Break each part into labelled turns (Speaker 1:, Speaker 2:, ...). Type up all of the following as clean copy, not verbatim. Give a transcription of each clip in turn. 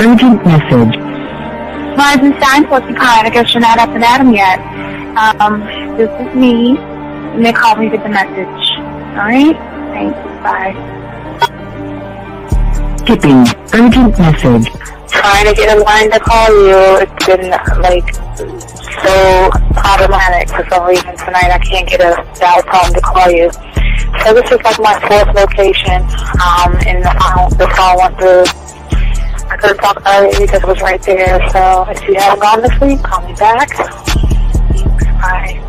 Speaker 1: Urgent message.
Speaker 2: Rising Stein, Porcupine. I guess you're not up and at 'em yet. This is me. You may call me with the message. Alright? Thanks. Bye.
Speaker 1: Skipping. Urgent message.
Speaker 2: Trying to get a line to call you. It's been, so problematic for some reason tonight. I can't get a dial tone to call you. So this is my fourth location, and the phone went through. I couldn't talk about it because it was right there. So if you haven't gone this week, call me back. Thanks. Bye.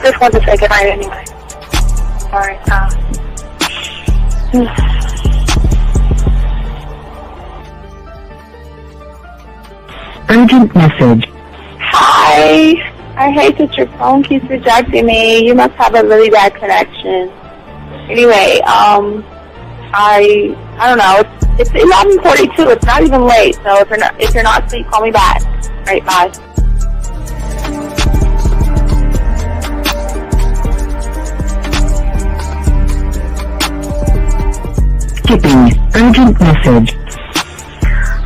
Speaker 2: Just wanted to say goodnight anyway. Alright,
Speaker 1: Urgent message.
Speaker 2: Hi. I hate that your phone keeps rejecting me. You must have a really bad connection. Anyway, I don't know. It's 11:42. It's not even late. So if you're not asleep, call me back. All right, bye.
Speaker 1: Skipping. Urgent message.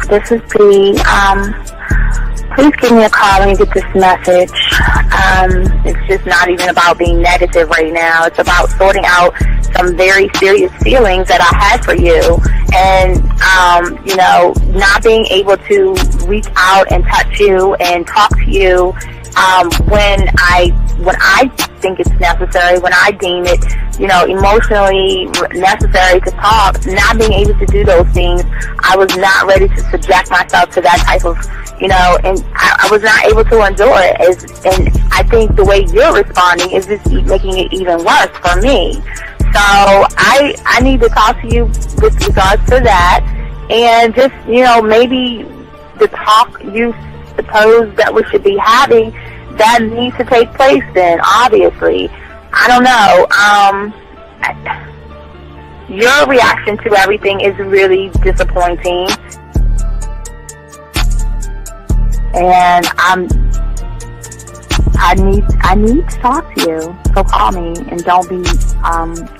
Speaker 2: This is B. Please give me a call when you get this message. It's just not even about being negative right now. It's about sorting out some very serious feelings that I had for you, and not being able to reach out and touch you and talk to you when I think it's necessary, when I deem it, emotionally necessary to talk. Not being able to do those things, I was not ready to subject myself to that type of, and I was not able to endure it. And I think the way you're responding is just making it even worse for me. So I need to talk to you with regards to that, and just, maybe the talk you suppose that we should be having, that needs to take place then, obviously. I don't know. Your reaction to everything is really disappointing. And I need to talk to you. So call me and don't be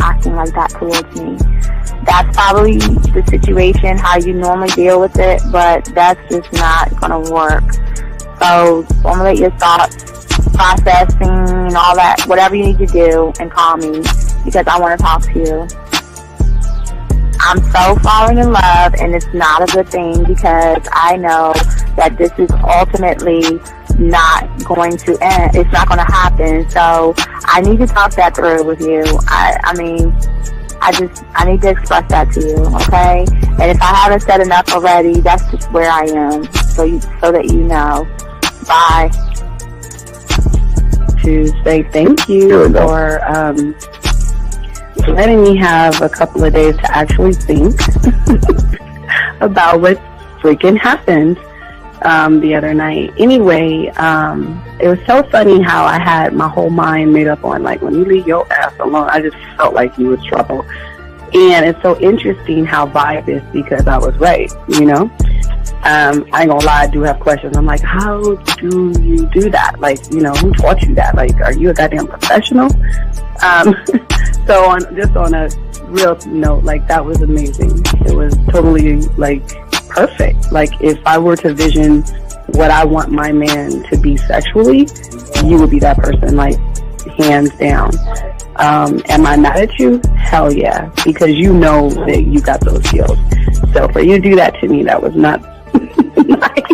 Speaker 2: acting like that towards me. That's probably the situation, how you normally deal with it, but that's just not gonna work. So formulate your thoughts, processing and all that, whatever you need to do, and call me because I want to talk to you. I'm so falling in love, and it's not a good thing because I know that this is ultimately not going to end. It's not going to happen. So I need to talk that through with you. I need to express that to you, okay? And if I haven't said enough already, that's just where I am, so that you know. Bye.
Speaker 3: To say thank you for letting me have a couple of days to actually think about what freaking happened the other night. Anyway, it was so funny how I had my whole mind made up on, when you leave your ass alone, I just felt like you was trouble. And it's so interesting how vibe is, because I was right, I ain't gonna lie, I do have questions. I'm like, how do you do that? Who taught you that? Are you a goddamn professional? So on a real note, that was amazing. It was totally, perfect. If I were to vision what I want my man to be sexually, you would be that person, hands down. Am I mad at you? Hell yeah, because you know that you got those skills. So for you to do that to me, that was not nice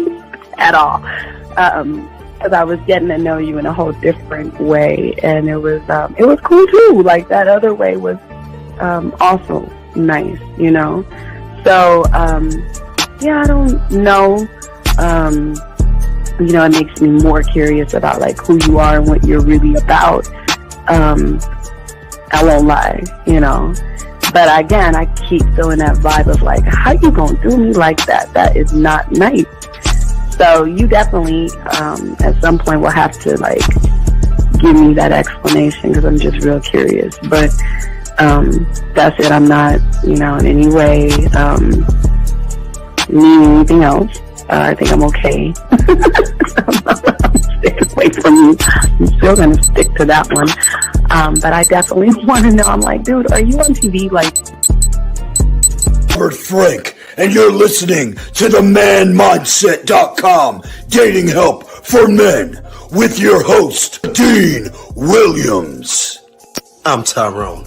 Speaker 3: at all. Because I was getting to know you in a whole different way, and it was cool too. That other way was also nice, So I don't know. It makes me more curious about who you are and what you're really about. I won't lie, But again, I keep feeling that vibe of how you gonna do me like that? That is not nice. So you definitely, at some point, will have to give me that explanation, because I'm just real curious. But that's it. I'm not, in any way needing anything else. I think I'm okay. I'm staying away from you. I'm still gonna stick to that one. But I definitely want to know. I'm dude, are you on TV?
Speaker 4: Robert Frank, and you're listening to the manmindset.com dating help for men with your host, Dean Williams.
Speaker 5: I'm Tyrone,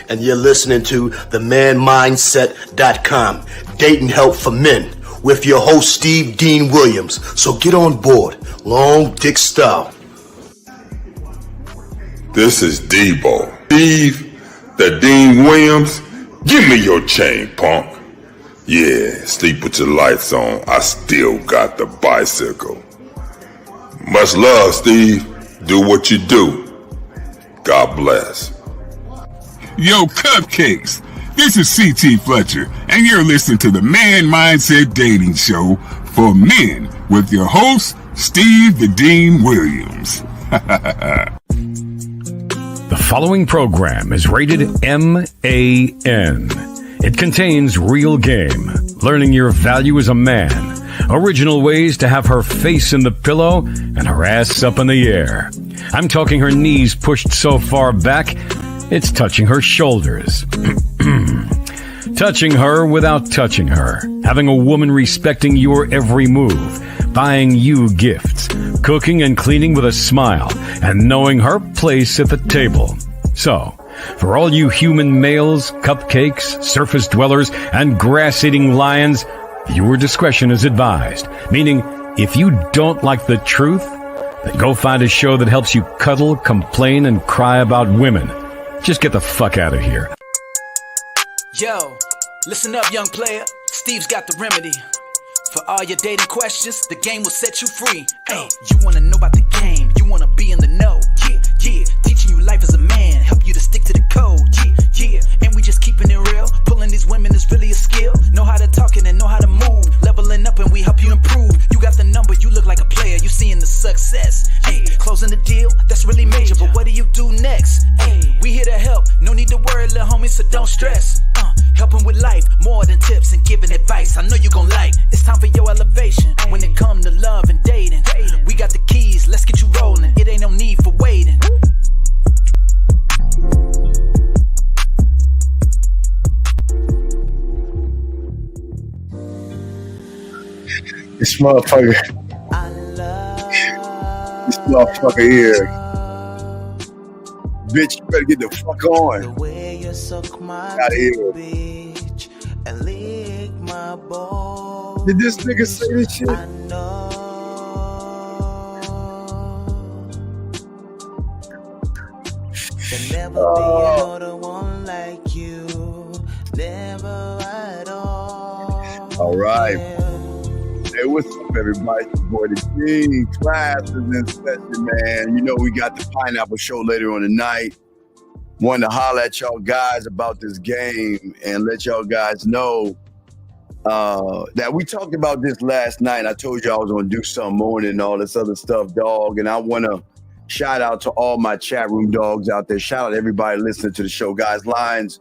Speaker 5: and you're listening to the manmindset.com dating help for men with your host, Steve Dean Williams. So get on board, long dick style.
Speaker 6: This is Debo. Steve, the Dean Williams, give me your chain, punk. Yeah, sleep with your lights on. I still got the bicycle. Much love, Steve. Do what you do. God bless.
Speaker 7: Yo, cupcakes. This is C.T. Fletcher, and you're listening to the Man Mindset Dating Show for men with your host, Steve the Dean Williams.
Speaker 8: The following program is rated MAN. It contains real game, learning your value as a man, original ways to have her face in the pillow and her ass up in the air. I'm talking her knees pushed so far back, it's touching her shoulders. Touching her without touching her. Having a woman respecting your every move. Buying you gifts. Cooking and cleaning with a smile. And knowing her place at the table. So, for all you human males, cupcakes, surface dwellers, and grass-eating lions, viewer discretion is advised. Meaning, if you don't like the truth, then go find a show that helps you cuddle, complain, and cry about women. Just get the fuck out of here.
Speaker 9: Yo, listen up, young player. Steve's got the remedy. For all your dating questions, the game will set you free. Hey, you wanna know about the game, you wanna be in the know. Yeah, yeah, teaching you life as a man, help you to stick to the code. Yeah, yeah, and we just keeping it real. Pulling these women is really a skill. Know how to talk and know how to move. Leveling up and we help you improve. You got the number, you look like a player, you seeing the success. Hey, closing the deal, that's really major, but what do you do next? Hey, we here to help, no need to worry, little homie, so don't stress. Helping with life, more than tips and giving advice. I know you gon' like. It's time for your elevation. When it come to love and dating, we got the keys, let's get you rolling. It ain't no need for waiting.
Speaker 10: This motherfucker here. Bitch, you better get the fuck on. Out of here. Did this nigga say this shit? All right. Hey, what's up, everybody? It's your boy, the King. Class is in session, man. You know we got the Pineapple Show later on tonight. Wanted to holler at y'all guys about this game and let y'all guys know that we talked about this last night. I told you I was going to do something on it and all this other stuff, dog. And I want to shout out to all my chat room dogs out there. Shout out to everybody listening to the show, guys. Lines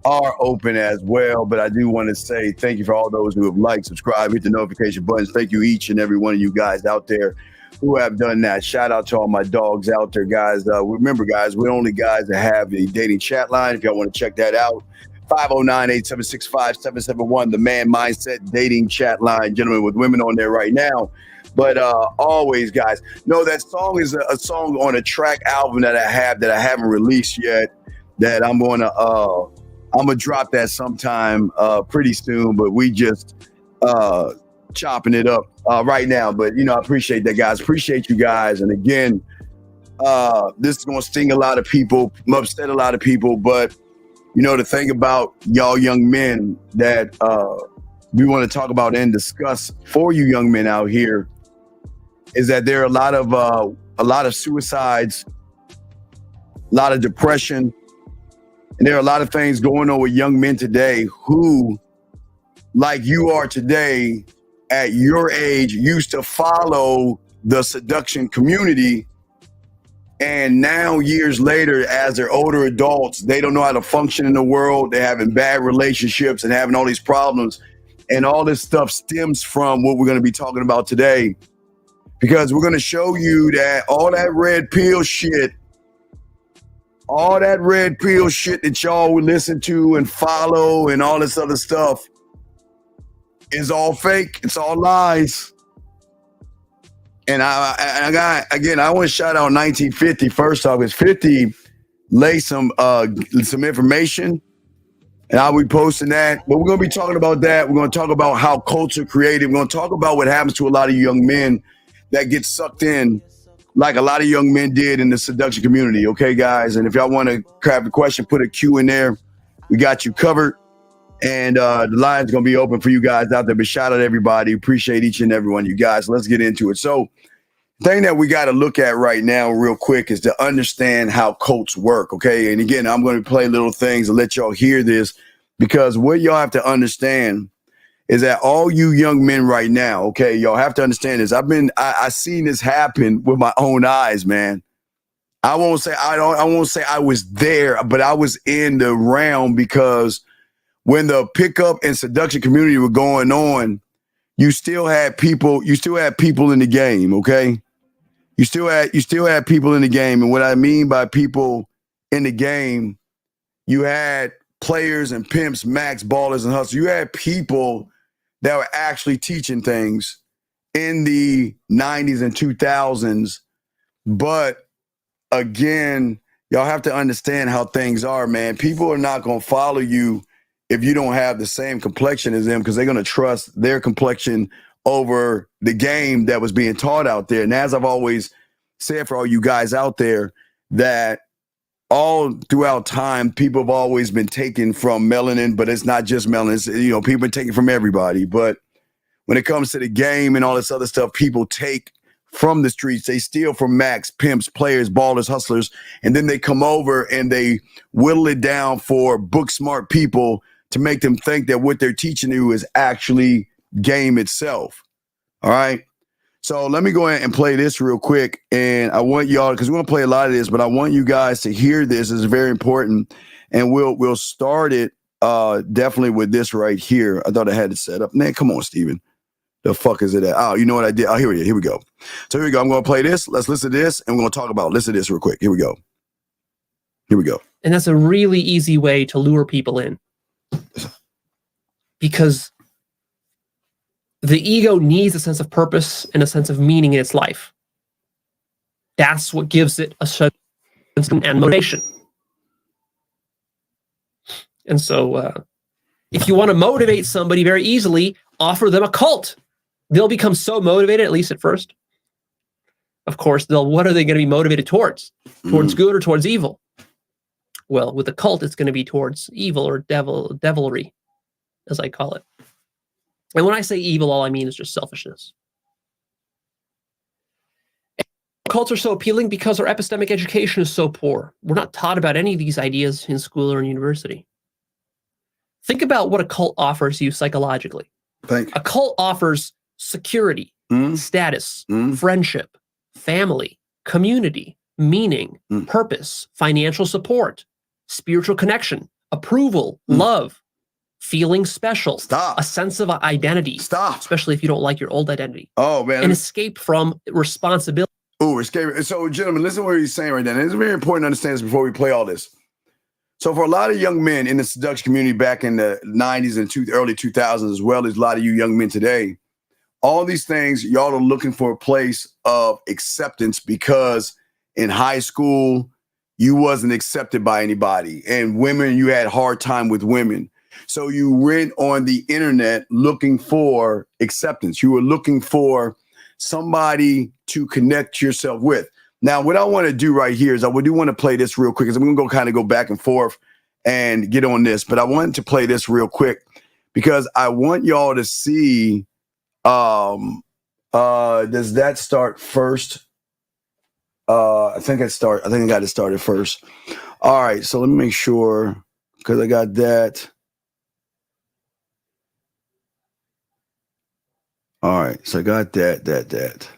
Speaker 10: are open as well, but I do want to say thank you for all those who have liked, subscribed, hit the notification buttons. Thank you each and every one of you guys out there who have done that. Shout out to all my dogs out there, guys. Remember, guys, we're only guys that have a dating chat line. If y'all want to check that out, 509-876-5771, the Man Mindset dating chat line. Gentlemen with women on there right now. But always, guys, know that song is a song on a track album that I haven't released yet, that I'm going to drop that sometime pretty soon, but we just chopping it up right now. But, I appreciate that, guys. Appreciate you guys. And again, this is going to sting a lot of people, upset a lot of people. But, the thing about y'all young men that we want to talk about and discuss for you young men out here is that there are a lot of suicides, a lot of depression, and there are a lot of things going on with young men today who, like you are today, at your age, used to follow the seduction community. And now, years later, as they're older adults, they don't know how to function in the world. They're having bad relationships and having all these problems. And all this stuff stems from what we're going to be talking about today. Because we're going to show you that all that red pill shit that y'all would listen to and follow and all this other stuff It's all fake. It's all lies. And I want to shout out 1950 first off, because 50 laid some information, and I'll be posting that. But we're going to be talking about that. We're going to talk about how culture created. We're going to talk about what happens to a lot of young men that get sucked in, like a lot of young men did in the seduction community. Okay, guys? And if y'all want to craft a question, put a Q in there. We got you covered. And the line's going to be open for you guys out there. But shout out to everybody. Appreciate each and every one of you guys. Let's get into it. So the thing that we got to look at right now real quick is to understand how cults work, okay? And again, I'm going to play little things and let y'all hear this, because what y'all have to understand is that all you young men right now, okay, y'all have to understand this. I seen this happen with my own eyes, man. I won't say I was there, but I was in the realm, because when the pickup and seduction community were going on, you still had people in the game, okay? You still had people in the game. And what I mean by people in the game, you had players and pimps, max ballers and hustlers. You had people that were actually teaching things in the 90s and 2000s. But again, y'all have to understand how things are, man. People are not going to follow you if you don't have the same complexion as them, because they're going to trust their complexion over the game that was being taught out there. And as I've always said for all you guys out there, that all throughout time, people have always been taken from melanin, but it's not just melanin. It's, people are taken from everybody. But when it comes to the game and all this other stuff, people take from the streets. They steal from max, pimps, players, ballers, hustlers, and then they come over and they whittle it down for book smart people to make them think that what they're teaching you is actually game itself. All right. So let me go ahead and play this real quick. And I want y'all, because we're going to play a lot of this, but I want you guys to hear this. It's very important. And we'll start it definitely with this right here. I thought I had it set up. Man, come on, Steven. The fuck is it at? Oh, you know what I did? Oh, here we go. So here we go. I'm going to play this. Let's listen to this. And we're going to talk about, listen to this real quick. Here we go.
Speaker 11: And that's a really easy way to lure people in. Because the ego needs a sense of purpose and a sense of meaning in its life. That's what gives it a sense and motivation. And so if you want to motivate somebody very easily, offer them a cult. They'll become so motivated, at least at first. Of course, what are they going to be motivated towards? Towards good or towards evil? Well, with a cult, it's going to be towards evil or devilry, as I call it. And when I say evil, all I mean is just selfishness. And cults are so appealing because our epistemic education is so poor. We're not taught about any of these ideas in school or in university. Think about what a cult offers you psychologically. A cult offers security, status, friendship, family, community, meaning, purpose, financial support, spiritual connection, approval, love, feeling special, a sense of identity, especially if you don't like your old identity.
Speaker 10: Oh, man.
Speaker 11: And escape from responsibility.
Speaker 10: Oh, escape. So, gentlemen, listen to what he's saying right now. And it's very important to understand this before we play all this. So for a lot of young men in the seduction community back in the 90s and early 2000s, as well as a lot of you young men today, all these things, y'all are looking for a place of acceptance because in high school, you wasn't accepted by anybody. And women, you had a hard time with women. So you went on the internet looking for acceptance. You were looking for somebody to connect yourself with. Now, what I want to do right here is I do want to play this real quick, because I'm going to go back and forth and get on this. But I wanted to play this real quick because I want y'all to see, does that start first? I think I got it started first. All right, so let me make sure, because I got that. All right, so I got that.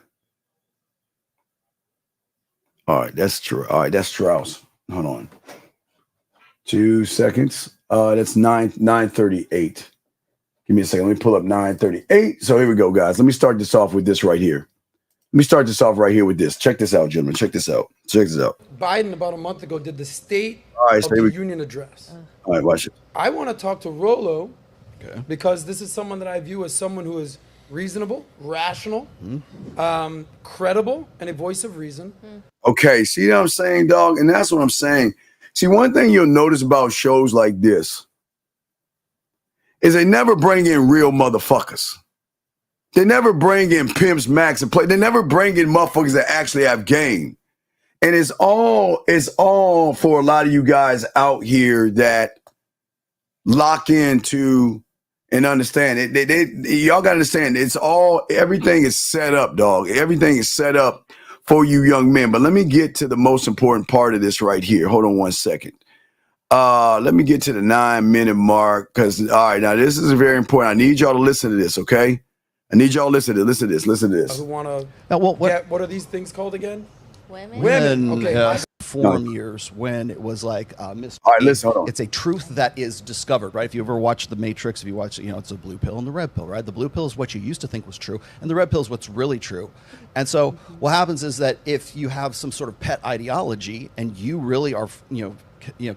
Speaker 10: All right, that's true. All right, that's Strauss. Hold on. 2 seconds. That's 938. Give me a second. Let me pull up 938. So here we go, guys. Let me start this off with this right here. With this. Check this out, gentlemen. Check this out.
Speaker 12: Biden, about a month ago, did the State
Speaker 10: of the
Speaker 12: Union address.
Speaker 10: All right, watch it.
Speaker 12: I want to talk to Rollo because this is someone that I view as someone who is reasonable, rational, credible, and a voice of reason.
Speaker 10: Okay, see what I'm saying, dog? And that's what I'm saying. See, one thing you'll notice about shows like this is they never bring in real motherfuckers. They never bring in pimps, max, and play. They never bring in motherfuckers that actually have game. And it's all for a lot of you guys out here that lock into and understand it. Y'all got to understand, everything is set up, dog. Everything is set up for you young men. But let me get to the most important part of this right here. Hold on one second. Let me get to the 9-minute mark, because, all right, now this is very important. I need y'all to listen to this, okay? I need y'all to listen to this. Listen to this.
Speaker 12: Who want to what are these things called again?
Speaker 13: Women.
Speaker 12: Okay.
Speaker 13: Forum years when it was like mystery.
Speaker 10: All right, listen, hold on.
Speaker 13: It's a truth that is discovered, right? If you ever watch The Matrix, if you watch, it's a blue pill and the red pill, right? The blue pill is what you used to think was true, and the red pill is what's really true. And so what happens is that if you have some sort of pet ideology and you really are,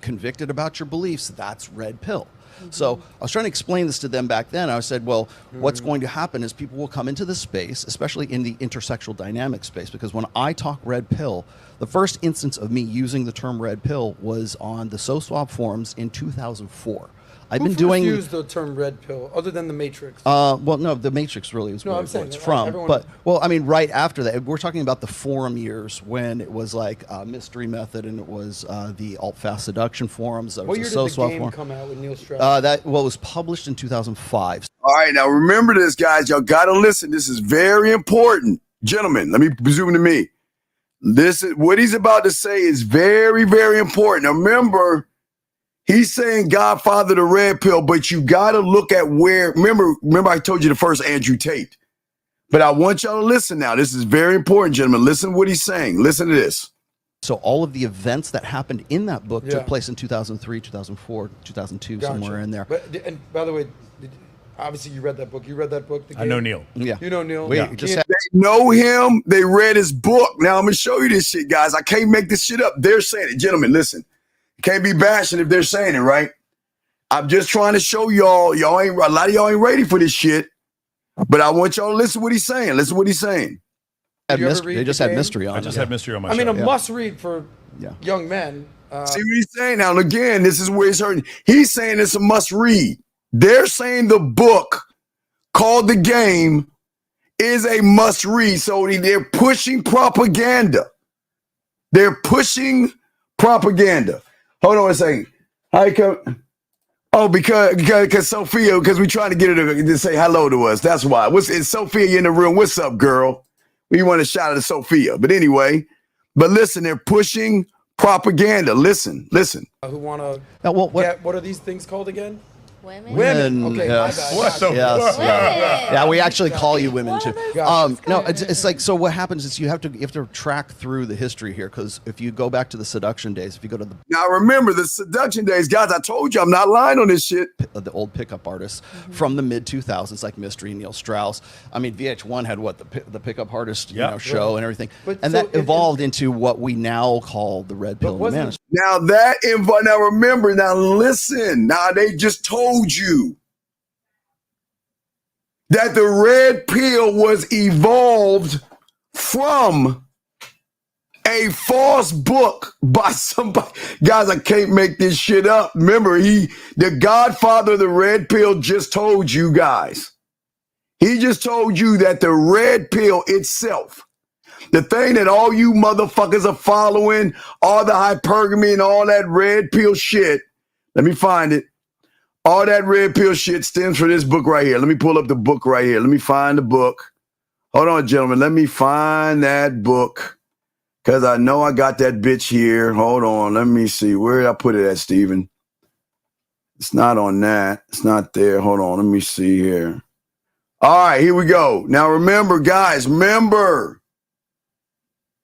Speaker 13: convicted about your beliefs, that's red pill. So I was trying to explain this to them back then. I said, well, what's going to happen is people will come into this space, especially in the intersexual dynamic space, because when I talk red pill, the first instance of me using the term red pill was on the SoSwap forums in 2004. I've been doing.
Speaker 12: Who used the term red pill other than the Matrix?
Speaker 13: Well, no, the Matrix really is where it's from. But right after that, we're talking about the forum years when it was like Mystery Method and it was the alt fast seduction forums.
Speaker 12: What year did the game come out with Neil Strauss?
Speaker 13: It was published in 2005.
Speaker 10: All right, now remember this, guys. Y'all got to listen. This is very important, gentlemen. Let me presume to me. This is what he's about to say is very, very important. Now, remember. He's saying Godfather the red pill, but you got to look at where, remember I told you the first Andrew Tate. But I want y'all to listen now. This is very important, gentlemen. Listen to what he's saying. Listen to this.
Speaker 13: So all of the events that happened in that book took place in 2003, 2004, 2002, somewhere in there.
Speaker 12: And by the way, obviously you read that book. You read that book?
Speaker 14: I know Neil.
Speaker 13: Yeah.
Speaker 12: You know Neil?
Speaker 10: They know him. They read his book. Now I'm going to show you this shit, guys. I can't make this shit up. They're saying it. Gentlemen, listen. Can't be bashing if they're saying it, right? I'm just trying to show y'all. A lot of y'all ain't ready for this shit. But I want y'all to listen to what he's saying. Listen to what he's saying.
Speaker 13: They just had mystery on.
Speaker 14: I just had mystery on my show.
Speaker 12: I mean, a must read for young men.
Speaker 10: See what he's saying now. And again, this is where he's hurting. He's saying it's a must read. They're saying the book called The Game is a must read. So they're pushing propaganda. They're pushing propaganda. Hold on a second. How you come? Oh, because Sophia, because we're trying to get her to say hello to us. That's why. Is Sophia in the room? What's up, girl? We want to shout out to Sophia. But anyway, listen, they're pushing propaganda. Listen.
Speaker 12: Who want to what are these things called again?
Speaker 13: Women.
Speaker 12: Okay,
Speaker 13: yes.
Speaker 12: What the
Speaker 13: yes.
Speaker 12: fuck?
Speaker 13: Yeah, we actually call you women too. No, it's like, so what happens is you have to track through the history here, because if you go back to the seduction days, if you go to the
Speaker 10: now remember the seduction days, guys. I told you I'm not lying on this shit.
Speaker 13: The old pickup artists from the mid 2000s, like Mystery, Neil Strauss. I mean, VH1 had the pickup artist show and everything, and that evolved into what we now call the red pill.
Speaker 10: Now now remember, now listen. Now they just told you that the red pill was evolved from a false book by somebody. Guys, I can't make this shit up. Remember, the godfather of the red pill just told you guys. He just told you that the red pill itself, the thing that all you motherfuckers are following, all the hypergamy and all that red pill shit, let me find it. All that red pill shit stems from this book right here. Let me pull up the book right here. Let me find the book. Hold on, gentlemen. Let me find that book, because I know I got that bitch here. Hold on. Let me see. Where did I put it at, Steven? It's not on that. It's not there. Hold on. Let me see here. All right, here we go. Now, remember, guys,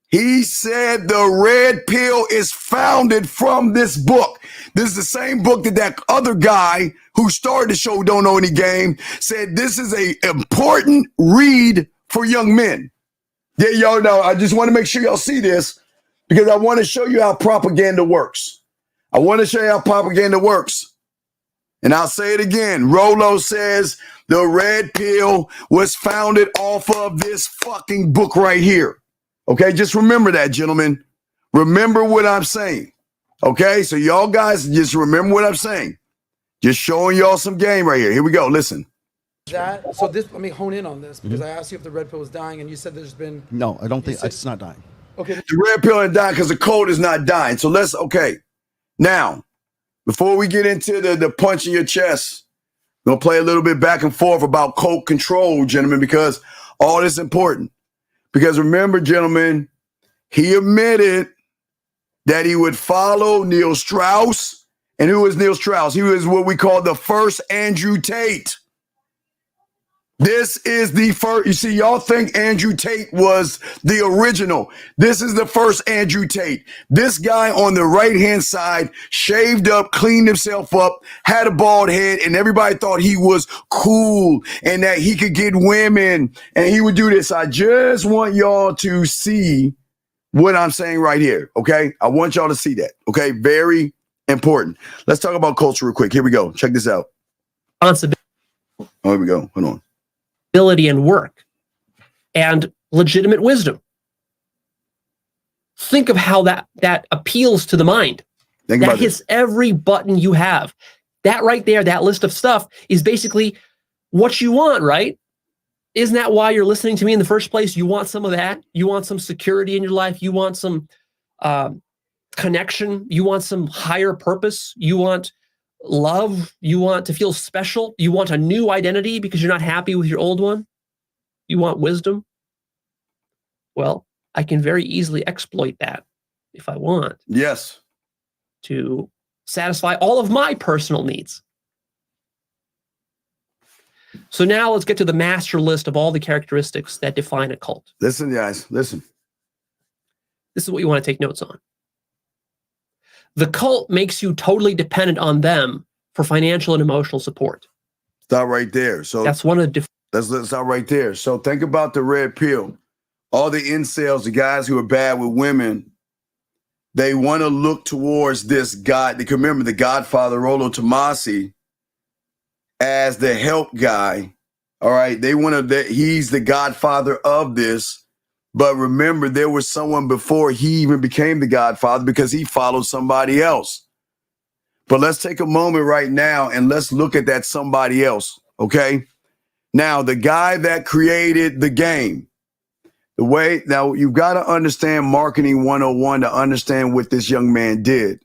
Speaker 10: he said the red pill is founded from this book. This is the same book that other guy who started the show, Don't Know Any Game, said this is a important read for young men. Yeah, y'all know. I just want to make sure y'all see this, because I want to show you how propaganda works. And I'll say it again. Rolo says the red pill was founded off of this fucking book right here. Okay, just remember that, gentlemen. Remember what I'm saying. Okay, so y'all guys just remember what I'm saying. Just showing y'all some game right here. Here we go. Listen.
Speaker 12: So this, let me hone in on this because I asked you if the red pill was dying, and you said there's been.
Speaker 13: No, I don't think it's not dying.
Speaker 12: Okay.
Speaker 10: The red pill ain't dying because the code is not dying. So let's, okay. Now, before we get into the punch in your chest, we're going to play a little bit back and forth about cult control, gentlemen, because all this is important. Because remember, gentlemen, he admitted that he would follow Neil Strauss. And who is Neil Strauss? He was what we call the first Andrew Tate. This is the first. You see, y'all think Andrew Tate was the original. This is the first Andrew Tate. This guy on the right-hand side, shaved up, cleaned himself up, had a bald head, and everybody thought he was cool and that he could get women and he would do this. I just want y'all to see what I'm saying right here, okay? I want y'all to see that, okay? Very important. Let's talk about culture real quick. Here we go. Check this out. Oh, here we go. Hold on.
Speaker 11: Ability and work and legitimate wisdom. Think of how that appeals to the mind. That hits every button you have. That right there, that list of stuff is basically what you want, right? Isn't that why you're listening to me in the first place? You want some of that. You want some security in your life. You want some connection. You want some higher purpose. You want love. You want to feel special. You want a new identity because you're not happy with your old one. You want wisdom. Well, I can very easily exploit that if I want.
Speaker 10: Yes.
Speaker 11: To satisfy all of my personal needs. So now let's get to the master list of all the characteristics that define a cult.
Speaker 10: Listen, guys, listen.
Speaker 11: This is what you want to take notes on. The cult makes you totally dependent on them for financial and emotional support.
Speaker 10: Stop right there. So
Speaker 11: that's one of the
Speaker 10: let's stop right there. So think about the red pill. All the incels, the guys who are bad with women, they want to look towards this God. They can remember the Godfather Rollo Tomasi as the help guy. All right. They want to, he's the godfather of this. But remember, there was someone before he even became the godfather because he followed somebody else. But let's take a moment right now and let's look at that somebody else. Okay. Now, the guy that created the game, now you've got to understand marketing 101 to understand what this young man did.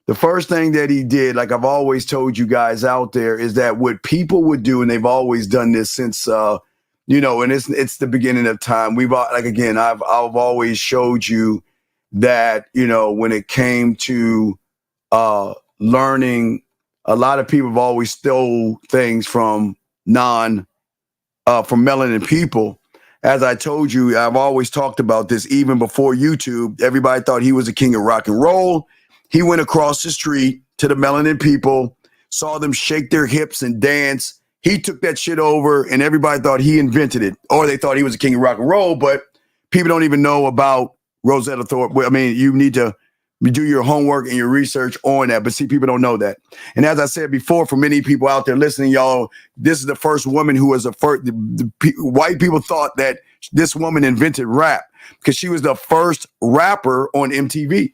Speaker 10: The first thing that he did, like I've always told you guys out there, is that what people would do, and they've always done this since, and it's the beginning of time. I've always showed you that, when it came to learning, a lot of people have always stole things from melanin people. As I told you, I've always talked about this even before YouTube. Everybody thought he was a king of rock and roll. He went across the street to the melanin people, saw them shake their hips and dance. He took that shit over and everybody thought he invented it, or they thought he was a king of rock and roll, but people don't even know about Rosetta Thorpe. I mean, you need to do your homework and your research on that, but see, people don't know that. And as I said before, for many people out there listening, y'all, this is the first woman who was white people thought that this woman invented rap because she was the first rapper on MTV.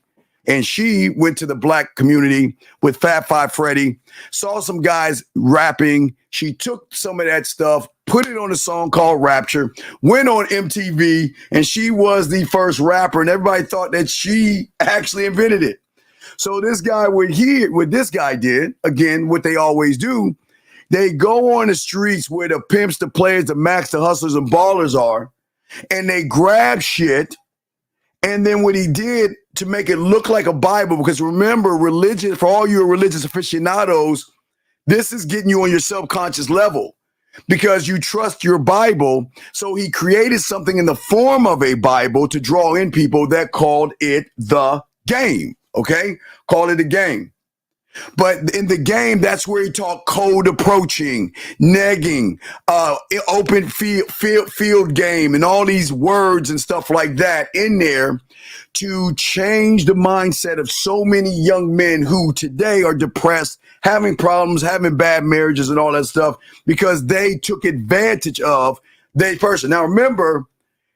Speaker 10: And she went to the black community with Fat Five Freddy, saw some guys rapping. She took some of that stuff, put it on a song called Rapture, went on MTV, and she was the first rapper. And everybody thought that she actually invented it. So this guy what this guy did, again, what they always do, they go on the streets where the pimps, the players, the max, the hustlers, and ballers are, and they grab shit. And then what he did to make it look like a Bible, because remember, religion, for all you religious aficionados, this is getting you on your subconscious level because you trust your Bible. So he created something in the form of a Bible to draw in people that called it the game. Okay? Call it a game. But in the game, that's where he taught cold approaching, negging, open field game, and all these words and stuff like that in there to change the mindset of so many young men who today are depressed, having problems, having bad marriages and all that stuff because they took advantage of their person. Now, remember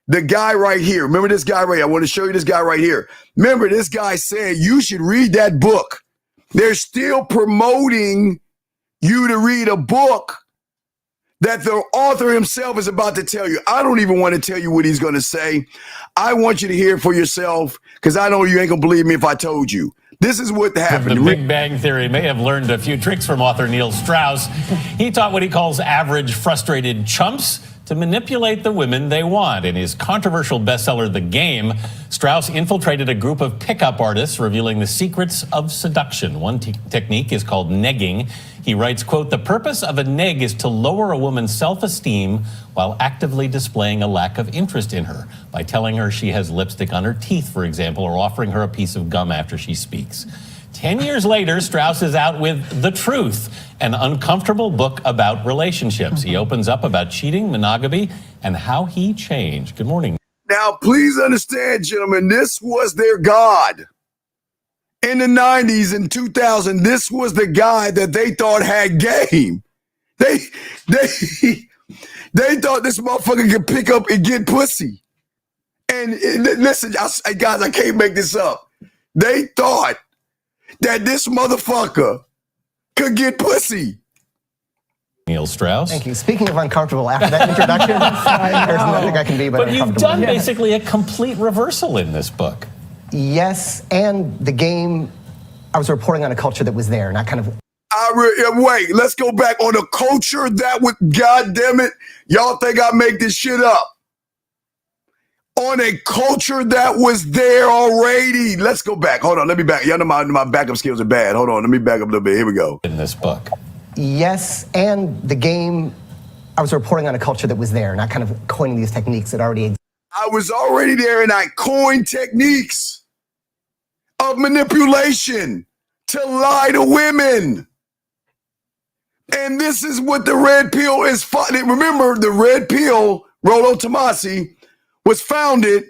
Speaker 10: the guy right here. Remember this guy right here. I want to show you this guy right here. Remember, this guy said you should read that book. They're still promoting you to read a book that the author himself is about to tell you. I don't even want to tell you what he's going to say. I want you to hear it for yourself because I know you ain't going to believe me if I told you. This is what happened.
Speaker 14: The Big Bang Theory may have learned a few tricks from author Neil Strauss. He taught what he calls average frustrated chumps to manipulate the women they want. In his controversial bestseller, The Game, Strauss infiltrated a group of pickup artists revealing the secrets of seduction. One technique is called negging. He writes, quote, "The purpose of a neg is to lower a woman's self-esteem while actively displaying a lack of interest in her by telling her she has lipstick on her teeth, for example, or offering her a piece of gum after she speaks." 10 years later, Strauss is out with The Truth, an uncomfortable book about relationships. He opens up about cheating, monogamy, and how he changed. Good morning.
Speaker 10: Now, please understand, gentlemen, this was their God. In the 90s and 2000, this was the guy that they thought had game. They thought this motherfucker could pick up and get pussy. And listen, guys, I can't make this up. They thought that this motherfucker could get pussy.
Speaker 14: Neil Strauss.
Speaker 15: Thank you. Speaking of uncomfortable, after that introduction, there's nothing I can be but
Speaker 14: you've done basically a complete reversal in this book.
Speaker 15: Yes, and The Game, I was reporting on a culture that was there, not kind of...
Speaker 10: Wait, let's go back on a culture that would, God damn it, y'all think I make this shit up. On a culture that was there already. Let's go back. Hold on, let me back. Y'all know my backup skills are bad. Hold on, let me back up a little bit. Here we go.
Speaker 14: In this book.
Speaker 15: Yes, and The Game, I was reporting on a culture that was there, not kind of coining these techniques that already existed.
Speaker 10: I was already there and I coined techniques of manipulation to lie to women. And this is what the red pill is. Remember, the red pill, Rollo Tomasi, was founded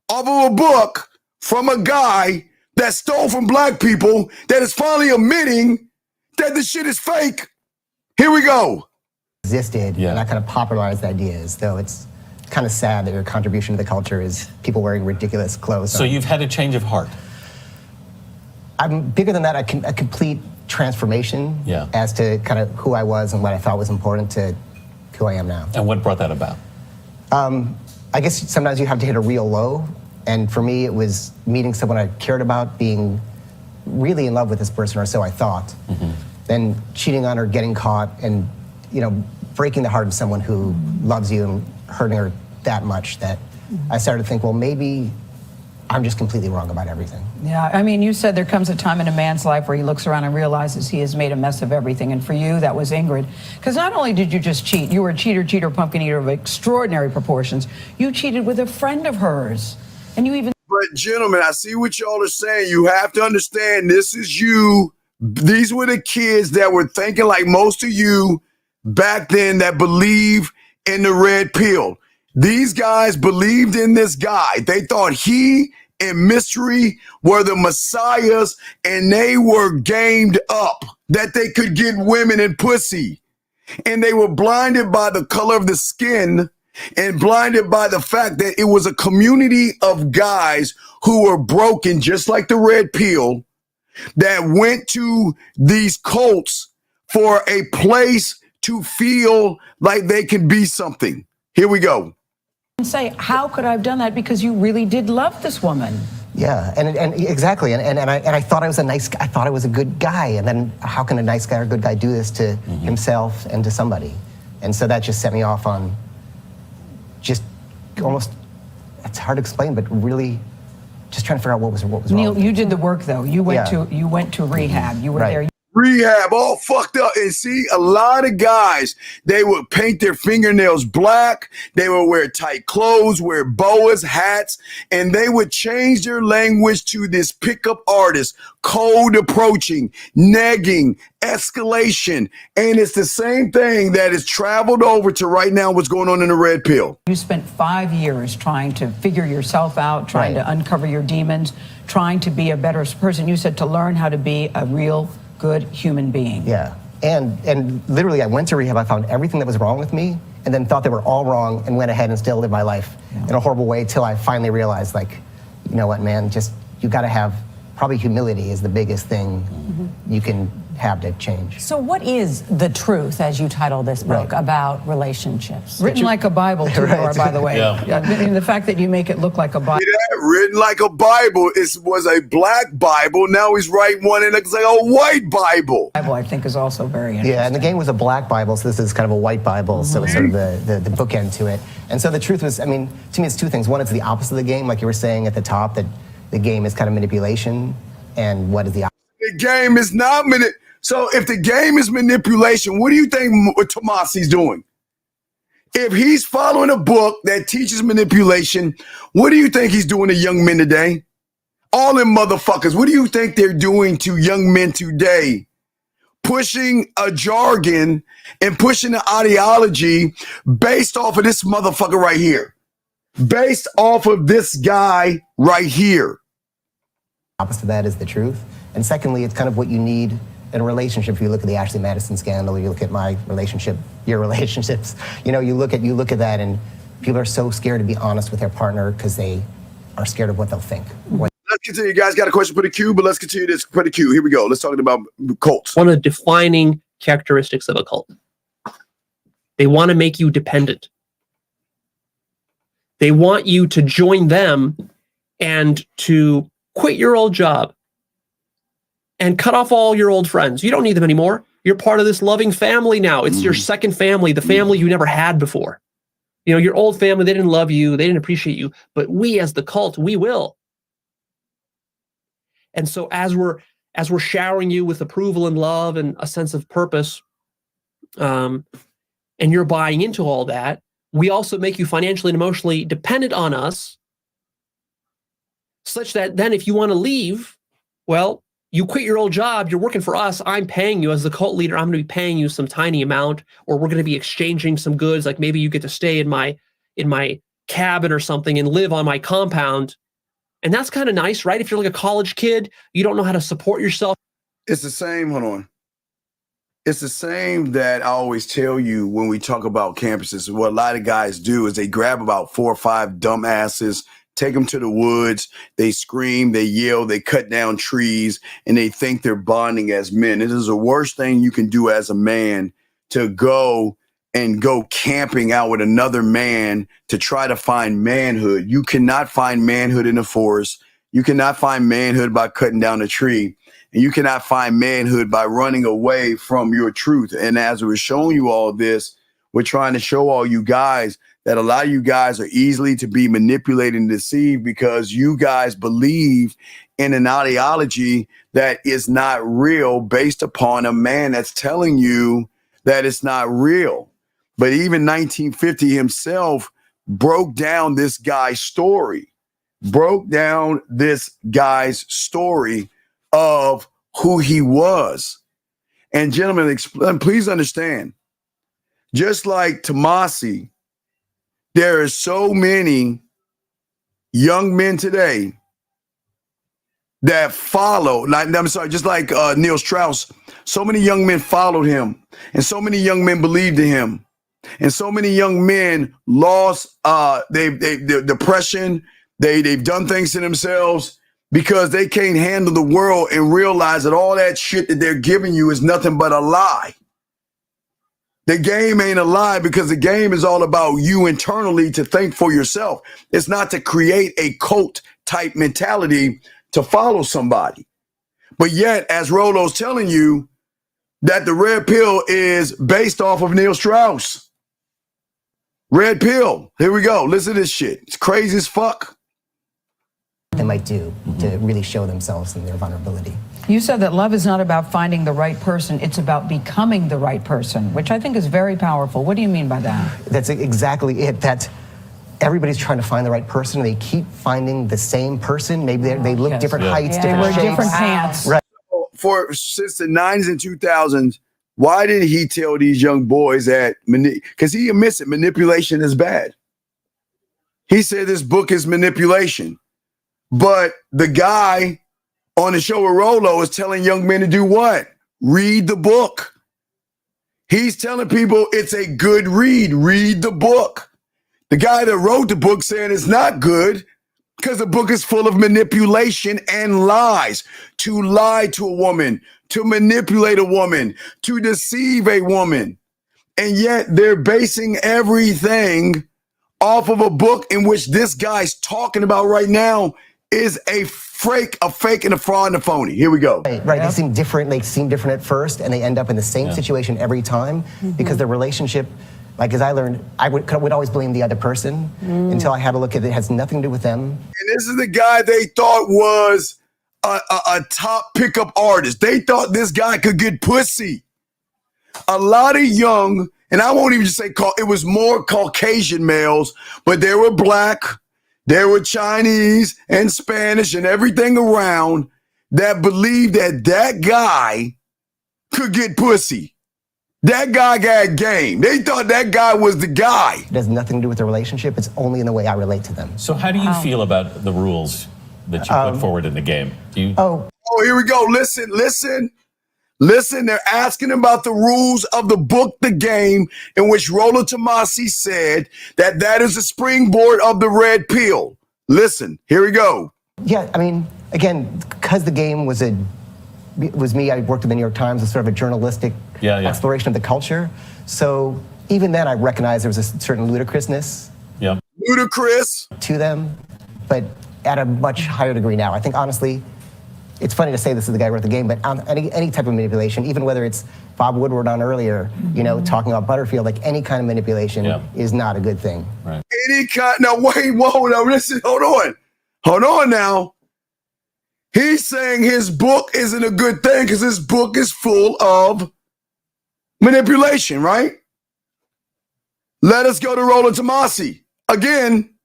Speaker 10: off of a book from a guy that stole from black people that is finally admitting that the shit is fake. Here we go.
Speaker 15: Existed, and I kind of popularized ideas, though it's kind of sad that your contribution to the culture is people wearing ridiculous clothes.
Speaker 14: So you've had a change of heart.
Speaker 15: I'm bigger than that. A complete transformation as to kind of who I was and what I thought was important to who I am now.
Speaker 14: And what brought that about?
Speaker 15: I guess sometimes you have to hit a real low. And for me, it was meeting someone I cared about, being really in love with this person, or so I thought. Then cheating on her, getting caught, and breaking the heart of someone who loves you and hurting her that much that I started to think, well, maybe I'm just completely wrong about everything.
Speaker 16: Yeah, I mean, you said there comes a time in a man's life where he looks around and realizes he has made a mess of everything. And for you, that was Ingrid. Because not only did you just cheat, you were a cheater, pumpkin eater of extraordinary proportions. You cheated with a friend of hers. And you even...
Speaker 10: But gentlemen, I see what y'all are saying. You have to understand, this is you. These were the kids that were thinking like most of you back then that believe in the red pill. These guys believed in this guy. They thought he and Mystery were the messiahs, and they were gamed up that they could get women and pussy. And they were blinded by the color of the skin and blinded by the fact that it was a community of guys who were broken, just like the red pill, that went to these cults for a place to feel like they can be something. Here we go.
Speaker 16: say, how could I have done that? Because you really did love this woman.
Speaker 15: Yeah, and exactly, and I thought I was I thought I was a good guy, and then how can a nice guy or good guy do this to himself and to somebody? And so that just set me off on just almost, it's hard to explain, but really just trying to figure out what was wrong.
Speaker 16: Neil, you did the work though. You went to rehab. You were there.
Speaker 10: rehab, all fucked up. And see, a lot of guys, they would paint their fingernails black. They would wear tight clothes, wear boas, hats, and they would change their language to this pickup artist, cold approaching, negging, escalation. And it's the same thing that is traveled over to right now what's going on in the red pill.
Speaker 16: You spent 5 years trying to figure yourself out, trying to uncover your demons, trying to be a better person. You said to learn how to be a real good human being.
Speaker 15: Yeah. And literally I went to rehab, I found everything that was wrong with me, and then thought they were all wrong and went ahead and still lived my life in a horrible way till I finally realized, like, you know what, man, just, you gotta have, probably humility is the biggest thing you can have to change.
Speaker 17: So what is the truth, as you title this book, about relationships?
Speaker 16: Written like a Bible, too, Laura, by the way.
Speaker 17: Yeah.
Speaker 16: I mean, the fact that you make it look like a Bible.
Speaker 10: Yeah, written like a Bible. It was a black Bible. Now he's writing one and it's like a white Bible.
Speaker 16: Bible, I think, is also very interesting.
Speaker 15: Yeah, and the game was a black Bible, so this is kind of a white Bible, so it's sort of the bookend to it. And so the truth was, I mean, to me it's two things. One, it's the opposite of the game, like you were saying at the top, that the game is kind of manipulation, and what is the opposite?
Speaker 10: The game is not manipulation. So if the game is manipulation, what do you think Tomasi's doing? If he's following a book that teaches manipulation, what do you think he's doing to young men today? All them motherfuckers, what do you think they're doing to young men today? Pushing a jargon and pushing an ideology based off of this motherfucker right here. Based off of this guy right here.
Speaker 15: Opposite of that is the truth. And secondly, it's kind of what you need in a relationship. If you look at the Ashley Madison scandal, you look at my relationship, your relationships, you know, you look at that, and people are so scared to be honest with their partner because they are scared of what they'll think.
Speaker 10: Let's continue. You guys got a question for the queue, but let's continue this. Put the queue. Here we go. Let's talk about cults.
Speaker 11: One of the defining characteristics of a cult. They want to make you dependent. They want you to join them and to quit your old job and cut off all your old friends. You don't need them anymore. You're part of this loving family now. It's your second family, the family you never had before. You know, your old family, they didn't love you, they didn't appreciate you, but we as the cult, we will. And so as we're showering you with approval and love and a sense of purpose, and you're buying into all that, we also make you financially and emotionally dependent on us, such that then if you want to leave, well, you quit your old job, you're working for us, I'm paying you as the cult leader, I'm going to be paying you some tiny amount, or we're going to be exchanging some goods, like maybe you get to stay in my cabin or something and live on my compound. And that's kind of nice, right? If you're like a college kid, you don't know how to support yourself.
Speaker 10: It's the same, hold on. It's the same that I always tell you when we talk about campuses. What a lot of guys do is they grab about 4 or 5 dumbasses, take them to the woods, they scream, they yell, they cut down trees, and they think they're bonding as men. It is the worst thing you can do as a man, to go camping out with another man to try to find manhood. You cannot find manhood in the forest. You cannot find manhood by cutting down a tree. And you cannot find manhood by running away from your truth. And as we're showing you all this, we're trying to show all you guys that a lot of you guys are easily to be manipulated and deceived because you guys believe in an ideology that is not real based upon a man that's telling you that it's not real. But even 1950 himself broke down this guy's story, of who he was. And gentlemen, please understand, just like Tomasi, there are so many young men today that follow, just like Neil Strauss, so many young men followed him, and so many young men believed in him, and so many young men lost their depression. They've done things to themselves because they can't handle the world and realize that all that shit that they're giving you is nothing but a lie. The game ain't a lie because the game is all about you internally to think for yourself. It's not to create a cult type mentality to follow somebody. But yet, as Rolo's telling you, that the red pill is based off of Neil Strauss. Red pill. Here we go. Listen to this shit. It's crazy as fuck.
Speaker 15: They might do to really show themselves and their vulnerability.
Speaker 16: You said that love is not about finding the right person, it's about becoming the right person, which I think is very powerful. What do you mean by that?
Speaker 15: That's exactly it. That everybody's trying to find the right person, and they keep finding the same person. Maybe they look different heights, different shapes.
Speaker 16: They wear different pants.
Speaker 15: Right.
Speaker 10: Since the 90s and 2000s, why did he tell these young boys that, because he admits it, manipulation is bad. He said this book is manipulation. But the guy on the show with Rolo is telling young men to do what? Read the book. He's telling people it's a good read. Read the book. The guy that wrote the book saying it's not good because the book is full of manipulation and lies. To lie to a woman, to manipulate a woman, to deceive a woman. And yet they're basing everything off of a book in which this guy's talking about right now is a fake, and a fraud and a phony. Here we go.
Speaker 15: Right. They seem different. They seem different at first, and they end up in the same situation every time because the relationship, like as I learned, I would always blame the other person until I had a look at it. It has nothing to do with them.
Speaker 10: And this is the guy they thought was a top pickup artist. They thought this guy could get pussy. A lot of young, and I won't even say it was more Caucasian males, but they were black. There were Chinese and Spanish and everything around that believed that guy could get pussy. That guy got game. They thought that guy was the guy.
Speaker 15: It has nothing to do with the relationship. It's only in the way I relate to them.
Speaker 14: So how do you feel about the rules that you put forward in the game? Do you?
Speaker 10: Oh, here we go. Listen, they're asking about the rules of the book, The Game, in which Rollo Tomasi said that is the springboard of the red pill. Listen, here we go.
Speaker 15: Yeah, I mean, again, because the game was me, I worked at the New York Times as sort of a journalistic exploration of the culture. So even then I recognized there was a certain ludicrousness.
Speaker 14: Yeah.
Speaker 10: Ludicrous.
Speaker 15: To them, but at a much higher degree now. I think, honestly, it's funny to say this is the guy who wrote the game, but any type of manipulation, even whether it's Bob Woodward on earlier, talking about Butterfield, like any kind of manipulation is not a good thing.
Speaker 14: Right.
Speaker 10: Any kind. Now, wait, whoa, now listen, hold on now. He's saying his book isn't a good thing because his book is full of manipulation, right? Let us go to Rollo Tomasi. Again,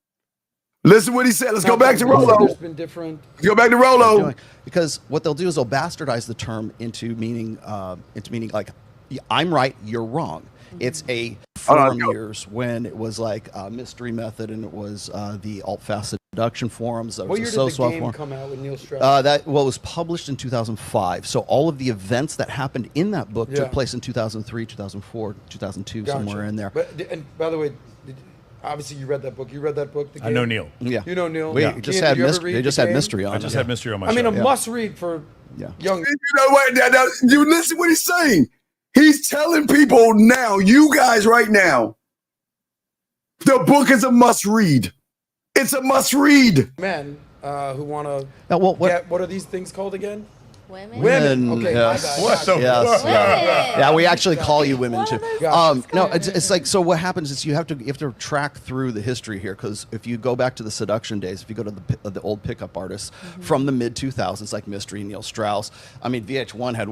Speaker 10: listen what he said. Let's go back to Rollo.
Speaker 12: There's been different.
Speaker 10: Let's go back to Rollo.
Speaker 13: Because what they'll do is they'll bastardize the term into meaning like, I'm right, you're wrong. It's a forum years when it was like Mystery Method and it was the alt-fast seduction forums.
Speaker 12: What year did the game come out with Neil Strauss?
Speaker 13: That was published in 2005. So all of the events that happened in that book took place in 2003, 2004, 2002, somewhere in there.
Speaker 12: And by the way, obviously you read that book. You read that book? The Game?
Speaker 18: I know Neil.
Speaker 13: Yeah.
Speaker 12: You know Neil?
Speaker 13: We just had mystery on.
Speaker 18: I just had mystery on my show.
Speaker 12: I mean, a must read for young.
Speaker 10: You know what? Now, you listen what he's saying. He's telling people now, you guys right now, the book is a must read. It's a must read.
Speaker 12: Men who want to what are these things called again?
Speaker 2: Women.
Speaker 12: Okay,
Speaker 13: yes.
Speaker 12: my bad.
Speaker 13: Yes.
Speaker 2: Women.
Speaker 13: Yeah, we actually call you women too. No, it's like, so what happens is you have to track through the history here, because if you go back to the seduction days, if you go to the old pickup artists from the mid 2000s, like Mystery, Neil Strauss. I mean, VH1 had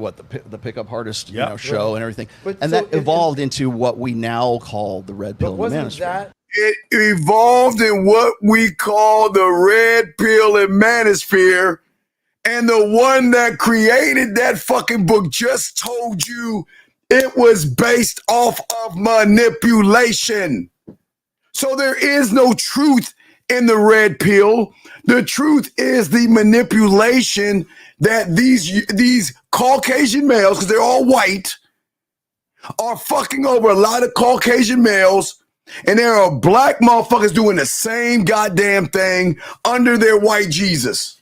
Speaker 13: the pickup artist show and everything, and that evolved into what we now call the red pill manosphere.
Speaker 10: It evolved in what we call the red pill and manosphere. And the one that created that fucking book just told you it was based off of manipulation. So there is no truth in the red pill. The truth is the manipulation that these Caucasian males, because they're all white, are fucking over a lot of Caucasian males. And there are black motherfuckers doing the same goddamn thing under their white Jesus.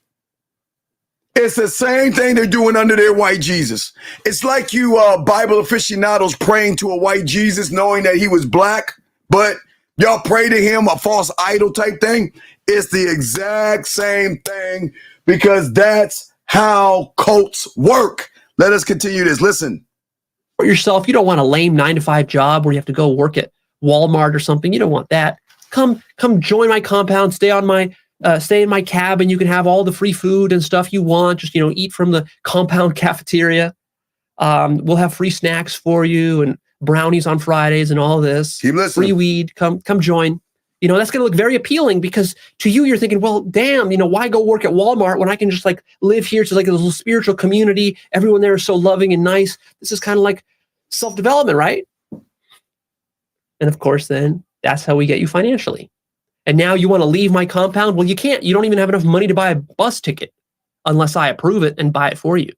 Speaker 10: It's the same thing they're doing under their white Jesus. It's like you Bible aficionados praying to a white Jesus knowing that he was black, but y'all pray to him, a false idol type thing. It's the exact same thing because that's how cults work. Let us continue this. Listen.
Speaker 11: For yourself, you don't want a lame 9-to-5 job where you have to go work at Walmart or something. You don't want that. Come join my compound, stay on my stay in my cabin. You can have all the free food and stuff you want. Just, eat from the compound cafeteria. We'll have free snacks for you and brownies on Fridays and all this.
Speaker 10: Keep listening.
Speaker 11: Free weed. Come join. That's going to look very appealing because to you, you're thinking, well, damn, why go work at Walmart when I can just live here? It's like a little spiritual community. Everyone there is so loving and nice. This is kind of like self-development, right? And of course, then that's how we get you financially. And now you want to leave my compound? Well, you can't. You don't even have enough money to buy a bus ticket unless I approve it and buy it for you.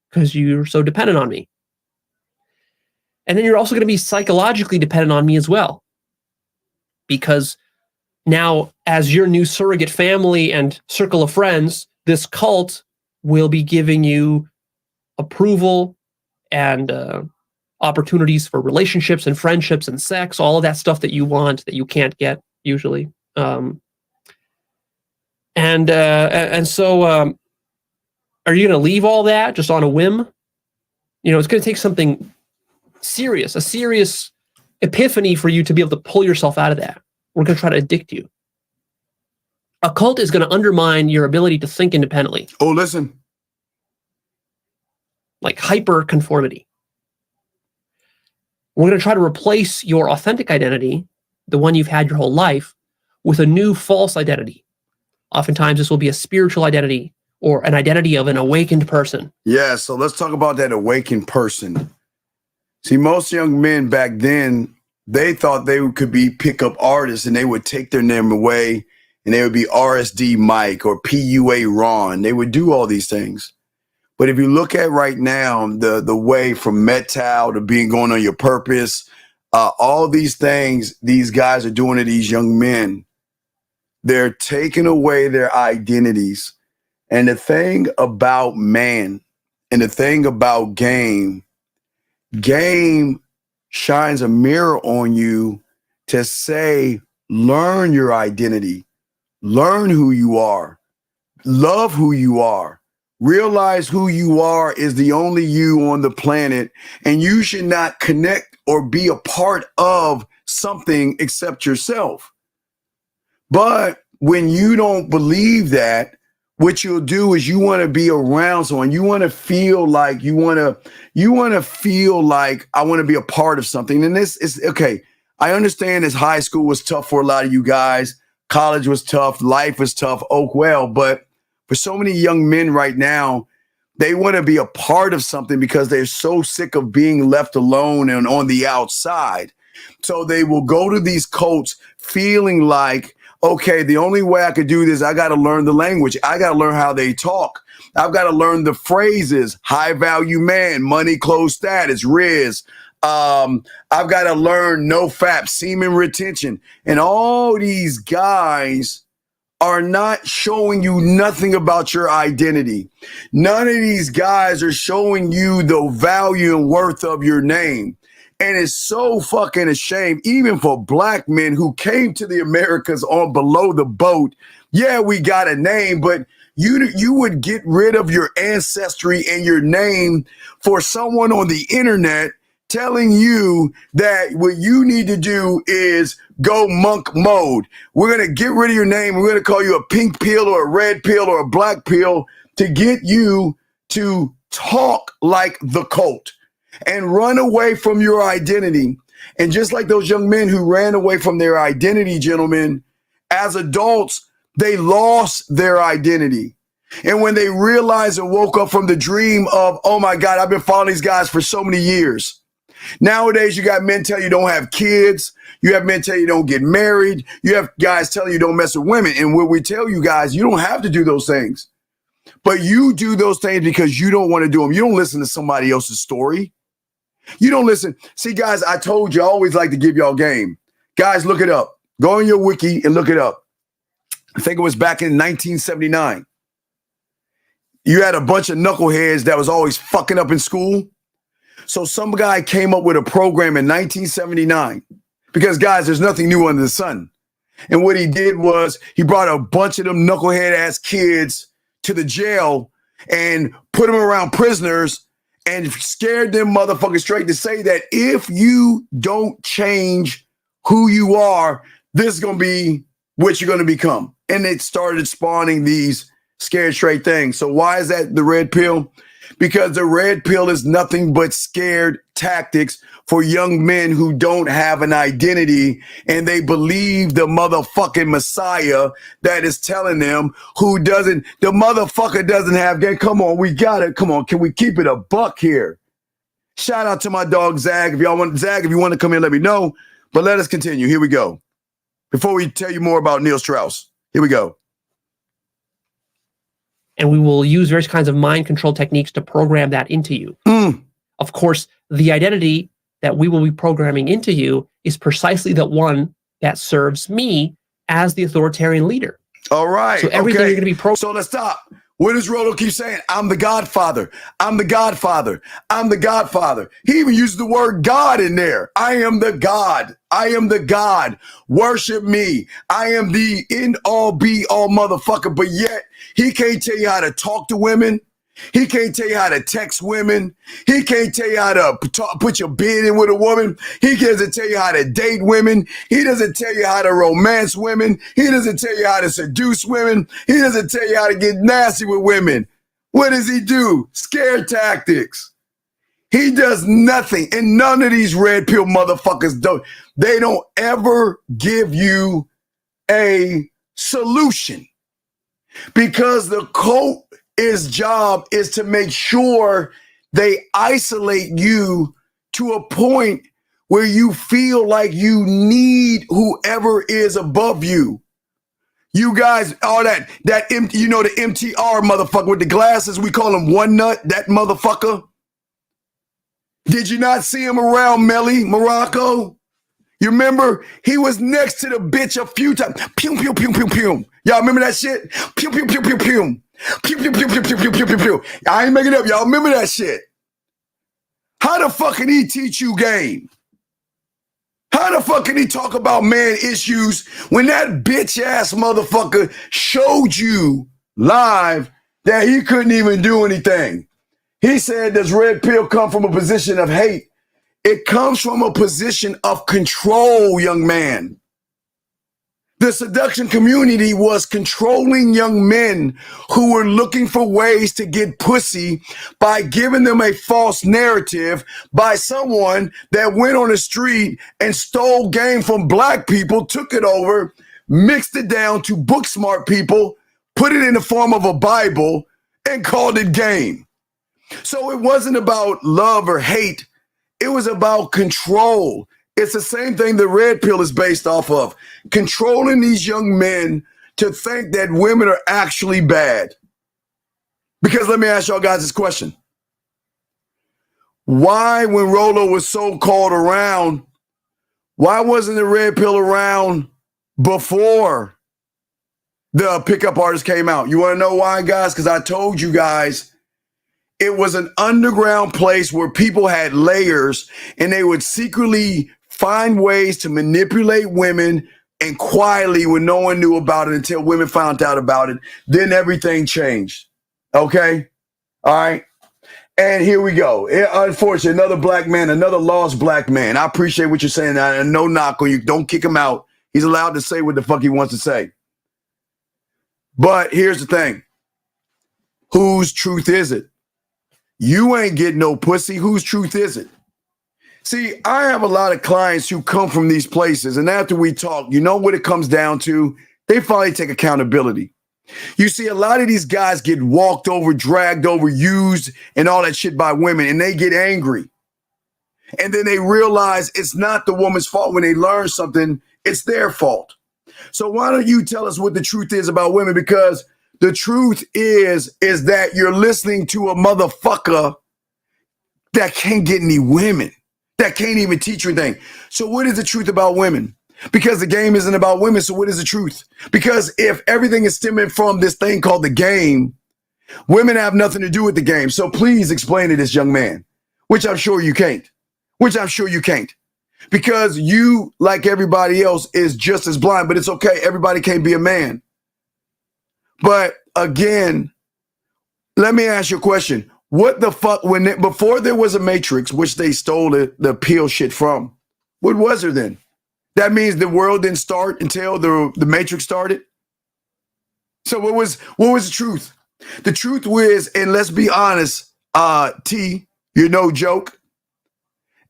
Speaker 11: Because you're so dependent on me. And then you're also going to be psychologically dependent on me as well. Because now, as your new surrogate family and circle of friends, this cult will be giving you approval and opportunities for relationships and friendships and sex, all of that stuff that you want that you can't get usually. And so are you going to leave all that just on a whim? It's going to take something serious, a serious epiphany for you to be able to pull yourself out of that. We're going to try to addict you. A cult is going to undermine your ability to think independently.
Speaker 10: Oh, listen.
Speaker 11: Like hyper conformity. We're going to try to replace your authentic identity, the one you've had your whole life, with a new false identity. Oftentimes, this will be a spiritual identity or an identity of an awakened person.
Speaker 10: Yeah, so let's talk about that awakened person. See, most young men back then, they thought they could be pickup artists and they would take their name away and they would be RSD Mike or PUA Ron. They would do all these things. But if you look at right now, the way from metal to being going on your purpose, all these things these guys are doing to these young men, they're taking away their identities. And the thing about man and the thing about game shines a mirror on you to say, learn your identity, learn who you are, love who you are. Realize who you are is the only you on the planet, and you should not connect or be a part of something except yourself. But when you don't believe that, what you'll do is you want to be around someone. You want to feel like I want to be a part of something. And this is okay. I understand this high school was tough for a lot of you guys. College was tough. Life was tough. Oakwell, but for so many young men right now, they want to be a part of something because they're so sick of being left alone and on the outside. So they will go to these cults feeling like, okay, the only way I could do this, I got to learn the language. I got to learn how they talk. I've got to learn the phrases, high value man, money, clothes, status, Riz. I've got to learn no fap, semen retention. And all these guys are not showing you nothing about your identity. None of these guys are showing you the value and worth of your name. And it's so fucking a shame, even for black men who came to the Americas on below the boat. Yeah, we got a name, but you would get rid of your ancestry and your name for someone on the internet telling you that what you need to do is go monk mode. We're going to get rid of your name. We're going to call you a pink pill or a red pill or a black pill to get you to talk like the cult and run away from your identity. And just like those young men who ran away from their identity, gentlemen, as adults, they lost their identity. And when they realized and woke up from the dream of, oh my God, I've been following these guys for so many years. Nowadays, you got men tell you don't have kids. You have men tell you don't get married. You have guys telling you don't mess with women. And what we tell you guys, you don't have to do those things. But you do those things because you don't want to do them. You don't listen to somebody else's story. You don't listen. See, guys, I told you, I always like to give y'all game. Guys, look it up. Go on your wiki and look it up. I think it was back in 1979. You had a bunch of knuckleheads that was always fucking up in school. So some guy came up with a program in 1979 because, guys, there's nothing new under the sun. And what he did was he brought a bunch of them knucklehead-ass kids to the jail and put them around prisoners and scared them motherfuckers straight to say that if you don't change who you are, this is going to be what you're going to become. And it started spawning these scared straight things. So why is that the red pill? Because the red pill is nothing but scared tactics for young men who don't have an identity and they believe the motherfucking Messiah that is telling them the motherfucker doesn't have game. Come on, we got it. Come on, can we keep it a buck here? Shout out to my dog Zag. If you want to come in, let me know. But let us continue. Here we go. Before we tell you more about Neil Strauss, here we go.
Speaker 11: And we will use various kinds of mind control techniques to program that into you. Of course, the identity that we will be programming into you is precisely the one that serves me as the authoritarian leader.
Speaker 10: All right.
Speaker 11: So everything you're going to be programmed.
Speaker 10: So let's stop. What does Rollo keep saying? I'm the Godfather. I'm the Godfather. I'm the Godfather. He even uses the word God in there. I am the God. I am the God. Worship me. I am the end all be all motherfucker. But yet he can't tell you how to talk to women. He can't tell you how to text women. He can't tell you how to put your bid in with a woman. He doesn't tell you how to date women. He doesn't tell you how to romance women. He doesn't tell you how to seduce women. He doesn't tell you how to get nasty with women. What does he do? Scare tactics. He does nothing. And none of these red pill motherfuckers they don't ever give you a solution. Because the his job is to make sure they isolate you to a point where you feel like you need whoever is above you. You guys, all the MTR motherfucker with the glasses, we call him One Nut, that motherfucker. Did you not see him around Melly, Morocco? You remember? He was next to the bitch a few times. Pew, pew, pew, pew, pew. Y'all remember that shit? Pew, pew, pew, pew, pew. Pew, pew, pew, pew, pew, pew, pew, pew, pew. I ain't making it up. Y'all remember that shit? How the fuck can he teach you game? How the fuck can he talk about man issues when that bitch ass motherfucker showed you live that he couldn't even do anything? He said, does red pill come from a position of hate? It comes from a position of control, young man. The seduction community was controlling young men who were looking for ways to get pussy by giving them a false narrative by someone that went on the street and stole game from black people, took it over, mixed it down to book smart people, put it in the form of a Bible, and called it game. So it wasn't about love or hate. It was about control. It's the same thing the red pill is based off of. Controlling these young men to think that women are actually bad. Because let me ask y'all guys this question. Why, when Rollo was so called around, why wasn't the red pill around before the pickup artist came out? You want to know why, guys? Because I told you guys, it was an underground place where people had layers and they would secretly find ways to manipulate women and quietly when no one knew about it until women found out about it. Then everything changed. Okay? All right? And here we go. Unfortunately, another black man, another lost black man. I appreciate what you're saying. And no knock on you. Don't kick him out. He's allowed to say what the fuck he wants to say. But here's the thing. Whose truth is it? You ain't getting no pussy. Whose truth is it? See, I have a lot of clients who come from these places, and after we talk, you know what it comes down to? They finally take accountability. You see, a lot of these guys get walked over, dragged over, used, and all that shit by women, and they get angry. And then they realize it's not the woman's fault. When they learn something, it's their fault. So why don't you tell us what the truth is about women? Because the truth is that you're listening to a motherfucker that can't get any women, that can't even teach you anything. So what is the truth about women? Because the game isn't about women, so what is the truth? Because if everything is stemming from this thing called the game, women have nothing to do with the game. So please explain to this young man, which I'm sure you can't. Because you, like everybody else, is just as blind, but it's okay. Everybody can't be a man. But again, let me ask you a question. What the fuck, before there was a Matrix, which they stole the pill shit from, what was there then? That means the world didn't start until the Matrix started? So what was the truth? The truth was, and let's be honest, T, you're no joke,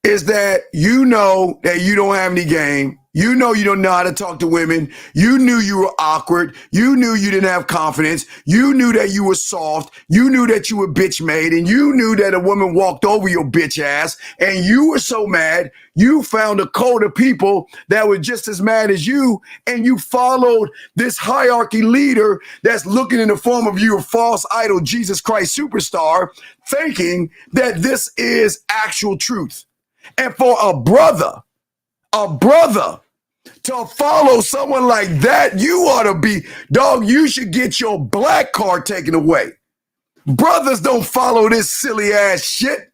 Speaker 10: is that you know that you don't have any game. You know you don't know how to talk to women. You knew you were awkward. You knew you didn't have confidence. You knew that you were soft. You knew that you were bitch made, and you knew that a woman walked over your bitch ass, and you were so mad, you found a cult of people that were just as mad as you, and you followed this hierarchy leader that's looking in the form of your false idol, Jesus Christ superstar, thinking that this is actual truth. And for a brother to follow someone like that, you ought to be, dog, you should get your black card taken away. Brothers don't follow this silly ass shit.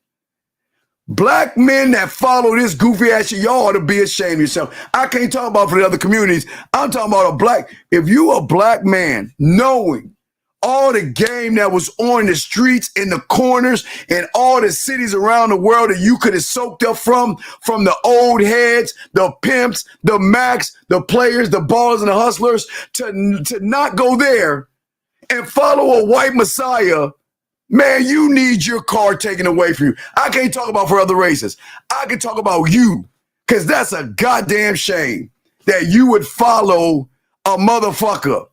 Speaker 10: Black men that follow this goofy ass shit, y'all ought to be ashamed of yourself. I can't talk about for the other communities. I'm talking about if you a black man knowing all the game that was on the streets, in the corners, and all the cities around the world that you could have soaked up from the old heads, the pimps, the max, the players, the ballers, and the hustlers, to not go there and follow a white messiah, man, you need your card taken away from you. I can't talk about for other races. I can talk about you, because that's a goddamn shame that you would follow a motherfucker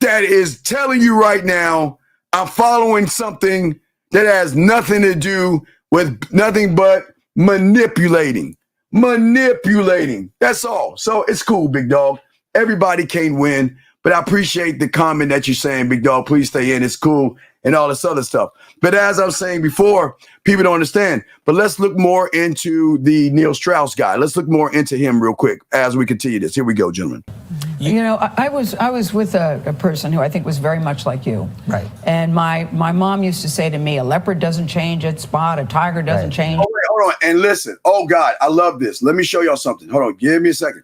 Speaker 10: that is telling you right now, I'm following something that has nothing to do with nothing but manipulating. That's all. So it's cool, big dog. Everybody can't win, but I appreciate the comment that you're saying, big dog. Please stay in. It's cool and all this other stuff. But as I was saying before, people don't understand. But let's look more into the Neil Strauss guy. Let's look more into him real quick as we continue this. Here we go, gentlemen.
Speaker 16: You know, I was with a person who I think was very much like you.
Speaker 15: Right.
Speaker 16: And my mom used to say to me, a leopard doesn't change its spot, a tiger doesn't change.
Speaker 10: Oh, wait, hold on. And listen. Oh, God, I love this. Let me show y'all something. Hold on. Give me a second.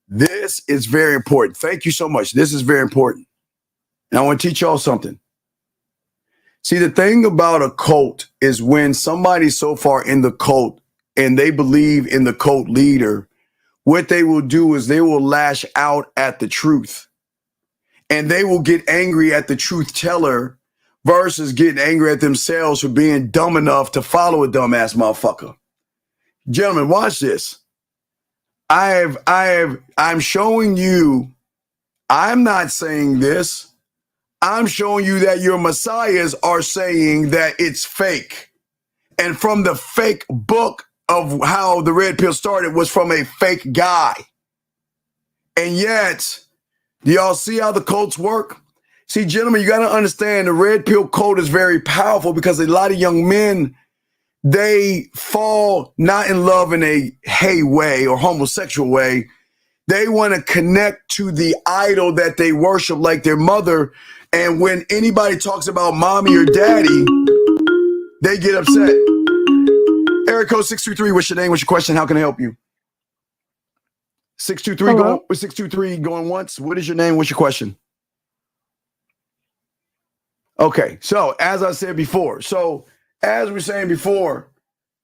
Speaker 10: This is very important. Thank you so much. This is very important. And I want to teach y'all something. See, the thing about a cult is when somebody's so far in the cult and they believe in the cult leader, what they will do is they will lash out at the truth, and they will get angry at the truth teller versus getting angry at themselves for being dumb enough to follow a dumbass motherfucker. Gentlemen, watch this. I'm showing you, I'm not saying this. I'm showing you that your messiahs are saying that it's fake. And from the fake book of how the red pill started was from a fake guy. And yet, do y'all see how the cults work? See, gentlemen, you got to understand the red pill cult is very powerful because a lot of young men, they fall not in love in a hey way or homosexual way. They want to connect to the idol that they worship, like their mother. And when anybody talks about mommy or daddy, they get upset. Area code 623, what's your name? What's your question? How can I help you? 623 going once. What is your name? What's your question? Okay, so as I said before, as we're saying before,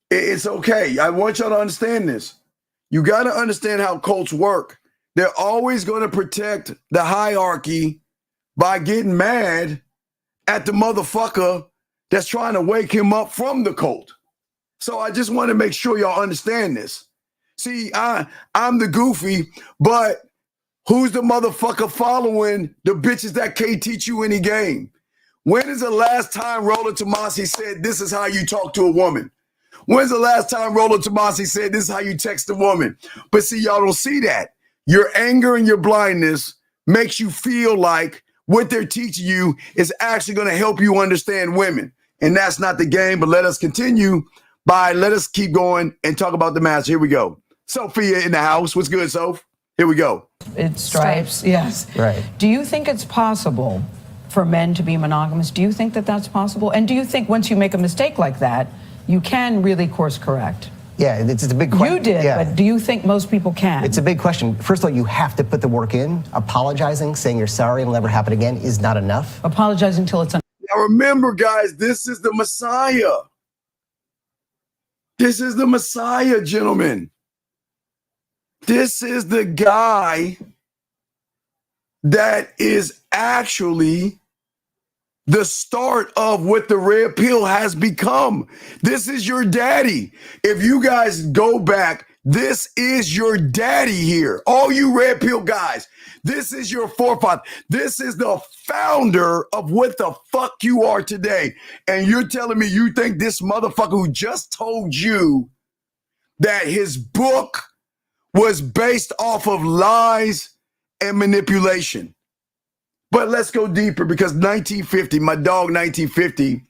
Speaker 10: it's okay. I want y'all to understand this. You got to understand how cults work. They're always going to protect the hierarchy by getting mad at the motherfucker that's trying to wake him up from the cult. So I just want to make sure y'all understand this. See, I'm the goofy, but who's the motherfucker following the bitches that can't teach you any game? When is the last time Roland Tomasi said, this is how you talk to a woman? When's the last time Roland Tomasi said, this is how you text a woman? But see, y'all don't see that. Your anger and your blindness makes you feel like what they're teaching you is actually going to help you understand women. And that's not the game, but let us continue let us keep going and talk about the match. Here we go. Sophia in the house. What's good, Soph? Here we go.
Speaker 16: It's Stripes, yes.
Speaker 15: Right.
Speaker 16: Do you think it's possible for men to be monogamous? Do you think that that's possible? And do you think once you make a mistake like that, you can really course correct?
Speaker 15: Yeah, it's a big question.
Speaker 16: You did, but do you think most people can?
Speaker 15: It's a big question. First of all, you have to put the work in. Apologizing, saying you're sorry, it'll never happen again is not enough.
Speaker 16: Apologizing till it's...
Speaker 10: Now remember, guys, this is the Messiah. This is the Messiah, gentlemen. This is the guy that is actually the start of what the red pill has become. This is your daddy. If you guys go back, this is your daddy here. All you red pill guys, this is your forefather. This is the founder of what the fuck you are today. And you're telling me you think this motherfucker who just told you that his book was based off of lies and manipulation. But let's go deeper, because 1950, my dog 1950,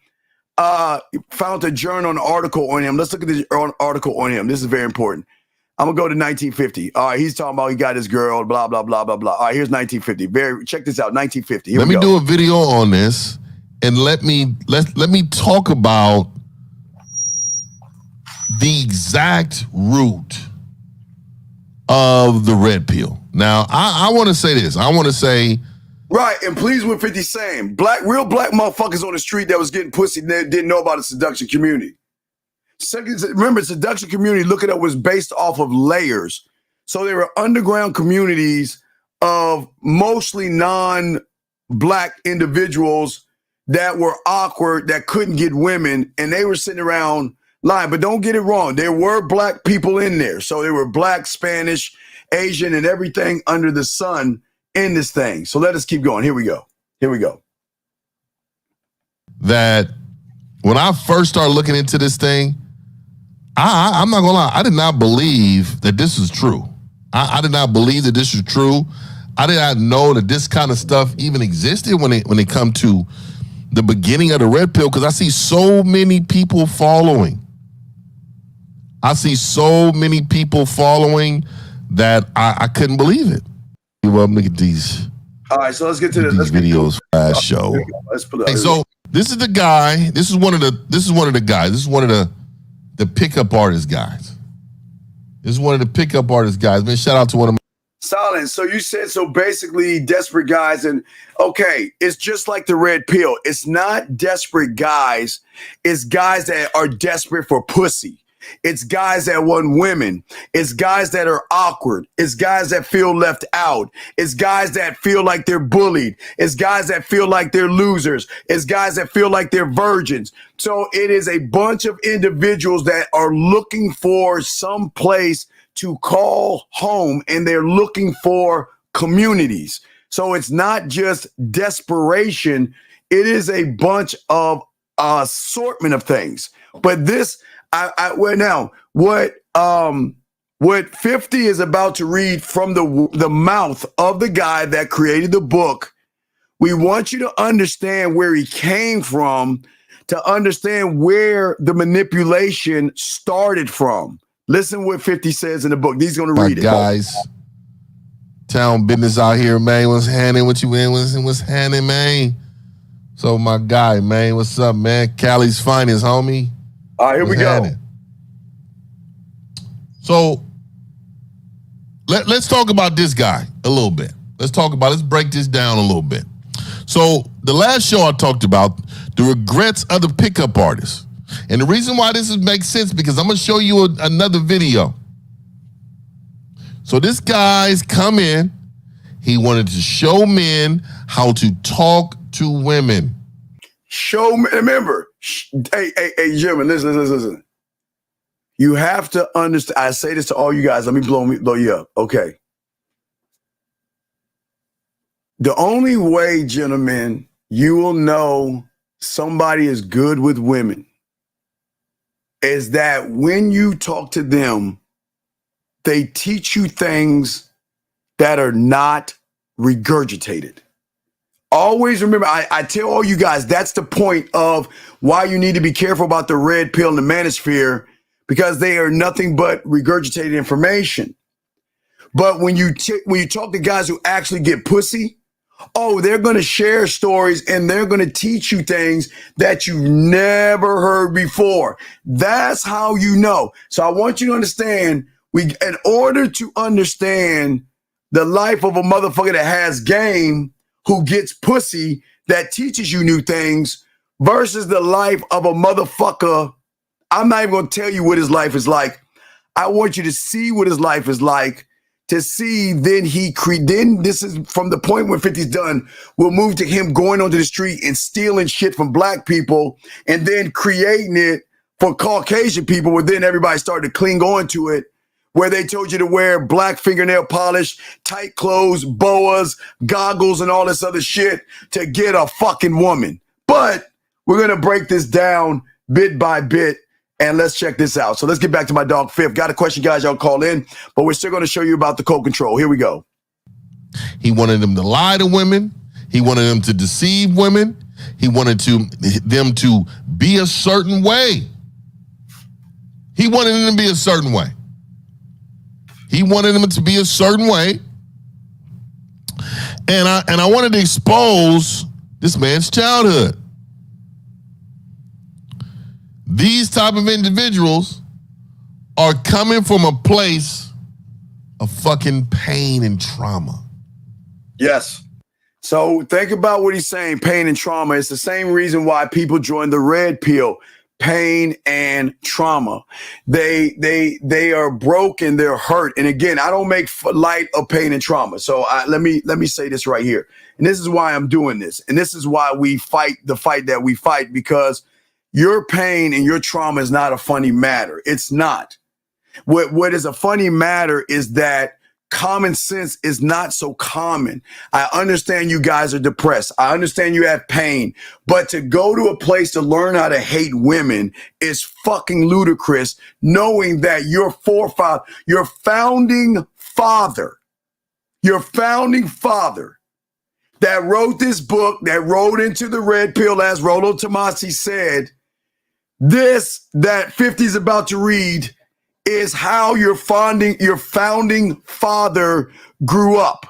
Speaker 10: found a journal, an article on him. Let's look at this article on him. This is very important. I'm going to go to 1950. All right, he's talking about he got his girl, blah, blah, blah, blah, blah. All right, here's 1950. Check this out, 1950.
Speaker 18: Let me do a video on this, and let me talk about the exact root of the red pill. Now, I want to say this. I want to say...
Speaker 10: Right, and please with 50 saying, real black motherfuckers on the street that was getting pussy didn't know about the seduction community. Remember, seduction community, look it up, was based off of layers. So there were underground communities of mostly non-black individuals that were awkward, that couldn't get women, and they were sitting around lying. But don't get it wrong, there were black people in there. So there were black, Spanish, Asian, and everything under the sun in this thing. So let us keep going. Here we go.
Speaker 18: That when I first started looking into this thing, I'm not gonna lie, I did not believe that this was true. I did not believe that this was true. I did not know that this kind of stuff even existed when it come to the beginning of the red pill, because I see so many people following. That I couldn't believe it. Well, look at these.
Speaker 10: All right, so let's get to
Speaker 18: these videos. Fast show.
Speaker 10: Let's put it.
Speaker 18: Hey, so this is the guy. This is one of the guys. This is one of the pickup artist guys. This is one of the pickup artist guys. Man, shout out to one of my.
Speaker 10: Silence. So you said, so basically desperate guys, and okay, it's just like the red pill. It's not desperate guys. It's guys that are desperate for pussy. It's guys that want women. It's guys that are awkward. It's guys that feel left out. It's guys that feel like they're bullied. It's guys that feel like they're losers. It's guys that feel like they're virgins. So it is a bunch of individuals that are looking for some place to call home, and they're looking for communities. So it's not just desperation. It is a bunch of assortment of things. But this, what 50 is about to read from the mouth of the guy that created the book, we want you to understand where he came from, to understand where the manipulation started from. Listen what 50 says in the book. He's going to read it.
Speaker 18: Guys, town business out here, man. What's happening? What you in? What's happening, man? So my guy, man, what's up, man? Cali's finest, homie.
Speaker 10: All right, here we go.
Speaker 18: So let's talk about this guy a little bit. Let's break this down a little bit. So the last show I talked about the regrets of the pickup artists. And the reason why this makes sense, because I'm going to show you another video. So this guy's come in. He wanted to show men how to talk to women.
Speaker 10: Show me. Remember, hey, gentlemen, listen. You have to understand. I say this to all you guys. Let me blow you up. Okay. The only way, gentlemen, you will know somebody is good with women is that when you talk to them, they teach you things that are not regurgitated. Always remember, I tell all you guys, that's the point of why you need to be careful about the red pill and the manosphere, because they are nothing but regurgitated information. But when you talk to guys who actually get pussy, they're going to share stories and they're going to teach you things that you've never heard before. That's how you know. So I want you to understand, in order to understand the life of a motherfucker that has game, who gets pussy, that teaches you new things, versus the life of a motherfucker. I'm not even going to tell you what his life is like. I want you to see what his life is like to see, then then this is from the point when 50's done, we'll move to him going onto the street and stealing shit from black people and then creating it for Caucasian people, where then everybody started to cling on to it, where they told you to wear black fingernail polish, tight clothes, boas, goggles, and all this other shit to get a fucking woman. But we're going to break this down bit by bit. And let's check this out. So let's get back to my dog Fifth. Got a question, guys, y'all call in, but we're still going to show you about the co-control. Here we go.
Speaker 18: He wanted them to lie to women. He wanted them to deceive women. He wanted them to be a certain way. He wanted them to be a certain way. He wanted them to be a certain way. And I wanted to expose this man's childhood. These type of individuals are coming from a place of fucking pain and trauma.
Speaker 10: Yes. So think about what he's saying, pain and trauma. It's the same reason why people join the red pill, pain and trauma. They are broken, they're hurt. And again, I don't make light of pain and trauma. So let me say this right here. And this is why I'm doing this. And this is why we fight the fight that we fight, because your pain and your trauma is not a funny matter. It's not. What is a funny matter is that common sense is not so common. I understand you guys are depressed. I understand you have pain. But to go to a place to learn how to hate women is fucking ludicrous, knowing that your forefather, your founding father that wrote this book, that wrote into the red pill, as Rollo Tomasi said, this that 50's about to read is how your founding father grew up,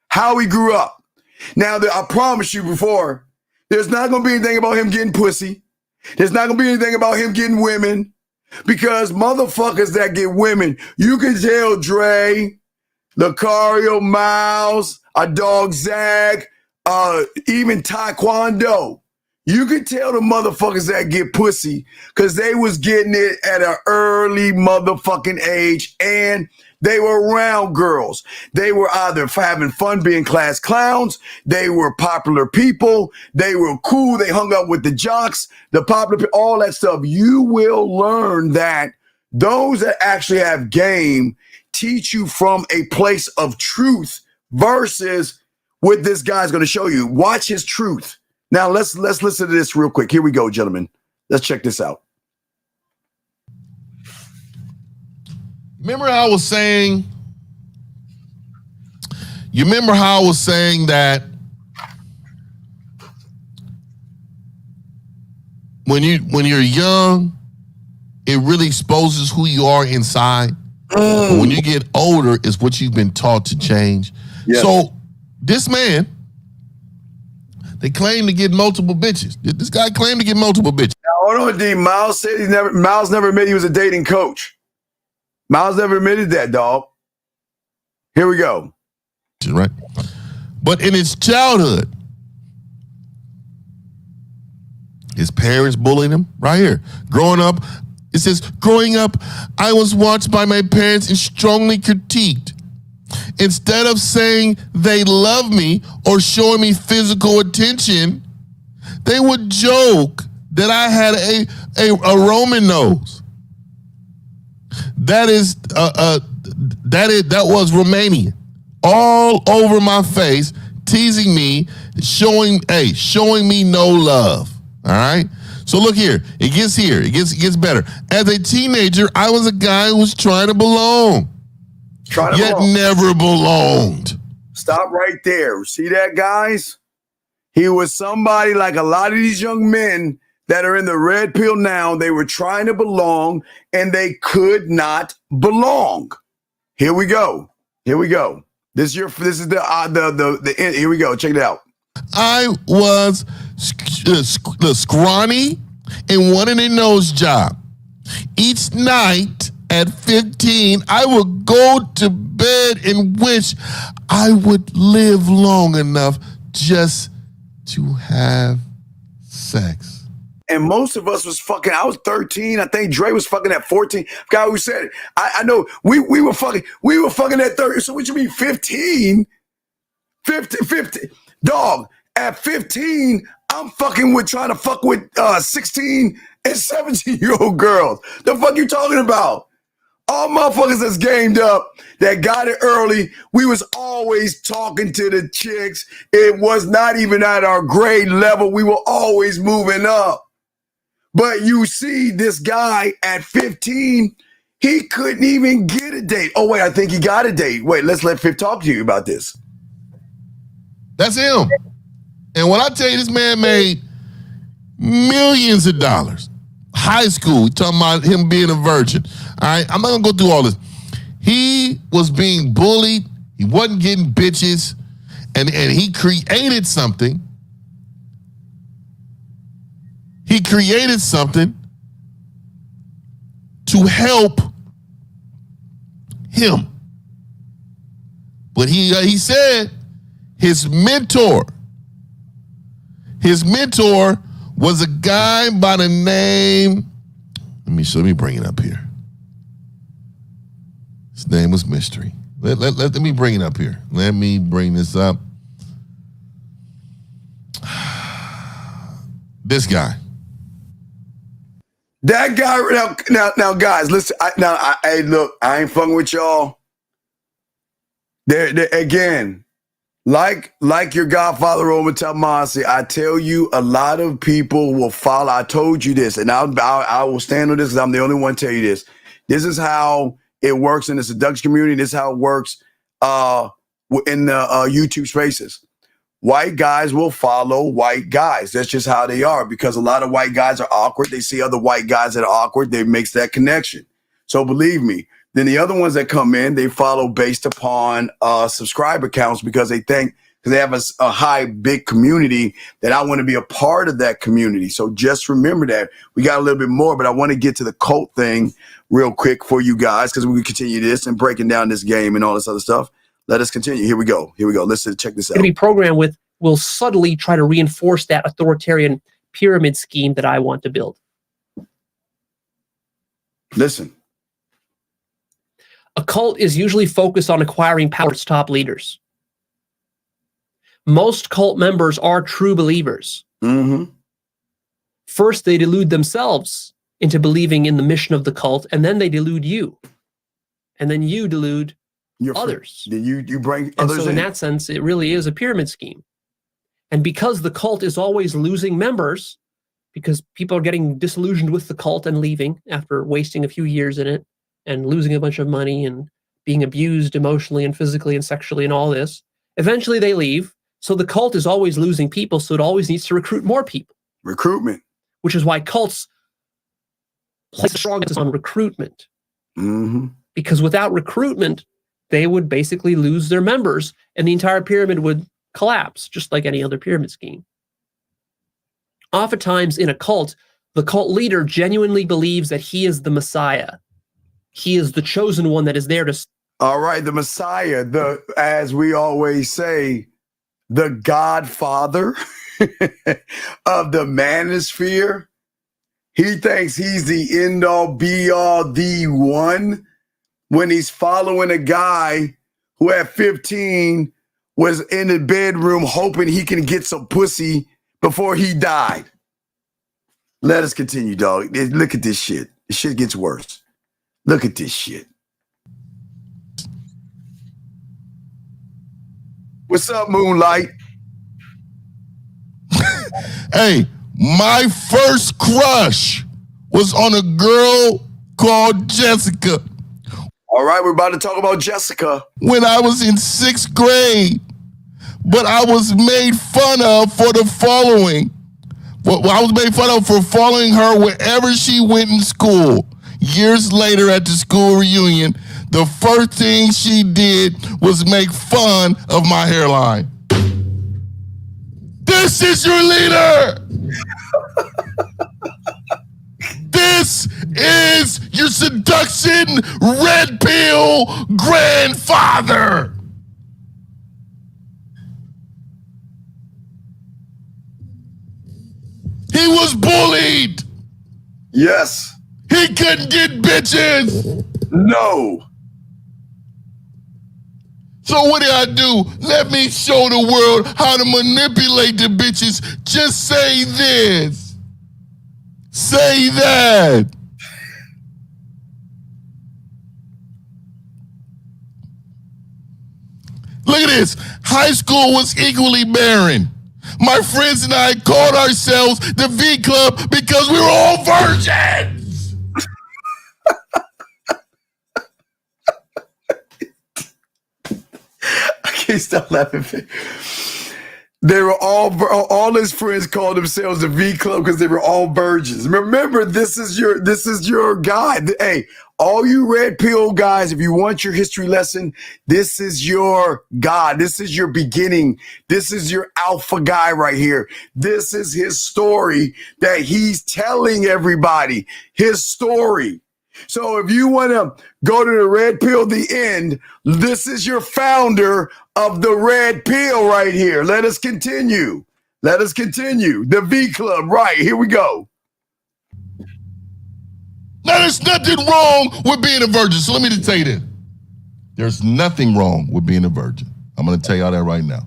Speaker 10: how he grew up. Now, I promised you before, there's not going to be anything about him getting pussy. There's not going to be anything about him getting women, because motherfuckers that get women, you can tell Dre, Lucario, Miles, our dog Zag, even Taekwondo. You could tell the motherfuckers that get pussy because they was getting it at an early motherfucking age, and they were around girls. They were either having fun being class clowns, they were popular people, they were cool, they hung out with the jocks, the popular, all that stuff. You will learn that those that actually have game teach you from a place of truth versus what this guy's going to show you. Watch his truth. Now, let's listen to this real quick. Here we go, gentlemen. Let's check this out.
Speaker 18: Remember how I was saying that when you're young, it really exposes who you are inside. But when you get older, it's what you've been taught to change. Yes. So this man, they claim to get multiple bitches. This guy claimed to get multiple bitches.
Speaker 10: Now, hold on, D. Miles said Miles never admitted he was a dating coach. Miles never admitted that, dog. Here we go.
Speaker 18: Right. But in his childhood, his parents bullied him. Right here. Growing up, it says, growing up, I was watched by my parents and strongly critiqued. Instead of saying they love me or showing me physical attention, they would joke that I had a Roman nose. That was Romanian. All over my face, teasing me, showing me no love. All right? So look here. It gets better. As a teenager, I was a guy who was trying to belong. Yet never belonged.
Speaker 10: Stop right there. See that, guys? He was somebody like a lot of these young men that are in the red pill now. They were trying to belong and they could not belong. Here we go. Here we go. This is the end. Here we go. Check it out.
Speaker 18: I was scrawny and wanted a nose job. Each night at 15, I would go to bed and wish I would live long enough just to have sex.
Speaker 10: And most of us was fucking, I was 13. I think Dre was fucking at 14. Guy who said it. I know we were fucking at 30. So what you mean 15? 15. Dog, at 15, I'm fucking with trying to fuck with 16 and 17-year-old girls. The fuck you talking about? All motherfuckers that's gamed up, that got it early, we was always talking to the chicks. It was not even at our grade level. We were always moving up. But you see this guy at 15, he couldn't even get a date. Oh, wait, I think he got a date. Wait, let's let Fifth talk to you about this.
Speaker 18: That's him. And when I tell you this man made millions of dollars, high school, we talking about him being a virgin. All right, I'm not gonna go through all this. He was being bullied. He wasn't getting bitches, and he created something. He created something to help him. But he said his mentor was a guy by the name. Let me bring it up here. His name was Mystery. Let me bring it up here. Let me bring this up. This guy.
Speaker 10: That guy, now guys, listen. Hey, look, I ain't fucking with y'all. There again, like your godfather, Roman Talmasi, I tell you, a lot of people will follow. I told you this, and I will stand on this because I'm the only one to tell you this. This is how it works in the seduction community. This is how it works in the YouTube spaces. White guys will follow white guys. That's just how they are, because a lot of white guys are awkward. They see other white guys that are awkward. They makes that connection. So believe me. Then the other ones that come in, they follow based upon subscriber counts, because they think, because they have a high, big community, that I want to be a part of that community. So just remember that. We got a little bit more, but I want to get to the cult thing real quick for you guys, because we can continue this and breaking down this game and all this other stuff. Let us continue. Here we go. Listen, check this out.
Speaker 11: To be programmed with will subtly try to reinforce that authoritarian pyramid scheme that I want to build.
Speaker 10: Listen.
Speaker 11: A cult is usually focused on acquiring power to top leaders. Most cult members are true believers.
Speaker 10: Mm-hmm.
Speaker 11: First, they delude themselves into believing in the mission of the cult, and then they delude you. And then you delude others.
Speaker 10: You bring
Speaker 11: and
Speaker 10: others
Speaker 11: so in that sense, it really is a pyramid scheme. And because the cult is always losing members, because people are getting disillusioned with the cult and leaving after wasting a few years in it and losing a bunch of money and being abused emotionally and physically and sexually and all this, eventually they leave. So the cult is always losing people, so it always needs to recruit more people.
Speaker 10: Recruitment.
Speaker 11: Which is why cults place a strong emphasis on recruitment.
Speaker 10: Mm-hmm.
Speaker 11: Because without recruitment, they would basically lose their members and the entire pyramid would collapse, just like any other pyramid scheme. Oftentimes in a cult, the cult leader genuinely believes that he is the Messiah. He is the chosen one that is there to...
Speaker 10: All right, the Messiah, as we always say, the Godfather of the manosphere. He thinks he's the end-all, be-all, the one, when he's following a guy who at 15 was in the bedroom hoping he can get some pussy before he died. Let us continue, dog. Look at this shit. This shit gets worse. Look at this shit. What's up, Moonlight?
Speaker 18: Hey, my first crush was on a girl called Jessica.
Speaker 10: All right, we're about to talk about Jessica.
Speaker 18: When I was in 6th grade, but I was made fun of for the following. Well, I was made fun of for following her wherever she went in school. Years later at the school reunion, the first thing she did was make fun of my hairline. This is your leader. This is your seduction red pill grandfather. He was bullied athlete.
Speaker 10: Yes.
Speaker 18: He couldn't get bitches.
Speaker 10: No.
Speaker 18: So what did I do? Let me show the world how to manipulate the bitches. Just say this. Say that. Look at this. High school was equally barren. My friends and I called ourselves the V Club because we were all virgins.
Speaker 10: I can't stop laughing. They were all his friends called themselves the V Club because they were all virgins. Remember, this is your guide. Hey, all you red pill guys, if you want your history lesson, this is your God. This is your beginning. This is your alpha guy right here. This is his story that he's telling everybody. His story. So if you want to go to the red pill, the end, this is your founder of the red pill right here. Let us continue. Let us continue. The V Club, right, here we go.
Speaker 18: Now, there's nothing wrong with being a virgin. So let me just tell you this. There's nothing wrong with being a virgin. I'm going to tell y'all that right now.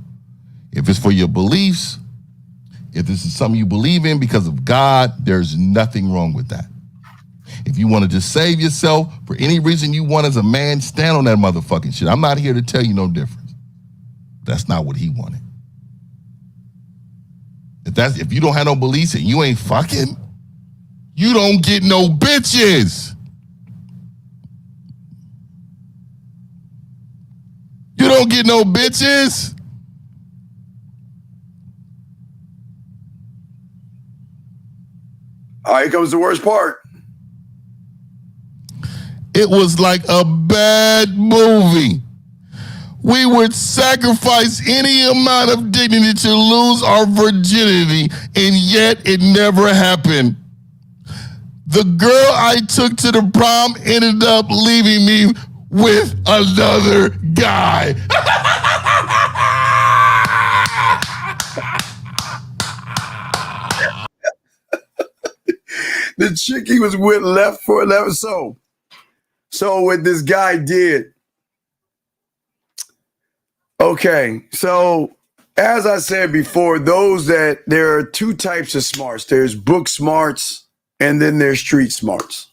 Speaker 18: If it's for your beliefs, if this is something you believe in because of God, there's nothing wrong with that. If you want to just save yourself for any reason you want as a man, stand on that motherfucking shit. I'm not here to tell you no difference. That's not what he wanted. If you don't have no beliefs and you ain't fucking, you don't get no bitches. You don't get no bitches.
Speaker 10: All right, here comes the worst part.
Speaker 18: It was like a bad movie. We would sacrifice any amount of dignity to lose our virginity, and yet it never happened. The girl I took to the prom ended up leaving me with another guy.
Speaker 10: The chick he was with left for 11. So what this guy did. Okay, so as I said before, there are two types of smarts. There's book smarts and then there's street smarts.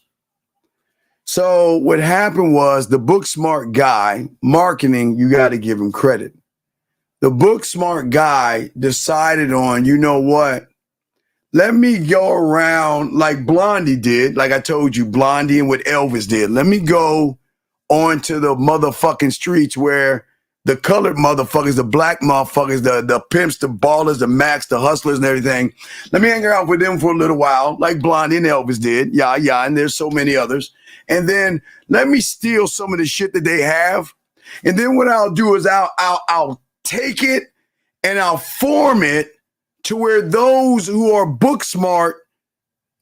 Speaker 10: So what happened was the book smart guy, marketing, you got to give him credit. The book smart guy decided on, you know what? Let me go around like Blondie did, like I told you, Blondie and what Elvis did. Let me go onto the motherfucking streets where the colored motherfuckers, the black motherfuckers, the pimps, the ballers, the max, the hustlers and everything. Let me hang out with them for a little while, like Blondie and Elvis did. Yeah, and there's so many others. And then let me steal some of the shit that they have. And then what I'll do is I'll take it and I'll form it to where those who are book smart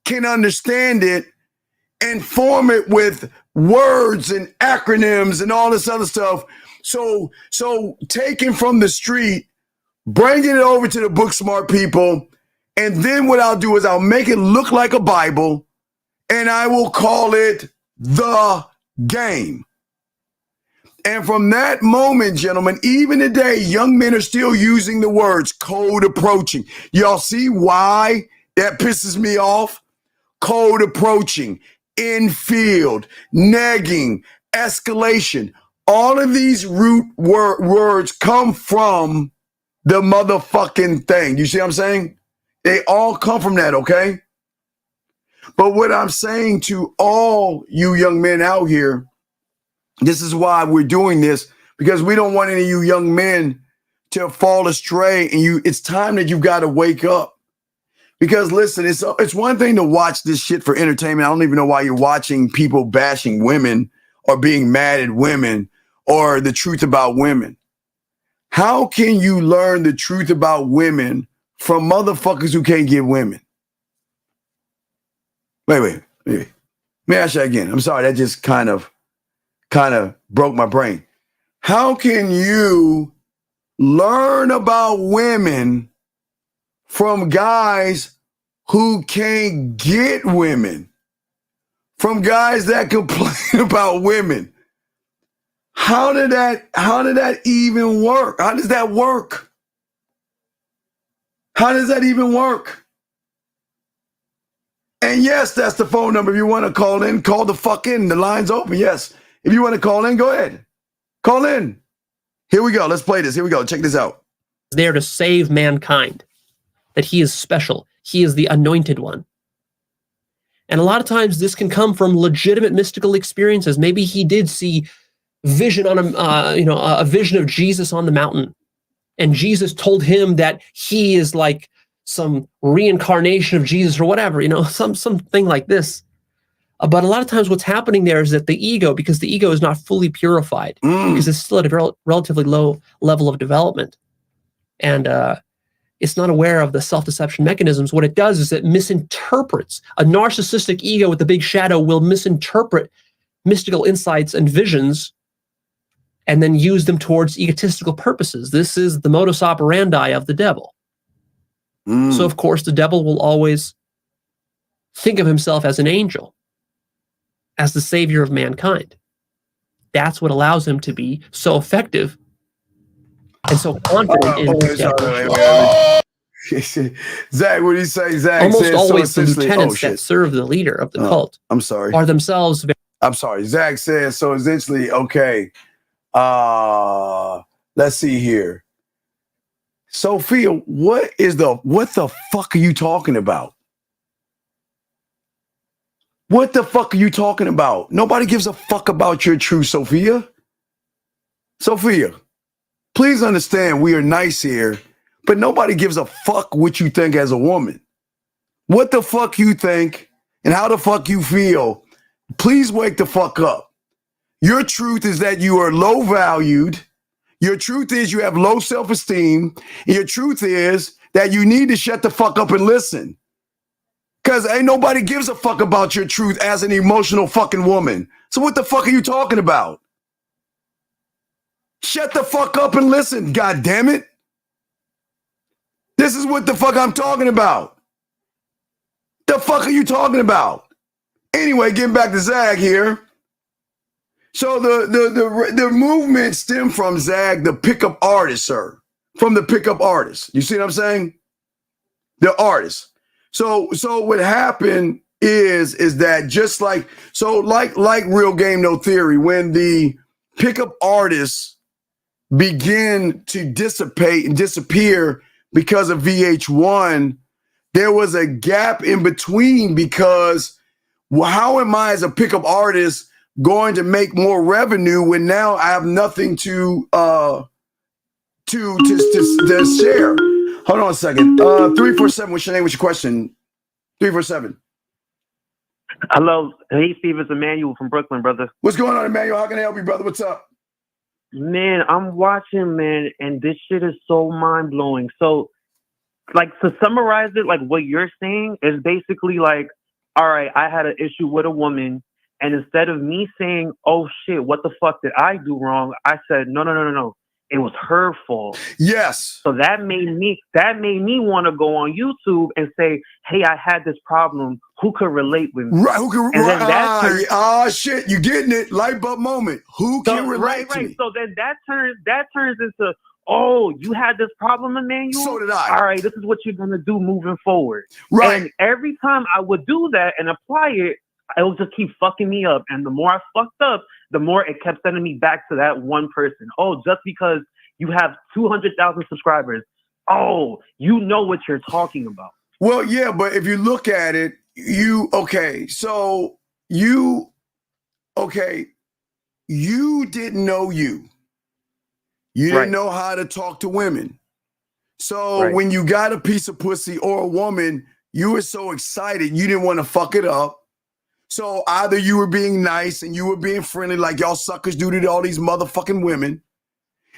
Speaker 10: can understand it and form it with words and acronyms and all this other stuff. So taking from the street, bringing it over to the book smart people, and then what I'll do is I'll make it look like a Bible, and I will call it the game. And from that moment, gentlemen, even today, young men are still using the words cold approaching. Y'all see why that pisses me off? Cold approaching, infield, negging, escalation. All of these root words come from the motherfucking thing. You see what I'm saying? They all come from that, okay? But what I'm saying to all you young men out here, this is why we're doing this, because we don't want any of you young men to fall astray, and it's time that you've got to wake up. Because listen, it's one thing to watch this shit for entertainment. I don't even know why you're watching people bashing women or being mad at women or the truth about women. How can you learn the truth about women from motherfuckers who can't get women? Wait. Let me ask you again. I'm sorry, that just kind of broke my brain. How can you learn about women from guys who can't get women from guys that complain about women. How did that even work? How does that work? How does that even work? And yes, that's the phone number. If you want to call in, call the fuck in. The line's open. Yes. If you want to call in, go ahead. Call in. Here we go. Let's play this. Here we go. Check this out.
Speaker 11: There to save mankind. That he is special. He is the anointed one. And a lot of times this can come from legitimate mystical experiences. Maybe he did see vision on a vision of Jesus on the mountain. And Jesus told him that he is like some reincarnation of Jesus or whatever, something like this. But a lot of times what's happening there is that the ego, because the ego is not fully purified, because it's still at a relatively low level of development. And it's not aware of the self-deception mechanisms. What it does is it misinterprets. A narcissistic ego with the big shadow will misinterpret mystical insights and visions and then use them towards egotistical purposes. This is the modus operandi of the devil. So, of course, the devil will always think of himself as an angel, as the savior of mankind. That's what allows him to be so effective and so confident in his
Speaker 10: Zach, what do you say, Zach?
Speaker 11: Almost always the lieutenants that serve the leader of the cult
Speaker 10: I'm sorry.
Speaker 11: are themselves
Speaker 10: I'm sorry. Zach says, so essentially, okay, let's see here. Sophia, what the fuck are you talking about? What the fuck are you talking about? Nobody gives a fuck about your truth, Sophia. Sophia, please understand we are nice here, but nobody gives a fuck what you think as a woman. What the fuck you think and how the fuck you feel, please wake the fuck up. Your truth is that you are low valued. Your truth is you have low self-esteem. And your truth is that you need to shut the fuck up and listen. Because ain't nobody gives a fuck about your truth as an emotional fucking woman. So what the fuck are you talking about? Shut the fuck up and listen, god damn it. This is what the fuck I'm talking about. The fuck are you talking about? Anyway, getting back to Zag here. So the movement stemmed from Zag, the pickup artist, sir. From the pickup artist. You see what I'm saying? The artist. So what happened is that just like Real Game No Theory, when the pickup artists begin to dissipate and disappear because of VH1, there was a gap in between because how am I as a pickup artist going to make more revenue when now I have nothing to share? Hold on a second. 347, what's your name? What's your question? 347.
Speaker 19: Hello. Hey, Steve, it's Emmanuel from Brooklyn, brother.
Speaker 10: What's going on, Emmanuel? How can I help you, brother? What's up?
Speaker 19: Man, I'm watching, man, and this shit is so mind-blowing. So, like, to summarize it, like, what you're saying is basically like, all right, I had an issue with a woman, and instead of me saying, oh, shit, what the fuck did I do wrong? I said, no. It was her fault.
Speaker 10: Yes.
Speaker 19: So that made me want to go on YouTube and say, hey, I had this problem. Who could relate with me?
Speaker 10: Right. Who can
Speaker 19: relate?
Speaker 10: Shit. You getting it. Light bulb moment. Who can relate to me?
Speaker 19: So then that turns into, oh, you had this problem, Emmanuel?
Speaker 10: So did I.
Speaker 19: All right, this is what you're going to do moving forward.
Speaker 10: Right.
Speaker 19: And every time I would do that and apply it, it would just keep fucking me up. And the more I fucked up, the more it kept sending me back to that one person. Oh, just because you have 200,000 subscribers. Oh, you know what you're talking about.
Speaker 10: Well, yeah, but if you look at it, you didn't know you. You didn't know how to talk to women. So when you got a piece of pussy or a woman, you were so excited, you didn't want to fuck it up. So either you were being nice and you were being friendly like y'all suckers do to all these motherfucking women.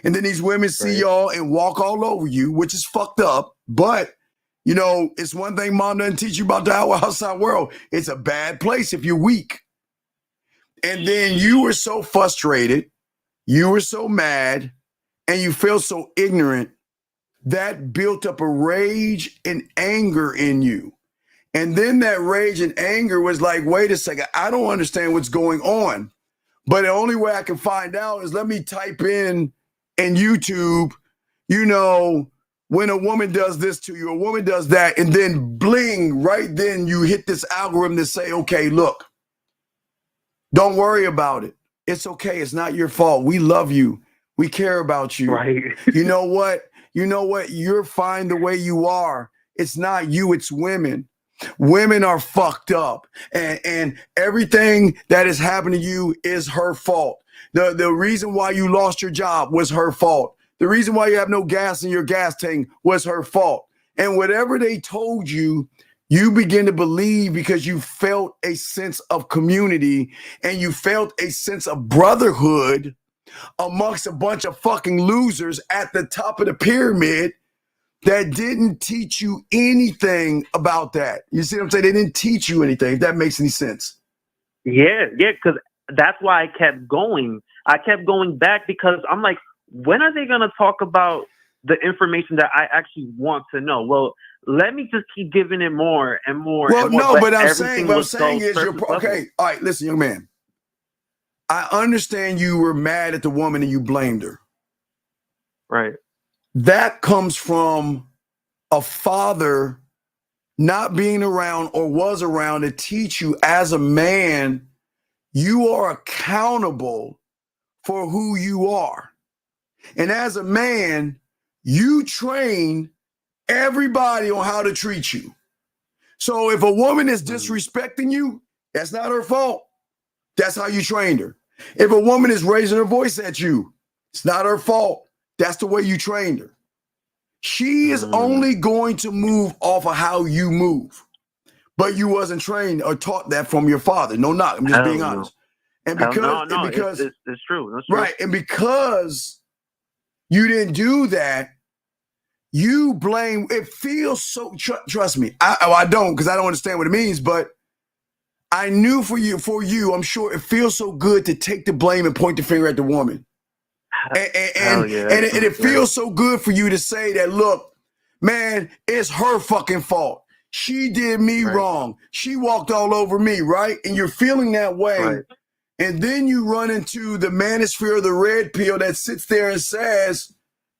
Speaker 10: And then these women see y'all and walk all over you, which is fucked up. But, you know, it's one thing mom doesn't teach you about the outside world. It's a bad place if you're weak. And then you were so frustrated, you were so mad, and you feel so ignorant, that built up a rage and anger in you. And then that rage and anger was like, wait a second, I don't understand what's going on. But the only way I can find out is let me type in YouTube, you know, when a woman does this to you, a woman does that, and then bling, right then you hit this algorithm to say, okay, look, don't worry about it. It's okay. It's not your fault. We love you. We care about you.
Speaker 19: Right.
Speaker 10: You know what? You're fine the way you are. It's not you, it's women. Women are fucked up, and everything that has happened to you is her fault. The reason why you lost your job was her fault. The reason why you have no gas in your gas tank was her fault. And whatever they told you, you begin to believe because you felt a sense of community and you felt a sense of brotherhood amongst a bunch of fucking losers at the top of the pyramid that didn't teach you anything about that. You see what I'm saying? They didn't teach you anything, if that makes any sense.
Speaker 19: Yeah, because that's why I kept going. I kept going back because I'm like, when are they going to talk about the information that I actually want to know? Well, let me just keep giving it more and more.
Speaker 10: Well,
Speaker 19: and more,
Speaker 10: no, but I'm
Speaker 19: everything
Speaker 10: saying,
Speaker 19: was so
Speaker 10: is
Speaker 19: surface
Speaker 10: okay.
Speaker 19: level.
Speaker 10: All right, listen, young man. I understand you were mad at the woman and you blamed her.
Speaker 19: Right.
Speaker 10: That comes from a father not being around or was around to teach you as a man, you are accountable for who you are. And as a man, you train everybody on how to treat you. So if a woman is disrespecting you, that's not her fault. That's how you trained her. If a woman is raising her voice at you, it's not her fault. That's the way you trained her. She is only going to move off of how you move. But you wasn't trained or taught that from your father. No, not. I'm just being honest. And because,
Speaker 19: it's true. That's true.
Speaker 10: Right. And because you didn't do that, you blame. It feels so, trust me. I don't, because I don't understand what it means, but I knew for you, I'm sure it feels so good to take the blame and point the finger at the woman. And it feels so good for you to say that, look, man, it's her fucking fault. She did me wrong. She walked all over me, right? And you're feeling that way. Right. And then you run into the manosphere of the red pill that sits there and says,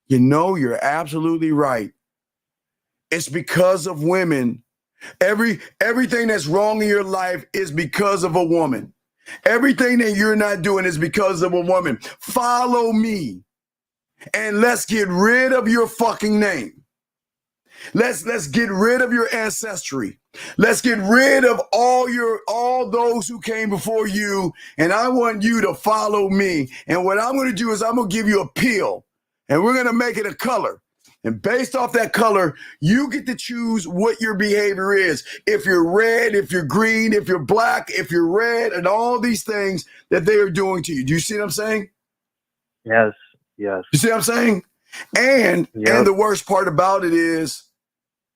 Speaker 10: you know, you're absolutely right. It's because of women. Everything that's wrong in your life is because of a woman. Everything that you're not doing is because of a woman. Follow me and let's get rid of your fucking name. Let's get rid of your ancestry. Let's get rid of all those who came before you, and I want you to follow me. And what I'm going to do is I'm going to give you a pill, and we're going to make it a color. And based off that color, you get to choose what your behavior is. If you're red, if you're green, if you're black, if you're red, and all these things that they are doing to you. Do you see what I'm saying?
Speaker 19: Yes.
Speaker 10: You see what I'm saying? And the worst part about it is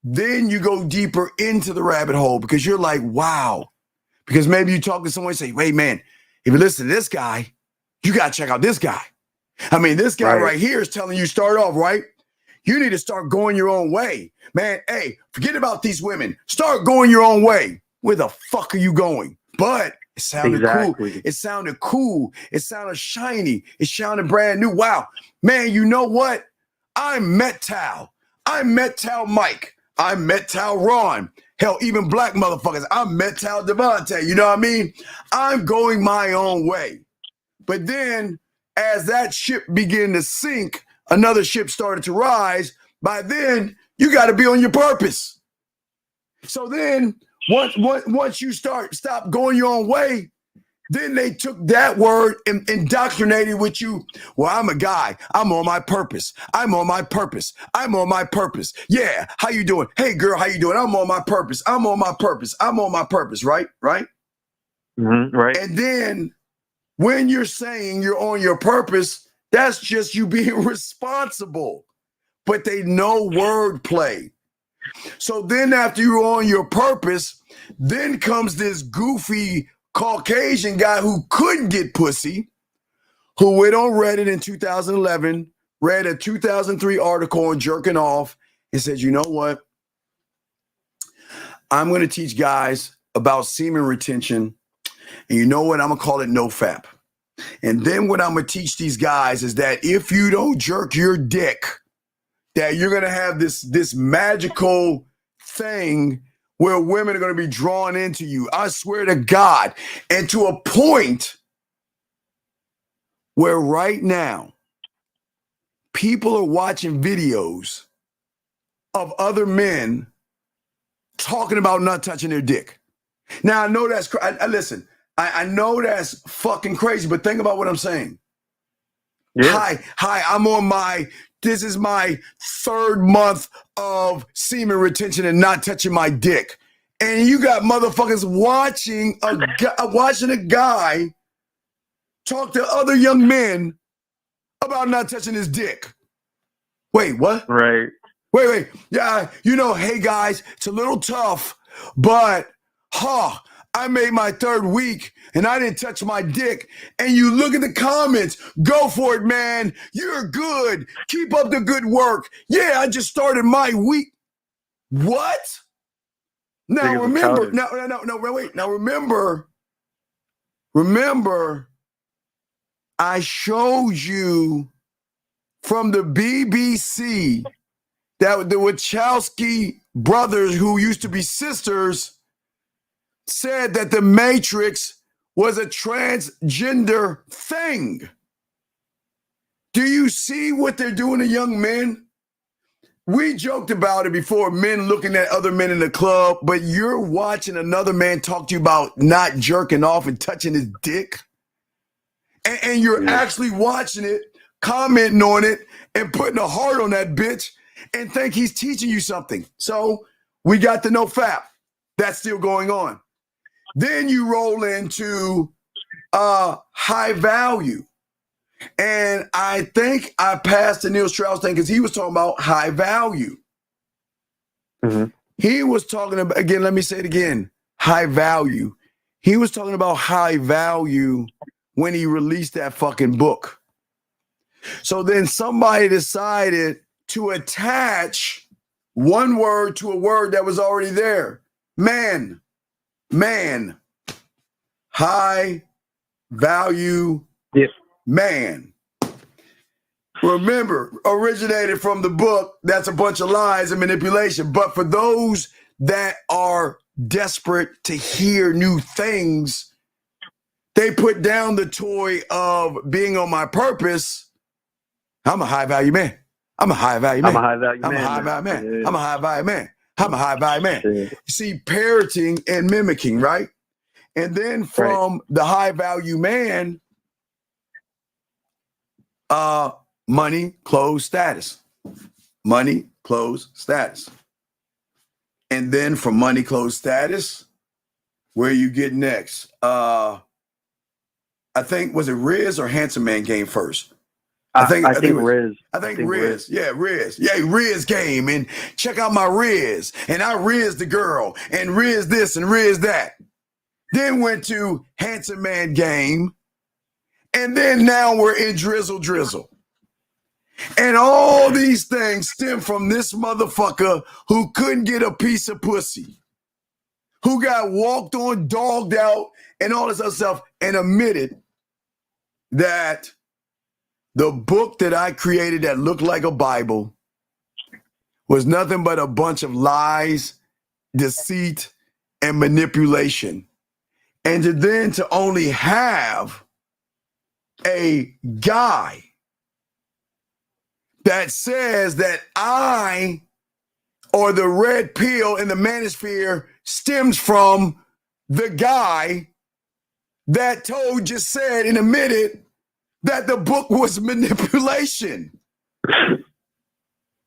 Speaker 10: then you go deeper into the rabbit hole because you're like, wow. Because maybe you talk to someone and say, wait, man, if you listen to this guy, you got to check out this guy. I mean, this guy right here is telling you start off, right? You need to start going your own way. Man, hey, forget about these women. Start going your own way. Where the fuck are you going? But it sounded cool. It sounded cool. It sounded shiny. It sounded brand new. Wow. Man, you know what? I'm Metal. I'm Metal Mike. I'm Metal Ron. Hell, even black motherfuckers. I'm Metal Devontae. You know what I mean? I'm going my own way. But then as that ship began to sink, another ship started to rise. By then, you got to be on your purpose. So then, once you stop going your own way, then they took that word and indoctrinated with you. Well, I'm a guy. I'm on my purpose. I'm on my purpose. I'm on my purpose. Yeah. How you doing? Hey, girl, how you doing? I'm on my purpose. I'm on my purpose. I'm on my purpose. Right? Right?
Speaker 19: Mm-hmm, right.
Speaker 10: And then when you're saying you're on your purpose, that's just you being responsible. But they know wordplay. So then after you're on your purpose, then comes this goofy Caucasian guy who couldn't get pussy, who went on Reddit in 2011, read a 2003 article on jerking off and said, you know what? I'm going to teach guys about semen retention. And you know what? I'm going to call it NoFap. And then what I'm going to teach these guys is that if you don't jerk your dick, that you're going to have this magical thing where women are going to be drawn into you. I swear to God. And to a point where right now, people are watching videos of other men talking about not touching their dick. Now, I know that's, listen, I know that's fucking crazy, but think about what I'm saying. Yeah. Hi, this is my 3rd month of semen retention and not touching my dick. And you got motherfuckers watching a guy talk to other young men about not touching his dick. Wait, what?
Speaker 19: Right.
Speaker 10: Wait. Yeah, hey guys, it's a little tough, but I made my 3rd week and I didn't touch my dick. And you look at the comments, go for it, man. You're good. Keep up the good work. Yeah, I just started my week. What? Now remember, wait. Now remember, I showed you from the BBC that the Wachowski brothers, who used to be sisters, said that the Matrix was a transgender thing. Do you see what they're doing to young men? We joked about it before, men looking at other men in the club, but you're watching another man talk to you about not jerking off and touching his dick. And you're actually watching it, commenting on it, and putting a heart on that bitch and think he's teaching you something. So we got the NoFap. That's still going on. Then you roll into high value. And I think I passed the Neil Strauss thing because he was talking about high value. Mm-hmm. He was talking about, again, let me say it again, high value. He was talking about high value when he released that fucking book. So then somebody decided to attach one word to a word that was already there. Man. High value.
Speaker 19: Yes.
Speaker 10: Man. Remember, originated from the book, that's a bunch of lies and manipulation. But for those that are desperate to hear new things, they put down the toy of being on my purpose. I'm a high value man. I'm a high value man.
Speaker 19: I'm a high value man.
Speaker 10: I'm a high value man.
Speaker 19: Yeah.
Speaker 10: I'm a high value man. I'm a high value man.
Speaker 19: Yeah.
Speaker 10: You see, parroting and mimicking, right? And then from the high value man, money, clothes, status. Money, clothes, status. And then from money, clothes, status, where you get next? I think, was it Riz or Handsome Man game first? I think Riz. I think Riz. Yeah, Riz. Yeah, Riz game. And check out my Riz. And I Riz the girl. And Riz this and Riz that. Then went to Handsome Man game. And then now we're in Drizzle. And all these things stem from this motherfucker who couldn't get a piece of pussy, who got walked on, dogged out, and all this other stuff, and admitted that the book that I created that looked like a Bible was nothing but a bunch of lies, deceit, and manipulation. And to only have a guy that says that I, or the red pill in the manosphere, stems from the guy that just said and admitted that the book was manipulation.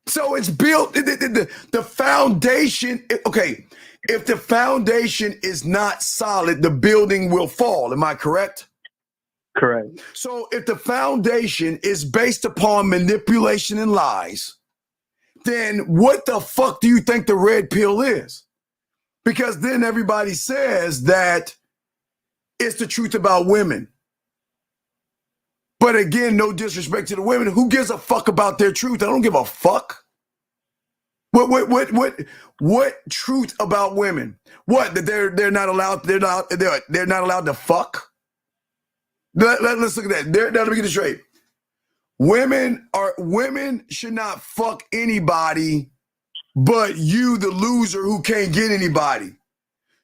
Speaker 10: So it's built, the foundation, okay, if the foundation is not solid, the building will fall. Am I correct?
Speaker 19: Correct.
Speaker 10: So if the foundation is based upon manipulation and lies, then what the fuck do you think the red pill is? Because then everybody says that it's the truth about women. But again, no disrespect to the women. Who gives a fuck about their truth? I don't give a fuck. What truth about women? What, that they're not allowed to fuck? Let's look at that. Let me get it straight. Women should not fuck anybody but you, the loser who can't get anybody.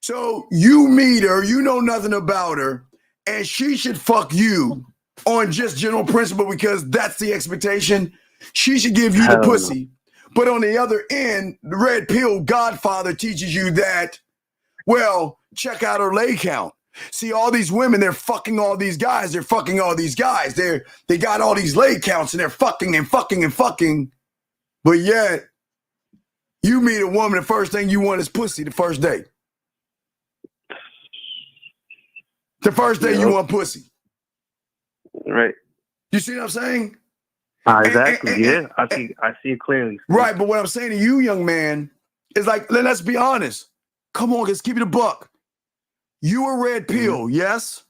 Speaker 10: So you meet her, you know nothing about her, and she should fuck you on just general principle because that's the expectation. She should give you the pussy. But on the other end, the red pill godfather teaches you that, well, check out her lay count. See, all these women, they're fucking all these guys. They're fucking all these guys. They got all these lay counts and they're fucking and fucking and fucking. But yet, you meet a woman, the first thing you want is pussy the first day. The first day you want pussy.
Speaker 19: Right.
Speaker 10: You see what I'm saying?
Speaker 19: Exactly. Yeah. I see it clearly.
Speaker 10: Right. But what I'm saying to you, young man, is like, let's be honest. Come on, let's keep it a buck. You a red pill, yes?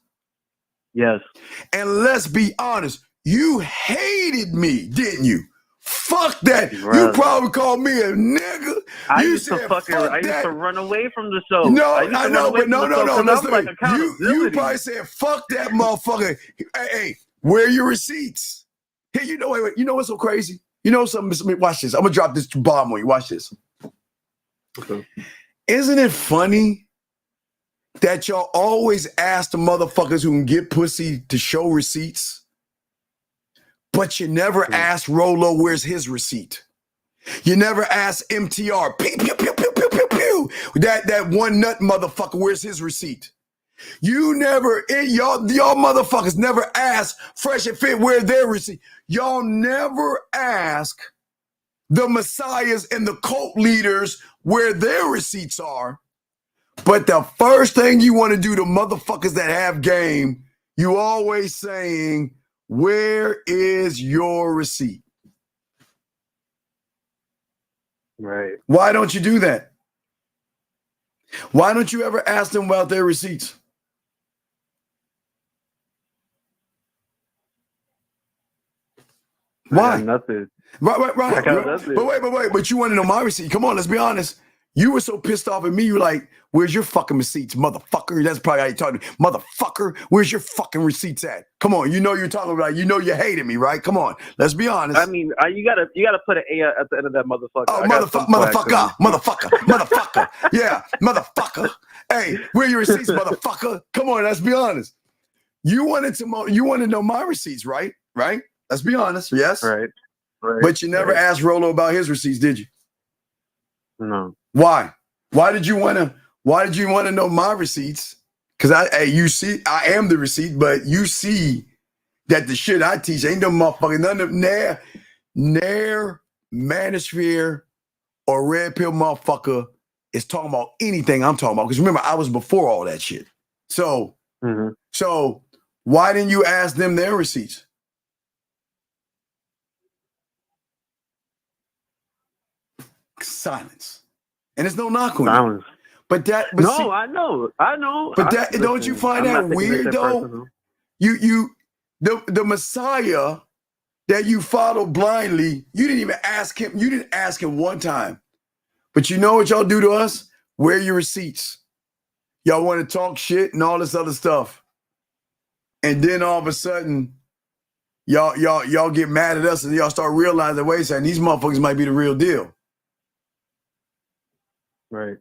Speaker 19: Yes.
Speaker 10: And let's be honest, you hated me, didn't you? Fuck that.
Speaker 19: Right.
Speaker 10: You probably called me a nigga.
Speaker 19: I used to run away from the show.
Speaker 10: No, I know, but no. Listen, you probably said, fuck that motherfucker. Hey, where are your receipts? Hey, you know, wait, you know what's so crazy? You know something? Watch this. I'm gonna drop this bomb on you. Watch this.
Speaker 19: Okay.
Speaker 10: Isn't it funny that y'all always ask the motherfuckers who can get pussy to show receipts, but you never ask Rolo where's his receipt? You never ask MTR, pew, pew, pew, pew, pew, pew, pew, that one nut motherfucker, where's his receipt? You never, y'all motherfuckers never ask Fresh and Fit where their receipt. Y'all never ask the messiahs and the cult leaders where their receipts are. But the first thing you want to do to motherfuckers that have game, you always saying, where is your receipt?
Speaker 19: Right.
Speaker 10: Why don't you do that? Why don't you ever ask them about their receipts? Why?
Speaker 19: Nothing.
Speaker 10: Right. But wait. But you want to know my receipt? Come on, let's be honest. You were so pissed off at me. You were like, where's your fucking receipts, motherfucker? That's probably how you talk to me. Motherfucker, where's your fucking receipts at? Come on, you know you're talking about, you know you hated me, right? Come on, let's be honest.
Speaker 19: I mean, you gotta put an A at the end of that motherfucker.
Speaker 10: Oh, motherfucker. Yeah, motherfucker. Hey, where are your receipts, motherfucker? Come on, let's be honest. You wanted to know my receipts, right? Right? Let's be honest. Yes.
Speaker 19: Right.
Speaker 10: But you never asked Rolo about his receipts, did you?
Speaker 19: No.
Speaker 10: Why? Why did you want to know my receipts? Because I am the receipt, but you see that the shit I teach ain't no motherfucking none of Nair, Manosphere, or Red Pill motherfucker is talking about anything I'm talking about. Because remember, I was before all that shit. So, so why didn't you ask them their receipts? Silence. And there's no knock on you. But
Speaker 19: I know.
Speaker 10: But don't you find that weird though? The Messiah that you follow blindly, you didn't even ask him. You didn't ask him one time. But you know what y'all do to us? Where are your receipts? Y'all want to talk shit and all this other stuff. And then all of a sudden, y'all get mad at us and y'all start realizing, wait a second, these motherfuckers might be the real deal.
Speaker 19: Right.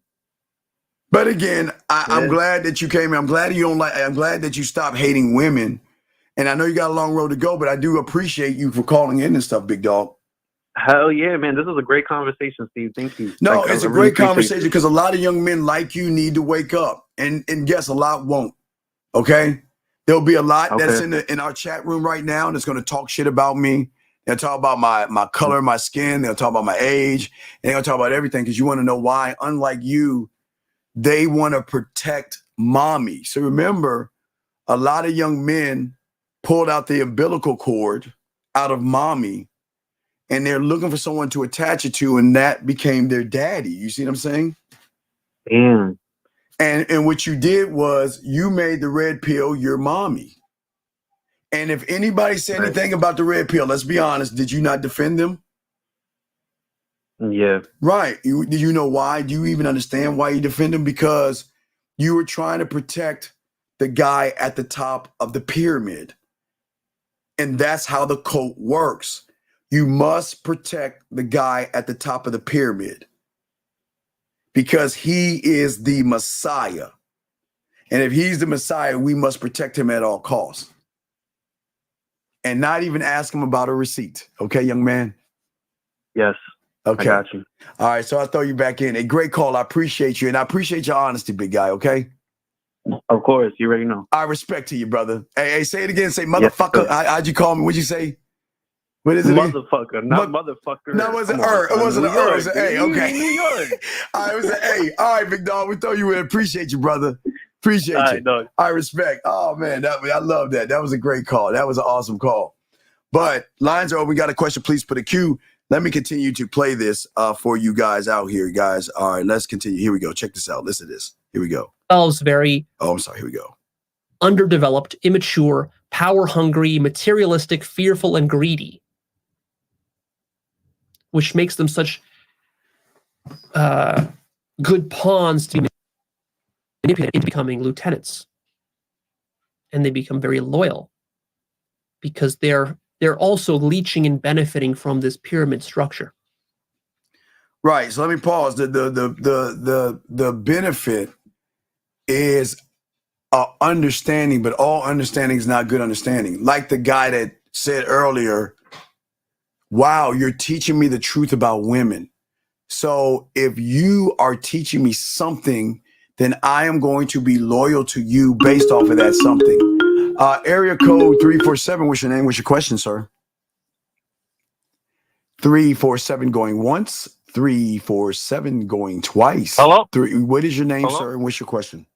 Speaker 10: But again, I'm glad that you came here. I'm glad that you stopped hating women. And I know you got a long road to go, but I do appreciate you for calling in and stuff, big dog.
Speaker 19: Hell yeah, man. This is a great conversation, Steve. Thank you.
Speaker 10: No, it's a great conversation because a lot of young men like you need to wake up. And guess a lot won't. Okay? There'll be a lot that's in our chat room right now that's going to talk shit about me. They'll talk about my color, my skin. They'll talk about my age. And they'll talk about everything because you want to know why. Unlike you, they want to protect mommy. So remember, a lot of young men pulled out the umbilical cord out of mommy and they're looking for someone to attach it to, and that became their daddy. You see what I'm saying?
Speaker 19: Damn.
Speaker 10: And what you did was you made the red pill your mommy. And if anybody said anything about the red pill, let's be honest, did you not defend them?
Speaker 19: Yeah.
Speaker 10: Right. Do you know why? Do you even understand why you defend him? Because you were trying to protect the guy at the top of the pyramid. And that's how the cult works. You must protect the guy at the top of the pyramid because he is the Messiah. And if he's the Messiah, we must protect him at all costs. And not even ask him about a receipt. Okay, young man?
Speaker 19: Yes.
Speaker 10: Okay.
Speaker 19: I got you.
Speaker 10: All right, so I'll throw you back in. A great call. I appreciate you. And I appreciate your honesty, big guy, okay?
Speaker 19: Of course. You already know.
Speaker 10: I respect to you, brother. Hey, say it again. Say motherfucker. How'd you call me? What'd you say? What is it?
Speaker 19: Motherfucker, not motherfucker.
Speaker 10: No, it wasn't It wasn't an It was an A. Okay.
Speaker 19: New York.
Speaker 10: All right, it was an A. All right, big dog. We throw you in. Appreciate you, brother. Appreciate you.
Speaker 19: Right, dog.
Speaker 10: I respect. Oh, man. I love that. That was a great call. That was an awesome call. But lines are open. We got a question. Please put a Q. Let me continue to play this for you guys out here, guys. All right, let's continue. Here we go. Check this out. Listen to this. Here we go.
Speaker 11: Very
Speaker 10: I'm sorry. Here we go.
Speaker 11: underdeveloped, immature, power-hungry, materialistic, fearful, and greedy, which makes them such good pawns to be manipulated into becoming lieutenants. And they become very loyal because they're also leeching and benefiting from this pyramid structure.
Speaker 10: Right. So let me pause. The benefit is understanding, but all understanding is not good understanding. Like the guy that said earlier, wow, you're teaching me the truth about women. So if you are teaching me something, then I am going to be loyal to you based off of that something. Area code 347. What's your name? What's your question, sir? 347 going once. 347 going twice.
Speaker 20: Hello?
Speaker 10: What is your name,
Speaker 20: Hello?
Speaker 10: sir, and what's your question?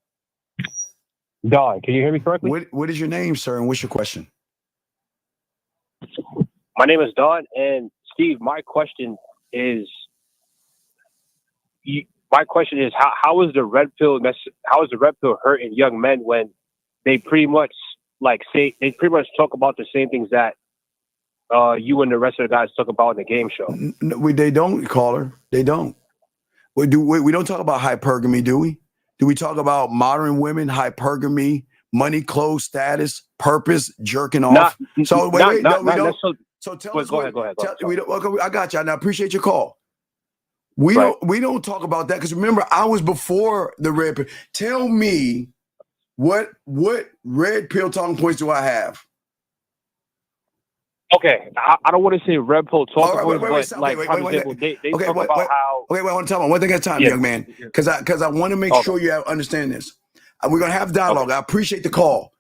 Speaker 20: Don, can you hear me correctly?
Speaker 10: What is your name, sir, and what's your question?
Speaker 20: My name is Don, and Steve, my question is how is the red pill hurting young men when they pretty much talk about the same things that you and the rest of the guys talk about in the game show?
Speaker 10: No, they don't, caller. They don't. We don't talk about hypergamy, do we? Do we talk about modern women, hypergamy, money, clothes, status, purpose, jerking off? So we don't. So tell us.
Speaker 20: Go ahead.
Speaker 10: I got you. And I appreciate your call. We don't talk about that because remember, I was before the red pill. Tell me what red pill talking points do I have?
Speaker 20: Okay, I don't want to say red pill talking points, but like, for example, they talk about how.
Speaker 10: Okay, wait, I want to tell you one thing at a time, young man, because I want to make sure you understand this. We're gonna have dialogue. I appreciate the call,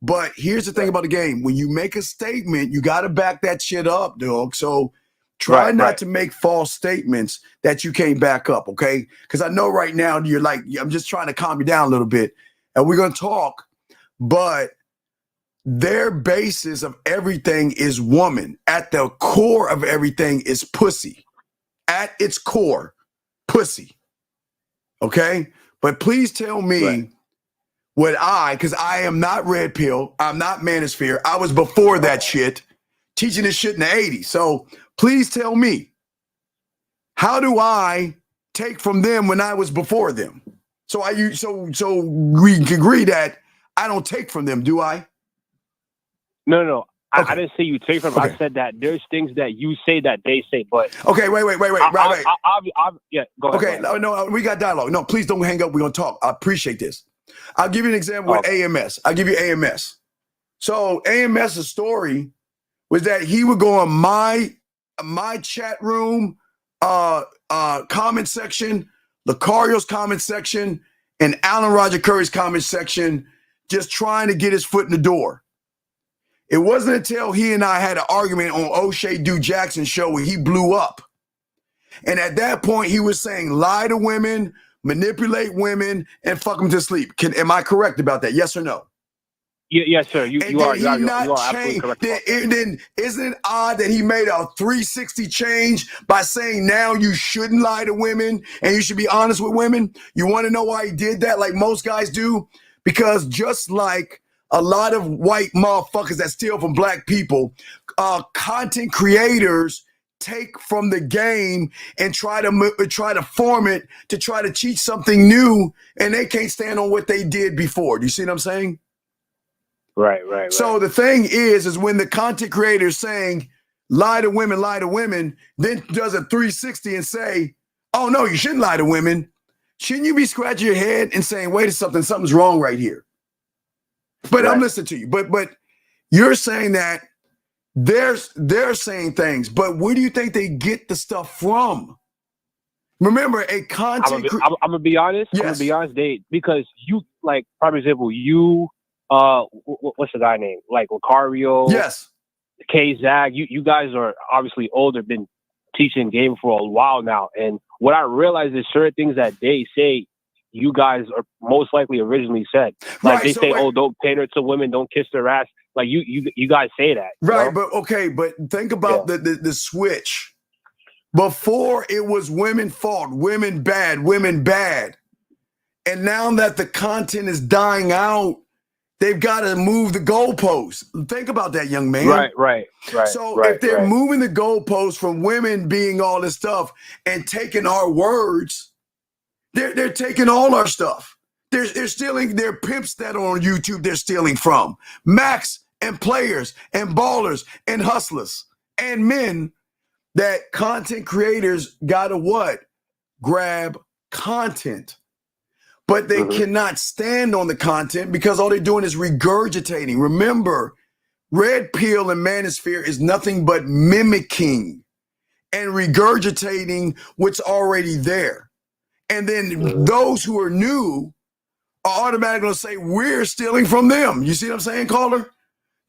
Speaker 10: but here's the thing about the game: when you make a statement, you got to back that shit up, dog. So try not to make false statements that you can't back up, okay? Because I know right now you're like, I'm just trying to calm you down a little bit, and we're gonna talk, but their basis of everything is woman. At the core of everything is pussy. At its core, pussy. Okay? But please tell me because I am not red pill, I'm not manosphere. I was before that shit, teaching this shit in the 80s. So please tell me, how do I take from them when I was before them? So we agree that I don't take from them, do I?
Speaker 20: No. I didn't say you take from them. I said that there's things that you say that they say, but
Speaker 10: okay, wait.
Speaker 20: Yeah, go ahead.
Speaker 10: Okay, no, we got dialogue. No, please don't hang up. We're gonna talk. I appreciate this. I'll give you an example with AMS. I'll give you AMS. So AMS's story was that he would go on my chat room, comment section, Lucario's comment section, and Alan Roger Curry's comment section, just trying to get his foot in the door. It wasn't until he and I had an argument on O'Shea Dew Jackson's show where he blew up. And at that point, he was saying lie to women, manipulate women, and fuck them to sleep. Am I correct about that? Yes or no?
Speaker 20: Yes, sir. You are absolutely correct.
Speaker 10: Then isn't it odd that he made a 360 change by saying now you shouldn't lie to women and you should be honest with women? You want to know why he did that like most guys do? Because just like a lot of white motherfuckers that steal from black people, content creators take from the game and try to form it to try to teach something new, and they can't stand on what they did before. Do you see what I'm saying?
Speaker 20: Right.
Speaker 10: So the thing is when the content creator is saying lie to women, then does a 360 and say, oh no, you shouldn't lie to women. Shouldn't you be scratching your head and saying, wait a second, something's wrong right here? But I'm listening to you. But you're saying that they're saying things, but where do you think they get the stuff from? Remember, a content.
Speaker 20: I'm gonna be honest.
Speaker 10: Yes.
Speaker 20: I'm gonna be honest, because you, like, prime example, you, what's the guy name? Like Lucario.
Speaker 10: Yes.
Speaker 20: K-Zag. You guys are obviously older, been teaching game for a while now, and what I realize is certain things that they say, you guys are most likely originally said. Like they say, oh, don't pander to women, don't kiss their ass. Like you guys say that.
Speaker 10: Right, but okay, but think about the switch. Before it was women fault, women bad. And now that the content is dying out, they've got to move the goalposts. Think about that, young man.
Speaker 20: Right.
Speaker 10: So if they're moving the goalposts from women being all this stuff and taking our words, they're taking all our stuff. They're stealing their pimps that are on YouTube. They're stealing from Max and players and ballers and hustlers and men. That content creators gotta what? Grab content. But they cannot stand on the content because all they're doing is regurgitating. Remember, red pill and manosphere is nothing but mimicking and regurgitating what's already there. And then those who are new are automatically going to say, we're stealing from them. You see what I'm saying, caller?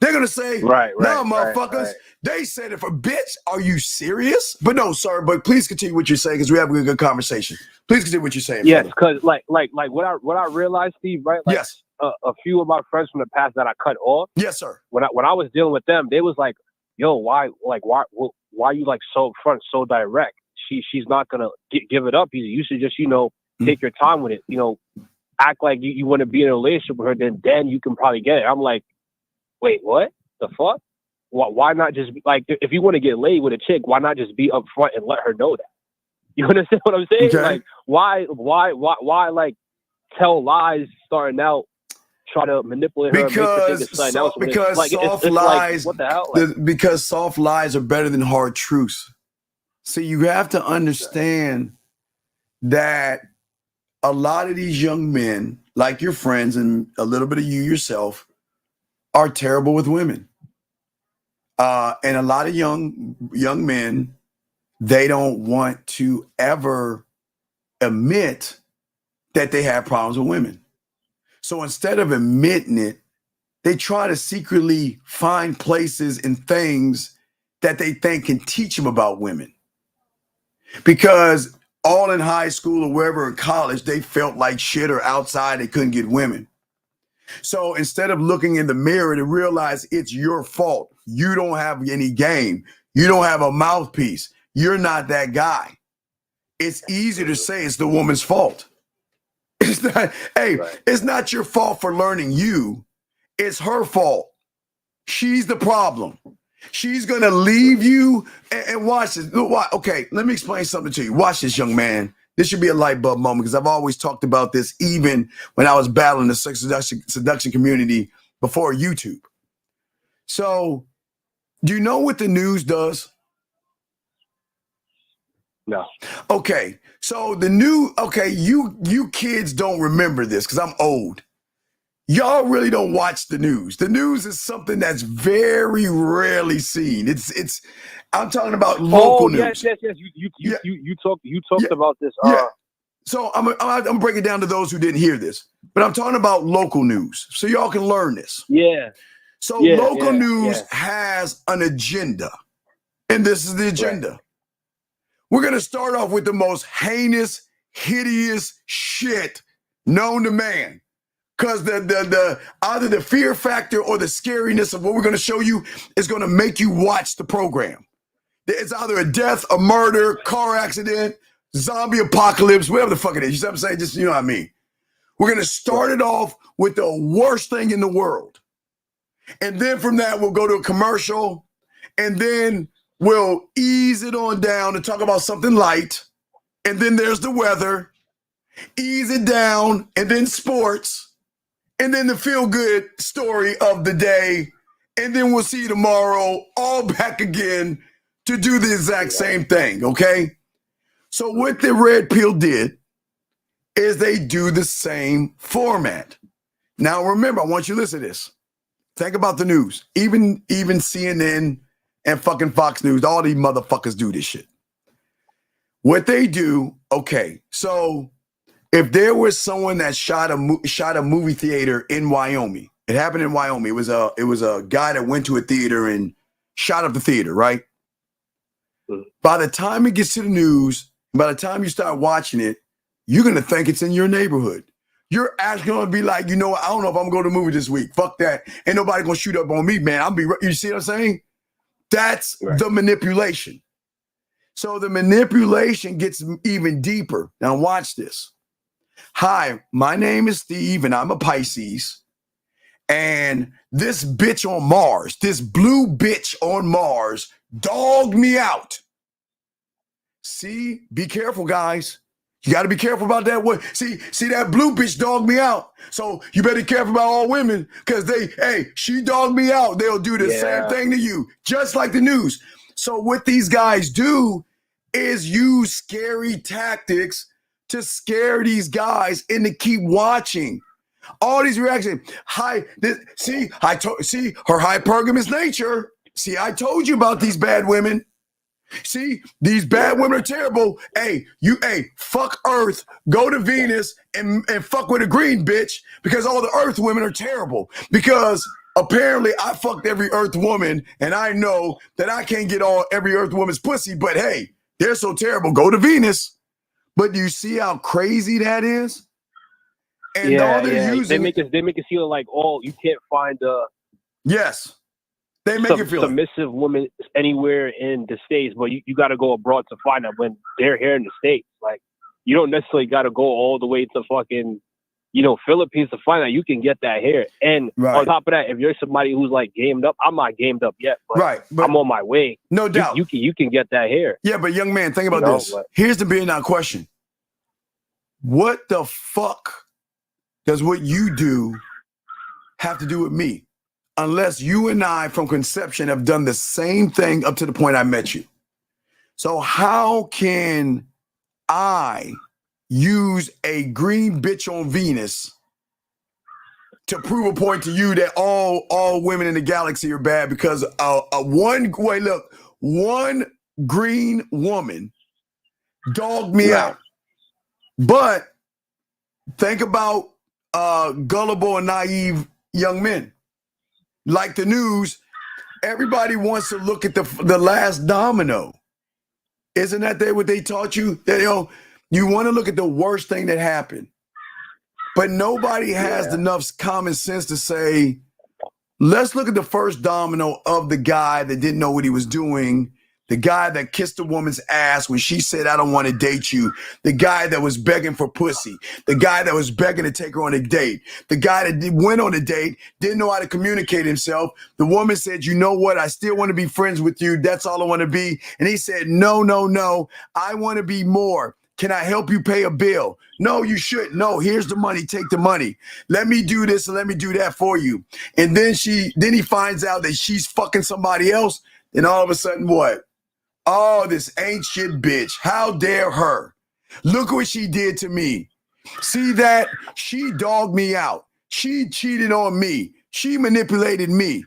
Speaker 10: They're going to say, no, motherfuckers, they said it for bitch. Are you serious? But no, sorry, but please continue what you're saying because we're having a good conversation. Please continue what you're saying.
Speaker 20: Yes, because like what I realized, Steve, right? Like,
Speaker 10: yes.
Speaker 20: A few of my friends from the past that I cut off.
Speaker 10: Yes, sir.
Speaker 20: When I was dealing with them, they was like, yo, why you like so upfront, so direct? She's not gonna give it up easy. You should just, take your time with it. Act like you want to be in a relationship with her, then you can probably get it. I'm like, wait, what the fuck? Why not just like, if you want to get laid with a chick, why not just be upfront and let her know that? You understand what I'm saying?
Speaker 10: Okay.
Speaker 20: Like, why like tell lies starting out, try to manipulate her,
Speaker 10: because soft lies.
Speaker 20: Like, what the hell?
Speaker 10: Because soft lies are better than hard truths. See, you have to understand that a lot of these young men, like your friends and a little bit of you yourself, are terrible with women. And a lot of young men, they don't want to ever admit that they have problems with women. So instead of admitting it, they try to secretly find places and things that they think can teach them about women. Because all in high school or wherever in college, they felt like shit, or outside they couldn't get women. So instead of looking in the mirror to realize it's your fault, you don't have any game, you don't have a mouthpiece, you're not that guy. It's easy to say it's the woman's fault. It's not, it's not your fault for learning you. It's her fault. She's the problem. She's going to leave you and watch this. Okay, let me explain something to you. Watch this, young man. This should be a light bulb moment because I've always talked about this even when I was battling the sex seduction community before YouTube. So, do you know what the news does?
Speaker 20: No.
Speaker 10: Okay, so you kids don't remember this because I'm old. Y'all really don't watch the news. The news is something that's very rarely seen. I'm talking about local news.
Speaker 20: Yes. You talked about this.
Speaker 10: So I'm gonna break it down to those who didn't hear this, but I'm talking about local news, so y'all can learn this.
Speaker 20: Yeah.
Speaker 10: So local news has an agenda, and this is the agenda. Right. We're gonna start off with the most heinous, hideous shit known to man. Because the either the fear factor or the scariness of what we're going to show you is going to make you watch the program. It's either a death, a murder, car accident, zombie apocalypse, whatever the fuck it is. You see what I'm saying? Just, you know what I mean? We're going to start it off with the worst thing in the world. And then from that, we'll go to a commercial. And then will ease it on down and talk about something light. And then there's the weather. Ease it down, and then sports. And then the feel-good story of the day. And then we'll see you tomorrow, all back again to do the exact same thing, okay? So what the Red Pill did is they do the same format. Now, remember, I want you to listen to this. Think about the news. Even CNN and fucking Fox News, all these motherfuckers do this shit. What they do, okay, so if there was someone that shot a movie theater in Wyoming, it happened in Wyoming. It was a guy that went to a theater and shot up the theater, right? By the time it gets to the news, by the time you start watching it, you're gonna think it's in your neighborhood. You're actually gonna be like, you know what? I don't know if I'm gonna go to the movie this week. Fuck that. Ain't nobody gonna shoot up on me, man. You see what I'm saying? That's the manipulation. So the manipulation gets even deeper. Now watch this. Hi, my name is Steve and I'm a Pisces. And this bitch on Mars, this blue bitch on Mars, dogged me out. See, be careful, guys. You got to be careful about that one. See that blue bitch dogged me out. So you better be careful about all women because she dogged me out. They'll do the same thing to you, just like the news. So what these guys do is use scary tactics to scare these guys and to keep watching. All these reactions. Her hypergamous nature. See, I told you about these bad women. See, these bad women are terrible. Fuck Earth, go to Venus and fuck with a green bitch because all the Earth women are terrible. Because apparently I fucked every Earth woman and I know that I can't get every Earth woman's pussy, but hey, they're so terrible. Go to Venus. But do you see how crazy that is? And all they're using,
Speaker 20: they make it feel like you can't find
Speaker 10: yes. They make it feel
Speaker 20: submissive women anywhere in the States, but you got to go abroad to find them when they're here in the States. Like, you don't necessarily got to go all the way to fucking, Philippines to find that. You can get that here. And on top of that, if you're somebody who's like gamed up, I'm not gamed up yet, but I'm on my way.
Speaker 10: No doubt.
Speaker 20: You can get that here.
Speaker 10: Yeah, but young man, think about this. Here's the billion-dollar question. What the fuck does what you do have to do with me? Unless you and I from conception have done the same thing up to the point I met you. So how can I use a green bitch on Venus to prove a point to you that all women in the galaxy are bad because one green woman dogged me out. But think about gullible and naive young men. Like the news, everybody wants to look at the last domino. Isn't that what they taught you? That you want to look at the worst thing that happened. But nobody has enough common sense to say, let's look at the first domino of the guy that didn't know what he was doing. The guy that kissed a woman's ass when she said, I don't want to date you. The guy that was begging for pussy. The guy that was begging to take her on a date. The guy that went on a date, didn't know how to communicate himself. The woman said, you know what? I still want to be friends with you. That's all I want to be. And he said, no. I want to be more. Can I help you pay a bill? No, you shouldn't. No, here's the money. Take the money. Let me do this and let me do that for you. And then he finds out that she's fucking somebody else. And all of a sudden, what? Oh, this ain't shit bitch. How dare her? Look what she did to me. See that? She dogged me out. She cheated on me. She manipulated me.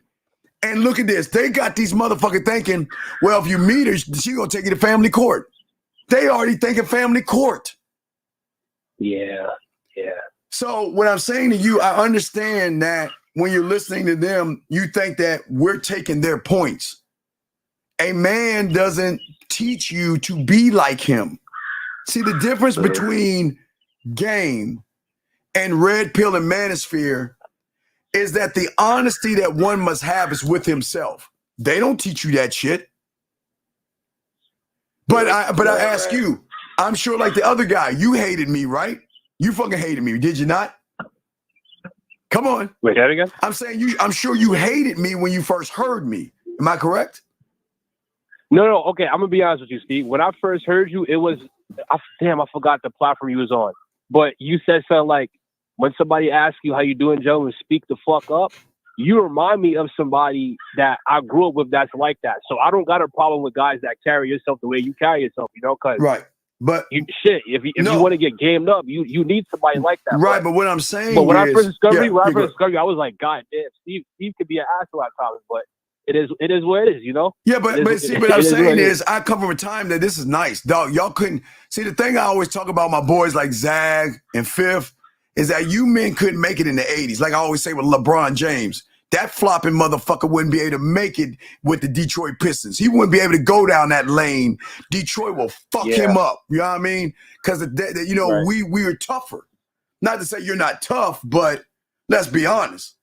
Speaker 10: And look at this. They got these motherfuckers thinking, well, if you meet her, she gonna take you to family court. They already thinking family court.
Speaker 20: Yeah.
Speaker 10: So what I'm saying to you, I understand that when you're listening to them, you think that we're taking their points. A man doesn't teach you to be like him. See, the difference between game and red pill and manosphere is that the honesty that one must have is with himself. They don't teach you that shit. But I ask you, I'm sure like the other guy, you hated me, right? You fucking hated me, did you not? Come on.
Speaker 20: Wait, that again?
Speaker 10: I'm saying I'm sure you hated me when you first heard me. Am I correct?
Speaker 20: No. Okay, I'm gonna be honest with you, Steve. When I first heard you, it was I forgot the platform you was on. But you said something like, when somebody asks you how you doing, gentlemen, speak the fuck up. You remind me of somebody that I grew up with that's like that. So I don't got a problem with guys that carry yourself the way you carry yourself, Cause
Speaker 10: But
Speaker 20: if you want to get gamed up, you need somebody like that.
Speaker 10: Right, but what I'm saying
Speaker 20: But when I
Speaker 10: is-
Speaker 20: first discovered you,
Speaker 10: yeah,
Speaker 20: I was like, God damn, Steve could be an asshole at times, but it is what it is,
Speaker 10: Yeah, but
Speaker 20: It is-
Speaker 10: see,
Speaker 20: it
Speaker 10: what I'm
Speaker 20: is
Speaker 10: saying
Speaker 20: what it
Speaker 10: is, I come from a time that this is nice, dog. Y'all couldn't see the thing I always talk about my boys like Zag and Fifth is that you men couldn't make it in the 80s. Like I always say with LeBron James, that flopping motherfucker wouldn't be able to make it with the Detroit Pistons. He wouldn't be able to go down that lane. Detroit will fuck him up. You know what I mean? Because we were tougher. Not to say you're not tough, but let's be honest.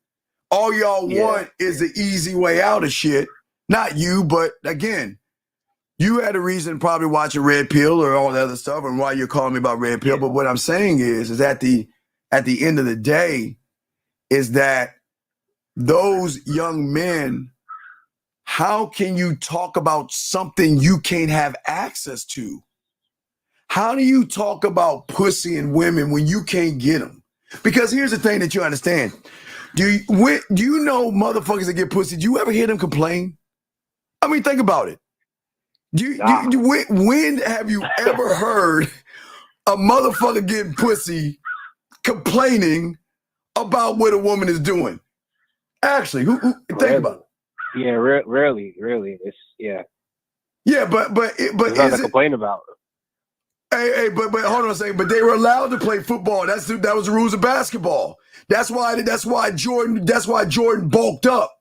Speaker 10: All y'all want is the easy way out of shit. Not you, but again, you had a reason probably watching Red Pill or all the other stuff and why you're calling me about Red Pill. But what I'm saying is at the end of the day, is that those young men, how can you talk about something you can't have access to? How do you talk about pussy and women when you can't get them? Because here's the thing that you understand. Do you know motherfuckers that get pussy? Do you ever hear them complain? I mean, think about it. When have you ever heard a motherfucker getting pussy complaining about what a woman is doing? Actually, who think about it.
Speaker 20: Yeah, rarely. It's
Speaker 10: Yeah, but
Speaker 20: there's nothing to complain about.
Speaker 10: Hey, but hold on a second. But they were allowed to play football. That was the rules of basketball. That's why Jordan bulked up.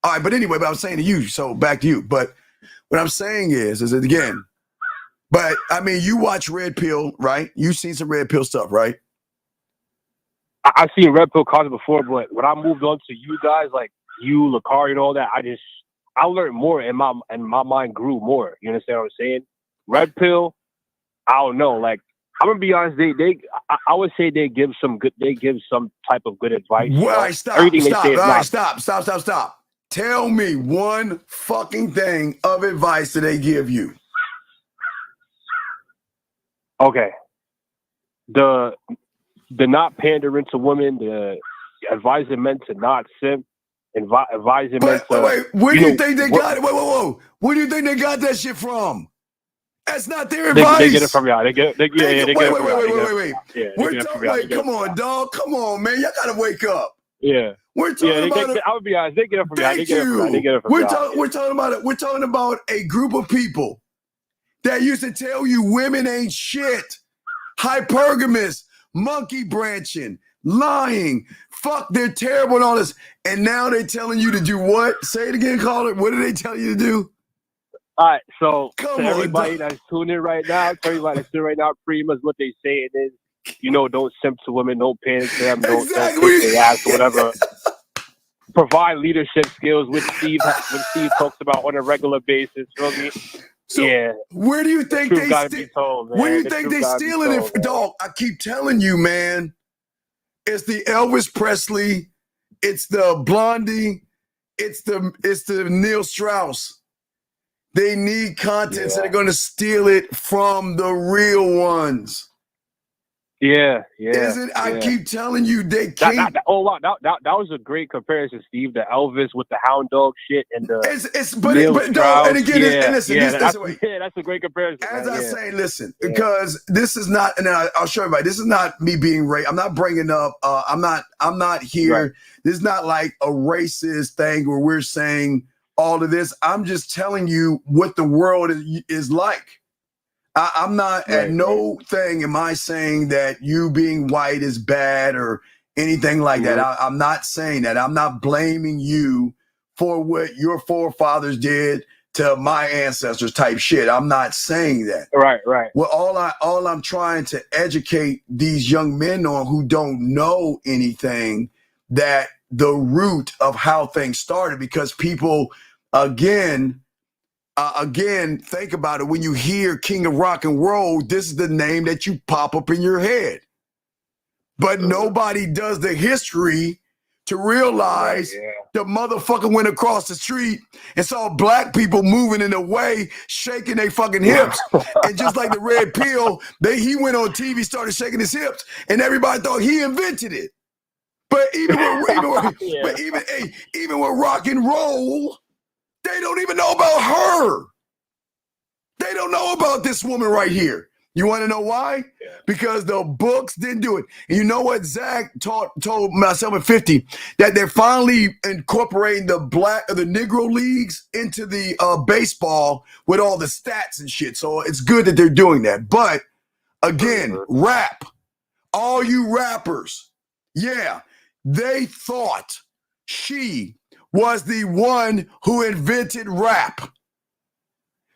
Speaker 10: All right, but anyway, but I'm saying to you, so back to you. But what I'm saying is that again, but I mean, you watch Red Pill, right? You've seen some Red Pill stuff, right?
Speaker 20: I've seen Red Pill content before, but when I moved on to you guys, like you, Lakari, and all that, I learned more, and my mind grew more. You understand what I'm saying? Red Pill, I don't know. Like I'm gonna be honest, I would say they give some type of good advice.
Speaker 10: Well, all right, stop. Tell me one fucking thing of advice that they give you.
Speaker 20: Okay. The not pandering to women, the advising men to not simp, advising men to...
Speaker 10: Wait, where do you think they got it? Whoa. Where do you think they got that shit from? That's not their advice.
Speaker 20: They get it from y'all. They get it from y'all.
Speaker 10: Wait. We're talking, come on, dog. Come on, man. Y'all gotta wake up.
Speaker 20: Yeah.
Speaker 10: We're talking about
Speaker 20: I would be honest, they get it from y'all.
Speaker 10: Thank you. We're talking about a group of people that used to tell you women ain't shit. Hypergamous, monkey branching, lying, fuck, they're terrible and all this. And now they're telling you to do what? Say it again, caller. What do they tell you to do?
Speaker 20: All right, so everybody that's tuning in right now, pretty much what they saying is, don't simp to women, don't panic to them, don't take their ass, whatever. Provide leadership skills, which Steve talks about on a regular basis. You know what I mean?
Speaker 10: So where do you think they stealing it from, dog? I keep telling you, man. It's the Elvis Presley, it's the Blondie, it's the Neil Strauss. They need content, so they're gonna steal it from the real ones.
Speaker 20: Yeah.
Speaker 10: I keep telling you, they can't.
Speaker 20: That was a great comparison, Steve. The Elvis with the hound dog shit and the that's a great comparison.
Speaker 10: As I say, listen, because this is not, and I'll show everybody. This is not me being racist. I'm not bringing up. I'm not here. Right. This is not like a racist thing where we're saying all of this. I'm just telling you what the world is like. I'm not at no thing am I saying that you being white is bad or anything like that. I'm not saying that. I'm not blaming you for what your forefathers did to my ancestors type shit. I'm not saying that.
Speaker 20: Right.
Speaker 10: Well, all I'm trying to educate these young men on who don't know anything, that the root of how things started, because people, again, think about it. When you hear King of Rock and Roll, this is the name that you pop up in your head. But nobody does the history to realize the motherfucker went across the street and saw black people moving in a way, shaking their fucking hips. And just like the red pill, he went on TV, started shaking his hips, and everybody thought he invented it. But even with rock and roll, they don't even know about her. They don't know about this woman right here. You want to know why? Yeah. Because the books didn't do it. And you know what Zach told myself at 50? That they're finally incorporating the Negro leagues into the baseball with all the stats and shit. So it's good that they're doing that. But again, rap. All you rappers, yeah, they thought she was the one who invented rap.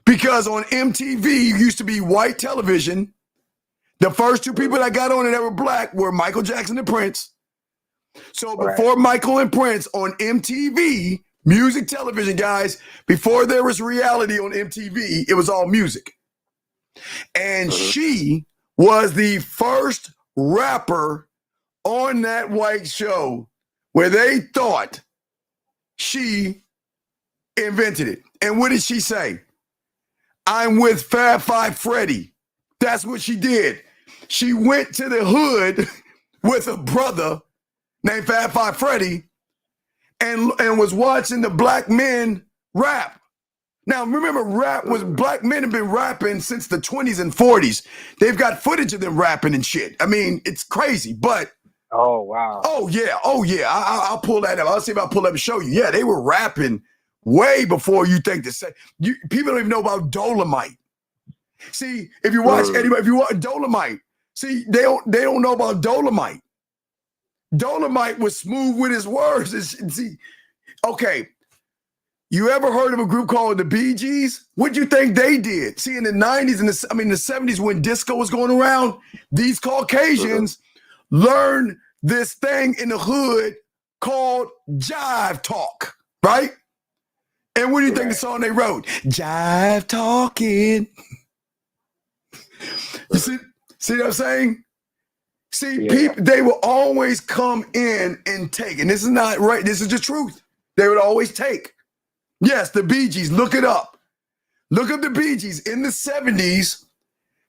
Speaker 10: Because on MTV, it used to be white television. The first two people that got on it that were black were Michael Jackson and Prince. So before Michael and Prince on MTV, music television, guys, before there was reality on MTV, it was all music. And she was the first rapper on that white show where they thought she invented it. And what did she say? I'm with Fab Five Freddy. That's what she did. She went to the hood with a brother named Fab Five Freddy and was watching the black men rap. Now, remember, black men have been rapping since the 20s and 40s. They've got footage of them rapping and shit. I mean, it's crazy, but.
Speaker 20: Oh, wow.
Speaker 10: Oh, yeah. I'll pull that up. I'll see if I'll pull up and show you. Yeah, they were rapping way before you think this. People don't even know about Dolomite. See, if you watch Dolomite, see, they don't know about Dolomite. Dolomite was smooth with his words. See, okay, you ever heard of a group called the Bee Gees? What'd you think they did? See, in the 90s and the 70s when disco was going around, these Caucasians learned this thing in the hood called jive talk, right? And what do you think the song they wrote? Jive talking. You see what I'm saying? See, people, they will always come in and take. And this is not right. This is the truth. They would always take. Yes, the Bee Gees. Look it up. Look up the Bee Gees. In the 70s,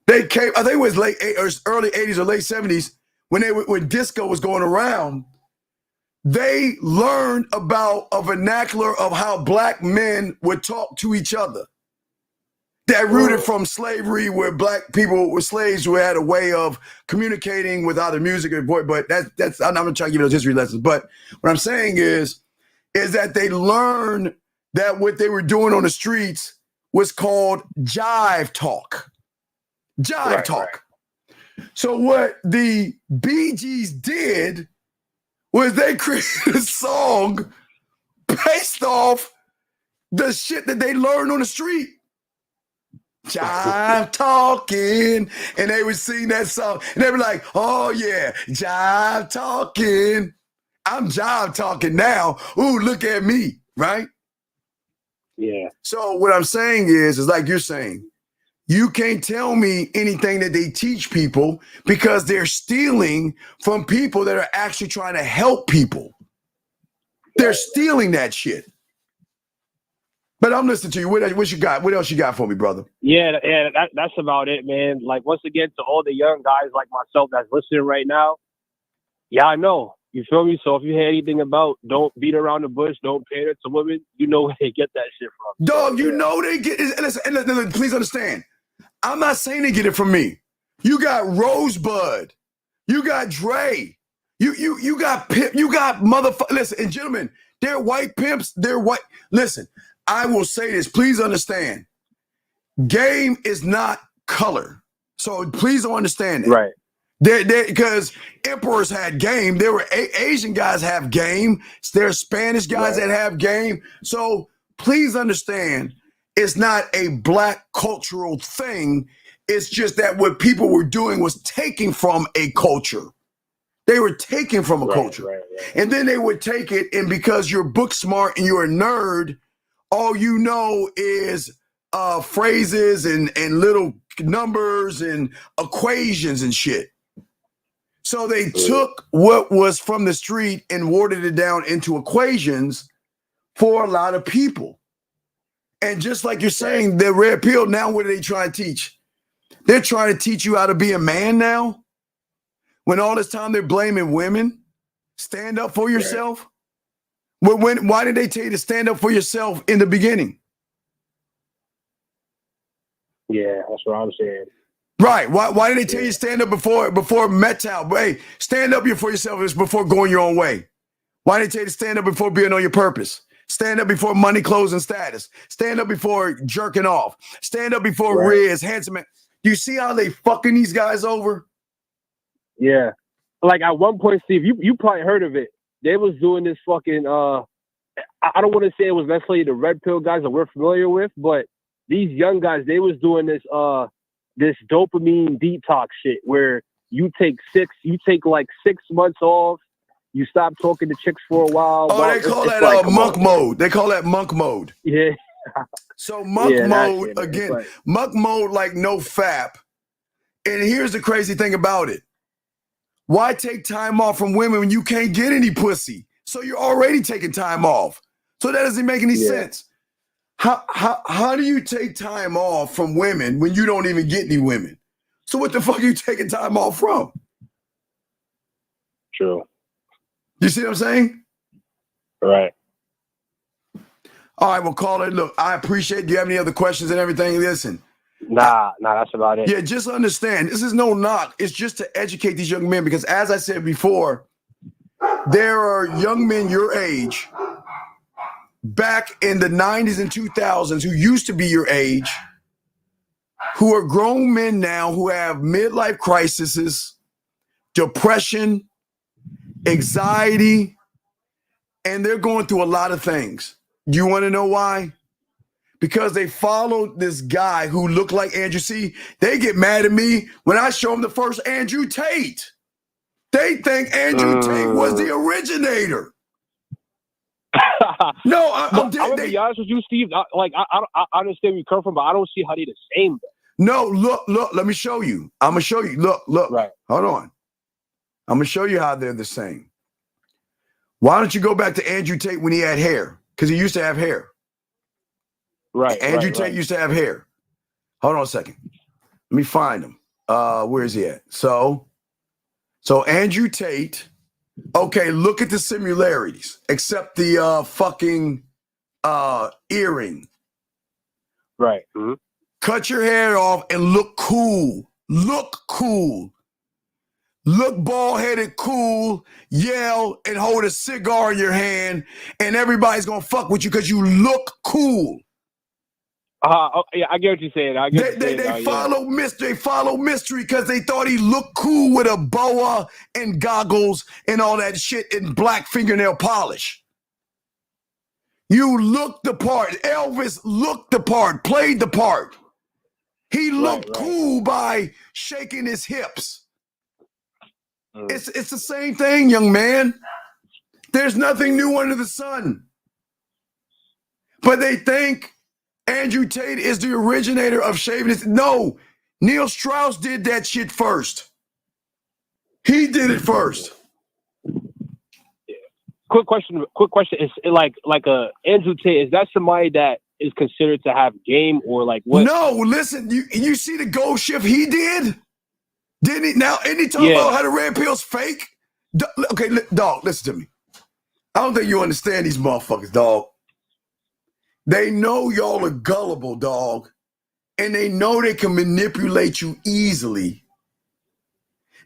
Speaker 10: they came, I think it was early 80s or late 70s, when disco was going around. They learned about a vernacular of how black men would talk to each other. That rooted from slavery, where black people were slaves who had a way of communicating with either music or voice. But that's I'm not trying to give you those history lessons. But what I'm saying is that they learned that what they were doing on the streets was called jive talk. Jive talk. Right. So what the Bee Gees did was they created a song based off the shit that they learned on the street. Jive talking. And they would sing that song. And they were like, oh yeah, jive talking. I'm jive talking now. Ooh, look at me, right?
Speaker 20: Yeah.
Speaker 10: So what I'm saying is like you're saying, you can't tell me anything that they teach people because they're stealing from people that are actually trying to help people. They're stealing that shit. But I'm listening to you. What you got? What else you got for me, brother?
Speaker 20: Yeah, that's about it, man. Like, once again, to all the young guys like myself that's listening right now, yeah, I know. You feel me? So if you hear anything about don't beat around the bush, don't pander to women, you know where they get that shit from.
Speaker 10: Dog, you know they get it. And please understand, I'm not saying they get it from me. You got Rosebud. You got Dre. You got Pimp. You got motherfucker. Listen, and gentlemen, they're white pimps. They're white. Listen, I will say this. Please understand. Game is not color. So please don't understand that.
Speaker 20: Right.
Speaker 10: Because emperors had game. There were Asian guys have game. There are Spanish guys that have game. So please understand, it's not a black cultural thing. It's just that what people were doing was taking from a culture. They were taking from a culture. Right. And then they would take it, and because you're book smart and you're a nerd, all you know is phrases and little numbers and equations and shit. So they took what was from the street and watered it down into equations for a lot of people. And just like you're saying, the red pill, now what are they trying to teach? They're trying to teach you how to be a man now? When all this time they're blaming women? Stand up for yourself? Why did they tell you to stand up for yourself in the beginning?
Speaker 20: Yeah, that's what I'm saying.
Speaker 10: Right. Why did they tell you to stand up before metal? Hey, stand up for yourself before going your own way. Why did they tell you to stand up before being on your purpose? Stand up before money, clothes, and status. Stand up before jerking off. Stand up before Riz, handsome man. Do you see how they fucking these guys over?
Speaker 20: Yeah. Like at one point, Steve, you probably heard of it. They was doing this fucking I don't want to say it was necessarily the red pill guys that we're familiar with, but these young guys, they was doing this this dopamine detox shit where you take like 6 months off, you stop talking to chicks for a while.
Speaker 10: Oh, they call that monk mode. They call that monk mode.
Speaker 20: Yeah.
Speaker 10: So monk mode, again, monk mode like no fap. And here's the crazy thing about it. Why take time off from women when you can't get any pussy? So you're already taking time off. So that doesn't make any sense. How do you take time off from women when you don't even get any women? So what the fuck are you taking time off from?
Speaker 20: True.
Speaker 10: You see what I'm saying?
Speaker 20: Right.
Speaker 10: All right, well, caller, look, I appreciate it. Do you have any other questions and everything? Listen.
Speaker 20: Nah, that's about it.
Speaker 10: Yeah, just understand, this is no knock. It's just to educate these young men because as I said before, there are young men your age back in the 90s and 2000s who used to be your age, who are grown men now who have midlife crises, depression, anxiety, and they're going through a lot of things. Do you want to know why? Because they followed this guy who looked like Andrew. See, they get mad at me when I show them the first Andrew Tate. They think Andrew Tate was the originator. No,
Speaker 20: I'm gonna be honest with you, Steve. I understand where you come from, but I don't see how they're the same.
Speaker 10: No, look. Let me show you. I'm gonna show you. Look. Right. Hold on. I'm gonna show you how they're the same. Why don't you go back to Andrew Tate when he had hair? Because he used to have hair.
Speaker 20: Right.
Speaker 10: Andrew Tate used to have hair. Hold on a second. Let me find him. Where is he at? So Andrew Tate. Okay, look at the similarities, except the fucking earring.
Speaker 20: Right. Mm-hmm.
Speaker 10: Cut your hair off and look cool. Look cool. Look bald-headed, cool, yell, and hold a cigar in your hand, and everybody's gonna fuck with you because you look cool.
Speaker 20: Yeah, I get what you're saying.
Speaker 10: They follow mystery because they thought he looked cool with a boa and goggles and all that shit and black fingernail polish. You looked the part. Elvis looked the part, played the part. He looked cool by shaking his hips. It's the same thing, young man. There's nothing new under the sun. But they think Andrew Tate is the originator of shaving his. No, Neil Strauss did that shit first. He did it first.
Speaker 20: Quick question. Is like Andrew Tate, is that somebody that is considered to have game or like what?
Speaker 10: No, listen, you see the gold shift he did? Didn't he? Now, isn't he talking about how the red pill's fake? Okay, dog, listen to me. I don't think you understand these motherfuckers, dog. They know y'all are gullible, dog. And they know they can manipulate you easily.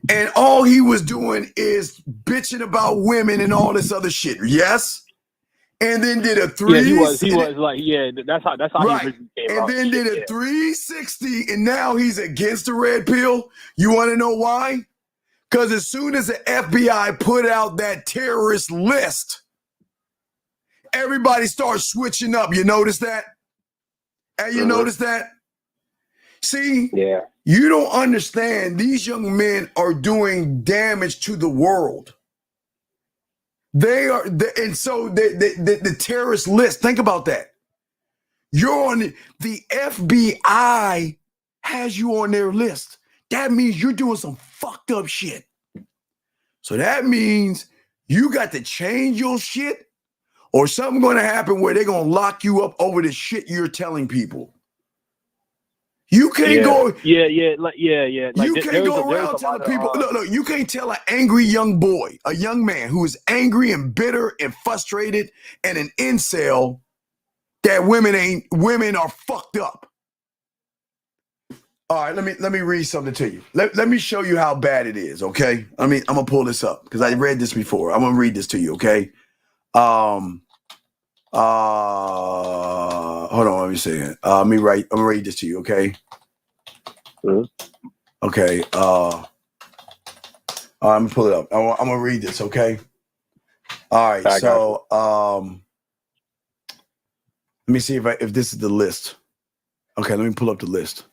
Speaker 10: And all he was doing is bitching about women and all this other shit. Yes? And then did a 360.
Speaker 20: He was like, that's how
Speaker 10: right.
Speaker 20: he originally came
Speaker 10: And then did a 360, and now he's against the red pill. You want to know why? Because as soon as the FBI put out that terrorist list, everybody starts switching up. You notice that? And you notice that? See?
Speaker 20: Yeah.
Speaker 10: You don't understand. These young men are doing damage to the world. They are, and so the terrorist list, think about that. You're on the FBI has you on their list. That means you're doing some fucked up shit. So that means you got to change your shit or something going to happen where they're going to lock you up over the shit you're telling people. You can't go.
Speaker 20: Like,
Speaker 10: You can't go around telling people. Look, you can't tell an angry young boy, a young man who is angry and bitter and frustrated and an incel that women are fucked up. All right, let me read something to you. Let me show you how bad it is, okay? I'm gonna pull this up because I read this before. I'm gonna read this to you, okay? Hold on, let me see it. I'm gonna read this to you, okay? Okay. I'm gonna pull it up. I'm gonna read this, okay? All right. So let me see if this is the list. Okay, let me pull up the list.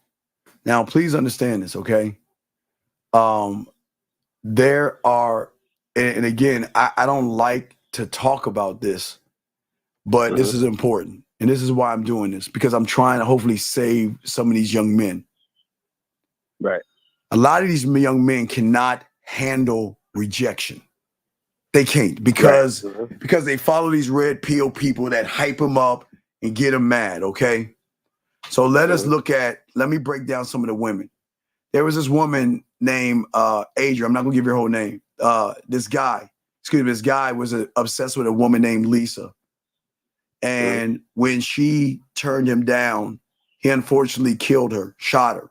Speaker 10: Now, please understand this, okay? There are, and again, I don't like to talk about this, but this is important. And this is why I'm doing this, because I'm trying to hopefully save some of these young men.
Speaker 20: Right.
Speaker 10: A lot of these young men cannot handle rejection. They can't because they follow these red pill people that hype them up and get them mad, okay? So let me break down some of the women. There was this woman named Adrian. I'm not gonna give you her whole name. This guy was obsessed with a woman named Lisa. And when she turned him down, he unfortunately killed her, shot her.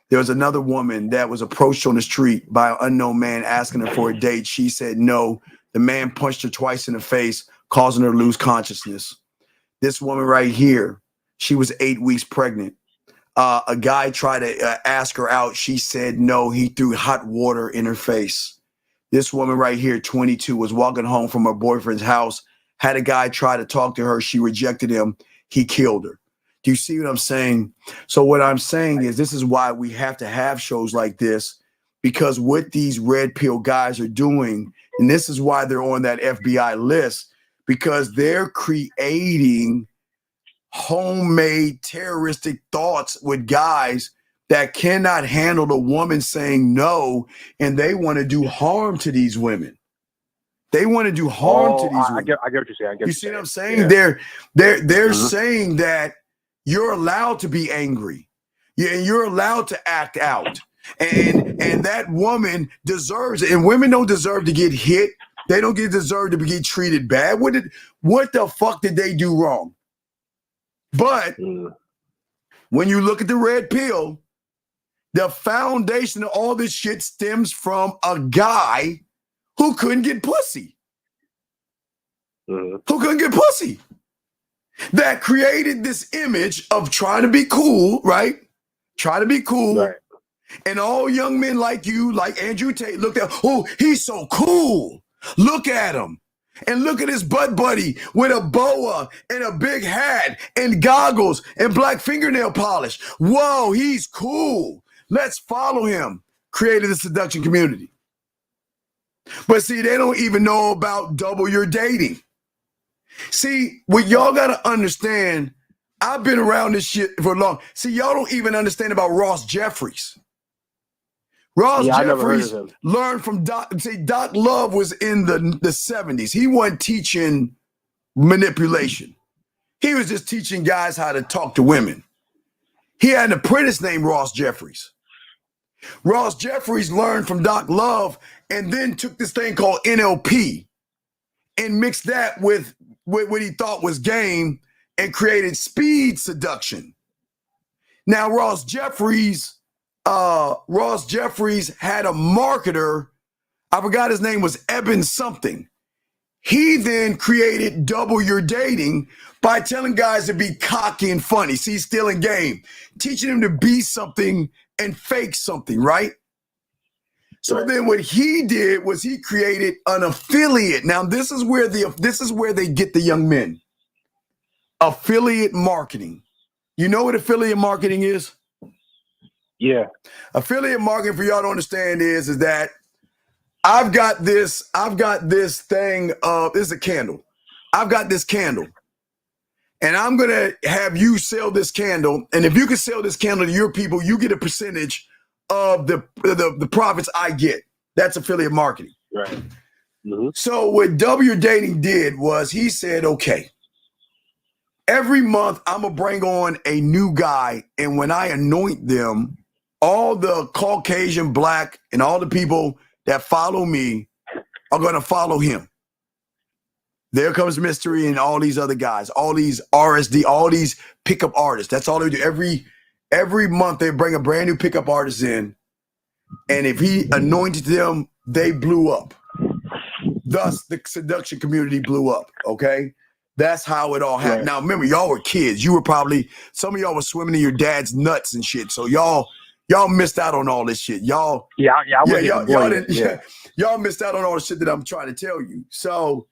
Speaker 10: There was another woman that was approached on the street by an unknown man asking her for a date. She said no. The man punched her twice in the face, causing her to lose consciousness. This woman right here, she was 8 weeks pregnant. A guy tried to ask her out. She said no. He threw hot water in her face. This woman right here, 22, was walking home from her boyfriend's house. Had a guy try to talk to her. She rejected him. He killed her. Do you see what I'm saying? So what I'm saying is this is why we have to have shows like this, because what these red pill guys are doing, and this is why they're on that FBI list, because they're creating homemade terroristic thoughts with guys that cannot handle the woman saying no, and they want to do harm to these women. They want to do harm to these women.
Speaker 20: I get what you're saying.
Speaker 10: You see what I'm saying? Yeah. They're saying that you're allowed to be angry. And you're allowed to act out. And that woman deserves it. And women don't deserve to get hit. They don't deserve to get treated bad. What the fuck did they do wrong? But when you look at the red pill, the foundation of all this shit stems from a guy who couldn't get pussy. Who couldn't get pussy. That created this image of trying to be cool, right? Try to be cool. Right. And all young men like you, like Andrew Tate, looked at, oh, he's so cool. Look at him. And look at his butt buddy with a boa and a big hat and goggles and black fingernail polish. Whoa, he's cool. Let's follow him. Created a seduction community. But see, they don't even know about double your dating. See, what y'all got to understand, I've been around this shit for long. See, y'all don't even understand about Ross Jeffries. Ross Jeffries learned from Doc. See, Doc Love was in the 70s. He wasn't teaching manipulation. He was just teaching guys how to talk to women. He had an apprentice named Ross Jeffries. Ross Jeffries learned from Doc Love and then took this thing called NLP and mixed that with what he thought was game and created speed seduction. Now, Ross Jeffries had a marketer. I forgot his name was Eben something. He then created Double Your Dating by telling guys to be cocky and funny. See, stealing game, teaching them to be something and fake something, right? So then what he did was he created an affiliate. Now this is where they get the young men. Affiliate marketing. You know what affiliate marketing is?
Speaker 20: Yeah.
Speaker 10: Affiliate marketing, for y'all to understand, is that I've got this thing of, this is a candle. I've got this candle. And I'm gonna have you sell this candle. And if you can sell this candle to your people, you get a percentage of the profits I get. That's affiliate marketing.
Speaker 20: Right.
Speaker 10: So what W Dating did was he said, okay, every month I'm going to bring on a new guy. And when I anoint them, all the Caucasian, black, and all the people that follow me are going to follow him. There comes Mystery and all these other guys, all these RSD, all these pickup artists. That's all they do. Every month they bring a brand new pickup artist in. And if he anointed them, they blew up. Thus, the seduction community blew up, okay? That's how it all happened. Now, remember, y'all were kids. You were probably, some of y'all were swimming in your dad's nuts and shit. So y'all missed out on all this shit. Y'all missed out on all the shit that I'm trying to tell you. So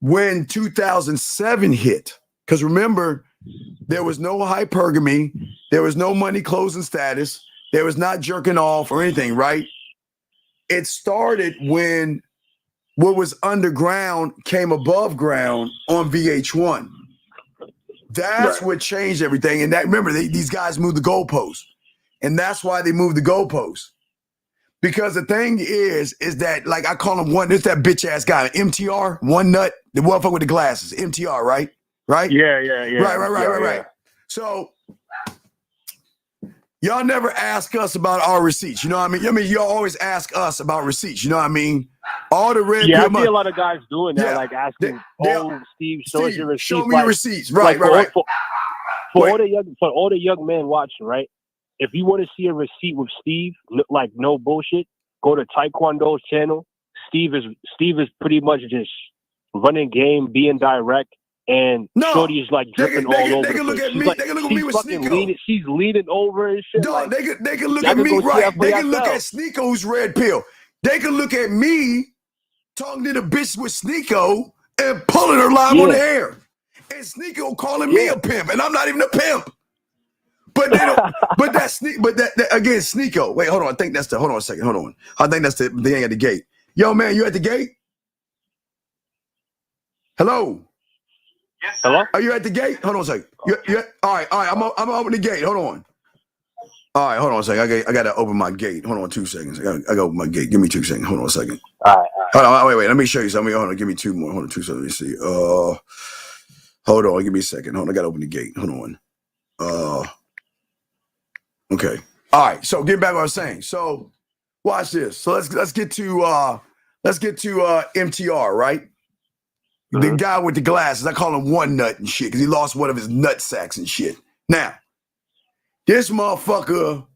Speaker 10: when 2007 hit, because remember, there was no hypergamy, there was no money, clothes, and status, there was not jerking off or anything, right? It started when what was underground came above ground on VH1. That's what changed everything. And that, remember, these guys moved the goalposts. And that's why they moved the goalposts. Because the thing is that, like, I call him one, there's that bitch ass guy, MTR, one nut, the motherfucker with the glasses, MTR, right? Right?
Speaker 20: Yeah.
Speaker 10: Right. So y'all never ask us about our receipts. You know what I mean? Y'all always ask us about receipts. You know what I mean? All the red
Speaker 20: I
Speaker 10: pill
Speaker 20: see a lot of guys doing that, like asking, Steve, show us your receipts.
Speaker 10: Show me your receipts. Right.
Speaker 20: For all the young men watching, right? If you want to see a receipt with Steve, like no bullshit, go to Taekwondo's channel. Steve is pretty much just running game, being direct, and Shorty is like dripping all over.
Speaker 10: They can look at me. They can look at me with Sneeko.
Speaker 20: She's leaning over and shit.
Speaker 10: Dog, they can look at me, right? They can look at Sneeko's red pill. They can look at me talking to the bitch with Sneeko and pulling her live on the air. And Sneeko calling me a pimp, and I'm not even a pimp. But they don't. But that again, Sneeko. Wait, hold on. I think that's hold on a second. Hold on. I think that's the thing at the gate. Yo, man, you at the gate? Hello.
Speaker 20: Yes, hello.
Speaker 10: Are you at the gate? Hold on a second. All right. I'm opening the gate. Hold on. All right, hold on a second. I got to open my gate. Hold on 2 seconds. I got to open my gate. Give me 2 seconds. Hold on a second.
Speaker 20: All right.
Speaker 10: Hold on. Wait. Let me show you something. Hold on. Give me 2 more. Hold on 2 seconds. Let me see. Hold on. Give me a second. Hold on. I got to open the gate. Hold on. Okay. All right. So get back to what I was saying. So watch this. So let's get to MTR, right? The guy with the glasses. I call him One Nut and shit because he lost one of his nut sacks and shit. Now, this motherfucker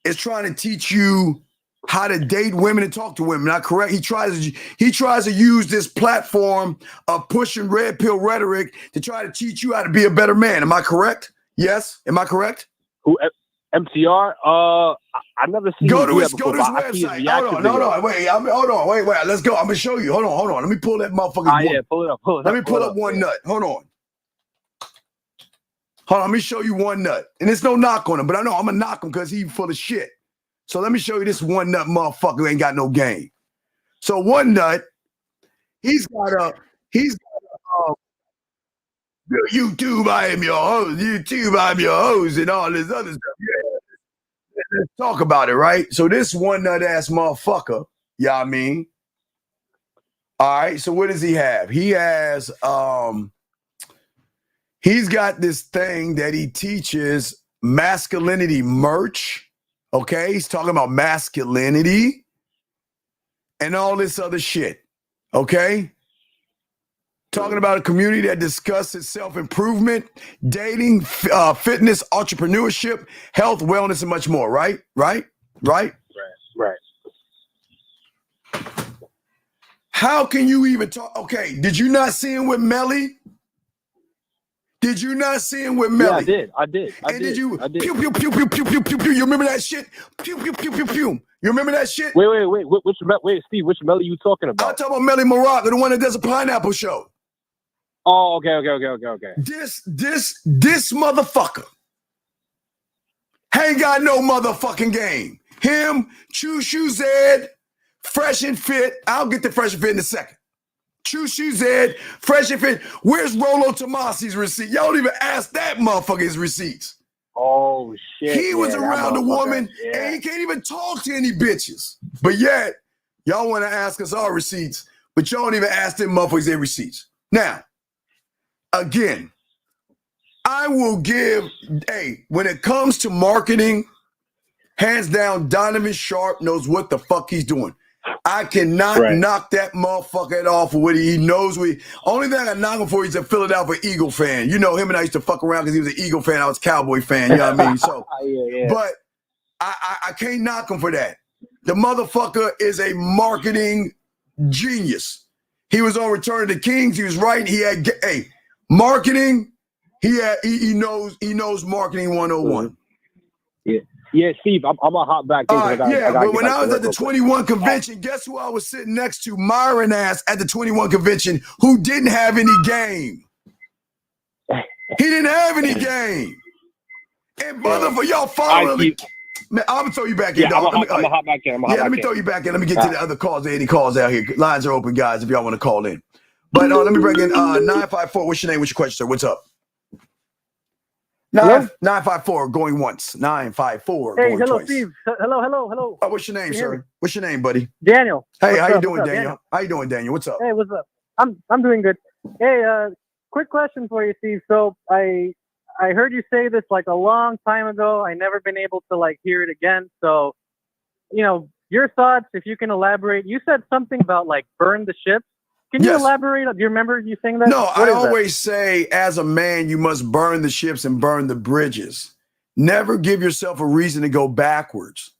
Speaker 10: is trying to teach you how to date women and talk to women. Not correct? He tries to use this platform of pushing red pill rhetoric to try to teach you how to be a better man. Am I correct? Yes. Am I correct?
Speaker 20: Who? MTR? I never seen.
Speaker 10: Go to his website. Hold on. Wait. Let's go. I'm gonna show you. Hold on. Let me pull that motherfucker.
Speaker 20: Pull it up.
Speaker 10: Let me pull up One Nut. Hold on. Let me show you One Nut. And there's no knock on him, but I know I'm gonna knock him because he's full of shit. So let me show you this One Nut motherfucker who ain't got no game. So One Nut, he's got a YouTube, I am your host. YouTube, I'm your host, and all this other stuff. Yeah. Let's talk about it, right? So this One Nut ass motherfucker, you know what I mean? All right, so what does he have? He has he's got this thing that he teaches masculinity merch. Okay, he's talking about masculinity and all this other shit. Okay? Talking about a community that discusses self-improvement, dating, fitness, entrepreneurship, health, wellness, and much more, right? Right. How can you even talk? Okay, did you not see him with Melly? Yeah,
Speaker 20: I did.
Speaker 10: Did you pew, pew, pew, pew, pew, pew, pew, pew? You remember that shit? Pew, pew, pew, pew, pew. You remember that shit?
Speaker 20: Wait, Steve, which Melly you talking about?
Speaker 10: I'm talking about Melly Morocco, the one that does a pineapple show.
Speaker 20: Oh, okay.
Speaker 10: This motherfucker ain't got no motherfucking game. Him, Choo Choo Zed, Fresh and Fit. I'll get to Fresh and Fit in a second. Choo Choo Zed, Fresh and Fit. Where's Rolo Tomasi's receipt? Y'all don't even ask that motherfucker his receipts.
Speaker 20: Oh, shit.
Speaker 10: He was around a woman and he can't even talk to any bitches. But yet, y'all want to ask us our receipts But y'all don't even ask them motherfuckers their receipts. Now, again, I will give, when it comes to marketing, hands down, Donovan Sharp knows what the fuck he's doing. I cannot knock that motherfucker off of what he knows. Only thing I knock him for, he's a Philadelphia Eagle fan. You know, him and I used to fuck around because he was an Eagle fan. I was a Cowboy fan. You know what I mean? So, but I can't knock him for that. The motherfucker is a marketing genius. He was on Return of the Kings. He was right. He had marketing. He knows marketing 101.
Speaker 20: Yeah, Steve, I'm gonna hop back in.
Speaker 10: But when I was at the 21 convention, guess who I was sitting next to? Myron ass at the 21 convention, who didn't have any game. He didn't have any game. And motherfucker, y'all following. Man, I'm gonna throw you back in.
Speaker 20: I'm gonna hop back in.
Speaker 10: Let me throw you back in. Let me get to the other calls. There are any calls out here? Lines are open, guys. If y'all want to call in. But let me bring in 954. What's your name? What's your question, sir? What's up? 954 going once. 954 going
Speaker 21: hello,
Speaker 10: twice.
Speaker 21: Steve. Hello.
Speaker 10: Oh, what's your name, sir? What's your name, buddy?
Speaker 21: Daniel.
Speaker 10: Hey, how you doing, Daniel? How you doing, Daniel? What's up?
Speaker 21: Hey, what's up? I'm doing good. Hey, quick question for you, Steve. So I heard you say this like a long time ago. I never been able to like hear it again. So, your thoughts, if you can elaborate. You said something about like burn the ships. Can you elaborate? Do you remember you saying that?
Speaker 10: No, I always say, as a man, you must burn the ships and burn the bridges. Never give yourself a reason to go backwards.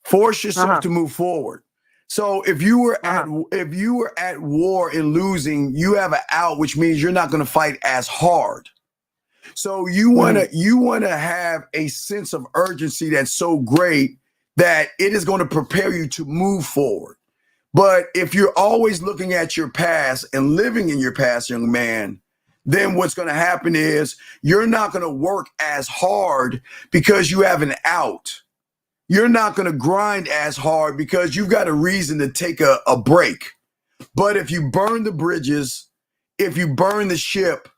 Speaker 10: Force yourself to move forward. So if you were at war and losing, you have an out, which means you're not going to fight as hard. So you want to have a sense of urgency that's so great that it is going to prepare you to move forward. But if you're always looking at your past and living in your past, young man, then what's going to happen is you're not going to work as hard because you have an out. You're not going to grind as hard because you've got a reason to take a break. But if you burn the bridges, if you burn the ship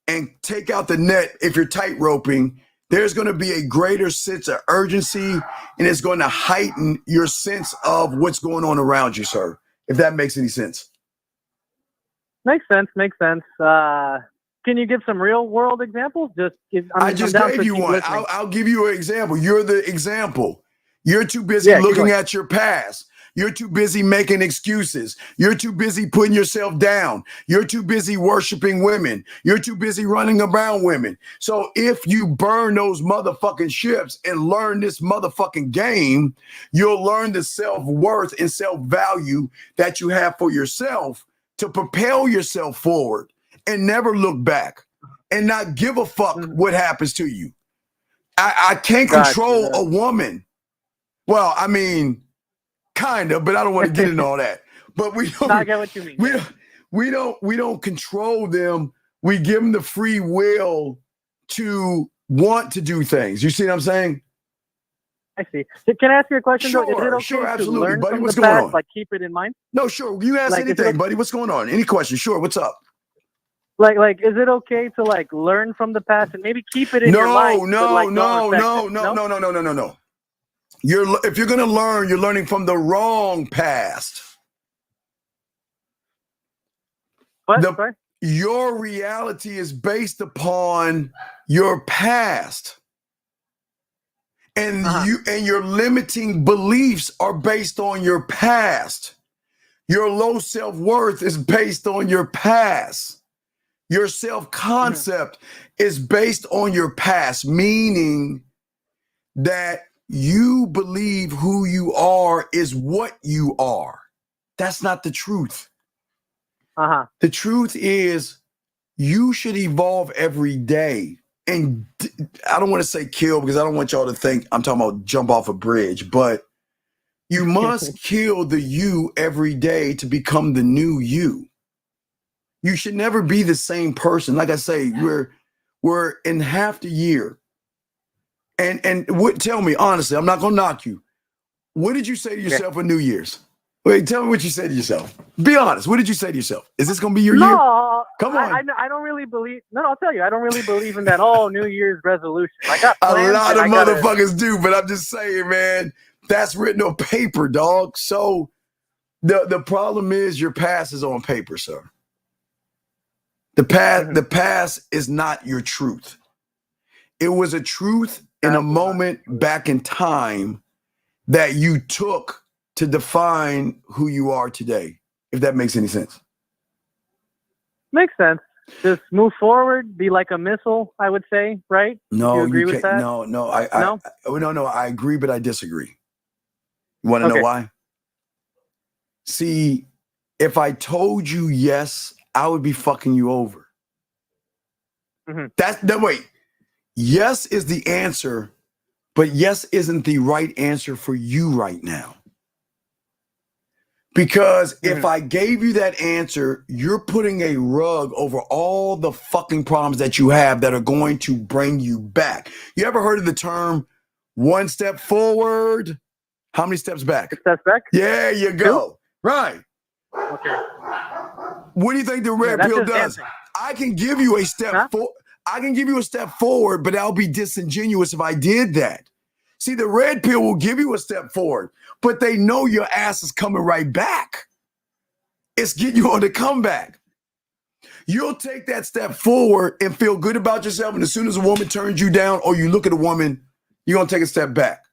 Speaker 10: and take out the net, if you're tight roping, there's going to be a greater sense of urgency, and it's going to heighten your sense of what's going on around you, sir, if that makes any sense.
Speaker 21: Makes sense. Can you give some real world examples?
Speaker 10: I just gave you one. I'll give you an example. You're the example. You're too busy looking at your past. You're too busy making excuses. You're too busy putting yourself down. You're too busy worshiping women. You're too busy running around women. So if you burn those motherfucking ships and learn this motherfucking game, you'll learn the self-worth and self-value that you have for yourself to propel yourself forward and never look back and not give a fuck what happens to you. I can't control a woman. Well, I mean, kind of, but I don't want to get into all that. But we don't. I get what you mean. We don't control them. We give them the free will to want to do things. You see what I'm saying?
Speaker 21: I see. Can I ask you a question?
Speaker 10: Sure,
Speaker 21: is it okay
Speaker 10: sure,
Speaker 21: to
Speaker 10: absolutely,
Speaker 21: learn
Speaker 10: buddy.
Speaker 21: from
Speaker 10: What's
Speaker 21: the
Speaker 10: going
Speaker 21: past,
Speaker 10: on?
Speaker 21: like keep it in mind?
Speaker 10: No, sure. You ask anything, buddy. What's going on? Any question? Sure. What's up?
Speaker 21: Like, is it okay to like learn from the past and maybe keep it in your life?
Speaker 10: No. If you're gonna learn, you're learning from the wrong past.
Speaker 21: What?
Speaker 10: Your reality is based upon your past. And your limiting beliefs are based on your past. Your low self-worth is based on your past. Your self-concept is based on your past, meaning that you believe who you are is what you are. That's not the truth. The truth is you should evolve every day. And I don't want to say kill because I don't want y'all to think I'm talking about jump off a bridge, but you must kill the you every day to become the new you. You should never be the same person. Like I say, we're in half the year. And tell me, honestly, I'm not going to knock you. What did you say to yourself on New Year's? Wait, tell me what you said to yourself. Be honest. What did you say to yourself? Is this going to be your year? Come on.
Speaker 21: I don't really believe. No, I'll tell you. I don't really believe in that New Year's resolution. I got
Speaker 10: a
Speaker 21: plans,
Speaker 10: lot of motherfuckers do, but I'm just saying, man, that's written on paper, dog. So The problem is your past is on paper, sir. The past is not your truth. It was a truth in a moment back in time that you took to define who you are today, if that makes any sense.
Speaker 21: Makes sense. Just move forward, be like a missile, I would say, right?
Speaker 10: No,
Speaker 21: you agree with that?
Speaker 10: No, I agree, but I disagree. You want to know why? See, if I told you yes, I would be fucking you over. Wait. Yes is the answer, but yes isn't the right answer for you right now. Because if I gave you that answer, you're putting a rug over all the fucking problems that you have that are going to bring you back. You ever heard of the term one step forward? How many steps back?
Speaker 21: 6 steps back?
Speaker 10: There you go.
Speaker 21: 2?
Speaker 10: Right.
Speaker 21: Okay.
Speaker 10: What do you think the red pill does? Dancing. I can give you a step forward. I can give you a step forward, but I'll be disingenuous if I did that. See, the red pill will give you a step forward, but they know your ass is coming right back. It's getting you on the comeback. You'll take that step forward and feel good about yourself, and as soon as a woman turns you down or you look at a woman, you're going to take a step back.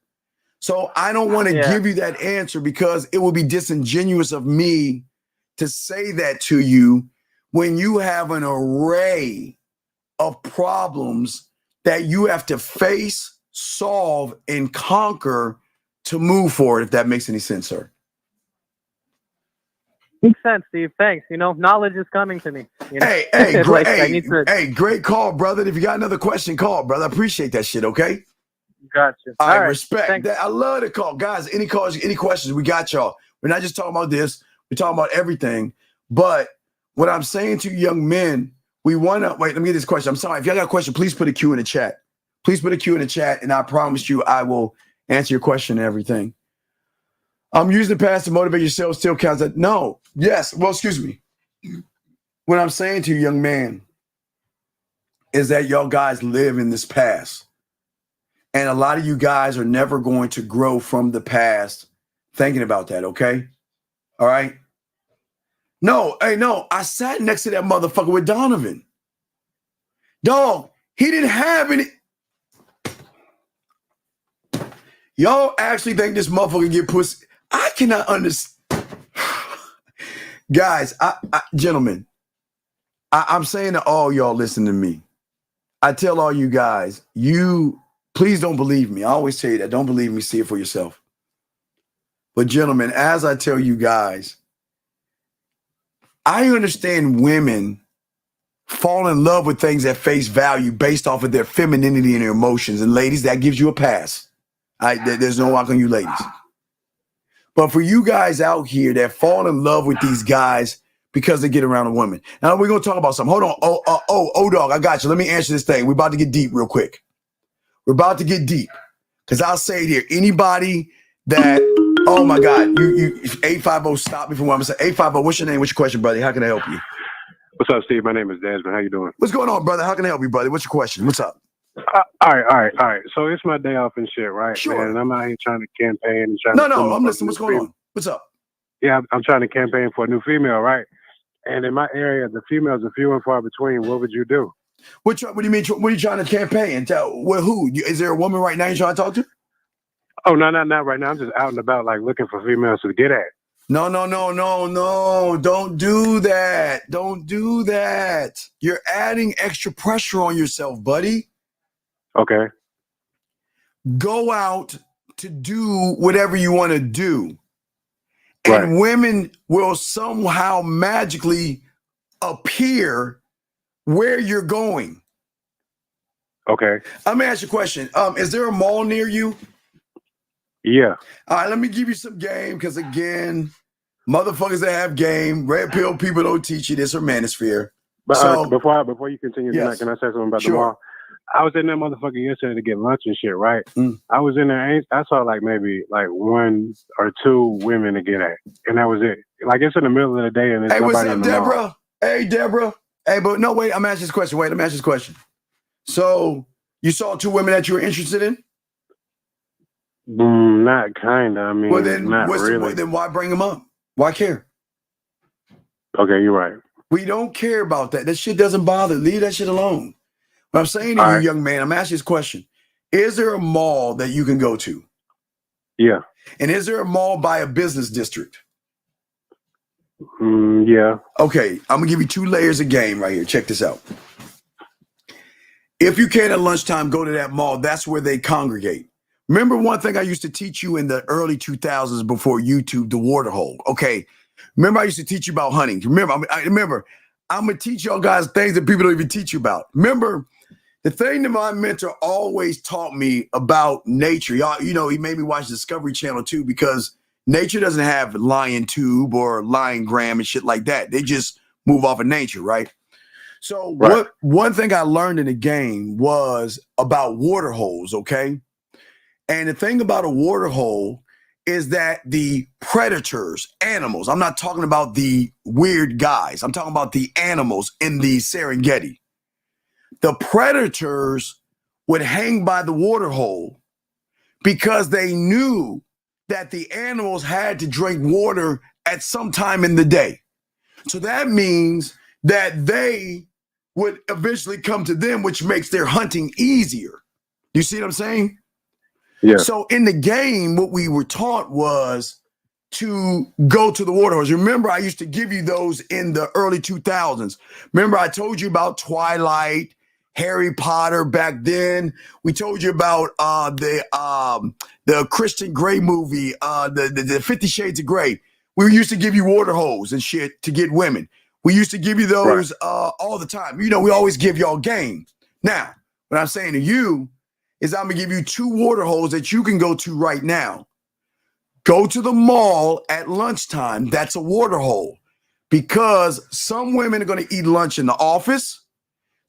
Speaker 10: So I don't want to give you that answer because it will be disingenuous of me to say that to you when you have an array of problems that you have to face, solve, and conquer to move forward, if that makes any sense, sir.
Speaker 21: Makes sense, Steve. Thanks. You know, knowledge is coming to me. You know?
Speaker 10: Hey, great call, brother. If you got another question, call, brother. I appreciate that shit, okay?
Speaker 21: Gotcha.
Speaker 10: All right, respect. I love the call. Guys, any calls, any questions, we got y'all. We're not just talking about this. We're talking about everything. But what I'm saying to young men, we want to, wait, let me get this question. I'm sorry. If y'all got a question, please put a Q in the chat. Please put a Q in the chat, and I promise you I will answer your question and everything. I'm using the past to motivate yourself still counts. No. Yes. Well, excuse me. What I'm saying to you, young man, is that y'all guys live in this past. And a lot of you guys are never going to grow from the past thinking about that, okay? All right? No, I sat next to that motherfucker with Donovan. Dog, he didn't have any. Y'all actually think this motherfucker get pussy? I cannot understand. Guys, gentlemen, I'm saying to all y'all listen to me. I tell all you guys, please don't believe me. I always tell you that. Don't believe me. See it for yourself. But gentlemen, as I tell you guys, I understand women fall in love with things at face value based off of their femininity and their emotions. And ladies, that gives you a pass. There's no knock on you ladies. But for you guys out here that fall in love with these guys because they get around a woman. Now we're going to talk about something. Hold on. Oh, dog, I got you. Let me answer this thing. We're about to get deep real quick. We're about to get deep. Because I'll say it here. Anybody that, oh my God, you 850, stop me from what I'm saying. 850, what's your name? What's your question, brother? How can I help you?
Speaker 1: What's up, Steve? My name is Desmond. How you doing?
Speaker 10: What's going on, brother? How can I help you, brother? What's your question? What's up?
Speaker 1: All right. So it's my day off and shit, right?
Speaker 10: Sure.
Speaker 1: Man, and I'm out here trying to campaign and trying
Speaker 10: No, I'm listening. What's going on? What's up?
Speaker 1: Yeah, I'm trying to campaign for a new female, right? And in my area, the females are few and far between. What would you do?
Speaker 10: What do you mean? What are you trying to campaign? Who? Is there a woman right now you're trying to talk to?
Speaker 1: Oh, no, not right now. I'm just out and about, like, looking for females to get at.
Speaker 10: No. Don't do that. Don't do that. You're adding extra pressure on yourself, buddy.
Speaker 1: Okay.
Speaker 10: Go out to do whatever you want to do. And women will somehow magically appear where you're going.
Speaker 1: Okay.
Speaker 10: Let me ask you a question. Is there a mall near you?
Speaker 1: Yeah.
Speaker 10: All right, let me give you some game because, again, motherfuckers that have game, red pill people don't teach you this or manosphere.
Speaker 1: But before you continue,
Speaker 10: yes.
Speaker 1: Can I say something about the mall? I was in that motherfucker yesterday to get lunch and shit, right? I was in there, I saw like maybe like 1 or 2 women to get at, and that was it. Like, it's in the middle of the day and there's nobody in the
Speaker 10: Deborah?
Speaker 1: mall.
Speaker 10: Hey, Deborah. Hey, but no, wait, I'm asking this question. Wait, let me ask this question. So you saw 2 women that you were interested in?
Speaker 1: Not kind of. I mean,
Speaker 10: well, then,
Speaker 1: not really.
Speaker 10: Then why bring them up? Why care?
Speaker 1: Okay, you're right.
Speaker 10: We don't care about that. That shit doesn't bother. Leave that shit alone. What I'm saying to you, young man, I'm asking you this question. Is there a mall that you can go to?
Speaker 1: Yeah.
Speaker 10: And is there a mall by a business district?
Speaker 1: Yeah.
Speaker 10: Okay, I'm gonna give you 2 layers of game right here. Check this out. If you can at lunchtime, go to that mall. That's where they congregate. Remember one thing I used to teach you in the early 2000s before YouTube, the water hole. Okay, remember I used to teach you about hunting. Remember, I'm gonna teach y'all guys things that people don't even teach you about. Remember, the thing that my mentor always taught me about nature, y'all, you know, he made me watch Discovery Channel too, because nature doesn't have lion tube or lion gram and shit like that. They just move off of nature, right? So one thing I learned in the game was about water holes, okay? And the thing about a water hole is that the predators, animals, I'm not talking about the weird guys, I'm talking about the animals in the Serengeti. The predators would hang by the water hole because they knew that the animals had to drink water at some time in the day. So that means that they would eventually come to them, which makes their hunting easier. You see what I'm saying?
Speaker 1: Yeah.
Speaker 10: So in the game, what we were taught was to go to the water holes. Remember, I used to give you those in the early 2000s. Remember, I told you about Twilight, Harry Potter back then. We told you about the Christian Grey movie, the 50 Shades of Grey. We used to give you water holes and shit to get women. We used to give you those all the time. You know, we always give y'all game. Now, what I'm saying to you is I'm gonna give you 2 water holes that you can go to right now. Go to the mall at lunchtime. That's a water hole, because some women are gonna eat lunch in the office.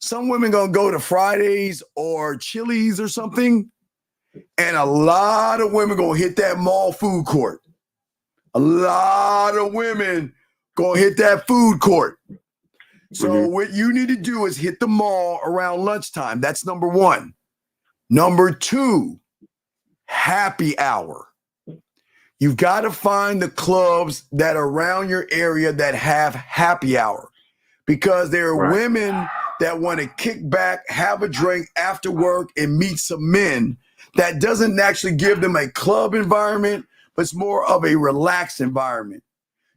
Speaker 10: Some women gonna go to Fridays or Chili's or something. And a lot of women gonna hit that mall food court. A lot of women gonna hit that food court. So what you need to do is hit the mall around lunchtime. That's number 1. Number 2, happy hour. You've got to find the clubs that are around your area that have happy hour, because there are women that want to kick back, have a drink after work, and meet some men. That doesn't actually give them a club environment, but it's more of a relaxed environment.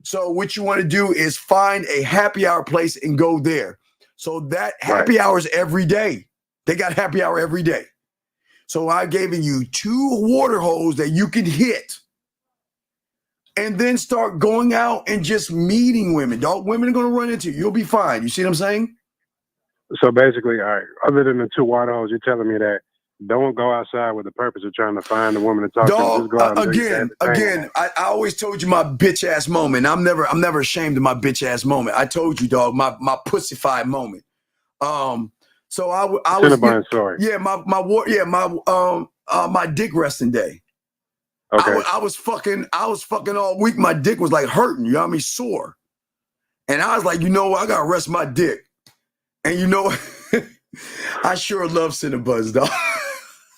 Speaker 10: So what you want to do is find a happy hour place and go there. So that happy hour is every day. They got happy hour every day. So I've given you 2 water holes that you can hit, and then start going out and just meeting women. Dog, women are going to run into you. You'll be fine. You see what I'm saying?
Speaker 1: So basically, all right, other than the 2 water holes, you're telling me that don't go outside with the purpose of trying to find a woman to talk to. Just go out and
Speaker 10: again, I always told you my bitch ass moment. I'm never ashamed of my bitch ass moment. I told you, dog, my pussified moment. So I was my dick resting day.
Speaker 1: Okay.
Speaker 10: I was fucking all week. My dick was like hurting, you know what I mean, sore. And I was like, you know what, I gotta rest my dick. And you know, I sure love Cinnabons, dog.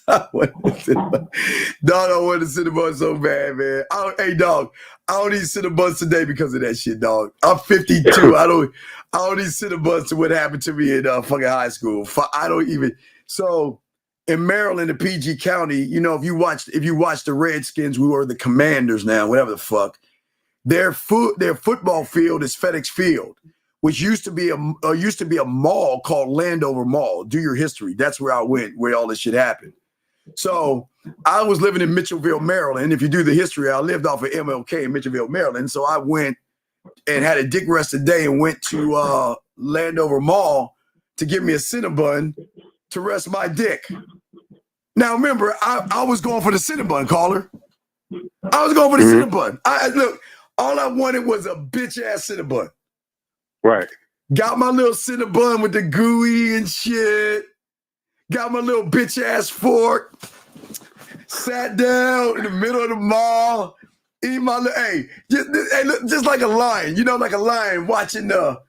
Speaker 10: I want Cinnabons so bad, man. Hey, dog, I don't eat Cinnabons today because of that shit, dog. I'm 52. I don't eat Cinnabons to what happened to me in fucking high school. I don't even. So in Maryland, in PG County, you know, if you watch the Redskins, we were the Commanders now, whatever the fuck. Their football field is FedEx Field, which used to be a mall called Landover Mall. Do your history. That's where I went, where all this shit happened. So I was living in Mitchellville, Maryland. If you do the history, I lived off of MLK in Mitchellville, Maryland. So I went and had a dick rested day and went to Landover Mall to give me a Cinnabon to rest my dick. Now remember, I was going for the Cinnabon, caller. I was going for the Cinnabon. Look, all I wanted was a bitch ass Cinnabon.
Speaker 1: Right.
Speaker 10: Got my little Cinnabon with the gooey and shit. Got my little bitch ass fork. Sat down in the middle of the mall. Eat my little, just like a lion. You know, like a lion watching the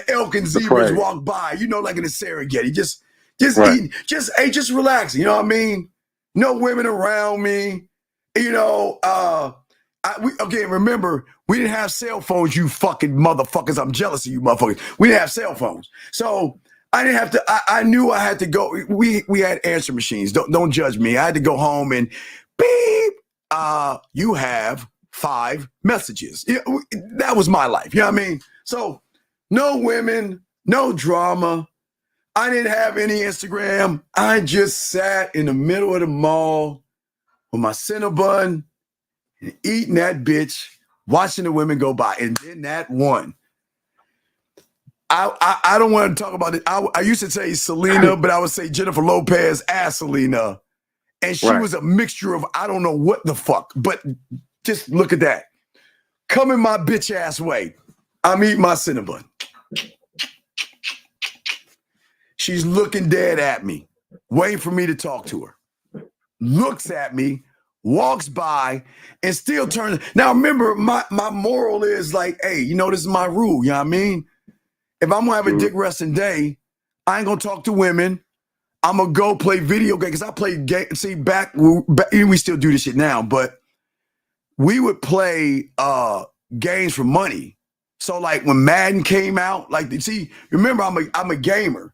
Speaker 10: elk and zebras walk by. You know, like in the Serengeti. Just eating, just relaxing. You know what I mean? No women around me. You know, I remember, we didn't have cell phones, you fucking motherfuckers. I'm jealous of you motherfuckers. We didn't have cell phones. So I didn't have to, I knew I had to go. We had answer machines. Don't judge me. I had to go home and beep, you have 5 messages. That was my life. You know what I mean? So no women, no drama. I didn't have any Instagram. I just sat in the middle of the mall with my Cinnabon and eating that bitch, watching the women go by. And then that one. I don't want to talk about it. I used to say Selena, but I would say Jennifer Lopez as Selena. And she was a mixture of I don't know what the fuck. But just look at that. Coming my bitch ass way. I'm eating my Cinnabon. She's looking dead at me, waiting for me to talk to her. Looks at me, walks by, and still turns. Now, remember, my moral is like, hey, this is my rule. You know what I mean? If I'm going to have a dick resting day, I ain't going to talk to women. I'm going to go play video games. Because I played games. See, back, we still do this shit now, but we would play games for money. So, like, when Madden came out, remember, I'm a gamer.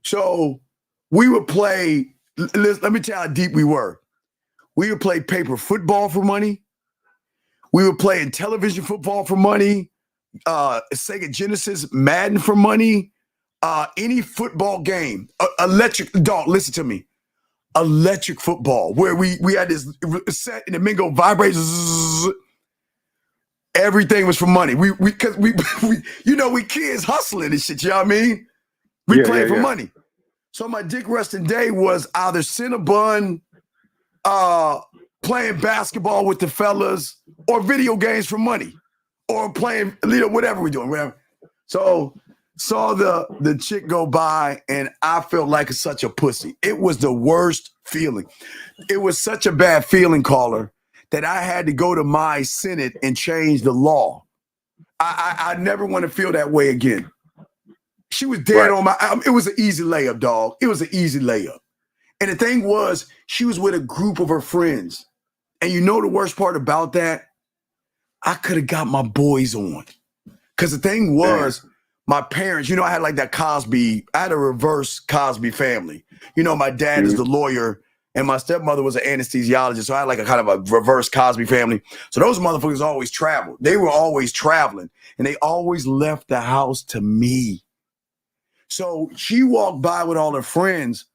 Speaker 10: So we would play, let me tell you how deep we were. We would play paper football for money. We would play in television football for money. Sega Genesis, Madden for money. Any football game. Electric, dog, listen to me. Electric football, where we had this set and the men go vibrate. Everything was for money. We kids hustling and shit, you know what I mean? We played for money. So my dick resting day was either Cinnabon, playing basketball with the fellas, or video games for money, or playing, whatever we're doing, whatever. So saw the chick go by, and I felt like such a pussy. It was the worst feeling. It was such a bad feeling, caller, that I had to go to my Senate and change the law. I never want to feel that way again. She was dead on my. It was an easy layup, dog. It was an easy layup. And the thing was, she was with a group of her friends. And you know the worst part about that? I could have got my boys on. Because the thing was, my parents, I had like that Cosby, I had a reverse Cosby family. My dad is the lawyer, and my stepmother was an anesthesiologist. So I had like a kind of a reverse Cosby family. So those motherfuckers always traveled. They were always traveling. And they always left the house to me. So she walked by with all her friends.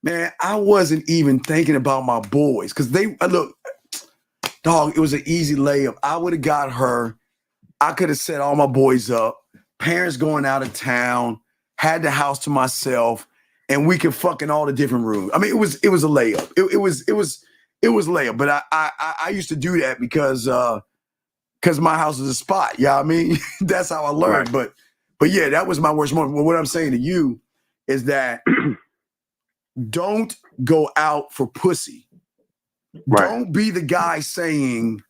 Speaker 10: Man, I wasn't even thinking about my boys. Because look, dog, it was an easy layup. I would have got her. I could have set all my boys up. Parents going out of town. Had the house to myself. And we could fuck in all the different rooms. I mean, it was a layup. It was layup. But I used to do that because my house is a spot. You know what I mean? That's how I learned. But yeah, that was my worst moment. Well, what I'm saying to you is that don't go out for pussy. Don't be the guy saying,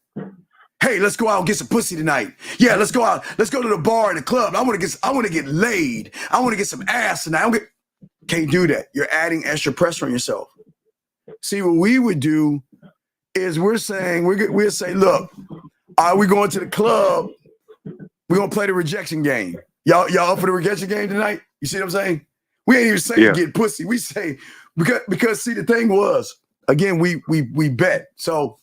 Speaker 10: hey, let's go out and get some pussy tonight. Yeah, let's go out. Let's go to the bar and the club. I want to get laid. I want to get some ass tonight. Can't do that. You're adding extra pressure on yourself. See, what we would do is we'll say, look, are we going to the club? We're going to play the rejection game. Y'all up for the rejection game tonight? You see what I'm saying? We ain't even saying get pussy. We say, because see, the thing was, again, we bet. So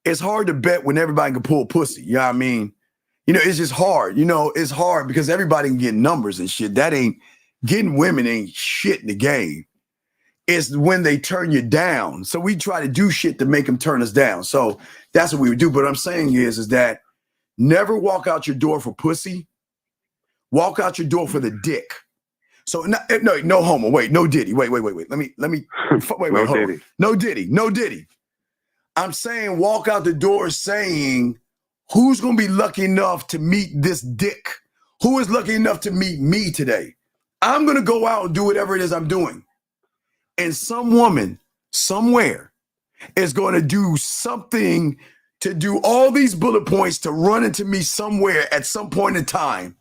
Speaker 10: it's hard to bet when everybody can pull pussy. You know what I mean? It's just hard. It's hard because everybody can get numbers and shit. Getting women ain't shit in the game. It's when they turn you down. So we try to do shit to make them turn us down. So that's what we would do. But what I'm saying is that never walk out your door for pussy. Walk out your door for the dick. So no homo. Wait, no Diddy. Wait. Let me. Wait. No Diddy. No Diddy. I'm saying walk out the door saying, who's gonna be lucky enough to meet this dick? Who is lucky enough to meet me today? I'm gonna go out and do whatever it is I'm doing. And some woman somewhere is gonna do something to do all these bullet points to run into me somewhere at some point in time.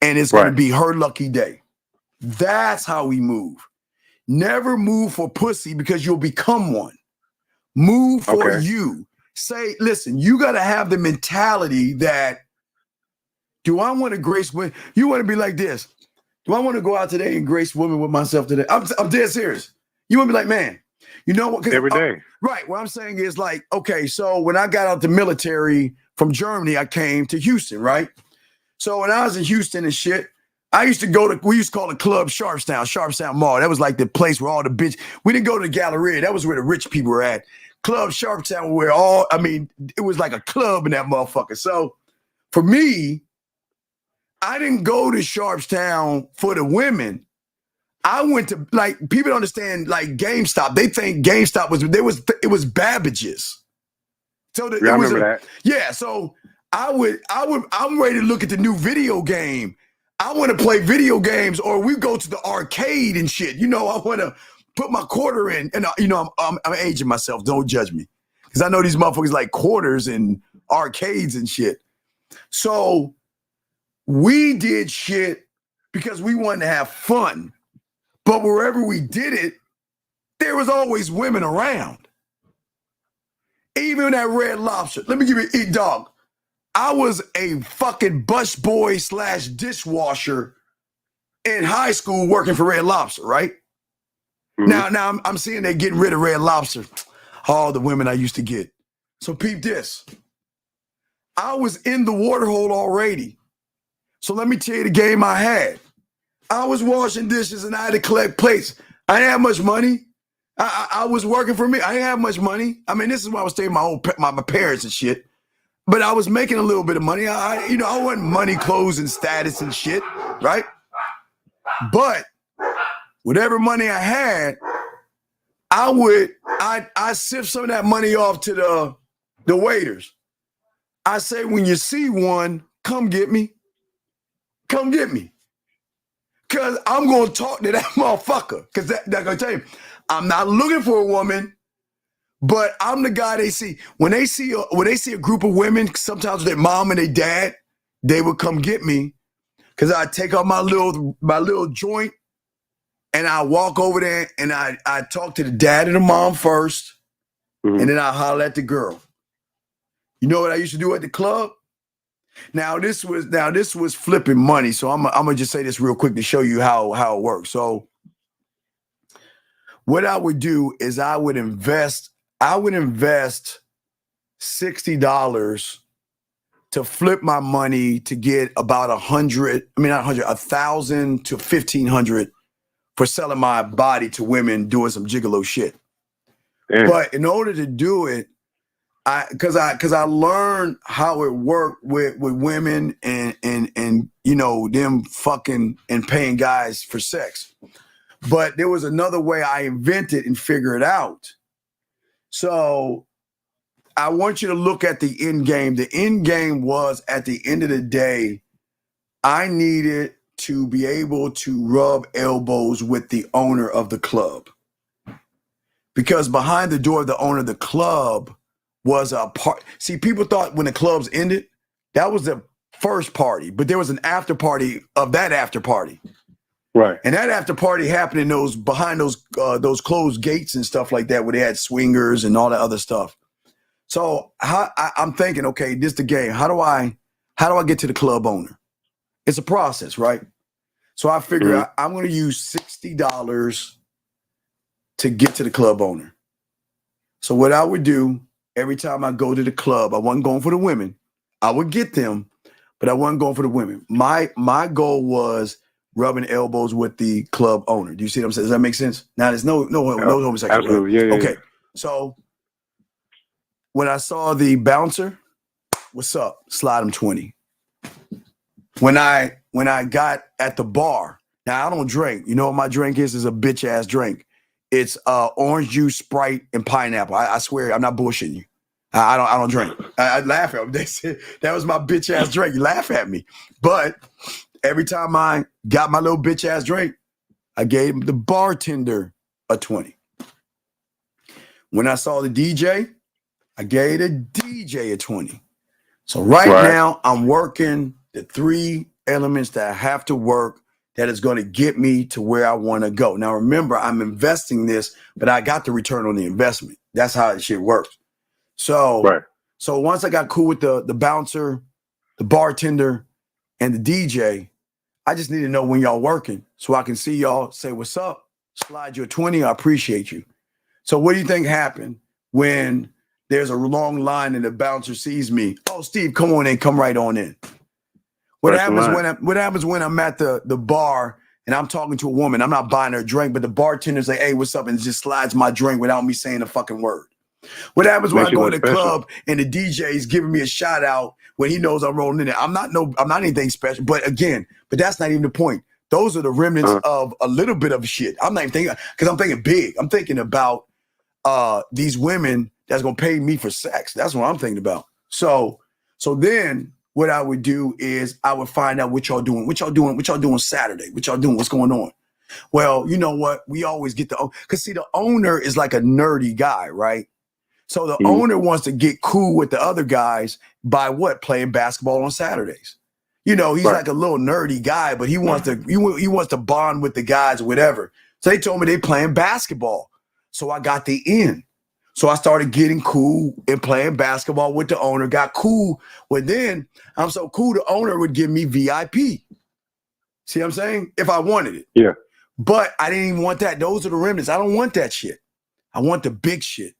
Speaker 10: And it's going to be her lucky day. That's how we move. Never move for pussy because you'll become one. Move for you. listen, you got to have the mentality that, do I want to grace women? You want to be like this. Do I want to go out today and grace women with myself today? I'm dead serious. You want to be like, man, you know what?
Speaker 1: Every day.
Speaker 10: Right. What I'm saying is like, okay, so when I got out the military from Germany, I came to Houston, right? So when I was in Houston and shit, we used to call the club Sharpstown Mall. That was like the place where all the bitch, we didn't go to the Galleria. That was where the rich people were at. Club Sharpstown where it was like a club in that motherfucker. So for me, I didn't go to Sharpstown for the women. I went to, like, people don't understand, like, GameStop. They think GameStop it was Babbage's. So
Speaker 1: I remember that.
Speaker 10: Yeah, so I'm ready to look at the new video game. I want to play video games, or we go to the arcade and shit. You know, I want to put my quarter in, and you know, I'm aging myself. Don't judge me, because I know these motherfuckers like quarters and arcades and shit. So we did shit because we wanted to have fun. But wherever we did it, there was always women around. Even at Red Lobster. Let me give you a dog. I was a fucking busboy / dishwasher in high school working for Red Lobster, right? Mm-hmm. Now I'm seeing they're getting rid of Red Lobster. All the women I used to get. So peep this. I was in the water hole already. So let me tell you the game I had. I was washing dishes and I had to collect plates. I didn't have much money. I was working for me. I didn't have much money. I mean, this is why I was staying with my parents and shit. But I was making a little bit of money. I wasn't money, clothes, and status and shit, right? But whatever money I had, I sift some of that money off to the waiters. I say, when you see one, come get me. Come get me. Because I'm going to talk to that motherfucker. Because they're going to tell you, I'm not looking for a woman, but I'm the guy they see. When they see a group of women, sometimes their mom and their dad, they would come get me. Because I take out my little joint and I walk over there and I talk to the dad and the mom first. Mm-hmm. And then I holler at the girl. You know what I used to do at the club? Now this was flipping money. So I'm gonna just say this real quick to show you how it works. So what I would do is I would invest $60 to flip my money to get about 1,000 to 1,500 for selling my body to women doing some gigolo shit. Yeah. But in order to do it, because I learned how it worked with women and you know, them fucking and paying guys for sex. But there was another way I invented and figured out. So I want you to look at the end game. The end game was, at the end of the day, I needed to be able to rub elbows with the owner of the club. Because behind the door of the owner of the club was a part. See, people thought when the clubs ended, that was the first party, but there was an after party of that after party. Right. And that after party happened in behind those closed gates and stuff like that, where they had swingers and all that other stuff. So I'm thinking, okay, this is the game. How do I get to the club owner? It's a process, right? So I figure I'm going to use $60 to get to the club owner. So what I would do every time I go to the club, I wasn't going for the women. I would get them, but I wasn't going for the women. My goal was rubbing elbows with the club owner. Do you see what I'm saying? Does that make sense? Now there's no homosexual.
Speaker 1: Absolutely. Yeah,
Speaker 10: okay. So when I saw the bouncer, what's up? Slide him 20. When I got at the bar, now I don't drink. You know what my drink is? It's a bitch ass drink. It's orange juice, Sprite, and pineapple. I swear, I'm not bullshitting you. I don't drink. I laugh at them. They said that was my bitch ass drink. You laugh at me, but every time I got my little bitch ass drink, I gave the bartender a 20. When I saw the DJ, I gave the DJ a 20. So right now I'm working the 3 elements that I have to work that is going to get me to where I want to go. Now, remember, I'm investing this, but I got the return on the investment. That's how that shit works. So So once I got cool with the bouncer, the bartender, and the DJ, I just need to know when y'all working so I can see y'all, say what's up, slide you a 20, I appreciate you. So what do you think happened when there's a long line and the bouncer sees me? Oh, Steve, come on in, come right on in. What happens when I'm at the bar and I'm talking to a woman, I'm not buying her a drink, but the bartender's like, hey, what's up? And just slides my drink without me saying a fucking word. What happens when I go to the club and the DJ is giving me a shout out when he knows I'm rolling in there? I'm not anything special, but that's not even the point. Those are the remnants of a little bit of shit. I'm not even thinking, because I'm thinking big. I'm thinking about these women that's gonna pay me for sex. That's what I'm thinking about. So then what I would do is I would find out what y'all doing Saturday, what y'all doing, what's going on. Well, you know what? We always get because see, the owner is like a nerdy guy, right? So the owner wants to get cool with the other guys by what? Playing basketball on Saturdays. You know, he's like a little nerdy guy, but he wants to bond with the guys or whatever. So they told me they playing basketball. So I got the in. So I started getting cool and playing basketball with the owner, got cool. Well, then I'm so cool, the owner would give me VIP. See what I'm saying? If I wanted it.
Speaker 1: Yeah.
Speaker 10: But I didn't even want that. Those are the remnants. I don't want that shit. I want the big shit.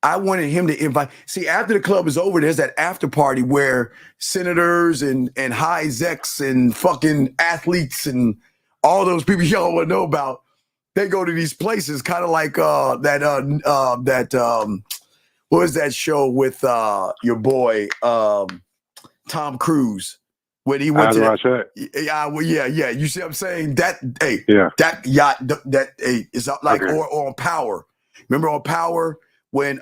Speaker 10: I wanted him to invite. See, after the club is over, there's that after party where senators and high execs and fucking athletes and all those people y'all want to know about, they go to these places, kind of like what was that show with your boy Tom Cruise when he went to yeah. You see what I'm saying? That yacht is like or on Power. Remember on Power? When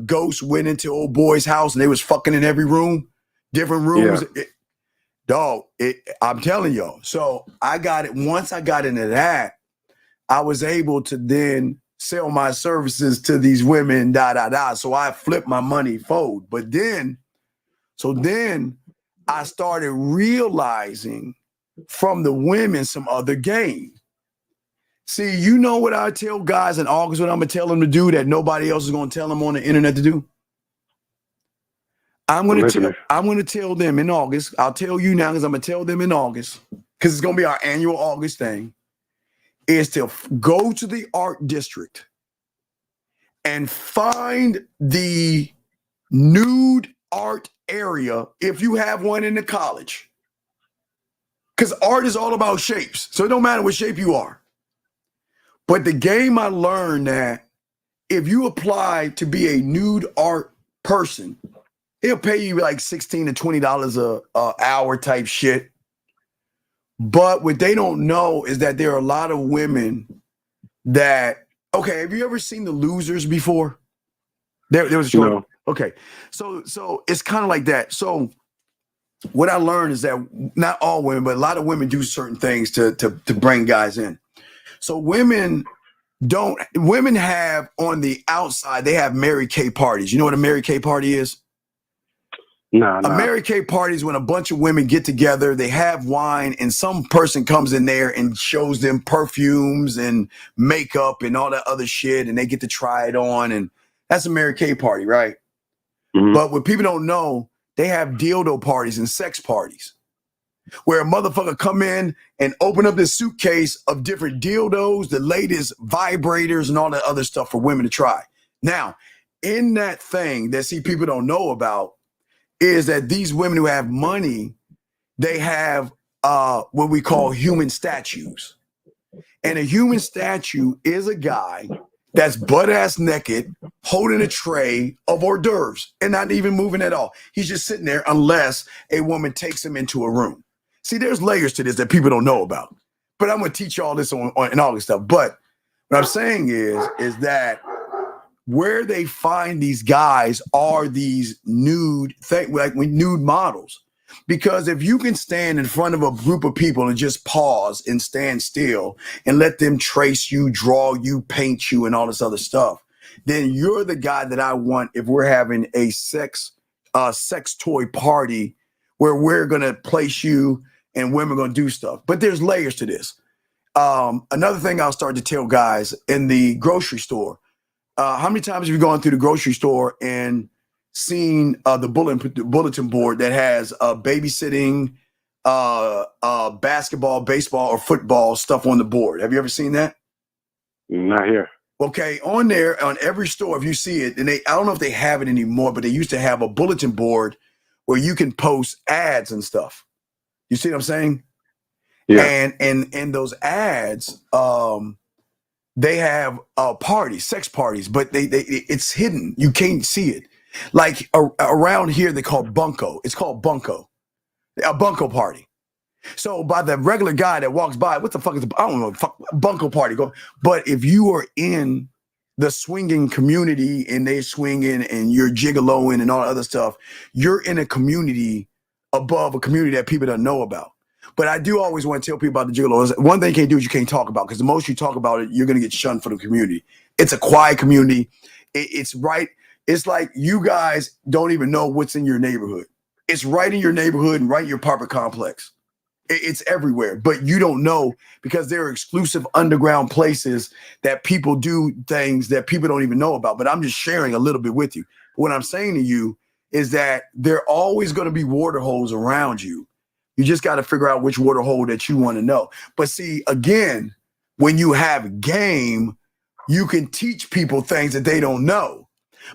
Speaker 10: Ghost went into old boy's house and they was fucking in every room, different rooms. Yeah. I'm telling y'all. So I got it. Once I got into that, I was able to then sell my services to these women, So I flipped my money fold. But then I started realizing from the women some other game. See, you know what I tell guys in August, what I'm going to tell them to do that nobody else is going to tell them on the internet to do? I'm going to tell them in August. I'll tell you now because I'm going to tell them in August because it's going to be our annual August thing, is to go to the art district and find the nude art area if you have one in the college. Because art is all about shapes. So it don't matter what shape you are. But the game I learned that if you apply to be a nude art person, they'll pay you like $16 to $20 a hour type shit. But what they don't know is that there are a lot of women that, okay, have you ever seen The Losers before? There was a show. No. Okay. So it's kind of like that. So what I learned is that not all women, but a lot of women do certain things to bring guys in. So women have on the outside, they have Mary Kay parties. You know what a Mary Kay party is?
Speaker 1: No.
Speaker 10: A Mary Kay party is when a bunch of women get together, they have wine, and some person comes in there and shows them perfumes and makeup and all that other shit, and they get to try it on, and that's a Mary Kay party, right? Mm-hmm. But what people don't know, they have dildo parties and sex parties, where a motherfucker come in and open up this suitcase of different dildos, the latest vibrators, and all that other stuff for women to try. Now, in that thing that people don't know about is that these women who have money, they have what we call human statues. And a human statue is a guy that's butt-ass naked, holding a tray of hors d'oeuvres and not even moving at all. He's just sitting there unless a woman takes him into a room. See, there's layers to this that people don't know about. But I'm going to teach you all this on all this stuff. But what I'm saying is that where they find these guys are these nude models. Because if you can stand in front of a group of people and just pause and stand still and let them trace you, draw you, paint you, and all this other stuff, then you're the guy that I want if we're having a sex toy party where we're going to place you and women are going to do stuff. But there's layers to this. Another thing I'll start to tell guys in the grocery store, how many times have you gone through the grocery store and seen the bulletin board that has babysitting, basketball, baseball, or football stuff on the board? Have you ever seen that?
Speaker 1: Not here.
Speaker 10: Okay, on there, on every store, if you see it, and I don't know if they have it anymore, but they used to have a bulletin board where you can post ads and stuff. You see what I'm saying?
Speaker 1: Yeah.
Speaker 10: And those ads, they have parties, sex parties, but they it's hidden. You can't see it. Like around here, they call bunko. It's called bunko, a bunko party. So by the regular guy that walks by, what the fuck is I don't know, bunko party go. But if you are in the swinging community and they swinging and you're gigoloing and all that other stuff, you're in a community above a community that people don't know about. But I do always want to tell people about the gigolos. One thing you can't do is you can't talk about, because the most you talk about it, you're going to get shunned for the community. It's a quiet community. It's right. It's like you guys don't even know what's in your neighborhood. It's right in your neighborhood and right in your apartment complex. It's everywhere, but you don't know because there are exclusive underground places that people do things that people don't even know about. But I'm just sharing a little bit with you. What I'm saying to you is that there are always going to be water holes around you. You just got to figure out which water hole that you want to know. But see, again, when you have game, you can teach people things that they don't know.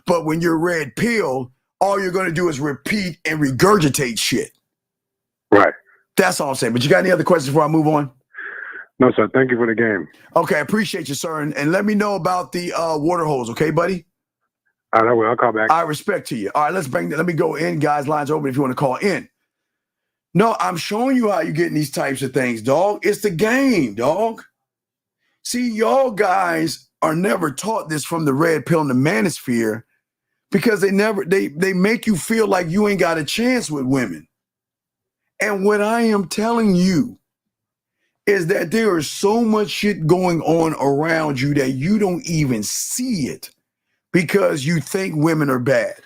Speaker 10: But when you're red pill, all you're going to do is repeat and regurgitate shit.
Speaker 1: Right.
Speaker 10: That's all I'm saying. But you got any other questions before I move on?
Speaker 1: No, sir. Thank you for the game.
Speaker 10: Okay, I appreciate you, sir. And let me know about the water holes, okay, buddy?
Speaker 1: All right, I will. I'll call back.
Speaker 10: I respect to you. All right, let me go in, guys. Lines open if you want to call in. No, I'm showing you how you get in these types of things, dog. It's the game, dog. See, y'all guys are never taught this from the red pill and the manosphere because they make you feel like you ain't got a chance with women. And what I am telling you is that there is so much shit going on around you that you don't even see it because you think women are bad.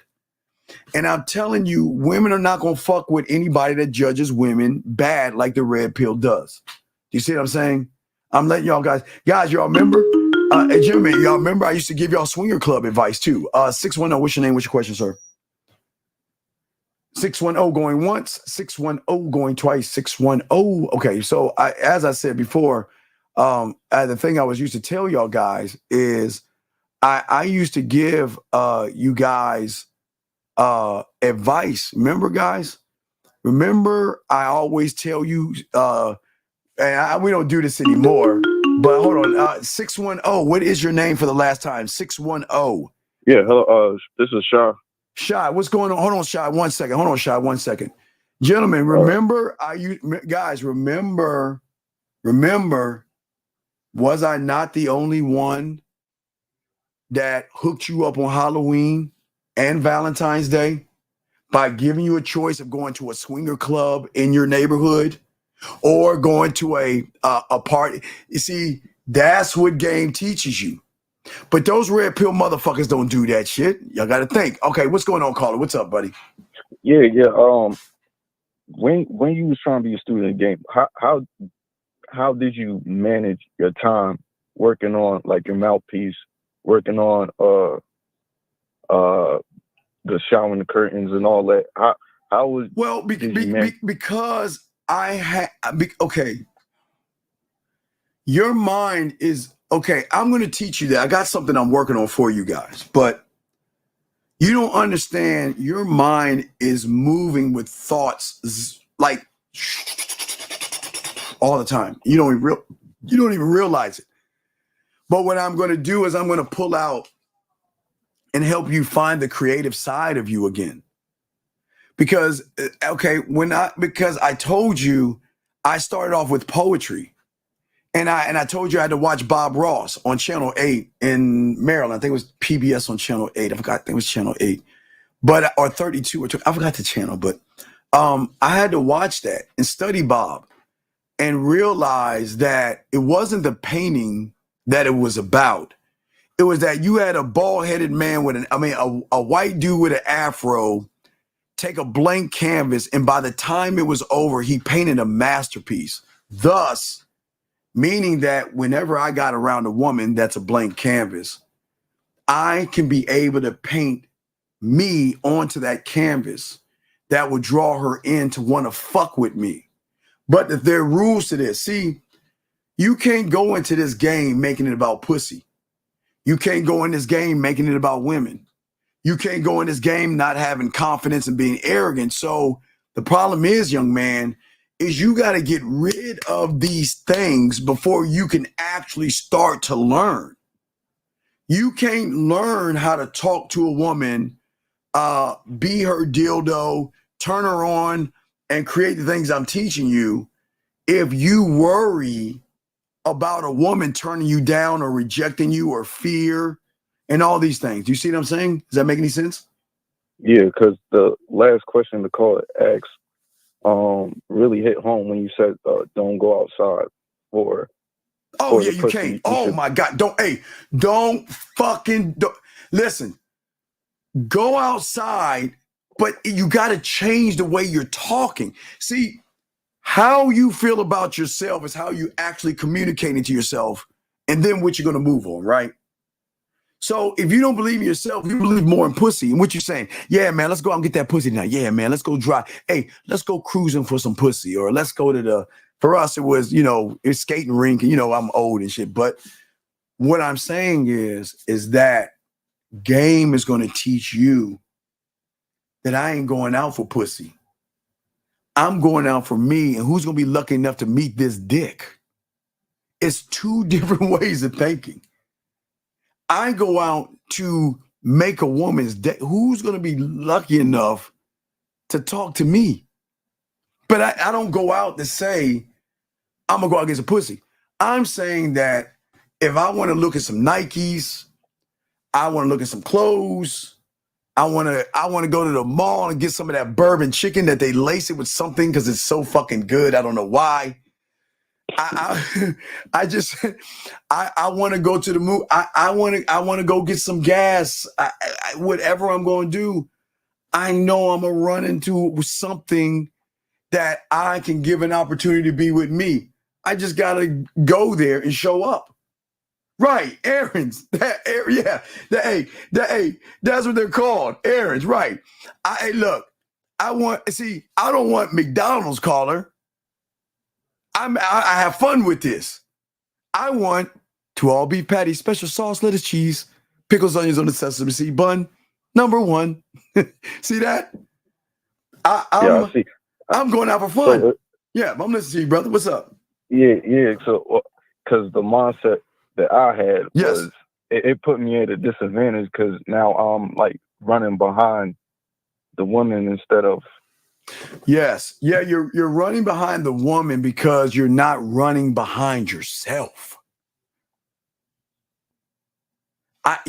Speaker 10: And I'm telling you, women are not going to fuck with anybody that judges women bad like the red pill does. Do you see what I'm saying? I'm letting y'all guys, y'all remember? Hey, Jimmy, y'all remember I used to give y'all swinger club advice too. 610, what's your name? What's your question, sir? 610 going once, 610 going twice, 610. Okay, so as I said before, the thing I was used to tell y'all guys is I used to give you guys advice. Remember, guys? Remember, I always tell you, and we don't do this anymore, but hold on. 610, what is your name for the last time? 610.
Speaker 3: Yeah, hello, this is Shaw.
Speaker 10: Shy, what's going on? Hold on, Shy, 1 second. Hold on, Shy, 1 second. Gentlemen, remember, remember, was I not the only one that hooked you up on Halloween and Valentine's Day by giving you a choice of going to a swinger club in your neighborhood or going to a party? You see, that's what game teaches you. But those red pill motherfuckers don't do that shit. Y'all got to think. Okay, what's going on, caller? What's up, buddy?
Speaker 3: Yeah. When you was trying to be a student in the game, how did you manage your time working on like your mouthpiece, working on the showering the curtains and all that? How was
Speaker 10: because I had okay. Your mind is okay. I'm going to teach you that. I got something I'm working on for you guys, but you don't understand. Your mind is moving with thoughts like all the time. You don't even realize it. But what I'm going to do is I'm going to pull out and help you find the creative side of you again. Because because I told you I started off with poetry. And I told you I had to watch Bob Ross on Channel 8 in Maryland. I think it was PBS on Channel 8. I forgot. I think it was Channel 8. Or 32 or 2. I forgot the channel. But I had to watch that and study Bob and realize that it wasn't the painting that it was about. It was that you had a bald-headed man with a white dude with an afro take a blank canvas, and by the time it was over, he painted a masterpiece. Thus, meaning that whenever I got around a woman that's a blank canvas, I can be able to paint me onto that canvas that would draw her in to want to fuck with me. But if there are rules to this, see, you can't go into this game making it about pussy. You can't go in this game making it about women. You can't go in this game not having confidence and being arrogant. So the problem is, young man, is you got to get rid of these things before you can actually start to learn. You can't learn how to talk to a woman, be her dildo, turn her on, and create the things I'm teaching you if you worry about a woman turning you down or rejecting you or fear and all these things. Do you see what I'm saying? Does that make any sense?
Speaker 3: Yeah, because the last question the caller asked really hit home when you said don't go outside for.
Speaker 10: Oh yeah, you can't. Oh my God, don't listen. Go outside, but you got to change the way you're talking. See, how you feel about yourself is how you actually communicating to yourself, and then what you're gonna move on, right? So if you don't believe in yourself, you believe more in pussy. And what you're saying, yeah, man, let's go out and get that pussy tonight. Yeah, man, let's go drive. Hey, let's go cruising for some pussy. Or let's go to for us, it was, it's skating rink. And, I'm old and shit. But what I'm saying is that game is going to teach you that I ain't going out for pussy. I'm going out for me. And who's going to be lucky enough to meet this dick? It's two different ways of thinking. I go out to make a woman's day. Who's going to be lucky enough to talk to me? But I don't go out to say, I'm going to go out and get some pussy. I'm saying that if I want to look at some Nikes, I want to look at some clothes, I want to go to the mall and get some of that bourbon chicken that they lace it with something because it's so fucking good. I don't know why. I want to go to the moon. I want to go get some gas. Whatever I'm going to do, I know I'm going to run into something that I can give an opportunity to be with me. I just got to go there and show up. Right. Errands. That's what they're called. Errands. Right. I don't want McDonald's caller. I have fun with this. I want 2 all-beef patties, special sauce, lettuce, cheese, pickles, onions on the sesame seed bun, number 1. See that? I'm going out for fun.
Speaker 3: So,
Speaker 10: yeah, I'm listening to you, brother. What's up?
Speaker 3: Yeah. So, because the mindset that I had was, it put me at a disadvantage because now I'm like running behind the women instead of.
Speaker 10: Yes. Yeah, you're running behind the woman because you're not running behind yourself. What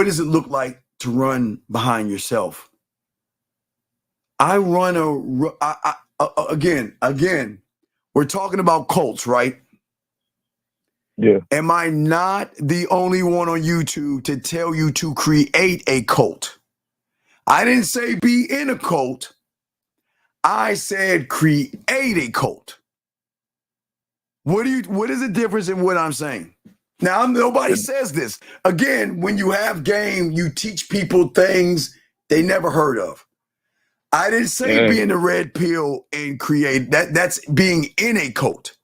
Speaker 10: does it look like to run behind yourself? Again, we're talking about cults, right?
Speaker 3: Yeah.
Speaker 10: Am I not the only one on YouTube to tell you to create a cult? I didn't say be in a cult. I said create a cult. What is the difference in what I'm saying? Now, nobody says this. Again, when you have game, you teach people things they never heard of. I didn't say be in the red pill and create that. That's being in a cult.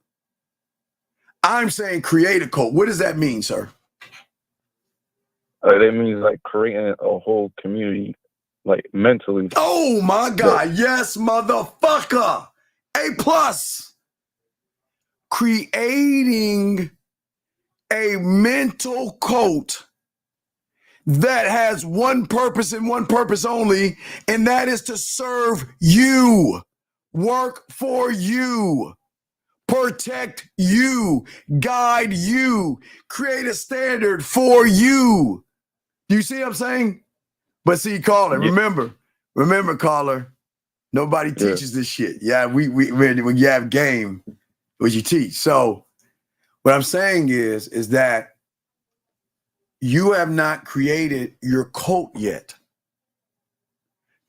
Speaker 10: I'm saying create a cult. What does that mean, sir?
Speaker 3: That means like creating a whole community, like mentally.
Speaker 10: Oh my God. Yes, motherfucker. A+. Creating a mental cult that has one purpose and one purpose only, and that is to serve you, work for you, protect you, guide you, create a standard for you. Do you see what I'm saying? But see, caller, remember, caller, nobody teaches this shit. Yeah, when you have game, what you teach. So what I'm saying is that you have not created your cult yet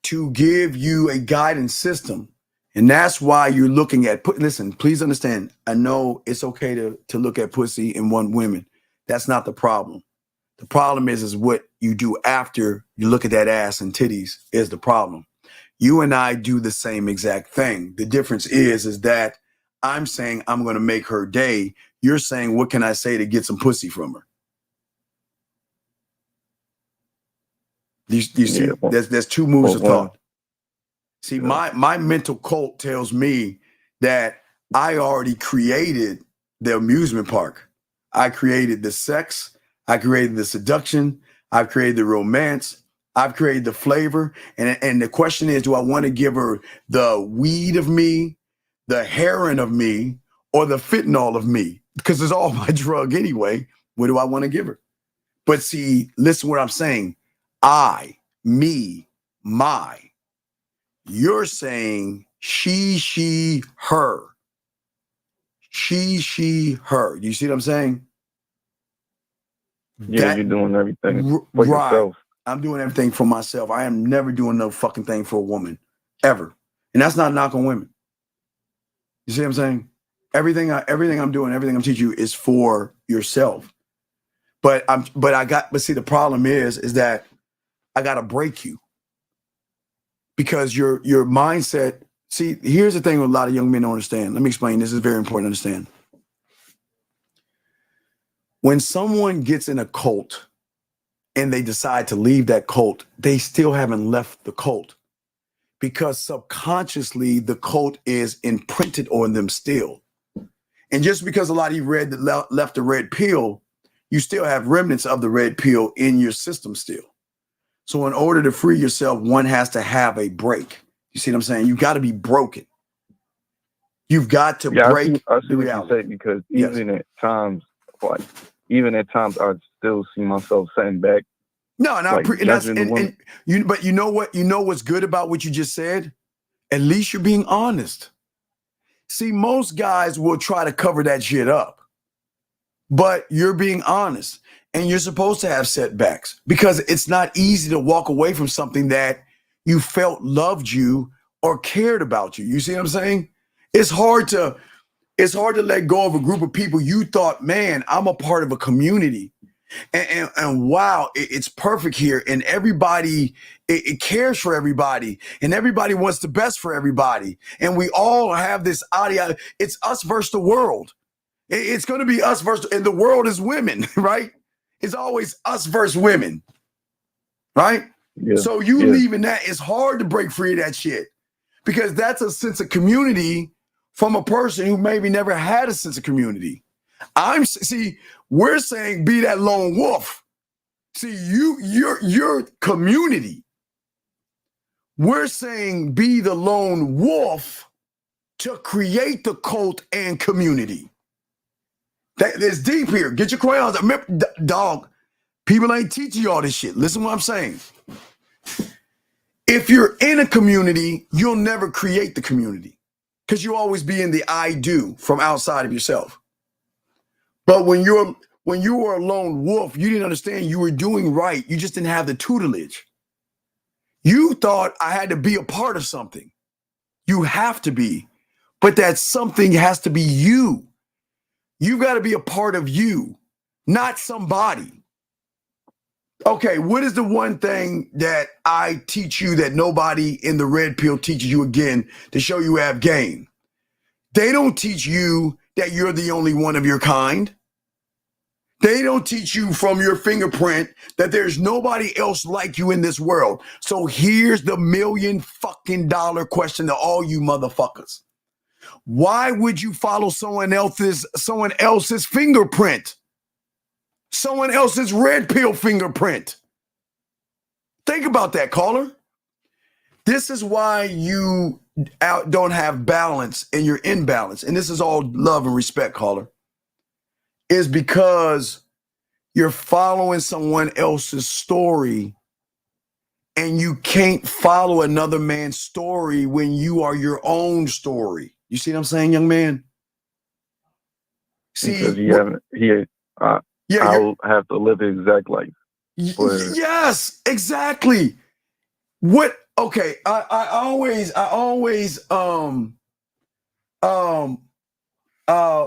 Speaker 10: to give you a guidance system. And that's why you're looking at, listen, please understand, I know it's okay to look at pussy and want women. That's not the problem. The problem is what you do after you look at that ass and titties is the problem. You and I do the same exact thing. The difference is that I'm saying I'm going to make her day. You're saying, what can I say to get some pussy from her? Do you see? There's two moves of thought. See, my mental cult tells me that I already created the amusement park. I created the sex. I created the seduction. I've created the romance. I've created the flavor. And the question is, do I want to give her the weed of me, the heroin of me, or the fentanyl of me? Because it's all my drug anyway. What do I want to give her? But see, listen what I'm saying. I, me, my. You're saying she, her. She, her. You see what I'm saying?
Speaker 3: Yeah, you're doing everything for yourself.
Speaker 10: I'm doing everything for myself. I am never doing no fucking thing for a woman, ever. And that's not a knock on women. You see what I'm saying? Everything I'm doing, everything I'm teaching you is for yourself. But see, the problem is that I gotta break you. Because your mindset, see, here's the thing a lot of young men don't understand. Let me explain. This is very important to understand. When someone gets in a cult and they decide to leave that cult, they still haven't left the cult because subconsciously the cult is imprinted on them still. And just because a lot of you left the red pill, you still have remnants of the red pill in your system still. So in order to free yourself, one has to have a break. You see what I'm saying? You got to be broken. You've got to break
Speaker 3: I see
Speaker 10: the
Speaker 3: what
Speaker 10: reality.
Speaker 3: you say, because even at times, I still see myself setting back.
Speaker 10: But you know what? You know what's good about what you just said? At least you're being honest. See, most guys will try to cover that shit up, but you're being honest, and you're supposed to have setbacks because it's not easy to walk away from something that you felt loved you or cared about you. You see what I'm saying? It's hard to let go of a group of people you thought, man, I'm a part of a community. And wow, it's perfect here. And everybody, it cares for everybody. And everybody wants the best for everybody. And we all have this idea. It's us versus the world. It's going to be us versus, and the world is women, right? It's always us versus women, right?
Speaker 3: Yeah.
Speaker 10: So leaving that, it's hard to break free of that shit because that's a sense of community from a person who maybe never had a sense of community. We're saying be that lone wolf. See, your community. We're saying be the lone wolf to create the cult and community. That's deep here. Get your crayons. Remember, dog, people ain't teaching you all this shit. Listen to what I'm saying. If you're in a community, you'll never create the community because you always be in the I do from outside of yourself. But when you were a lone wolf, you didn't understand you were doing right. You just didn't have the tutelage. You thought I had to be a part of something. You have to be, but that something has to be you. You've got to be a part of you, not somebody. Okay, what is the one thing that I teach you that nobody in the red pill teaches you again to show you have game? They don't teach you that you're the only one of your kind. They don't teach you from your fingerprint that there's nobody else like you in this world. So here's the $1 million fucking question to all you motherfuckers. Why would you follow someone else's fingerprint? Someone else's red pill fingerprint. Think about that, caller. This is why you don't have balance and you're imbalanced. And this is all love and respect, caller. Is because you're following someone else's story and you can't follow another man's story when you are your own story. You see what I'm saying, young man? See,
Speaker 3: because I'll have to live the exact life.
Speaker 10: Yes, exactly. What? Okay, I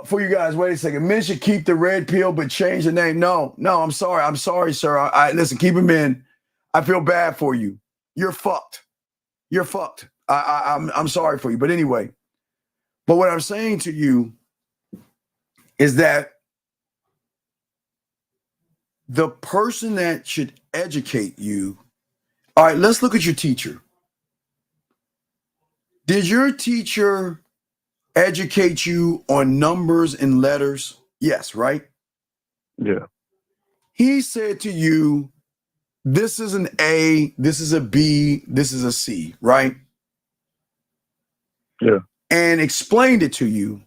Speaker 10: for you guys, wait a second. Men should keep the red pill but change the name. No, I'm sorry, sir. I listen, keep him in. I feel bad for you. You're fucked. I'm sorry for you. But anyway, but what I'm saying to you is that the person that should educate you, all right, let's look at your teacher. Did your teacher educate you on numbers and letters? Yes, right?
Speaker 3: Yeah.
Speaker 10: He said to you, this is an A, this is a B, this is a C, right?
Speaker 3: Yeah.
Speaker 10: And explained it to you,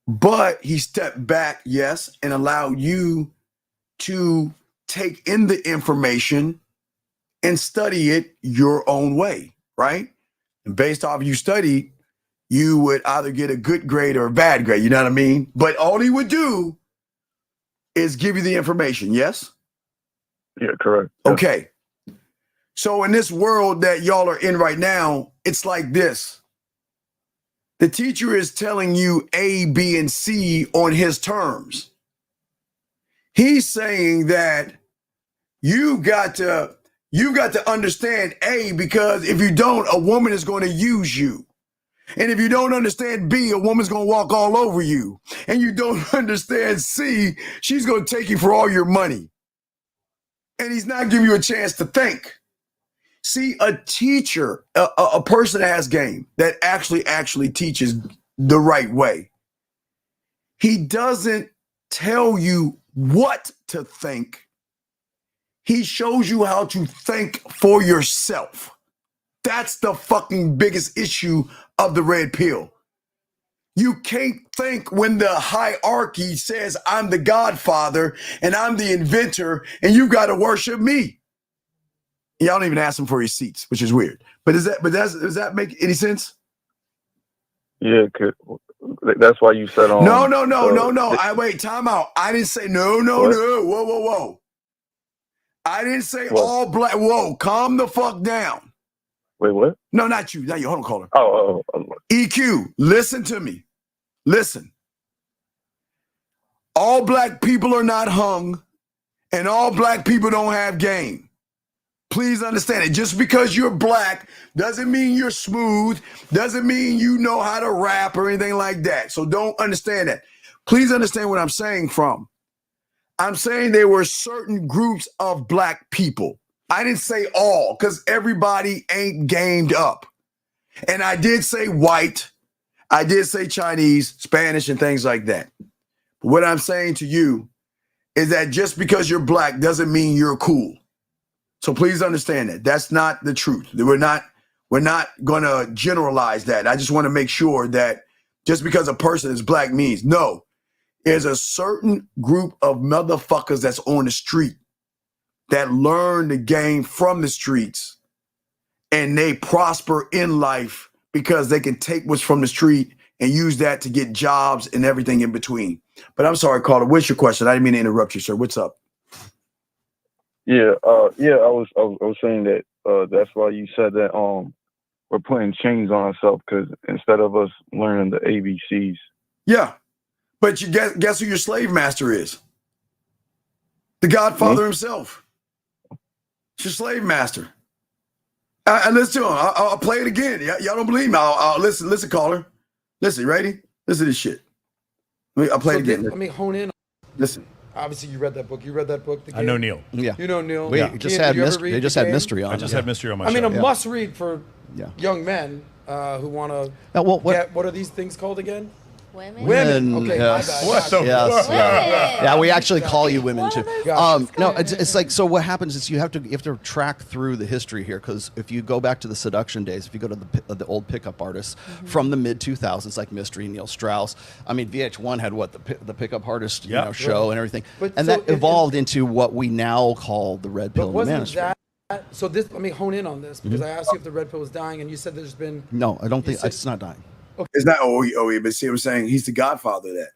Speaker 10: but he stepped back, yes, and allowed you to take in the information and study it your own way, right? And based off you studied, you would either get a good grade or a bad grade, you know what I mean? But all he would do is give you the information, yes?
Speaker 3: Yeah, correct.
Speaker 10: Okay. So in this world that y'all are in right now, it's like this. The teacher is telling you A, B, and C on his terms. He's saying that you got to understand A, because if you don't, a woman is going to use you. And if you don't understand B, a woman's going to walk all over you. And you don't understand C, she's going to take you for all your money. And he's not giving you a chance to think. See, a teacher, a person that has game, that actually teaches the right way, he doesn't tell you what to think. He shows you how to think for yourself. That's the fucking biggest issue of the red pill. You can't think when the hierarchy says I'm the godfather and I'm the inventor and you got to worship me. Y'all don't even ask him for receipts, which is weird. But does that make any sense?
Speaker 3: Yeah, that's why you said
Speaker 10: No. Wait, time out. I didn't say no. Whoa. I didn't say
Speaker 3: what?
Speaker 10: All black. Whoa, calm the fuck down.
Speaker 3: Wait, what?
Speaker 10: No, not you. Hold on, caller.
Speaker 3: Oh.
Speaker 10: EQ, listen to me. Listen. All black people are not hung, and all black people don't have game. Please understand it. Just because you're black doesn't mean you're smooth, doesn't mean you know how to rap or anything like that. So don't understand that. Please understand what I'm saying from. I'm saying there were certain groups of black people. I didn't say all, because everybody ain't gamed up. And I did say white. I did say Chinese, Spanish, and things like that. But what I'm saying to you is that just because you're black doesn't mean you're cool. So please understand that. That's not the truth. We're not going to generalize that. I just want to make sure that just because a person is black means no. There's a certain group of motherfuckers that's on the street that learn the game from the streets and they prosper in life because they can take what's from the street and use that to get jobs and everything in between. But I'm sorry, caller. What's your question? I didn't mean to interrupt you, sir. What's up?
Speaker 3: Yeah, I was saying that that's why you said that we're putting chains on ourselves, because instead of us learning the ABCs.
Speaker 10: Yeah, but you guess who your slave master is? The Godfather himself. It's your slave master. And listen to him. I'll play it again. Y'all don't believe me. I'll listen, caller. Listen, ready? Listen to this shit. I'll play it again.
Speaker 12: Let me hone in.
Speaker 10: Listen.
Speaker 12: Obviously, you read that book.
Speaker 4: I know Neil.
Speaker 13: Yeah.
Speaker 12: You know Neil.
Speaker 13: They just had mystery on.
Speaker 4: I just had mystery on my
Speaker 12: show. I mean, a
Speaker 4: show.
Speaker 12: must read for young men who want to what are these things called again? Women. Okay,
Speaker 13: yes.
Speaker 12: What the
Speaker 13: yes.
Speaker 12: fuck?
Speaker 13: Yeah, we actually call you women too.
Speaker 12: Gotcha.
Speaker 13: No, it's like, so what happens is you have to track through the history here, because if you go back to the seduction days, if you go to the old pickup artists from the mid 2000s, like Mystery, Neil Strauss. I mean, VH1 had the pickup artist show and everything, and so that evolved into what we now call the red pill.
Speaker 12: But wasn't that? So this, let me hone in on this, because I asked you if the red pill was dying, and you said there's been.
Speaker 13: No, I don't think it's not dying.
Speaker 10: Okay. It's not but see what I'm saying? He's the godfather of that.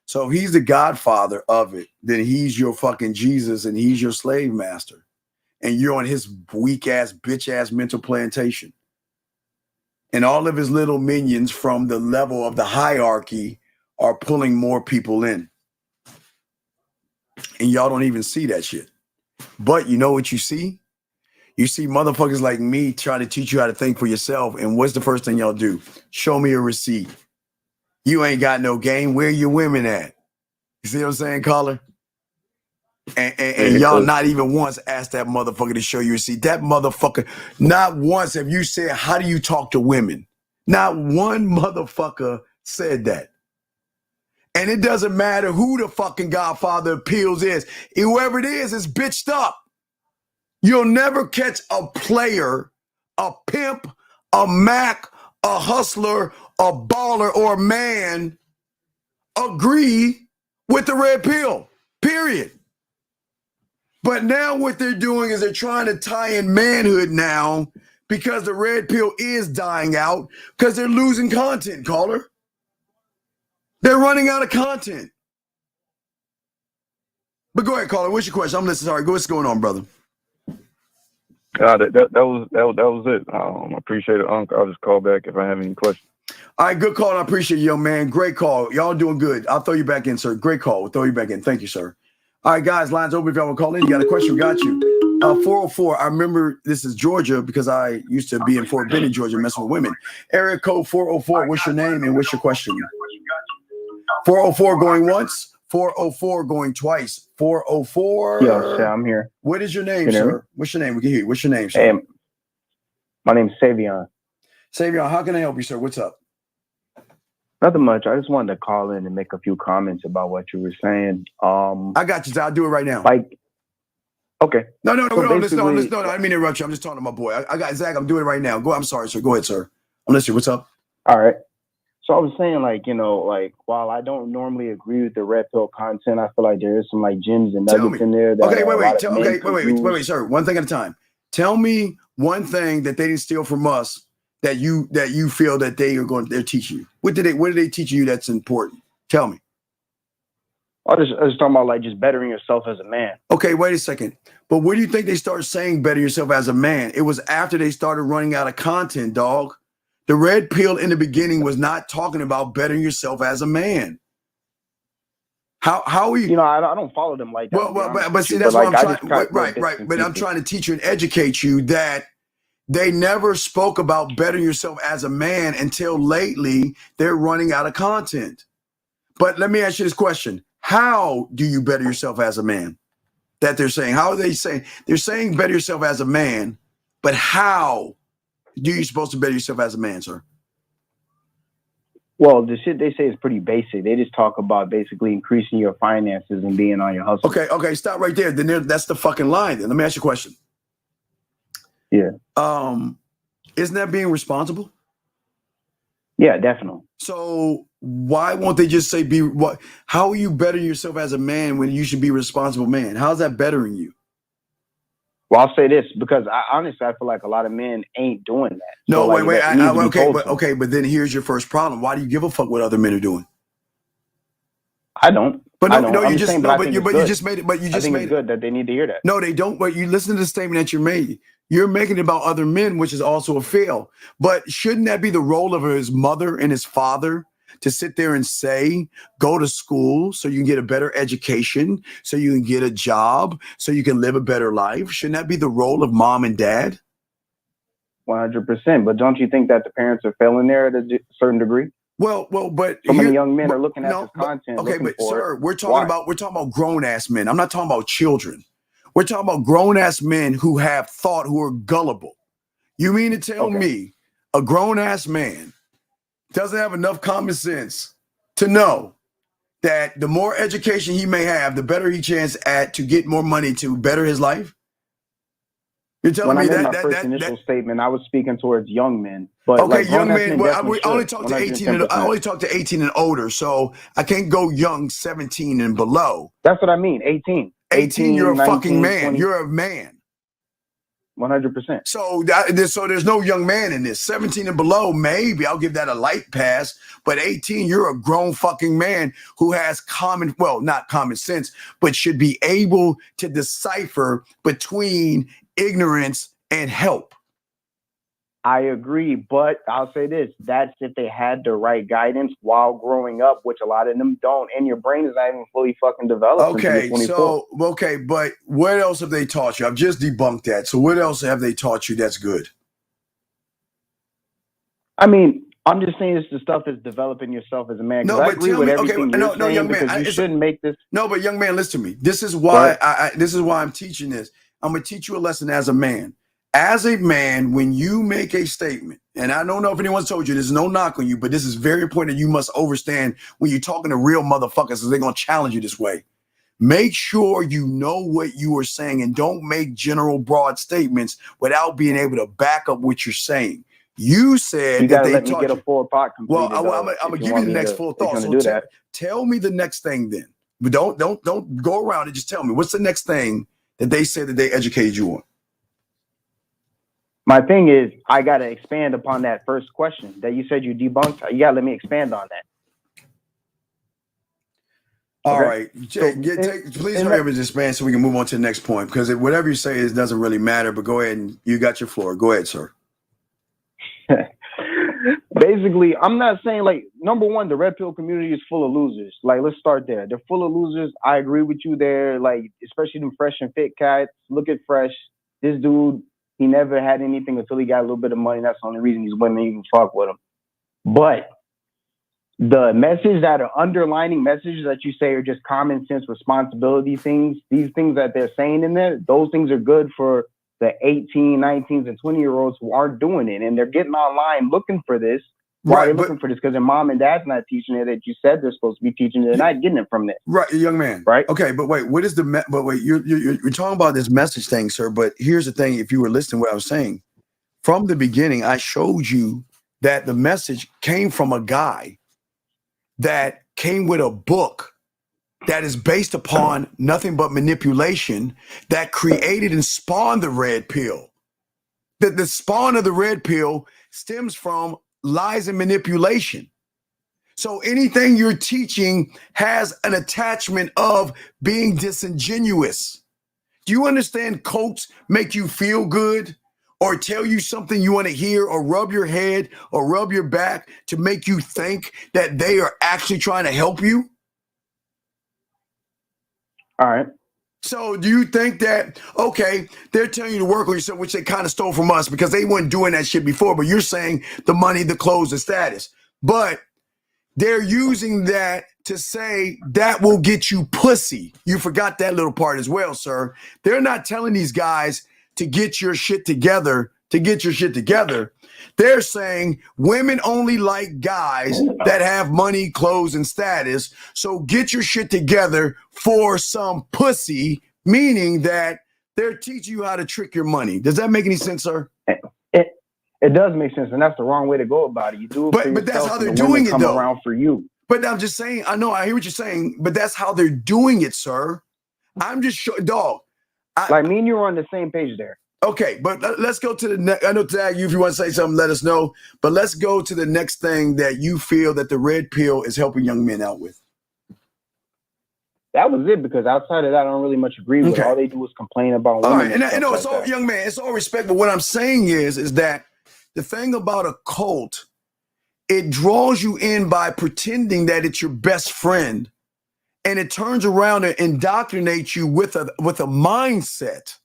Speaker 10: So if he's the godfather of it, then he's your fucking Jesus and he's your slave master. And you're on his weak ass, bitch ass mental plantation. And all of his little minions from the level of the hierarchy are pulling more people in. And y'all don't even see that shit. But you know what you see? You see motherfuckers like me trying to teach you how to think for yourself. And what's the first thing y'all do? Show me a receipt. You ain't got no game. Where your women at? You see what I'm saying, caller? And y'all not even once asked that motherfucker to show you a receipt. That motherfucker, not once have you said, how do you talk to women? Not one motherfucker said that. And it doesn't matter who the fucking Godfather Appeals is. Whoever it is bitched up. You'll never catch a player, a pimp, a Mac, a hustler, a baller, or a man agree with the red pill, period. But now what they're doing is they're trying to tie in manhood now because the red pill is dying out because they're losing content, caller. They're running out of content. But go ahead, caller. What's your question? I'm listening. Sorry. What's going on, brother?
Speaker 3: That was it. I appreciate it, Unc. I'll just call back if I have any questions.
Speaker 10: All right, good call. I appreciate you, young man. Great call. Y'all doing good. I'll throw you back in, sir. Great call. We'll throw you back in. Thank you, sir. All right, guys, lines open. If y'all want to call in, you got a question, we got you. 404. I remember this is Georgia because I used to be in Fort Benning, Georgia, messing with women. Area code 404. What's your name and what's your question? 404 going once. 404 going twice. 404.
Speaker 4: Yo, sir, I'm here.
Speaker 10: What is your name, sir? What's your name? We can hear you. What's your name, sir?
Speaker 4: Hey, my name's Savion.
Speaker 10: Savion, how can I help you, sir? What's up?
Speaker 4: Nothing much. I just wanted to call in and make a few comments about what you were saying.
Speaker 10: I got you. I'll do it right now.
Speaker 4: Like, okay.
Speaker 10: No.
Speaker 4: So
Speaker 10: Listen, I didn't mean to interrupt you. I'm just talking to my boy. I got Zach. I'm doing it right now. I'm sorry, sir. Go ahead, sir. I'm listening. What's up?
Speaker 4: All right. So I was saying, while I don't normally agree with the red pill content, I feel like there is some gems and nuggets in there. That
Speaker 10: Wait, sir. One thing at a time. Tell me one thing that they didn't steal from us that you feel that they're teaching you. What did they teach you that's important? Tell me.
Speaker 4: I was talking about just bettering yourself as a man.
Speaker 10: Okay, wait a second. But where do you think they started saying better yourself as a man? It was after they started running out of content, dog. The red pill in the beginning was not talking about bettering yourself as a man. How are you?
Speaker 4: I don't follow them like that.
Speaker 10: But see, that's what I'm trying. Right. But I'm trying to teach you and educate you that they never spoke about bettering yourself as a man until lately. They're running out of content. But let me ask you this question: how do you better yourself as a man? That they're saying. How are they saying? They're saying better yourself as a man, but how do you supposed to better yourself as a man, sir?
Speaker 4: Well, the shit they say is pretty basic. They just talk about basically increasing your finances and being on your hustle.
Speaker 10: Okay, stop right there. Then that's the fucking line. Then let me ask you a question.
Speaker 4: Yeah.
Speaker 10: Isn't that being responsible?
Speaker 4: Yeah, definitely.
Speaker 10: So why won't they just say how are you bettering yourself as a man when you should be a responsible man? How's that bettering you?
Speaker 4: Well, I'll say this because honestly, I feel like a lot of men ain't doing that.
Speaker 10: No, wait. But then here's your first problem. Why do you give a fuck what other men are doing?
Speaker 4: I don't.
Speaker 10: But
Speaker 4: you
Speaker 10: just made it. But you just made
Speaker 4: it's good that they need to hear that.
Speaker 10: No, they don't. But you listen to the statement that you made. You're making it about other men, which is also a fail. But shouldn't that be the role of his mother and his father? To sit there and say, go to school so you can get a better education, so you can get a job, so you can live a better life. Shouldn't that be the role of mom and dad?
Speaker 4: 100%. But don't you think that the parents are failing there at a certain degree?
Speaker 10: Well, but
Speaker 4: so many young men are looking at this content.
Speaker 10: Okay, but sir, we're talking about grown ass men. I'm not talking about children. We're talking about grown ass men who have thought, who are gullible. You mean to tell me a grown ass man doesn't have enough common sense to know that the more education he may have, the better he chance to get more money to better his life? You're telling me that
Speaker 4: first initial statement, I was speaking towards young men. But
Speaker 10: young men. Well, I only talk to 18. I only talk to 18 and older, so I can't go young 17 and below.
Speaker 4: That's what I mean. 18.
Speaker 10: 18. You're a 19, fucking man. 20. You're a man.
Speaker 4: 100%.
Speaker 10: So there's no young man in this. 17 and below, maybe I'll give that a light pass. But 18, you're a grown fucking man who has not common sense, but should be able to decipher between ignorance and help.
Speaker 4: I agree, but I'll say this: that's if they had the right guidance while growing up, which a lot of them don't, and your brain is not even fully fucking developed.
Speaker 10: Okay,
Speaker 4: until you're 24.
Speaker 10: but what else have they taught you? I've just debunked that. So what else have they taught you that's good?
Speaker 4: I mean, I'm just saying it's the stuff that's developing yourself as a man.
Speaker 10: No,
Speaker 4: I
Speaker 10: but
Speaker 4: agree
Speaker 10: tell
Speaker 4: with
Speaker 10: me,
Speaker 4: everything
Speaker 10: okay,
Speaker 4: you're saying
Speaker 10: young man,
Speaker 4: because you shouldn't make this.
Speaker 10: No, but young man, listen to me. This is why this is why I'm teaching this. I'm gonna teach you a lesson as a man. As a man, when you make a statement, and I don't know if anyone's told you, there's no knock on you, but this is very important that you must understand when you're talking to real motherfuckers, because they're gonna challenge you this way. Make sure you know what you are saying and don't make general broad statements without being able to back up what you're saying. You said
Speaker 4: You
Speaker 10: that
Speaker 4: gotta
Speaker 10: they
Speaker 4: let me
Speaker 10: taught
Speaker 4: get
Speaker 10: you.
Speaker 4: a full thought completed.
Speaker 10: Well, I'm gonna give you the next full thought. So tell me the next thing then. But don't go around and just tell me what's the next thing that they said that they educated you on.
Speaker 4: My thing is, I gotta expand upon that first question that you said you debunked. You gotta let me expand on that.
Speaker 10: All right. Please hurry up and expand so we can move on to the next point, because whatever you say, it doesn't really matter. But go ahead and you got your floor. Go ahead, sir.
Speaker 4: Basically, I'm not saying, like, number one, the red pill community is full of losers. Like, let's start there. They're full of losers. I agree with you there. Like, especially them fresh and fit cats. Look at Fresh. This dude, he never had anything until he got a little bit of money. That's the only reason these women even fuck with him. But the message that are underlining messages that you say are just common sense responsibility things, these things that they're saying in there, those things are good for the 18, 19s, and 20-year-olds who aren't doing it. And they're getting online looking for this. Why are they looking for this? Because their mom and dad's not teaching it that you said they're supposed to be teaching it. They're not getting it from this.
Speaker 10: Right, young man.
Speaker 4: Right.
Speaker 10: Okay, but wait, what is you're talking about this message thing, sir. But here's the thing, if you were listening to what I was saying, from the beginning, I showed you that the message came from a guy that came with a book that is based upon nothing but manipulation that created and spawned the red pill. The spawn of the red pill stems from lies and manipulation. So anything you're teaching has an attachment of being disingenuous. Do you understand cults make you feel good or tell you something you want to hear or rub your head or rub your back to make you think that they are actually trying to help you?
Speaker 4: All right.
Speaker 10: So do you think that, okay, they're telling you to work on yourself, which they kind of stole from us because they weren't doing that shit before, but you're saying the money, the clothes, the status. But they're using that to say that will get you pussy. You forgot that little part as well, sir. They're not telling these guys to get your shit together, They're saying women only like guys that have money, clothes, and status. So get your shit together for some pussy, meaning that they're teaching you how to trick your money. Does that make any sense, sir?
Speaker 4: It does make sense, and that's the wrong way to go about it. You do it for yourself,
Speaker 10: but that's how they're
Speaker 4: and
Speaker 10: doing it,
Speaker 4: come
Speaker 10: though.
Speaker 4: around for you.
Speaker 10: But I'm just saying, I know, I hear what you're saying, but that's how they're doing it, sir. I'm just dog.
Speaker 4: Like me and you are on the same page there.
Speaker 10: Okay, but let's go to the next. I know, Tag, you, if you want to say something, let us know. But let's go to the next thing that you feel that the red pill is helping young men out with.
Speaker 4: That was it, because outside of that, I don't really much agree with.
Speaker 10: Okay.
Speaker 4: All they do is complain about women.
Speaker 10: All right, and
Speaker 4: stuff
Speaker 10: it's all, young man, it's all respect. But what I'm saying is that the thing about a cult, it draws you in by pretending that it's your best friend, and it turns around and indoctrinates you with a mindset.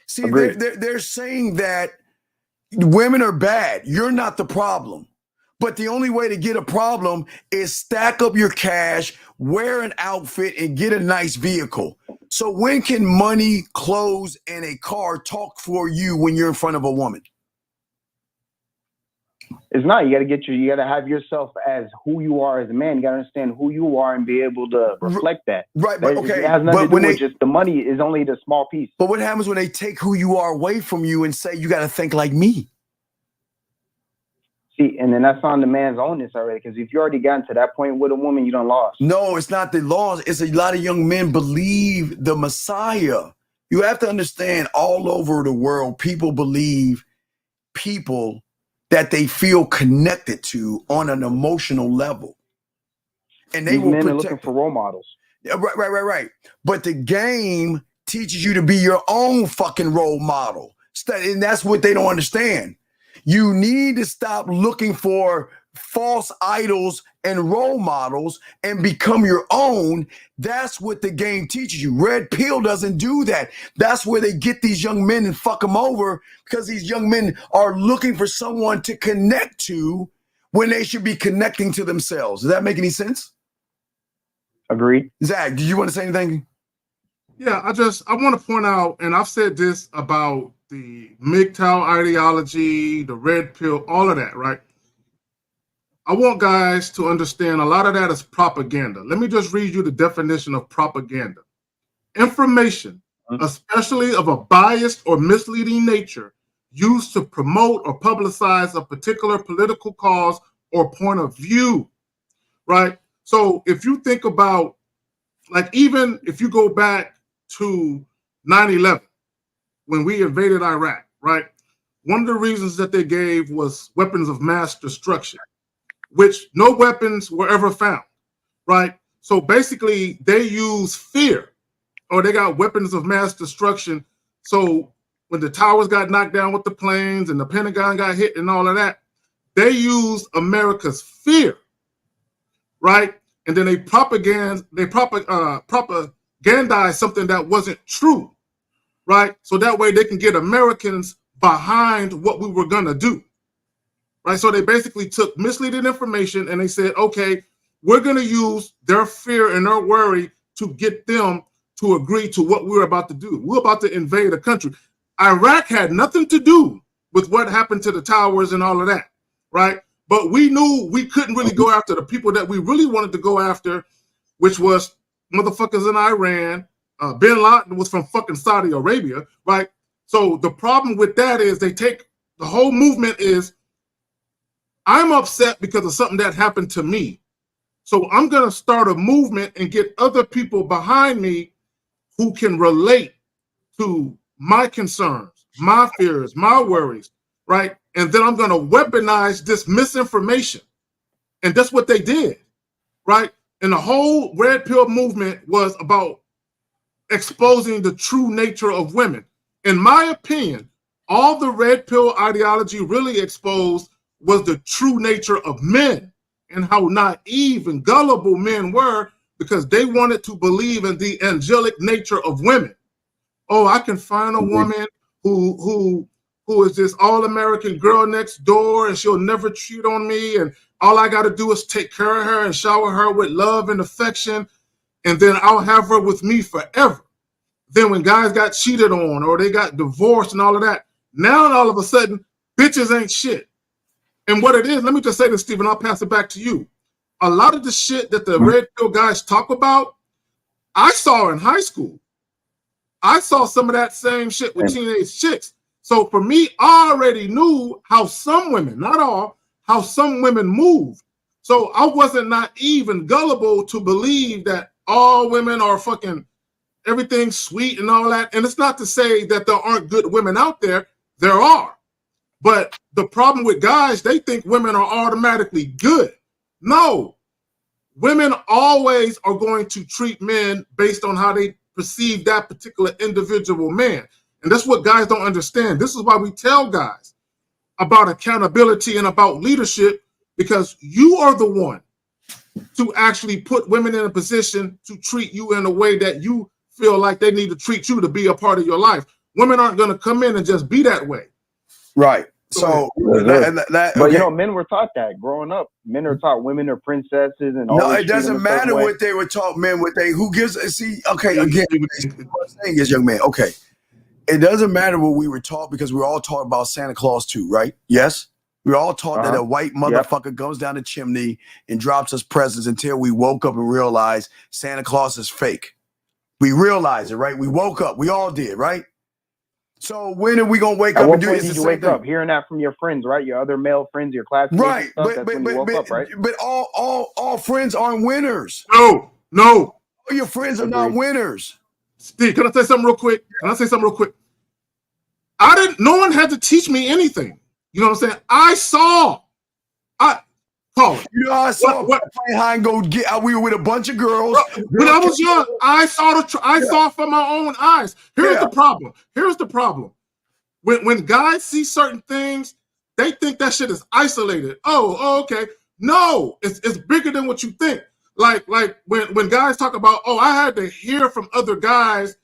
Speaker 10: See, they're saying that women are bad. You're not the problem. But the only way to get a problem is stack up your cash, wear an outfit, and get a nice vehicle. So when can money, clothes, and a car talk for you when you're in front of a woman?
Speaker 4: It's not. You got to have yourself as who you are as a man. You got to understand who you are and be able to reflect that.
Speaker 10: Right, but okay.
Speaker 4: It has nothing to do with just the money is only the small piece.
Speaker 10: But what happens when they take who you are away from you and say, you got to think like me?
Speaker 4: See, and then that's on the man's ownness already, because if you already gotten to that point with a woman, you done lost.
Speaker 10: No, it's not the laws. It's a lot of young men believe the Messiah. You have to understand, all over the world, people believe people that they feel connected to on an emotional level. And they will
Speaker 4: men
Speaker 10: protect.
Speaker 4: Are looking for role models.
Speaker 10: Yeah, right. But the game teaches you to be your own fucking role model. And that's what they don't understand. You need to stop looking for false idols and role models and become your own. That's what the game teaches you. Red Pill doesn't do that. That's where they get these young men and fuck them over, because these young men are looking for someone to connect to when they should be connecting to themselves. Does that make any sense?
Speaker 4: Agreed.
Speaker 10: Zach, do you want to say anything?
Speaker 5: Yeah, I want to point out, and I've said this about the MGTOW ideology, the red pill, all of that, right? I want guys to understand a lot of that is propaganda. Let me just read you the definition of propaganda. Information, especially of a biased or misleading nature, used to promote or publicize a particular political cause or point of view, right? So if you think about, like, even if you go back to 9/11, when we invaded Iraq, right? One of the reasons that they gave was weapons of mass destruction, which no weapons were ever found, right? So basically they use fear, or they got weapons of mass destruction. So when the towers got knocked down with the planes and the Pentagon got hit and all of that, they used America's fear, right? And then they propagandized something that wasn't true, right? So that way they can get Americans behind what we were gonna do, right? So they basically took misleading information and they said, okay, we're gonna use their fear and their worry to get them to agree to what we're about to do. We're about to invade a country. Iraq had nothing to do with what happened to the towers and all of that, right? But we knew we couldn't really go after the people that we really wanted to go after, which was motherfuckers in Iran. Bin Laden was from fucking Saudi Arabia, right? So the problem with that is they take the whole movement is, I'm upset because of something that happened to me. So I'm going to start a movement and get other people behind me who can relate to my concerns, my fears, my worries, right? And then I'm going to weaponize this misinformation. And that's what they did, right? And the whole red pill movement was about exposing the true nature of women. In my opinion, all the red pill ideology really exposed was the true nature of men and how naive and gullible men were, because they wanted to believe in the angelic nature of women. Oh, I can find a woman who is this all-American girl next door and she'll never cheat on me, and all I got to do is take care of her and shower her with love and affection, and then I'll have her with me forever. Then when guys got cheated on or they got divorced and all of that, now all of a sudden, bitches ain't shit. And what it is, let me just say this, Stephen, I'll pass it back to you. A lot of the shit that the red pill guys talk about, I saw in high school. I saw some of that same shit with teenage chicks. So for me, I already knew how some women, not all, how some women move. So I wasn't naive and gullible to believe that all women are fucking everything sweet and all that. And it's not to say that there aren't good women out there. There are. But the problem with guys, they think women are automatically good. No. Women always are going to treat men based on how they perceive that particular individual man. And that's what guys don't understand. This is why we tell guys about accountability and about leadership, because you are the one to actually put women in a position to treat you in a way that you feel like they need to treat you to be a part of your life. Women aren't going to come in and just be that way.
Speaker 10: Right. So,
Speaker 4: but you know, men were taught that growing up. Men are taught women are princesses and
Speaker 10: no, it doesn't matter what they were taught. Men, what they who gives. See, okay, again, what I'm saying is, young man, okay, it doesn't matter what we were taught, because we were all taught about Santa Claus too, right? Yes, we were all taught that a white motherfucker goes down the chimney and drops us presents until we woke up and realized Santa Claus is fake. We realized it, right? We woke up. We all did, right? So when are we gonna wake up and do it?
Speaker 4: Did you wake up hearing that from your friends, right? Your other male friends, your classmates,
Speaker 10: right?
Speaker 4: That's when you woke up, right?
Speaker 10: But all friends aren't winners.
Speaker 5: No.
Speaker 10: All your friends are not winners.
Speaker 5: Steve, can I say something real quick? No one had to teach me anything. You know what I'm saying? I saw
Speaker 10: play high and go get. We were with a bunch of girls.
Speaker 5: When I was young, I saw it from my own eyes. Here's the problem. When guys see certain things, they think that shit is isolated. Oh, okay. No, it's bigger than what you think. Like when guys talk about, oh, I had to hear from other guys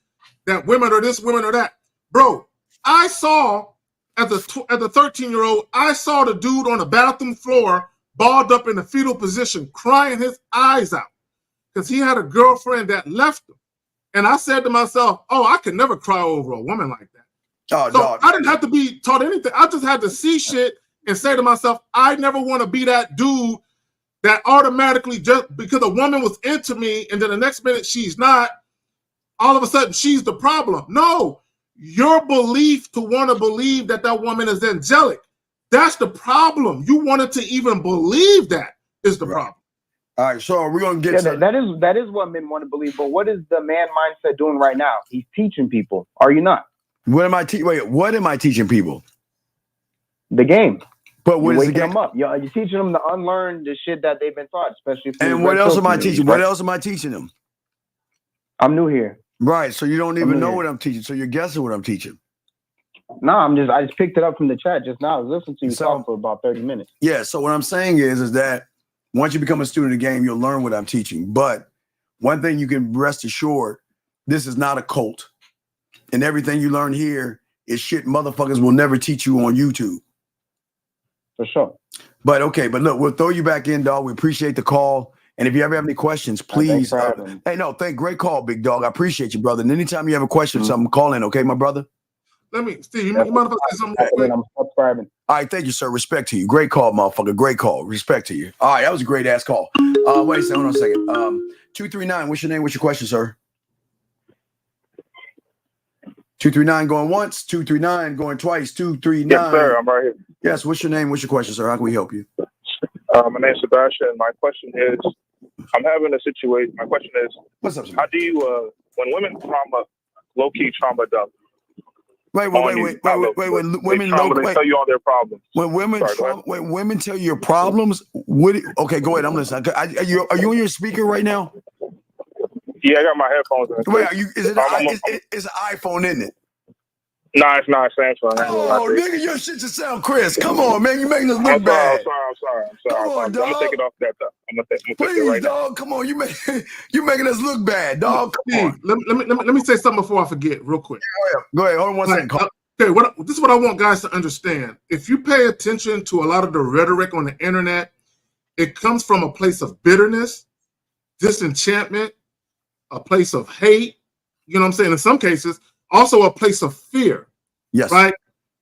Speaker 5: that women are this, women are that. Bro, I saw as a 13-year-old, I saw the dude on the bathroom floor, balled up in a fetal position, crying his eyes out because he had a girlfriend that left him. And I said to myself, oh, I could never cry over a woman like that.
Speaker 10: Oh,
Speaker 5: so
Speaker 10: dog.
Speaker 5: I didn't have to be taught anything. I just had to see shit and say to myself, I never want to be that dude that automatically, just because a woman was into me and then the next minute she's not, all of a sudden she's the problem. No, your belief to want to believe that that woman is angelic, that's the problem. You wanted to even believe that is the problem.
Speaker 10: All right, so we're gonna get to
Speaker 4: that is what men want to believe. But what is the man mindset doing right now? He's teaching people. Are you not?
Speaker 10: What am I teaching people?
Speaker 4: The game.
Speaker 10: But what
Speaker 4: you're
Speaker 10: is the
Speaker 4: waking
Speaker 10: game?
Speaker 4: them up. You're teaching them to unlearn the shit that they've been taught, especially.
Speaker 10: And what else am I teaching? What else am I teaching them?
Speaker 4: I'm new here.
Speaker 10: Right, so you don't even know what I'm teaching. So you're guessing what I'm teaching.
Speaker 4: No, I just picked it up from the chat just now. I was listening to you talk for about 30 minutes.
Speaker 10: Yeah, so what I'm saying is that once you become a student of the game, you'll learn what I'm teaching. But one thing you can rest assured, this is not a cult. And everything you learn here is shit motherfuckers will never teach you on YouTube.
Speaker 4: For sure.
Speaker 10: But okay, but look, we'll throw you back in, dog. We appreciate the call. And if you ever have any questions, please. Great call, big dog. I appreciate you, brother. And anytime you have a question or something, call in, okay, my brother?
Speaker 5: Steve, you mind if I say something real quick?
Speaker 4: I'm subscribing.
Speaker 10: All right, thank you, sir. Respect to you. Great call, motherfucker. Great call. Respect to you. All right, that was a great ass call. Wait a second, hold on a second. 239, what's your name? What's your question, sir? 239 going once, 239 going twice, 239.
Speaker 6: Yes, sir. I'm right here.
Speaker 10: Yes, what's your name? What's your question, sir? How can we help you?
Speaker 6: My name's Sebastian. My question is, I'm having a situation. My question is,
Speaker 10: what's up,
Speaker 6: how do you, when women low-key trauma dump?
Speaker 10: Wait. When women
Speaker 6: they tell you all their problems.
Speaker 10: When women tell you your problems, okay, go ahead. I'm listening. Are you on your speaker right now?
Speaker 6: Yeah, I got my headphones in.
Speaker 10: Wait, it's an iPhone, isn't it?
Speaker 6: Nah, it's not Samsung.
Speaker 10: Oh, nigga, your shit just sound crisp. Come on, man. You making us look bad.
Speaker 6: I'm sorry.
Speaker 10: Come on, dog.
Speaker 6: I'm gonna take it off that. I'm gonna take it
Speaker 10: Please,
Speaker 6: right
Speaker 10: dog.
Speaker 6: now.
Speaker 10: Come on. You making us look bad, dog. Come on.
Speaker 5: Let me say something before I forget, real quick.
Speaker 10: Go ahead. Hold on one second.
Speaker 5: Okay, this is what I want guys to understand. If you pay attention to a lot of the rhetoric on the internet, it comes from a place of bitterness, disenchantment, a place of hate. You know what I'm saying? In some cases, also a place of fear.
Speaker 10: Yes.
Speaker 5: Right?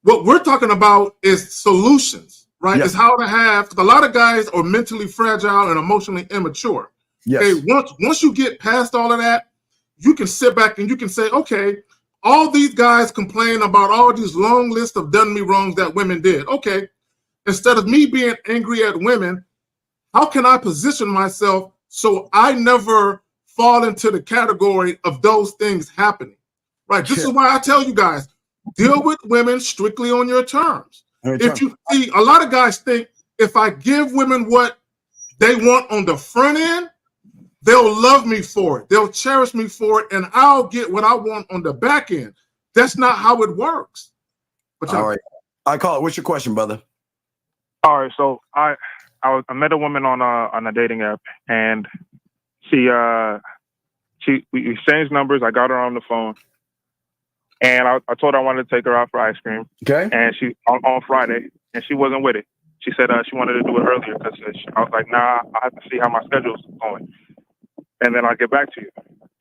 Speaker 5: What we're talking about is solutions, right?
Speaker 10: Yes.
Speaker 5: It's how to have, because a lot of guys are mentally fragile and emotionally immature.
Speaker 10: Yes.
Speaker 5: Okay, once you get past all of that, you can sit back and you can say, okay, all these guys complain about all these long lists of done me wrongs that women did. Okay, instead of me being angry at women, how can I position myself so I never fall into the category of those things happening? Right. This is why I tell you guys, deal with women strictly on your terms. If you see, a lot of guys think if I give women what they want on the front end, they'll love me for it. They'll cherish me for it, and I'll get what I want on the back end. That's not how it works.
Speaker 10: All right. I call it. What's your question, brother?
Speaker 6: All right. So I met a woman on a dating app, and we exchanged numbers. I got her on the phone, and I told her I wanted to take her out for ice cream.
Speaker 10: Okay.
Speaker 6: And she on Friday, and she wasn't with it. She said she wanted to do it earlier because I was like, nah, I have to see how my schedule's going, and then I'll get back to you.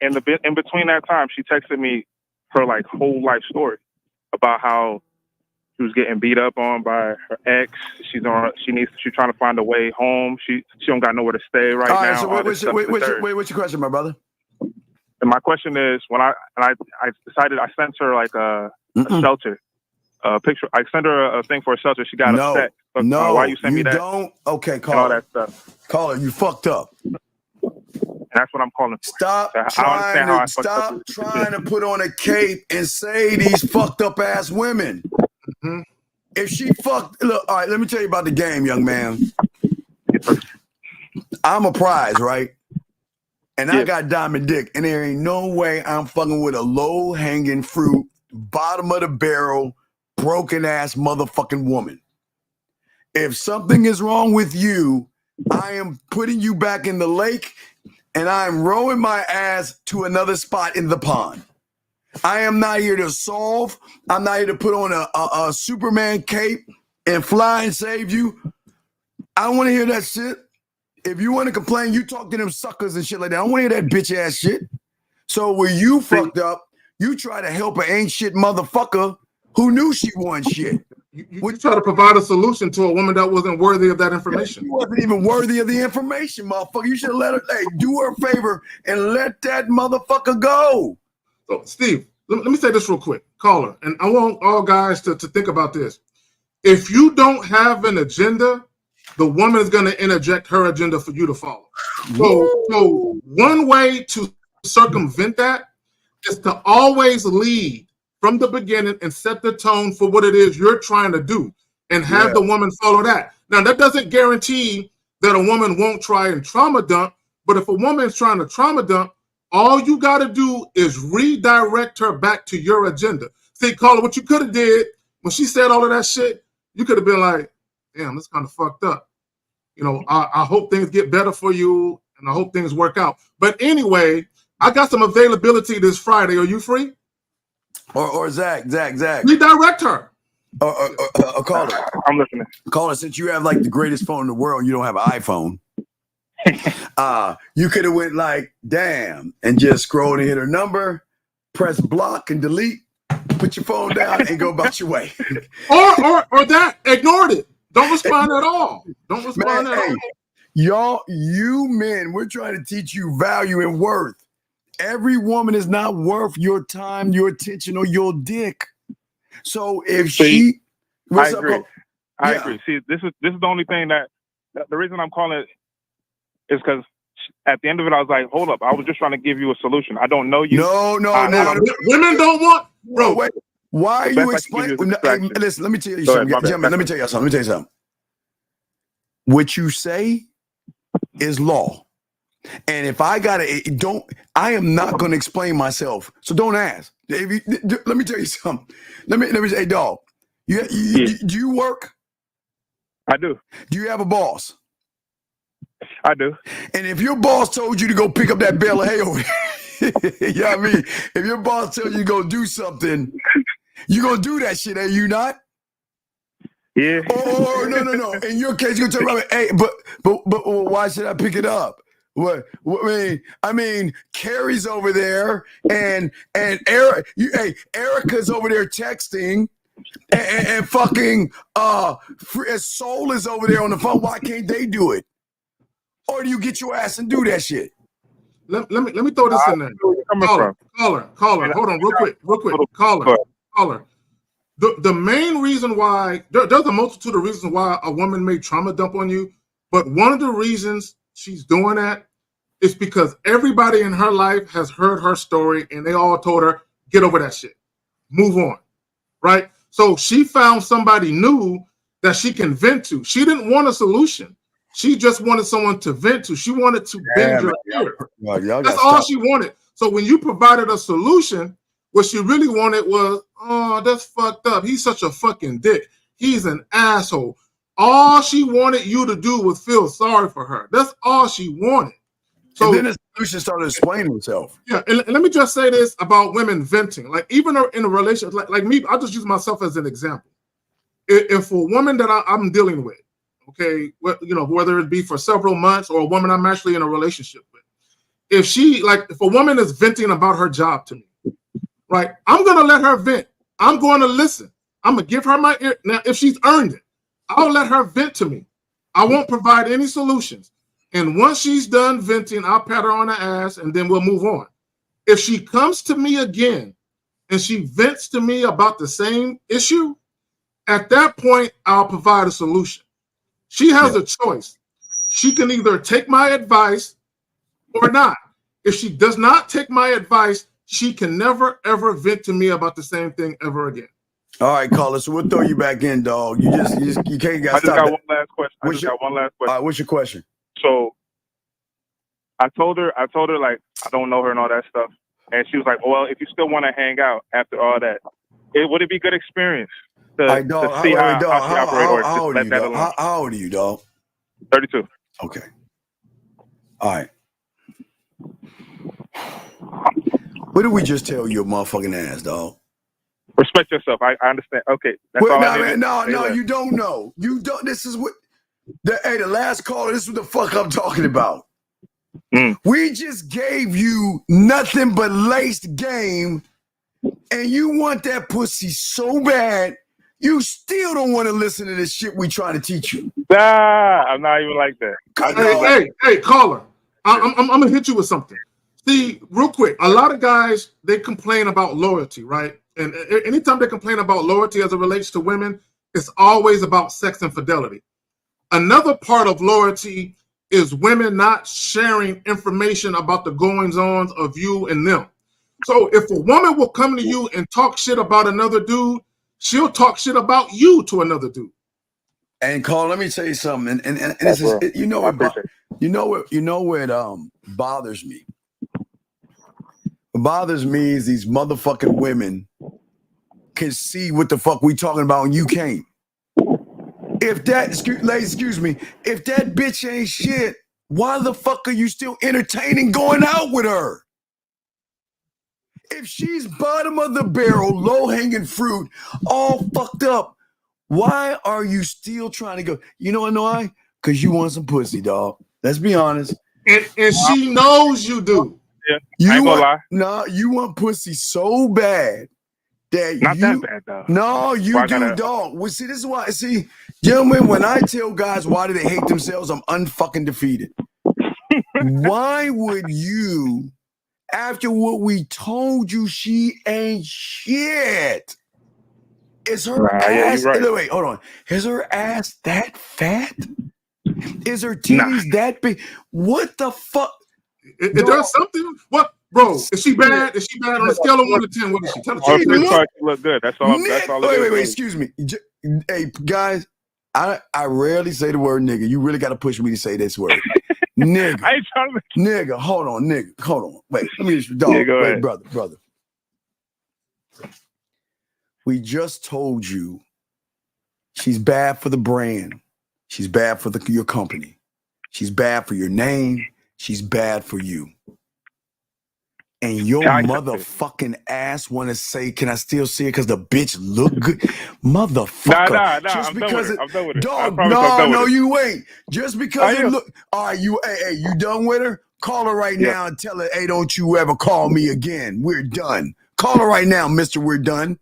Speaker 6: In between that time, she texted me her like whole life story about how she was getting beat up on by her ex. She's trying to find a way home. She don't got nowhere to stay right now.
Speaker 10: All right, so what's your question, my brother?
Speaker 6: And my question is, when I decided, I sent her like a shelter, picture. I sent her a thing for a shelter. She got upset. But, why you send me that?
Speaker 10: Don't. Okay, call
Speaker 6: all that stuff.
Speaker 10: Call her. You fucked up.
Speaker 6: And that's what I'm calling for.
Speaker 10: Stop trying to put on a cape and say these fucked up ass women.
Speaker 5: Mm-hmm.
Speaker 10: If she fucked, look, all right, let me tell you about the game, young man. I'm a prize, right? And I got diamond dick, and there ain't no way I'm fucking with a low hanging fruit, bottom of the barrel, broken ass motherfucking woman. if something is wrong with you, I am putting you back in the lake and I'm rowing my ass to another spot in the pond. I am not here to solve. I'm not here to put on a Superman cape and fly and save you. I don't want to hear that shit. If you want to complain, you talk to them suckers and shit like that. I don't want to hear that bitch ass shit. So where you fucked up, you try to help an ain't shit motherfucker who knew she won shit.
Speaker 5: You try to provide a solution to a woman that wasn't worthy of that information.
Speaker 10: She wasn't even worthy of the information, motherfucker. You should have let her, do her a favor and let that motherfucker go.
Speaker 5: So, Steve, let me say this real quick. Caller, and I want all guys to think about this. If you don't have an agenda, the woman is going to interject her agenda for you to follow. So one way to circumvent that is to always lead from the beginning and set the tone for what it is you're trying to do and have the woman follow that. Now, that doesn't guarantee that a woman won't try and trauma dump, but if a woman is trying to trauma dump, all you got to do is redirect her back to your agenda. See, caller, what you could have did when she said all of that shit, you could have been like, damn, this kind of fucked up. You know, I hope things get better for you and I hope things work out. But anyway, I got some availability this Friday. Are you free?
Speaker 10: Or Zach.
Speaker 5: Redirect her.
Speaker 10: Caller.
Speaker 6: I'm listening.
Speaker 10: Caller, since you have like the greatest phone in the world, you don't have an iPhone. You could have went like, damn, and just scroll to hit her number, press block and delete, put your phone down and go about your way.
Speaker 5: or that, ignored it. Don't respond at all. Don't respond at all.
Speaker 10: You men, we're trying to teach you value and worth. Every woman is not worth your time, your attention, or your dick. So if
Speaker 6: I agree. I agree. See, this is the only thing that the reason I'm calling it is because at the end of it, I was like, hold up, I was just trying to give you a solution. I don't know you.
Speaker 10: No.
Speaker 5: Women don't want, bro.
Speaker 10: Wait, why are you explaining? Listen, let me tell you something, gentlemen. Let me tell you something. What you say is law. And if I I am not going to explain myself. So don't ask. Let me tell you something. Let me say, dog, do you work?
Speaker 6: I do.
Speaker 10: Do you have a boss?
Speaker 6: I do.
Speaker 10: And if your boss told you to go pick up that bale of hay over here, you know what I mean? If your boss tells you to go do something, you're going to do that shit, are you not?
Speaker 6: Yeah.
Speaker 10: Oh, no. In your case, you're going to tell me, hey, but why should I pick it up? What I mean, Carrie's over there and Erica's over there texting and fucking Soul is over there on the phone. Why can't they do it? Or do you get your ass and do that shit?
Speaker 5: Let me throw this in there. Caller, hold on real quick. Caller. The main reason why there's a multitude of reasons why a woman may trauma dump on you, but one of the reasons she's doing that is because everybody in her life has heard her story and they all told her, get over that shit. Move on. Right? So she found somebody new that she can vent to. She didn't want a solution. She just wanted someone to vent to. She wanted to bend your ear. That's all she wanted. So when you provided a solution, what she really wanted was, oh, that's fucked up. He's such a fucking dick. He's an asshole. All she wanted you to do was feel sorry for her. That's all she wanted. So
Speaker 10: and then the solution started explaining itself.
Speaker 5: Yeah, and let me just say this about women venting. Like even in a relationship, like me, I'll just use myself as an example. If a woman that I'm dealing with, okay, whether it be for several months or a woman I'm actually in a relationship with, if a woman is venting about her job to me, right, I'm gonna let her vent. I'm going to listen. I'm gonna give her my ear. Now, if she's earned it, I'll let her vent to me. I won't provide any solutions. And once she's done venting, I'll pat her on the ass and then we'll move on. If she comes to me again and she vents to me about the same issue, at that point, I'll provide a solution. She has a choice. She can either take my advice or not. If she does not take my advice, she can never, ever vent to me about the same thing ever again.
Speaker 10: All right, caller. So we'll throw you back in, dog. You can't get.
Speaker 6: I just got one last question.
Speaker 10: All right, what's your question?
Speaker 6: So I told her like I don't know her and all that stuff, and she was like, "Well, if you still want to hang out after all that, would it be good experience?"
Speaker 10: right, dog,
Speaker 6: to see how she
Speaker 10: how
Speaker 6: operates, or
Speaker 10: old
Speaker 6: just
Speaker 10: are
Speaker 6: let
Speaker 10: you,
Speaker 6: that
Speaker 10: dog?
Speaker 6: alone.
Speaker 10: How old are you, dog?
Speaker 6: 32.
Speaker 10: Okay. All right. What did we just tell your motherfucking ass, dog?
Speaker 6: Respect yourself. I understand. Okay, that's all I needed.
Speaker 10: No, you don't know. You don't. This is what. The last caller. This is what the fuck I'm talking about. We just gave you nothing but laced game, and you want that pussy so bad, you still don't want to listen to this shit we trying to teach you.
Speaker 6: Nah, I'm not even like that.
Speaker 5: Hey, caller. I'm gonna hit you with something. See, real quick, a lot of guys, they complain about loyalty, right? And anytime they complain about loyalty as it relates to women, it's always about sex and fidelity. Another part of loyalty is women not sharing information about the goings-ons of you and them. So if a woman will come to you and talk shit about another dude, she'll talk shit about you to another dude.
Speaker 10: And Carl, let me tell you something. And this is, you know what bothers me. What bothers me is these motherfucking women can see what the fuck we talking about and you can't. If that, excuse me, if that bitch ain't shit, why the fuck are you still entertaining going out with her? If she's bottom of the barrel, low-hanging fruit, all fucked up, why are you still trying to go? You know why? Because you want some pussy, dog. Let's be honest.
Speaker 5: And she knows you do.
Speaker 6: Yeah, I ain't gonna lie.
Speaker 10: No, you want pussy so bad that
Speaker 6: Not that bad, though.
Speaker 10: No, you do, dog. Well, see, this is why. See, gentlemen, when I tell guys why do they hate themselves, I'm unfucking defeated. Why would you, after what we told you, she ain't shit? Is her ass?
Speaker 6: Right.
Speaker 10: Wait, hold on. Is her ass that fat? Is her titties that big? What the fuck?
Speaker 5: It does something. What, bro? Is she bad? Is she bad on a scale of 1 to 10? What is she? Tell the truth.
Speaker 6: She look good. That's all.
Speaker 10: Wait. Excuse me. Hey, guys. I rarely say the word nigga. You really got to push me to say this word. Nigga.
Speaker 6: I ain't trying to.
Speaker 10: Nigga. Hold on, nigga. Hold on. Wait. Let me just dog.
Speaker 6: Yeah, go ahead.
Speaker 10: Brother. We just told you she's bad for the brand. She's bad for your company. She's bad for your name. She's bad for you. And your motherfucking ass want to say, can I still see it because the bitch look good? Motherfucker.
Speaker 6: Nah,
Speaker 10: just
Speaker 6: I'm
Speaker 10: because
Speaker 6: done with it.
Speaker 10: Dog, no, you ain't. Just because it look. All right, you done with her? Call her right now and tell her, hey, don't you ever call me again. We're done. Call her right now, Mr. We're done.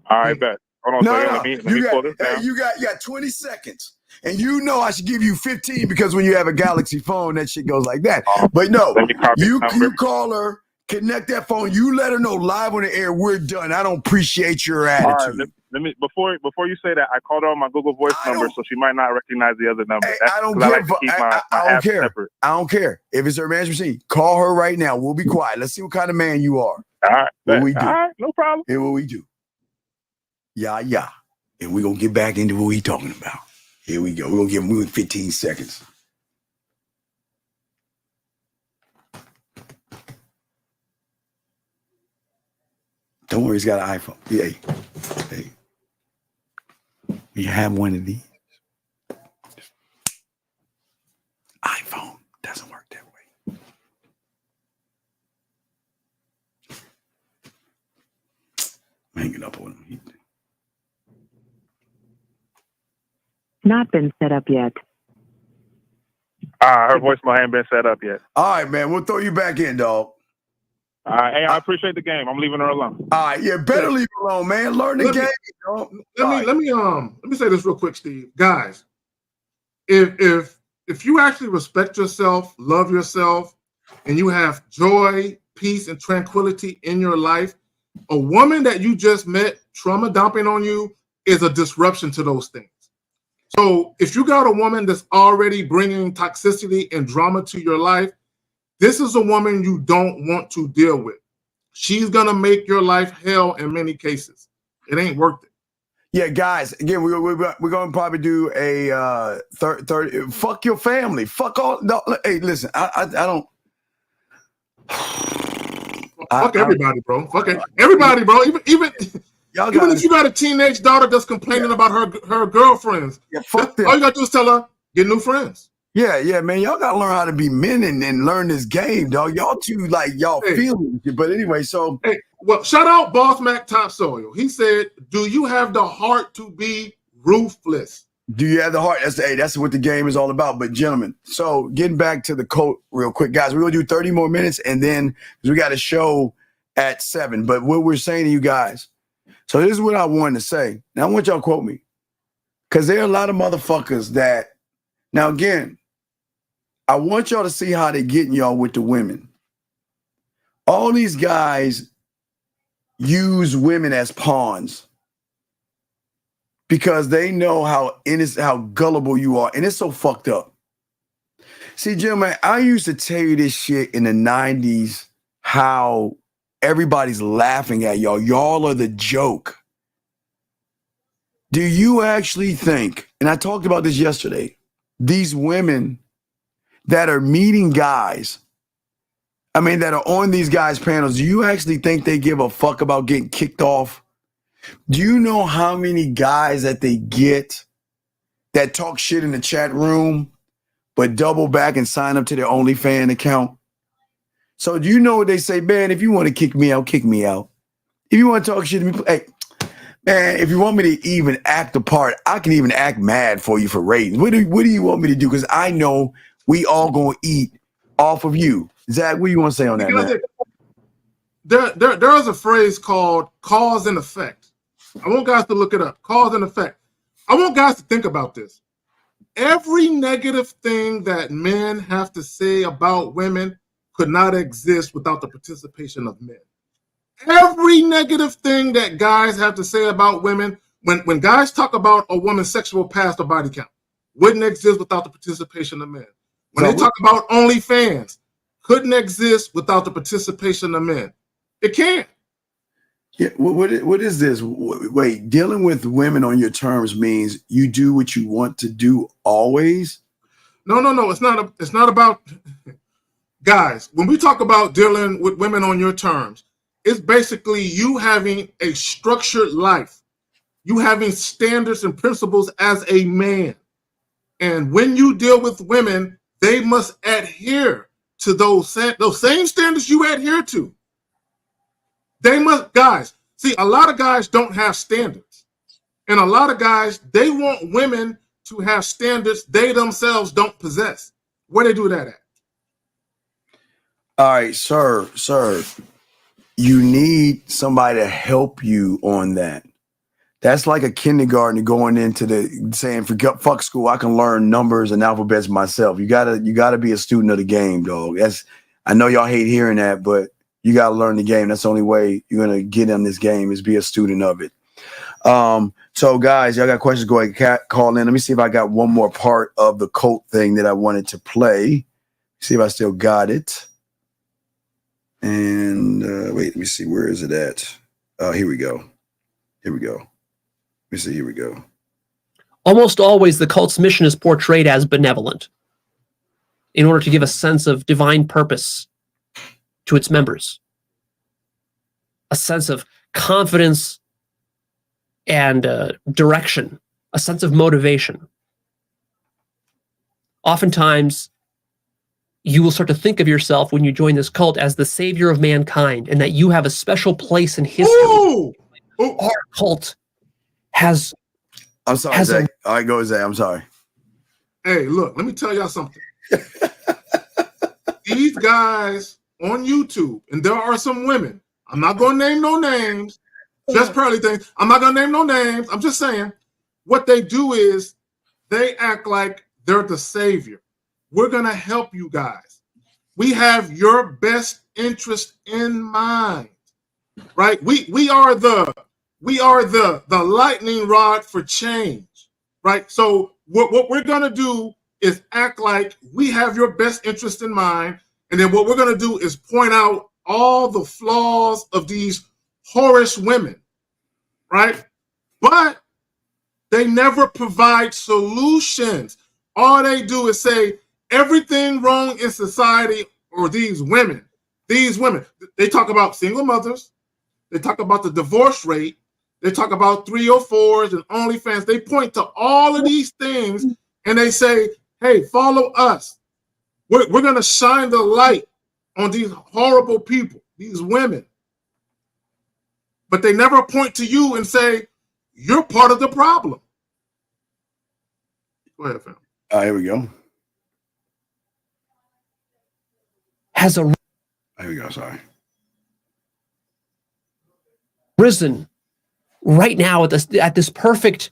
Speaker 6: All right, bet. Hold on a second. Let me pull this down.
Speaker 10: You got 20 seconds. And you know I should give you 15 because when you have a Galaxy phone, that shit goes like that. But no, you call her, connect that phone. You let her know live on the air, we're done. I don't appreciate your attitude.
Speaker 6: All right, let me before you say that, I called her on my Google Voice number, so she might not recognize the other number.
Speaker 10: I don't care. I don't care. I don't care. If it's her management machine, call her right now. We'll be quiet. Let's see what kind of man you are.
Speaker 6: All right.
Speaker 10: What we do.
Speaker 6: All right, no problem.
Speaker 10: Here's what we do. Yeah. And we're going to get back into what we talking about. Here we go. We're going to give him 15 seconds. Don't worry, he's got an iPhone. Hey. You have one of these. iPhone doesn't work that way. I'm hanging up on him.
Speaker 7: Not been set up yet.
Speaker 6: Her voicemail hadn't been set up yet.
Speaker 10: All right, man. We'll throw you back in, dog.
Speaker 6: All right. Hey, I appreciate the game. I'm leaving her alone.
Speaker 10: All right. Yeah, better leave her alone, man. Learn the game.
Speaker 5: Let me say this real quick, Steve. Guys, if you actually respect yourself, love yourself, and you have joy, peace, and tranquility in your life, a woman that you just met trauma dumping on you is a disruption to those things. So if you got a woman that's already bringing toxicity and drama to your life, this is a woman you don't want to deal with. She's going to make your life hell in many cases. It ain't worth it.
Speaker 10: Yeah, guys, again, we're going to probably do a 30, fuck your family. Fuck all. No, hey, listen, I don't.
Speaker 5: Fuck everybody, bro. Fuck everybody, bro. Even Even if you got a teenage daughter that's complaining about her girlfriends,
Speaker 8: fuck them.
Speaker 5: All you got to do is tell her, get new friends.
Speaker 8: Yeah, man. Y'all got to learn how to be men and learn this game, dog. Y'all too, like, y'all feeling it. But anyway, so.
Speaker 5: Hey, well, shout out Boss Mac Topsoil. He said, do you have the heart to be ruthless?
Speaker 8: Do you have the heart? That's what the game is all about. But gentlemen, so getting back to the quote real quick, guys, we're going to do 30 more minutes and then we got a show at 7. But what we're saying to you guys, so this is what I wanted to say. Now I want y'all to quote me. Because there are a lot of motherfuckers that, now again, I want y'all to see how they're getting y'all with the women. All these guys use women as pawns because they know how gullible you are. And it's so fucked up. See, gentlemen, I used to tell you this shit in the 90s, how everybody's laughing at y'all. Y'all are the joke. Do you actually think, and I talked about this yesterday, these women that are meeting guys, that are on these guys' panels, do you actually think they give a fuck about getting kicked off? Do you know how many guys that they get that talk shit in the chat room, but double back and sign up to their OnlyFans account? So do you know what they say? Man, if you want to kick me out, kick me out. If you want to talk shit to me, hey, man, if you want me to even act a part, I can even act mad for you for ratings. What do you want me to do? Because I know we all going to eat off of you. Zach, what do you want to say on that, man?
Speaker 5: There is a phrase called cause and effect. I want guys to look it up. Cause and effect. I want guys to think about this. Every negative thing that men have to say about women could not exist without the participation of men. Every negative thing that guys have to say about women, when guys talk about a woman's sexual past or body count, wouldn't exist without the participation of men. When they talk about OnlyFans, couldn't exist without the participation of men. It can't.
Speaker 8: Yeah, what is this? Wait, dealing with women on your terms means you do what you want to do always?
Speaker 5: No. It's not about guys. When we talk about dealing with women on your terms, it's basically you having a structured life. You having standards and principles as a man. And when you deal with women, they must adhere to those same standards you adhere to. They must, guys, see, a lot of guys don't have standards. And a lot of guys, they want women to have standards they themselves don't possess. Where they do that at?
Speaker 8: All right, sir, you need somebody to help you on that. That's like a kindergartner going into saying, fuck school, I can learn numbers and alphabets myself. You gotta be a student of the game, dog. I know y'all hate hearing that, but you gotta learn the game. That's the only way you're gonna get in this game is be a student of it. So guys, y'all got questions, go ahead, call in. Let me see if I got one more part of the cult thing that I wanted to play. See if I still got it. And wait, let me see. Where is it at? Here we go. Let me see. Here we go.
Speaker 11: Almost always the cult's mission is portrayed as benevolent in order to give a sense of divine purpose to its members, a sense of confidence and direction, a sense of motivation. Oftentimes, you will start to think of yourself when you join this cult as the savior of mankind and that you have a special place in history.
Speaker 5: Ooh!
Speaker 11: Our cult has...
Speaker 8: I'm sorry, Zach. All right, go, Zach. I'm sorry.
Speaker 5: Hey, look, let me tell y'all something. These guys on YouTube, and there are some women, I'm not going to name no names, just probably things. I'm not going to name no names. I'm just saying what they do is they act like they're the savior. We're going to help you guys. We have your best interest in mind, right? We are the lightning rod for change, right? So what we're going to do is act like we have your best interest in mind. And then what we're going to do is point out all the flaws of these whorish women, right? But they never provide solutions. All they do is say everything wrong in society or these women, they talk about single mothers. They talk about the divorce rate. They talk about 304s and OnlyFans. They point to all of these things and they say, hey, follow us. We're going to shine the light on these horrible people, these women. But they never point to you and say, you're part of the problem. Go ahead, fam.
Speaker 8: Here we go.
Speaker 11: Here
Speaker 8: we go, sorry.
Speaker 11: Risen right now at this perfect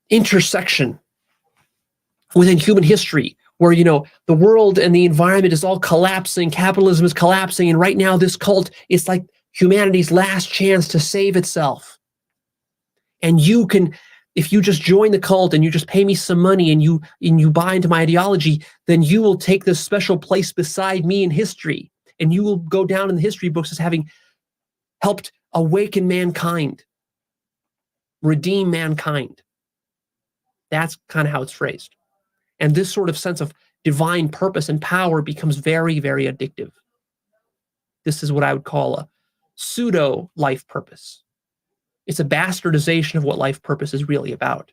Speaker 11: intersection within human history where, you know, the world and the environment is all collapsing, capitalism is collapsing, and right now this cult is like humanity's last chance to save itself. And you can, if you just join the cult and you just pay me some money and you buy into my ideology, then you will take this special place beside me in history, and you will go down in the history books as having helped awaken mankind, redeem mankind. That's kind of how it's phrased. And this sort of sense of divine purpose and power becomes very, very addictive. This is what I would call a pseudo life purpose. It's a bastardization of what life purpose is really about.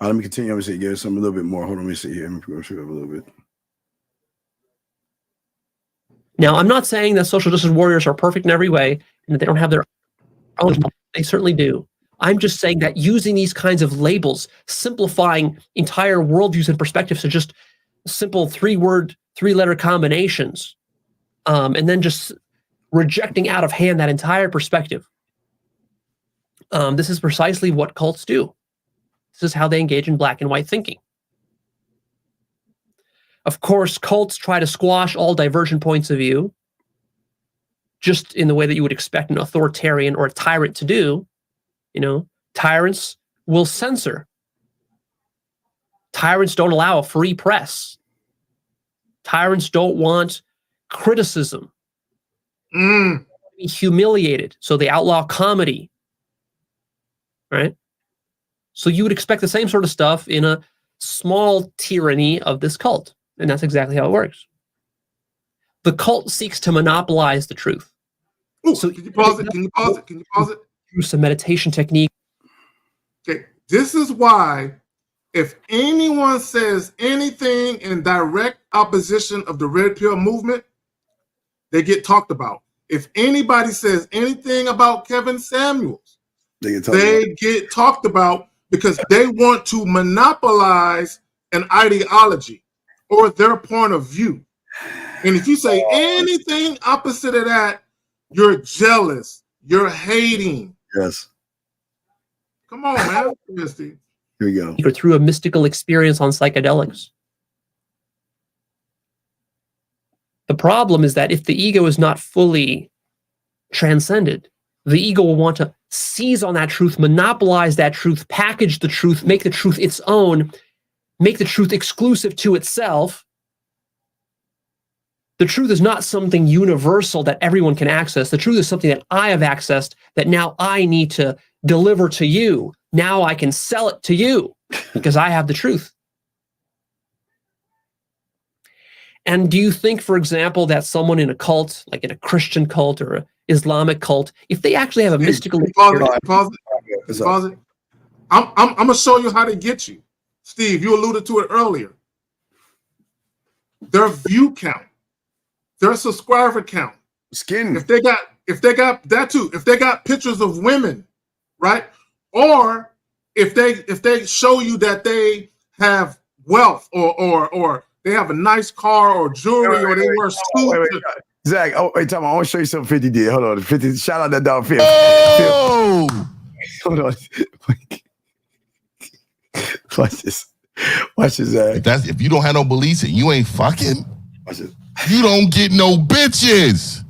Speaker 8: Let me continue. Let me see. Yeah, some a little bit more. Hold on. Let me see here. Let me go through a little bit.
Speaker 11: Now, I'm not saying that social justice warriors are perfect in every way and that they don't have their own. They certainly do. I'm just saying that using these kinds of labels, simplifying entire worldviews and perspectives to just simple three-letter combinations, and then just rejecting out of hand that entire perspective. This is precisely what cults do. This is how they engage in black and white thinking. Of course, cults try to squash all divergent points of view, just in the way that you would expect an authoritarian or a tyrant to do. You know, tyrants will censor. Tyrants don't allow a free press. Tyrants don't want criticism. Be humiliated, so they outlaw comedy. Right? So you would expect the same sort of stuff in a small tyranny of this cult. And that's exactly how it works. The cult seeks to monopolize the truth.
Speaker 5: Ooh, so can you pause it? Can you pause it? Can you pause it?
Speaker 11: Through some meditation technique.
Speaker 5: Okay, this is why if anyone says anything in direct opposition of the Red Pill movement, they get talked about. If anybody says anything about Kevin Samuels, they get talked about because they want to monopolize an ideology or their point of view. And if you say anything opposite of that, you're jealous, you're hating.
Speaker 8: Yes.
Speaker 5: Come on, man. Here
Speaker 8: we go.
Speaker 11: Or through a mystical experience on psychedelics. The problem is that if the ego is not fully transcended, the ego will want to seize on that truth, monopolize that truth, package the truth, make the truth its own, make the truth exclusive to itself. The truth is not something universal that everyone can access. The truth is something that I have accessed that now I need to deliver to you. Now I can sell it to you because I have the truth. And do you think, for example, that someone in a cult, like in a Christian cult or an Islamic cult, if they actually have a mystical
Speaker 5: Pause it. I'm going to show you how to get you. Steve, you alluded to it earlier. Their view count, their subscriber count.
Speaker 8: Skin.
Speaker 5: If they got that too, if they got pictures of women, right? Or if they show you that they have wealth or they have a nice car or jewelry or they wear suits.
Speaker 8: Zach, Tom, I want to show you something 50 did. Hold on. 50, shout out that dog 50.
Speaker 18: Oh!
Speaker 8: Hold on. Watch this. Watch this, Zach.
Speaker 18: If you don't have no beliefs and you ain't fucking,
Speaker 8: watch this.
Speaker 18: You don't get no bitches.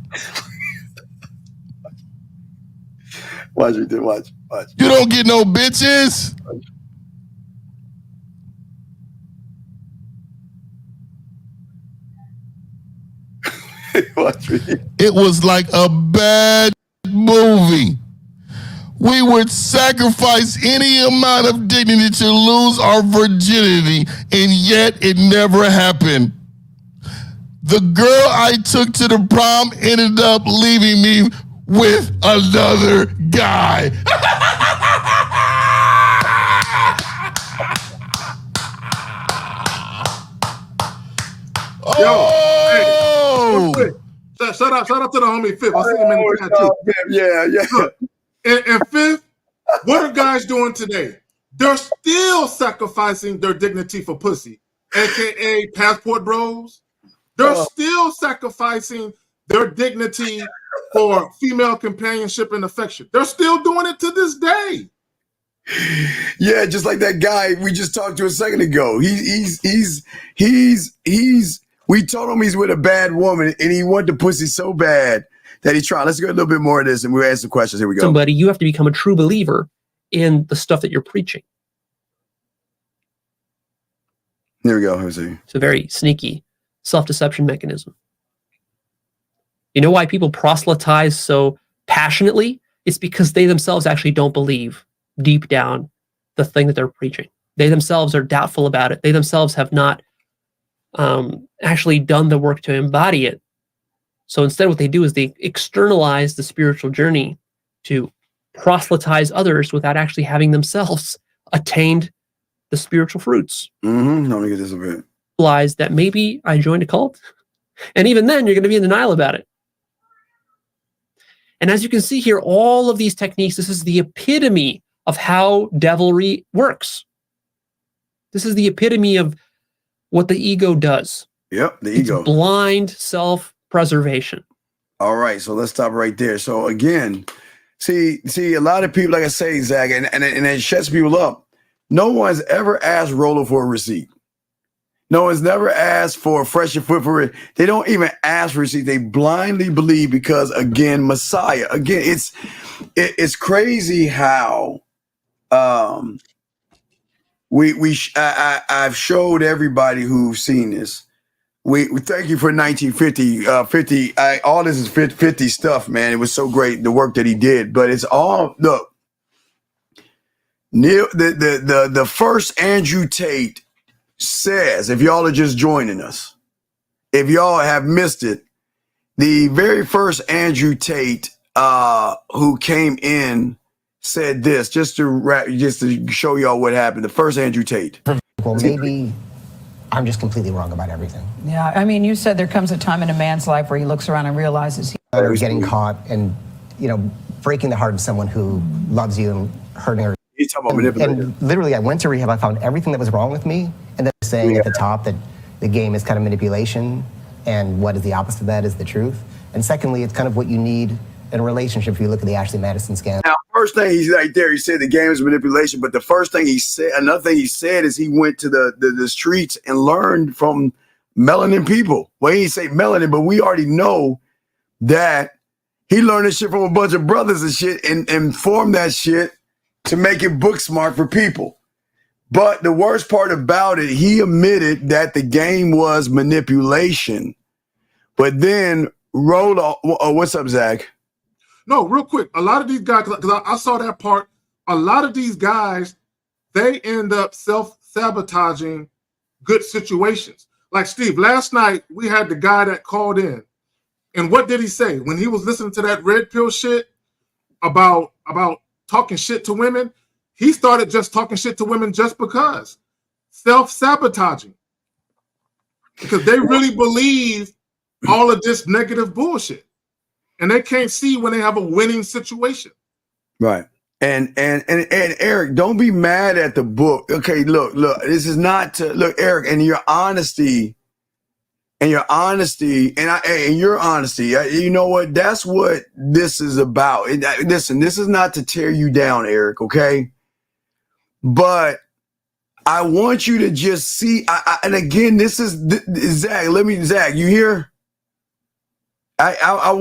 Speaker 8: Watch it, watch.
Speaker 18: You don't get no bitches.
Speaker 8: Watch me.
Speaker 18: It was like a bad movie. We would sacrifice any amount of dignity to lose our virginity, and yet it never happened. The girl I took to the prom ended up leaving me with another guy.
Speaker 5: Yo, hey, shout out to the homie Fifth. I see him in the chat too.
Speaker 8: Yeah.
Speaker 5: Look, and Fifth, what are guys doing today? They're still sacrificing their dignity for pussy, aka passport bros. They're still sacrificing their dignity for female companionship and affection. They're still doing it to this day.
Speaker 8: Yeah, just like that guy we just talked to a second ago. We told him he's with a bad woman and he wanted the pussy so bad that he tried. Let's go a little bit more of this and we'll answer some questions. Here we go.
Speaker 11: Somebody, you have to become a true believer in the stuff that you're preaching.
Speaker 8: Here we go, Jose.
Speaker 11: It's a very sneaky self-deception mechanism. You know why people proselytize so passionately? It's because they themselves actually don't believe deep down the thing that they're preaching. They themselves are doubtful about it. They themselves have not actually done the work to embody it. So instead what they do is they externalize the spiritual journey to proselytize others without actually having themselves attained the spiritual fruits.
Speaker 8: Let me get this a bit.
Speaker 11: Realize that maybe I joined a cult. And even then you're going to be in denial about it. And as you can see here, all of these techniques, this is the epitome of how devilry works. This is the epitome of what the ego does.
Speaker 8: Yep, the ego.
Speaker 11: It's blind self-preservation.
Speaker 8: All right, so let's stop right there. So again, see, a lot of people, like I say, Zach, and it shuts people up. No one's ever asked Roller for a receipt. No one's never asked for a fresh foot for it. They don't even ask for a receipt. They blindly believe because, again, Messiah. Again, it's crazy how I've showed everybody who's seen this. We thank you for 1950. All this is 50 stuff, man. It was so great, the work that he did. But it's all, look, Neil, the first Andrew Tate says, if y'all are just joining us, if y'all have missed it, the very first Andrew Tate who came in said this, just to show y'all what happened. The first Andrew Tate.
Speaker 15: Well, maybe I'm just completely wrong about everything.
Speaker 16: Yeah, I mean, you said there comes a time in a man's life where he looks around and realizes
Speaker 15: Or getting caught and, breaking the heart of someone who loves you and hurting her.
Speaker 8: He's talking about manipulation.
Speaker 15: And literally, I went to rehab. I found everything that was wrong with me. And then saying at the top that the game is kind of manipulation and what is the opposite of that is the truth. And secondly, it's kind of what you need in a relationship if you look at the Ashley Madison scandal.
Speaker 8: Now, first thing he's right there, he said the game is manipulation, but the first thing he said, another thing he said is he went to the streets and learned from melanin people. Well, he didn't say melanin, but we already know that he learned this shit from a bunch of brothers and shit and formed that shit to make it book smart for people. But the worst part about it, he admitted that the game was manipulation. But then what's up, Zach?
Speaker 5: No, real quick. A lot of these guys, because I saw that part, a lot of these guys, they end up self-sabotaging good situations. Like Steve, last night we had the guy that called in. And what did he say? When he was listening to that red pill shit about talking shit to women, he started just talking shit to women just because. Self-sabotaging. Because they really believe all of this negative bullshit. And they can't see when they have a winning situation.
Speaker 8: Right. And Eric, don't be mad at the book. Okay, look, this is not to look, Eric, and your honesty, you know what? That's what this is about. Listen, this is not to tear you down, Eric, okay? But I want you to just see, and again, this is Zach. Zach, you hear? I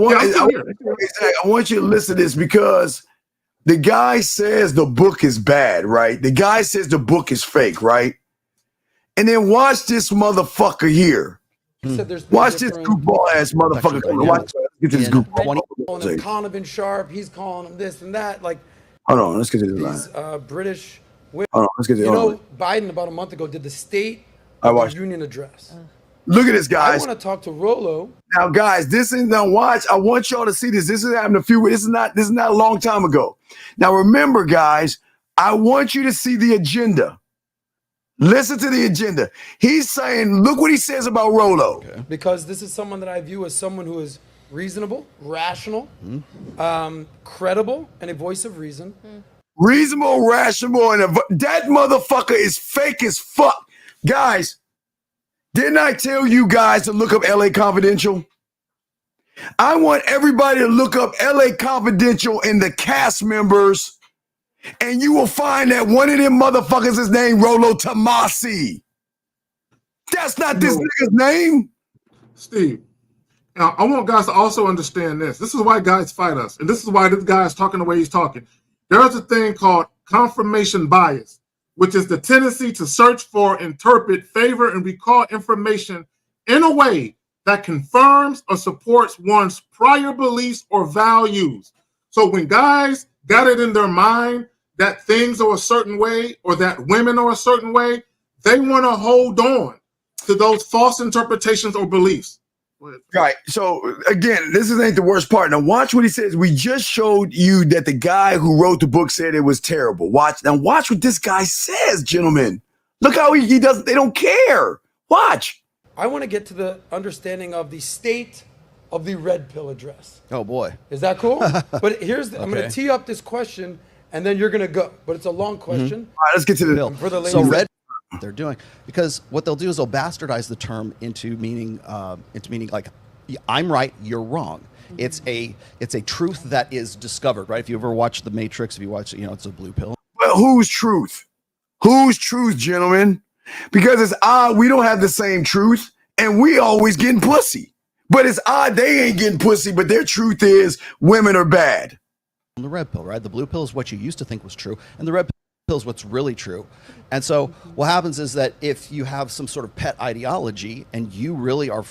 Speaker 8: want you to listen to this because the guy says the book is bad, right? The guy says the book is fake, right? And then watch this motherfucker here. Watch this goofball ass motherfucker. Watch this goofball.
Speaker 12: He's calling him Sharp. He's calling him this and that. Like,
Speaker 8: hold on, let's get to this
Speaker 12: line. British.
Speaker 8: Hold on, let's get to this.
Speaker 12: Biden about a month ago did the State of the Union address.
Speaker 8: Look at this,
Speaker 12: I
Speaker 8: guys.
Speaker 12: want to talk to Rolo.
Speaker 8: Now, guys, this is now watch. I want y'all to see this. This is happening this is not a long time ago. Now, remember, guys, I want you to see the agenda. Listen to the agenda. He's saying, look what he says about Rolo.
Speaker 12: Okay. Because this is someone that I view as someone who is reasonable, rational, credible, and a voice of reason.
Speaker 8: Reasonable, rational, and that motherfucker is fake as fuck. Guys, didn't I tell you guys to look up LA Confidential? I want everybody to look up LA Confidential and the cast members, and you will find that one of them motherfuckers is named Rolo Tomasi. That's not this nigga's name.
Speaker 5: Steve, now I want guys to also understand this. This is why guys fight us, and this is why this guy is talking the way he's talking. There's a thing called confirmation bias, which is the tendency to search for, interpret, favor, and recall information in a way that confirms or supports one's prior beliefs or values. So when guys got it in their mind that things are a certain way or that women are a certain way, they want to hold on to those false interpretations or beliefs.
Speaker 8: Right. So again, this ain't the worst part. Now watch what he says. We just showed you that the guy who wrote the book said it was terrible. Watch what this guy says, gentlemen. Look how he does. They don't care. Watch.
Speaker 12: I want to get to the understanding of the state of the red pill address.
Speaker 13: Oh boy.
Speaker 12: Is that cool? But here's I'm going to tee up this question, and then you're going to go. But it's a long question.
Speaker 8: All right, let's get to the
Speaker 13: bill.
Speaker 12: For the
Speaker 13: So
Speaker 12: ladies.
Speaker 13: red they're doing, because what they'll do is they'll bastardize the term into meaning like I'm right, you're wrong. It's a truth that is discovered, right? If you ever watch The Matrix, if you watch, it's a blue pill.
Speaker 8: Well, whose truth? Whose truth, gentlemen? Because it's odd we don't have the same truth, and we always getting pussy. But it's odd they ain't getting pussy, but their truth is women are bad.
Speaker 13: The red pill, right? The blue pill is what you used to think was true, and the red pill is what's really true. And so what happens is that if you have some sort of pet ideology and you really are,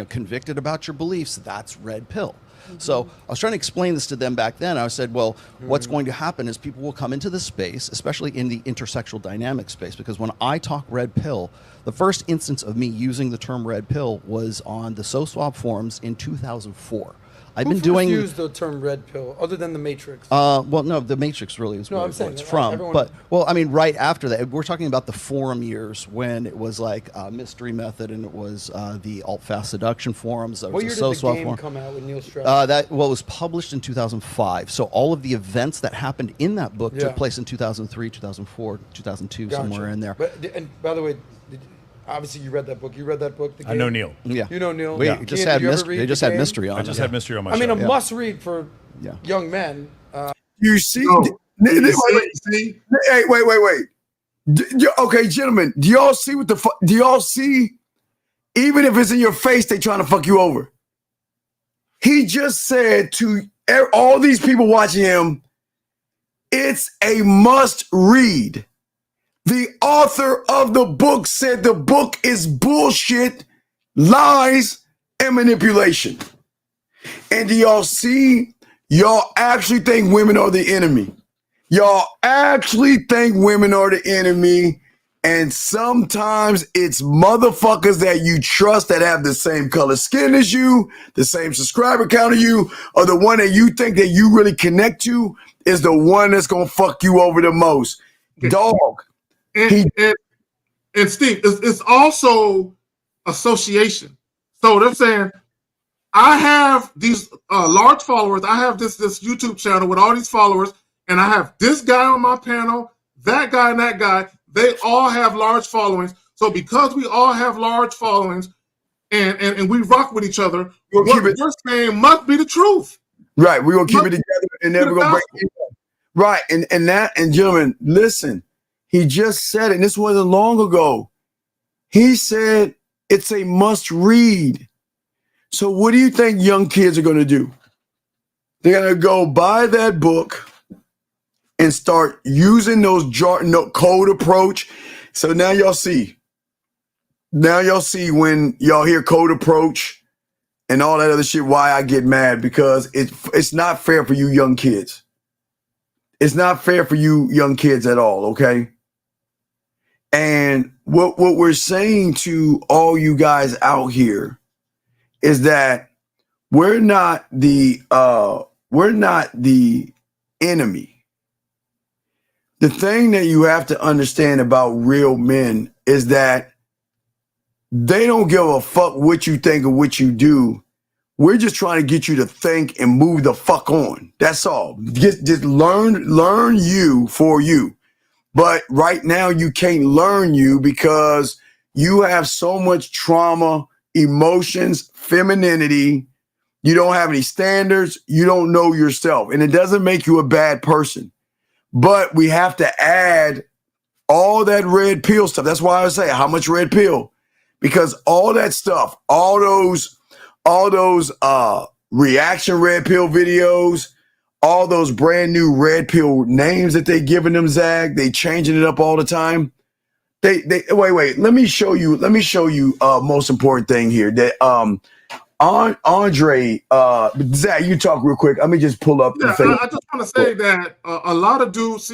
Speaker 13: convicted about your beliefs, that's red pill. So I was trying to explain this to them back then. I said, well, what's going to happen is people will come into this space, especially in the intersexual dynamic space, because when I talk red pill, the first instance of me using the term red pill was on the SoSwap forums in 2004. I've been doing.
Speaker 12: Who first used the term red pill, other than the Matrix?
Speaker 13: Well, no, the Matrix really is where it's from. But right after that, we're talking about the forum years when it was like Mystery Method, and it was the alt-fast seduction forums.
Speaker 12: What year did the game come out with Neil Strauss?
Speaker 13: It was published in 2005. So all of the events that happened in that book took place in 2003, 2004, 2002, somewhere in there.
Speaker 12: And by the way, obviously, you read that book.
Speaker 9: I know Neil.
Speaker 13: Yeah.
Speaker 12: You know Neil.
Speaker 13: They just had mystery on it.
Speaker 9: I just had mystery on my
Speaker 12: show.
Speaker 9: show.
Speaker 12: A must-read for young men.
Speaker 8: You see?
Speaker 5: Wait.
Speaker 8: Okay, gentlemen, do y'all see what the fuck? Do y'all see? Even if it's in your face, they trying to fuck you over. He just said to all these people watching him, it's a must read. The author of the book said the book is bullshit, lies, and manipulation. And do y'all see? Y'all actually think women are the enemy. Y'all actually think women are the enemy. And sometimes it's motherfuckers that you trust that have the same color skin as you, the same subscriber count as you, or the one that you think that you really connect to is the one that's going to fuck you over the most. Dog.
Speaker 5: And Steve, it's also association. So they're saying, I have these large followers. I have this YouTube channel with all these followers, and I have this guy on my panel, that guy and that guy. They all have large followings. So because we all have large followings and we rock with each other, what you're saying must be the truth.
Speaker 8: Right. We're going to keep it together and never going to break it. Right. And gentlemen, listen. He just said it, and this wasn't long ago. He said it's a must read. So what do you think young kids are going to do? They're going to go buy that book and start using those code approach. So now y'all see. Now y'all see when y'all hear code approach and all that other shit, why I get mad, because it's not fair for you young kids. It's not fair for you young kids at all, okay? And what we're saying to all you guys out here is that we're not the enemy. The thing that you have to understand about real men is that they don't give a fuck what you think or what you do. We're just trying to get you to think and move the fuck on. That's all. Just learn you for you. But right now you can't learn you because you have so much trauma, emotions, femininity. You don't have any standards. You don't know yourself. And it doesn't make you a bad person. But we have to add all that red pill stuff. That's why I say how much red pill? Because all that stuff, all those reaction red pill videos, all those brand new red pill names that they giving them, Zag, they changing it up all the time. They wait. Let me show you. Most important thing here that Andre, Zach, you talk real quick. Let me just pull up.
Speaker 5: Yeah, I just want to say that a lot of dudes,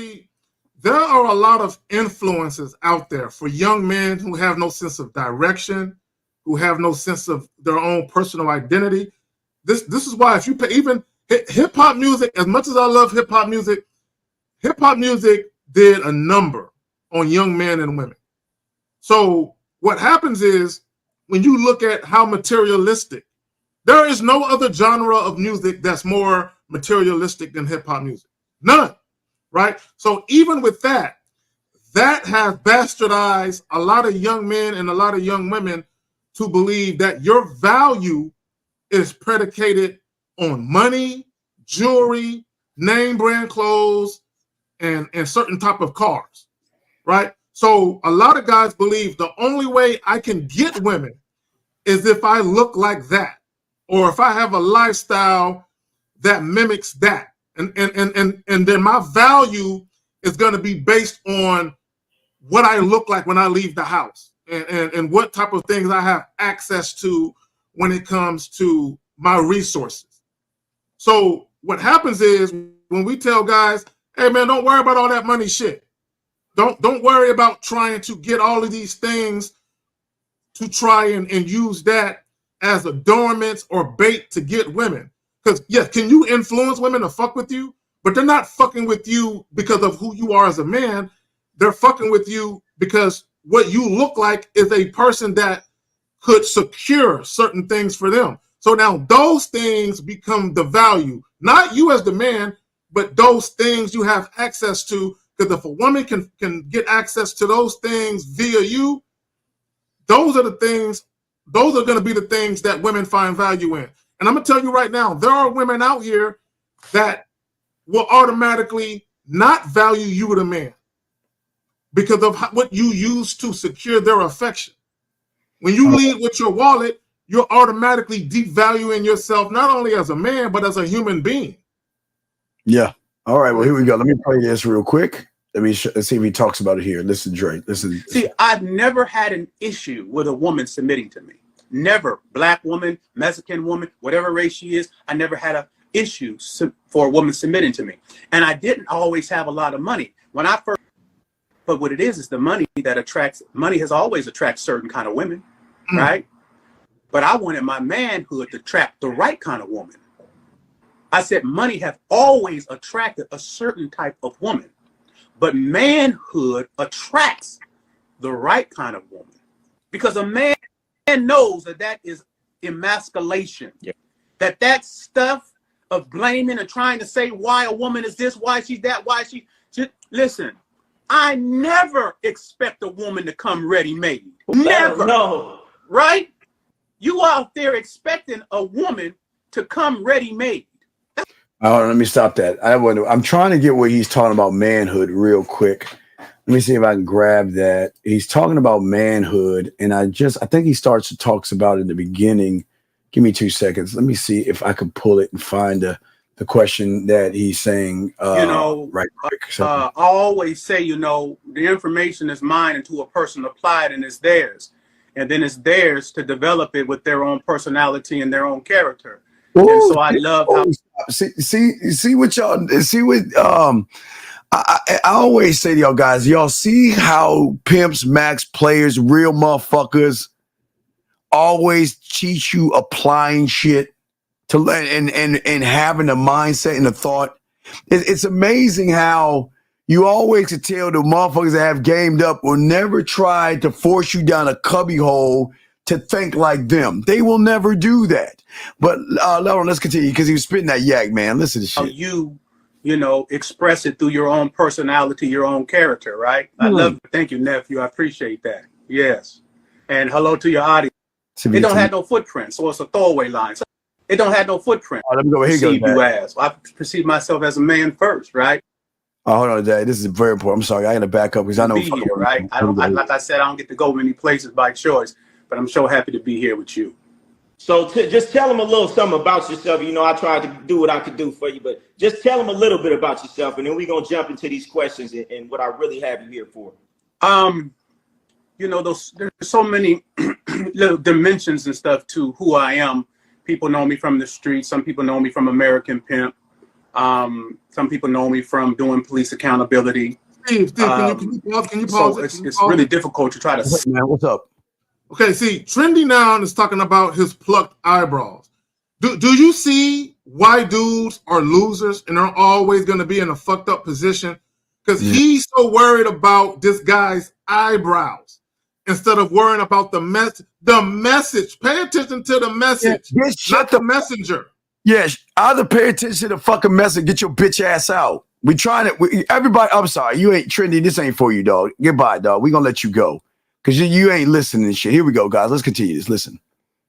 Speaker 5: there are a lot of influences out there for young men who have no sense of direction, who have no sense of their own personal identity. This is why if you pay, even hip hop music, as much as I love hip hop music did a number on young men and women. So what happens is when you look at how materialistic, there is no other genre of music that's more materialistic than hip hop music. None, right? So even with that has bastardized a lot of young men and a lot of young women to believe that your value is predicated on money, jewelry, name brand clothes, and certain type of cars, right? So a lot of guys believe the only way I can get women is if I look like that, or if I have a lifestyle that mimics that. And then my value is going to be based on what I look like when I leave the house and what type of things I have access to when it comes to my resources. So what happens is when we tell guys, hey man, don't worry about all that money shit. Don't worry about trying to get all of these things to try and use that as adornments or bait to get women. Because yes, can you influence women to fuck with you? But they're not fucking with you because of who you are as a man. They're fucking with you because what you look like is a person that could secure certain things for them. So now those things become the value, not you as the man, but those things you have access to. Because if a woman can get access to those things via you, those are going to be the things that women find value in. And I'm going to tell you right now, there are women out here that will automatically not value you as a man because of what you use to secure their affection. When you lead with your wallet, you're automatically devaluing yourself, not only as a man, but as a human being.
Speaker 8: Yeah. All right. Well, here we go. Let me play this real quick. Let's see if he talks about it here. Listen, Dre. Listen.
Speaker 9: See, I've never had an issue with a woman submitting to me. Never. Black woman, Mexican woman, whatever race she is, I never had an issue for a woman submitting to me. And I didn't always have a lot of money. When I first, but what it is the money that attracts, money has always attracted certain kind of women, right? But I wanted my manhood to attract the right kind of woman. I said money have always attracted a certain type of woman. But manhood attracts the right kind of woman because a man knows that is emasculation. Yeah. That stuff of blaming and trying to say why a woman is this, why she's that, why she listen. I never expect a woman to come ready-made. Never. No. Right? You out there expecting a woman to come ready-made.
Speaker 8: Let me stop that. I'm trying to get where he's talking about manhood real quick. Let me see if I can grab that. He's talking about manhood, and I think he talks about it in the beginning. Give me 2 seconds. Let me see if I can pull it and find the question that he's saying. Right quick.
Speaker 9: I always say, the information is mine until a person applied and it's theirs. And then it's theirs to develop it with their own personality and their own character. Ooh, and so I love how
Speaker 8: see what y'all see what I always say to y'all guys, y'all see how pimps, max players, real motherfuckers always teach you applying shit to and having a mindset and a thought. It's amazing how you always could tell the motherfuckers that have gamed up will never try to force you down a cubby hole to think like them. They will never do that. But Laurel, let's continue because he was spitting that yak, man. Listen to shit.
Speaker 9: You know, express it through your own personality, your own character, right? I love it. Thank you, nephew. I appreciate that. Yes. And hello to your audience. It don't have no footprint, so it's a throwaway line. So it don't have no footprint.
Speaker 8: Let me go. Here
Speaker 9: Perceive
Speaker 8: goes,
Speaker 9: you as. I perceive myself as a man first, right?
Speaker 8: Oh, hold on, Dad. This is very important. I'm sorry. I got to back up because I know.
Speaker 9: Be here, right? Like I said, I don't get to go many places by choice, but I'm so happy to be here with you.
Speaker 17: So just tell them a little something about yourself. You know, I tried to do what I could do for you, but just tell them a little bit about yourself, and then we're going to jump into these questions and what I really have you here for.
Speaker 9: You know, there's so many little dimensions and stuff to who I am. People know me from the streets. Some people know me from American Pimp. Some people know me from doing police accountability.
Speaker 5: Steve, can you pause it?
Speaker 9: It's really difficult to try to...
Speaker 8: Hey, man, what's up?
Speaker 5: Okay, see, Trendy Noun is talking about his plucked eyebrows. Do you see why dudes are losers and are always going to be in a fucked up position? Because he's so worried about this guy's eyebrows instead of worrying about the message. Pay attention to the message, not the messenger.
Speaker 8: Yes, either pay attention to the fucking message, get your bitch ass out. We trying to, everybody, I'm sorry, you ain't Trendy, this ain't for you, dog. Goodbye, dog. We gonna let you go. Because you ain't listening to shit. Here we go, guys. Let's continue this. Listen.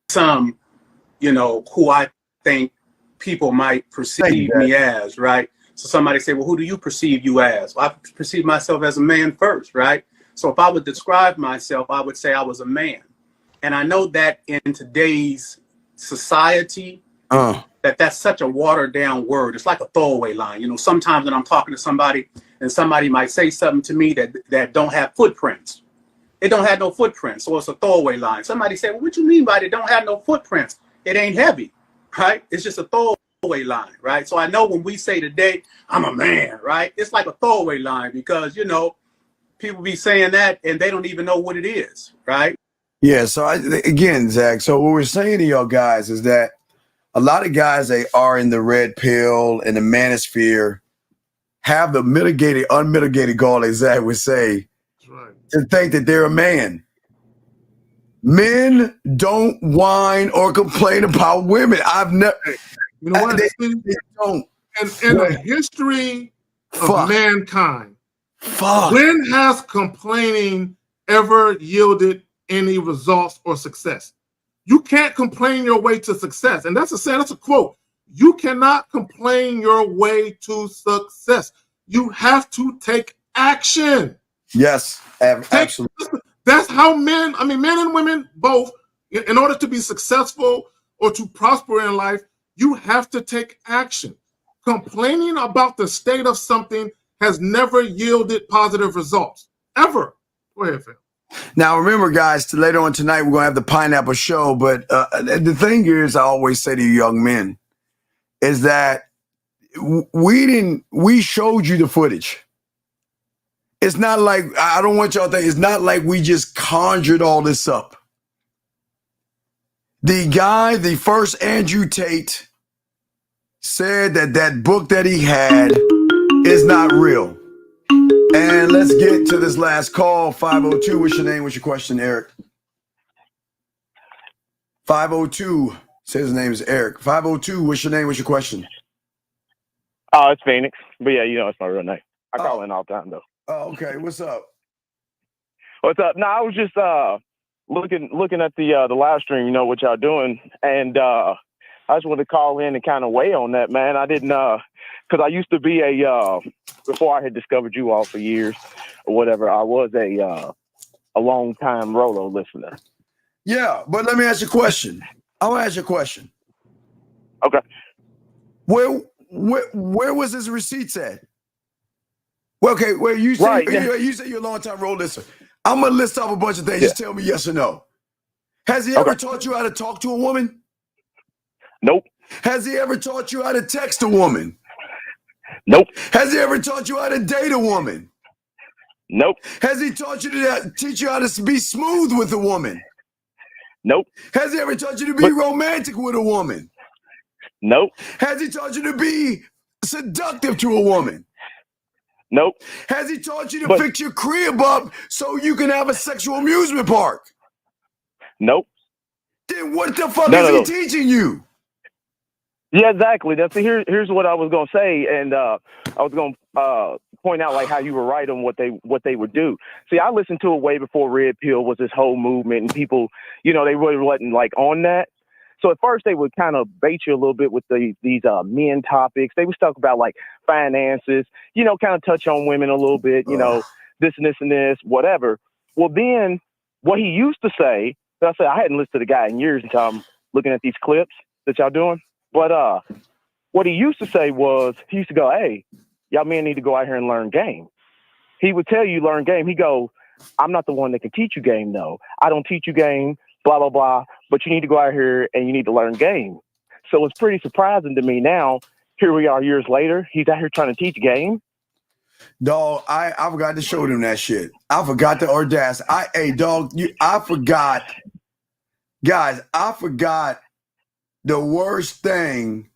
Speaker 9: Some, you know, who I think people might perceive me as, right? So somebody say, well, who do you perceive you as? Well, I perceive myself as a man first, right? So if I would describe myself, I would say I was a man. And I know that in today's society, that's such a watered down word. It's like a throwaway line. You know, sometimes when I'm talking to somebody and somebody might say something to me that don't have footprints. It don't have no footprints, so it's a throwaway line. Somebody say, well, what you mean by it don't have no footprints? It ain't heavy, right? It's just a throwaway line, right? So I know when we say today, I'm a man, right? It's like a throwaway line because, you know, people be saying that and they don't even know what it is, right?
Speaker 8: Yeah, so again, Zach, so what we're saying to y'all guys is that a lot of guys that are in the red pill and the manosphere have the mitigated, unmitigated gall, as Zach would say, to think that they're a man. Men don't whine or complain about women. I've never.
Speaker 5: You know what?
Speaker 8: They don't.
Speaker 5: In the history of mankind, when has complaining ever yielded any results or success? You can't complain your way to success. And that's a quote. You cannot complain your way to success. You have to take action.
Speaker 8: Yes, absolutely.
Speaker 5: That's how men and women both, in order to be successful or to prosper in life, you have to take action. Complaining about the state of something has never yielded positive results, ever. Go ahead, Phil.
Speaker 8: Now, remember, guys, later on tonight, we're going to have the Pineapple Show. But the thing is, I always say to you young men, is that we showed you the footage. It's not like, I don't want y'all to think, it's not like we just conjured all this up. The first Andrew Tate said that book that he had is not real. And let's get to this last call. 502, what's your name? What's your question, Eric? 502 says his name is Eric. 502, what's your name? What's your question?
Speaker 22: Oh, it's Phoenix. But yeah, you know it's my real name. I call in all the time though.
Speaker 8: Oh, okay. What's up?
Speaker 22: What's up? No, I was just looking at the live stream, you know, what y'all doing, and I just wanted to call in and kind of weigh on that, man. I didn't because I used to be before I had discovered you all for years or whatever, I was a long time Rolo listener.
Speaker 8: Yeah, but let me ask you a question. I want to ask you a question.
Speaker 22: Okay.
Speaker 8: Where was his receipts at? Well, okay, well, you say you're a long time Rolo listener. I'm gonna list off a bunch of things. Just tell me yes or no. Has he ever taught you how to talk to a woman?
Speaker 22: Nope.
Speaker 8: Has he ever taught you how to text a woman?
Speaker 22: Nope.
Speaker 8: Has he ever taught you how to date a woman?
Speaker 22: Nope.
Speaker 8: Has he taught you to teach you how to be smooth with a woman?
Speaker 22: Nope.
Speaker 8: Has he ever taught you to be romantic with a woman?
Speaker 22: Nope.
Speaker 8: Has he taught you to be seductive to a woman?
Speaker 22: Nope.
Speaker 8: Has he taught you to fix your crib up so you can have a sexual amusement park?
Speaker 22: Nope.
Speaker 8: Then what the fuck is he teaching you?
Speaker 22: Yeah, exactly. Here's what I was gonna say, and I was gonna point out like how you were right on what they would do. See, I listened to it way before Red Pill was this whole movement, and people, they really wasn't like on that. So at first they would kind of bait you a little bit with these men topics. They would talk about like finances, kind of touch on women a little bit, this and this and this, whatever. Well, then what he used to say, I said I hadn't listened to the guy in years until I'm looking at these clips that y'all doing. But what he used to say was, he used to go, hey, y'all men need to go out here and learn game. He would tell you learn game. He go, I'm not the one that can teach you game, though. I don't teach you game, blah, blah, blah. But you need to go out here and you need to learn game. So it's pretty surprising to me now. Here we are years later. He's out here trying to teach game.
Speaker 8: Dog, I forgot to show them that shit. I forgot the audacity. I forgot. Guys, I forgot the worst thing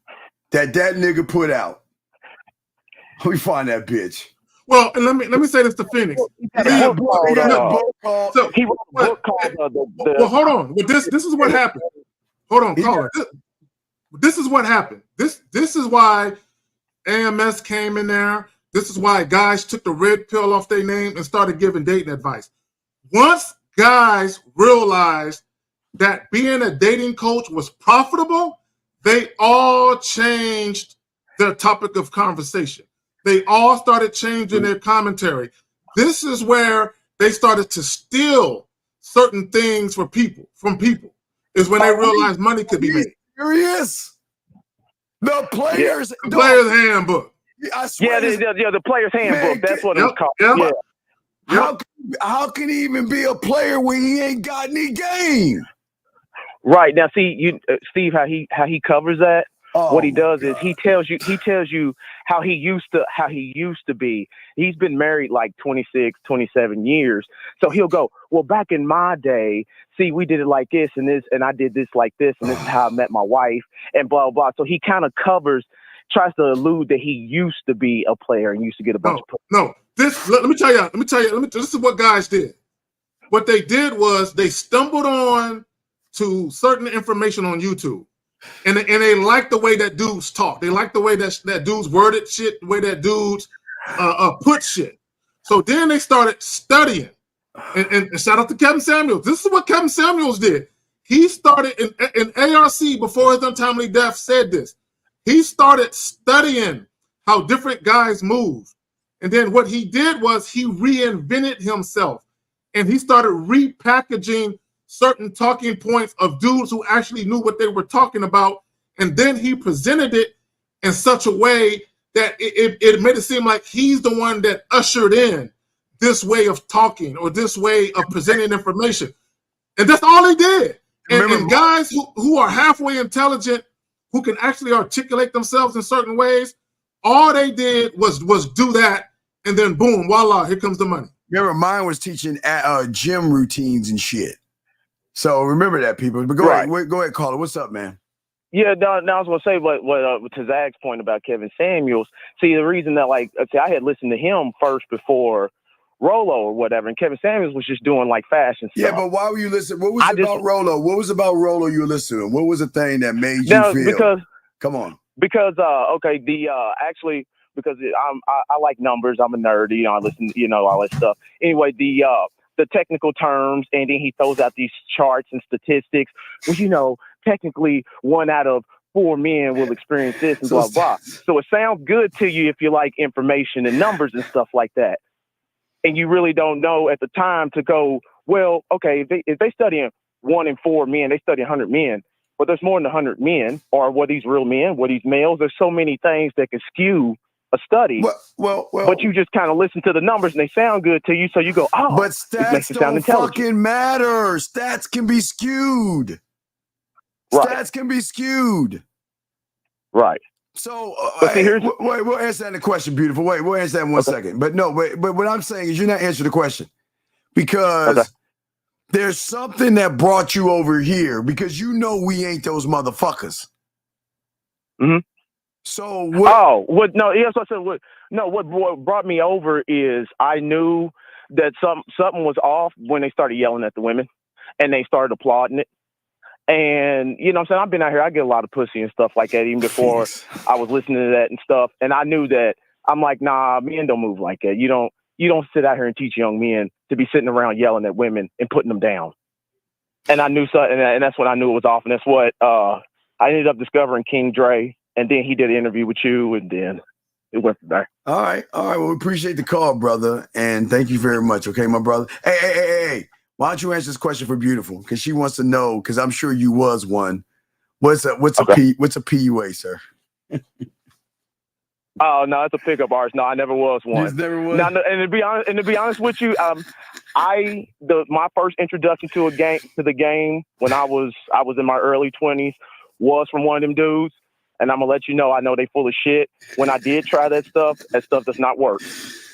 Speaker 8: that nigga put out. Let me find that bitch.
Speaker 5: Well, and let me say this to Phoenix.
Speaker 22: He wrote a book called
Speaker 5: Well, hold on. Well, this is what happened. Hold on, caller. This is what happened. This is why AMS came in there. This is why guys took the red pill off their name and started giving dating advice. Once guys realized that being a dating coach was profitable, they all changed their topic of conversation. They all started changing their commentary. This is where they started to steal certain things from people, is when they realized money could be made.
Speaker 8: Serious? The players'
Speaker 5: handbook.
Speaker 8: I swear
Speaker 22: the player's handbook. That's what it's called.
Speaker 8: Yeah. How can he even be a player when he ain't got any game?
Speaker 22: Right now, see Steve, how he covers that. What he does is he tells you how he used to be. He's been married like 26, 27 years. So he'll go, well, back in my day, see, we did it like this and this, and I did this like this, and this is how I met my wife, and blah, blah. So he kind of tries to allude that he used to be a player and used to get a bunch of.
Speaker 5: No, let me tell you, this is what guys did. What they did was they stumbled on to certain information on YouTube. And they like the way that dudes talk. They like the way that dudes worded shit, the way that dudes put shit. So then they started studying. And shout out to Kevin Samuels. This is what Kevin Samuels did. He started in ARC before his untimely death said this. He started studying how different guys move. And then what he did was he reinvented himself. And he started repackaging certain talking points of dudes who actually knew what they were talking about. And then he presented it in such a way that it made it seem like he's the one that ushered in this way of talking or this way of presenting information. And that's all he did. And guys who are halfway intelligent, who can actually articulate themselves in certain ways, all they did was do that. And then boom, voila, here comes the money.
Speaker 8: Remember, mine was teaching gym routines and shit. So remember that, people. But go ahead, caller. What's up, man?
Speaker 22: Yeah, no, I was gonna say what to Zach's point about Kevin Samuels. See, the reason that I had listened to him first before Rolo or whatever, and Kevin Samuels was just doing like fashion stuff.
Speaker 8: Yeah, but why were you listening? What was about Rolo? What was about Rolo you were listening to? What was the thing that made you feel? Come on.
Speaker 22: Because because I like numbers. I'm a nerd. I listen, all that stuff. Anyway, the technical terms, and then he throws out these charts and statistics. Well, technically 1 out of 4 men will experience this and blah, blah. So it sounds good to you if you like information and numbers and stuff like that. And you really don't know at the time to go, well, okay, if they studying 1 in 4 men, they study 100 men. But there's more than 100 men, or were these real men? Were these males? There's so many things that can skew a study.
Speaker 8: Well,
Speaker 22: but you just kind of listen to the numbers and they sound good to you, so you go, oh,
Speaker 8: but stats don't fucking matter. Stats can be skewed.
Speaker 22: Right.
Speaker 8: Stats can be skewed.
Speaker 22: Right.
Speaker 8: So
Speaker 22: here's
Speaker 8: wait, we'll answer that question, beautiful. Wait, we'll answer that in 1 second. But no, but what I'm saying is you're not answering the question because there's something that brought you over here because you know we ain't those motherfuckers.
Speaker 22: Mm-hmm.
Speaker 8: So what?
Speaker 22: Oh, what? No, yes, I said what? No, what brought me over is I knew that something was off when they started yelling at the women, and they started applauding it. And you know what I'm saying? I've been out here, I get a lot of pussy and stuff like that even before I was listening to that and stuff. And I knew that I'm like, nah, men don't move like that. You don't sit out here and teach young men to be sitting around yelling at women and putting them down. And I knew something, and that's when I knew it was off. And that's what I ended up discovering King Dre, and then he did an interview with you, and then it went from there.
Speaker 8: All right. Well, we appreciate the call, brother, and thank you very much. Okay, my brother. Hey. Why don't you answer this question for beautiful? Because she wants to know. Because I'm sure you was one. What's a PUA, sir?
Speaker 22: Oh no, it's a pickup artist. No, I never was one.
Speaker 8: You never was.
Speaker 22: No, and to be honest with you, my first introduction to the game when I was in my early 20s was from one of them dudes, and I'm gonna let you know I know they full of shit. When I did try that stuff does not work.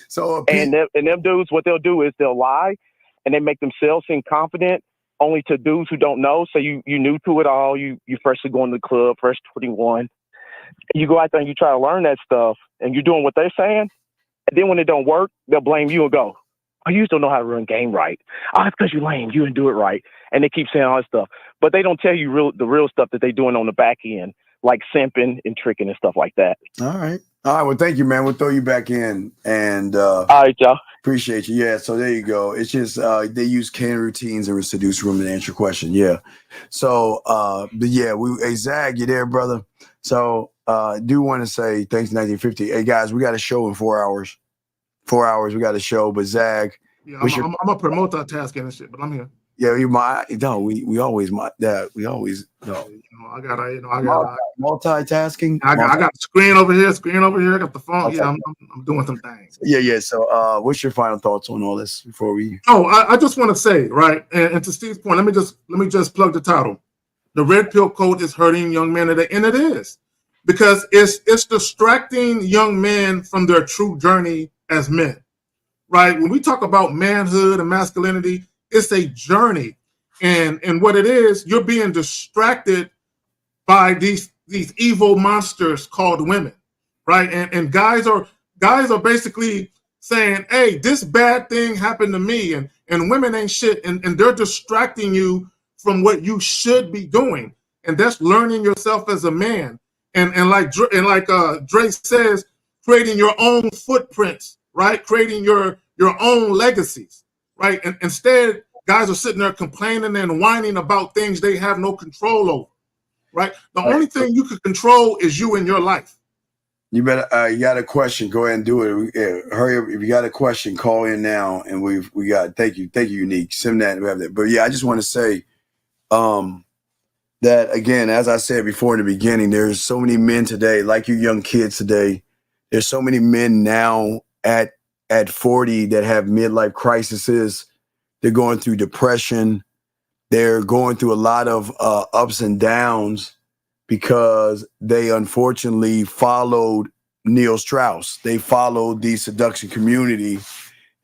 Speaker 8: So
Speaker 22: and them dudes, what they'll do is they'll lie. And they make themselves seem confident only to dudes who don't know. So you new to it all. You freshly going to the club, fresh 21. You go out there and you try to learn that stuff and you're doing what they're saying. And then when it don't work, they'll blame you and go, oh, you just don't know how to run game right. Oh, it's because you're lame. You didn't do it right. And they keep saying all this stuff. But they don't tell you the real stuff that they're doing on the back end, like simping and tricking and stuff like that.
Speaker 8: All right. Well, thank you, man. We'll throw you back in. And
Speaker 22: all right, y'all.
Speaker 8: Appreciate you. Yeah, so there you go. It's just they use canned routines and seduce room to answer your question. Yeah. So but yeah, Zag, you there, brother? So do want to say thanks to 1950. Hey guys, we got a show in 4 hours. 4 hours, we got a show, but Zag.
Speaker 5: Yeah, I'm a promoter multitasking and shit, but I'm here.
Speaker 8: Yeah, we always no.
Speaker 5: I got
Speaker 8: multitasking.
Speaker 5: I got screen over here, I got the phone. Yeah, I'm doing some things.
Speaker 8: Yeah. So what's your final thoughts on all this before we
Speaker 5: I just want to say, right, and to Steve's point, let me just plug the title. The red pill code is hurting young men today, and it is. Because it's distracting young men from their true journey as men. Right? When we talk about manhood and masculinity, it's a journey. And what it is, you're being distracted by these evil monsters called women, right? And guys are basically saying, hey, this bad thing happened to me, and women ain't shit, and they're distracting you from what you should be doing. And that's learning yourself as a man. And like Dre says, creating your own footprints, right? Creating your own legacies, right? And instead, guys are sitting there complaining and whining about things they have no control over, right? The only thing you can control is you and your life.
Speaker 8: You better. You got a question? Go ahead and do it. Hurry up! If you got a question, call in now. And we got. Thank you, Unique. Send that. We have that. But yeah, I just want to say, that again, as I said before in the beginning, there's so many men today, like you young kids today. There's so many men now at 40 that have midlife crises. They're going through depression. They're going through a lot of ups and downs because they unfortunately followed Neil Strauss. They followed the seduction community,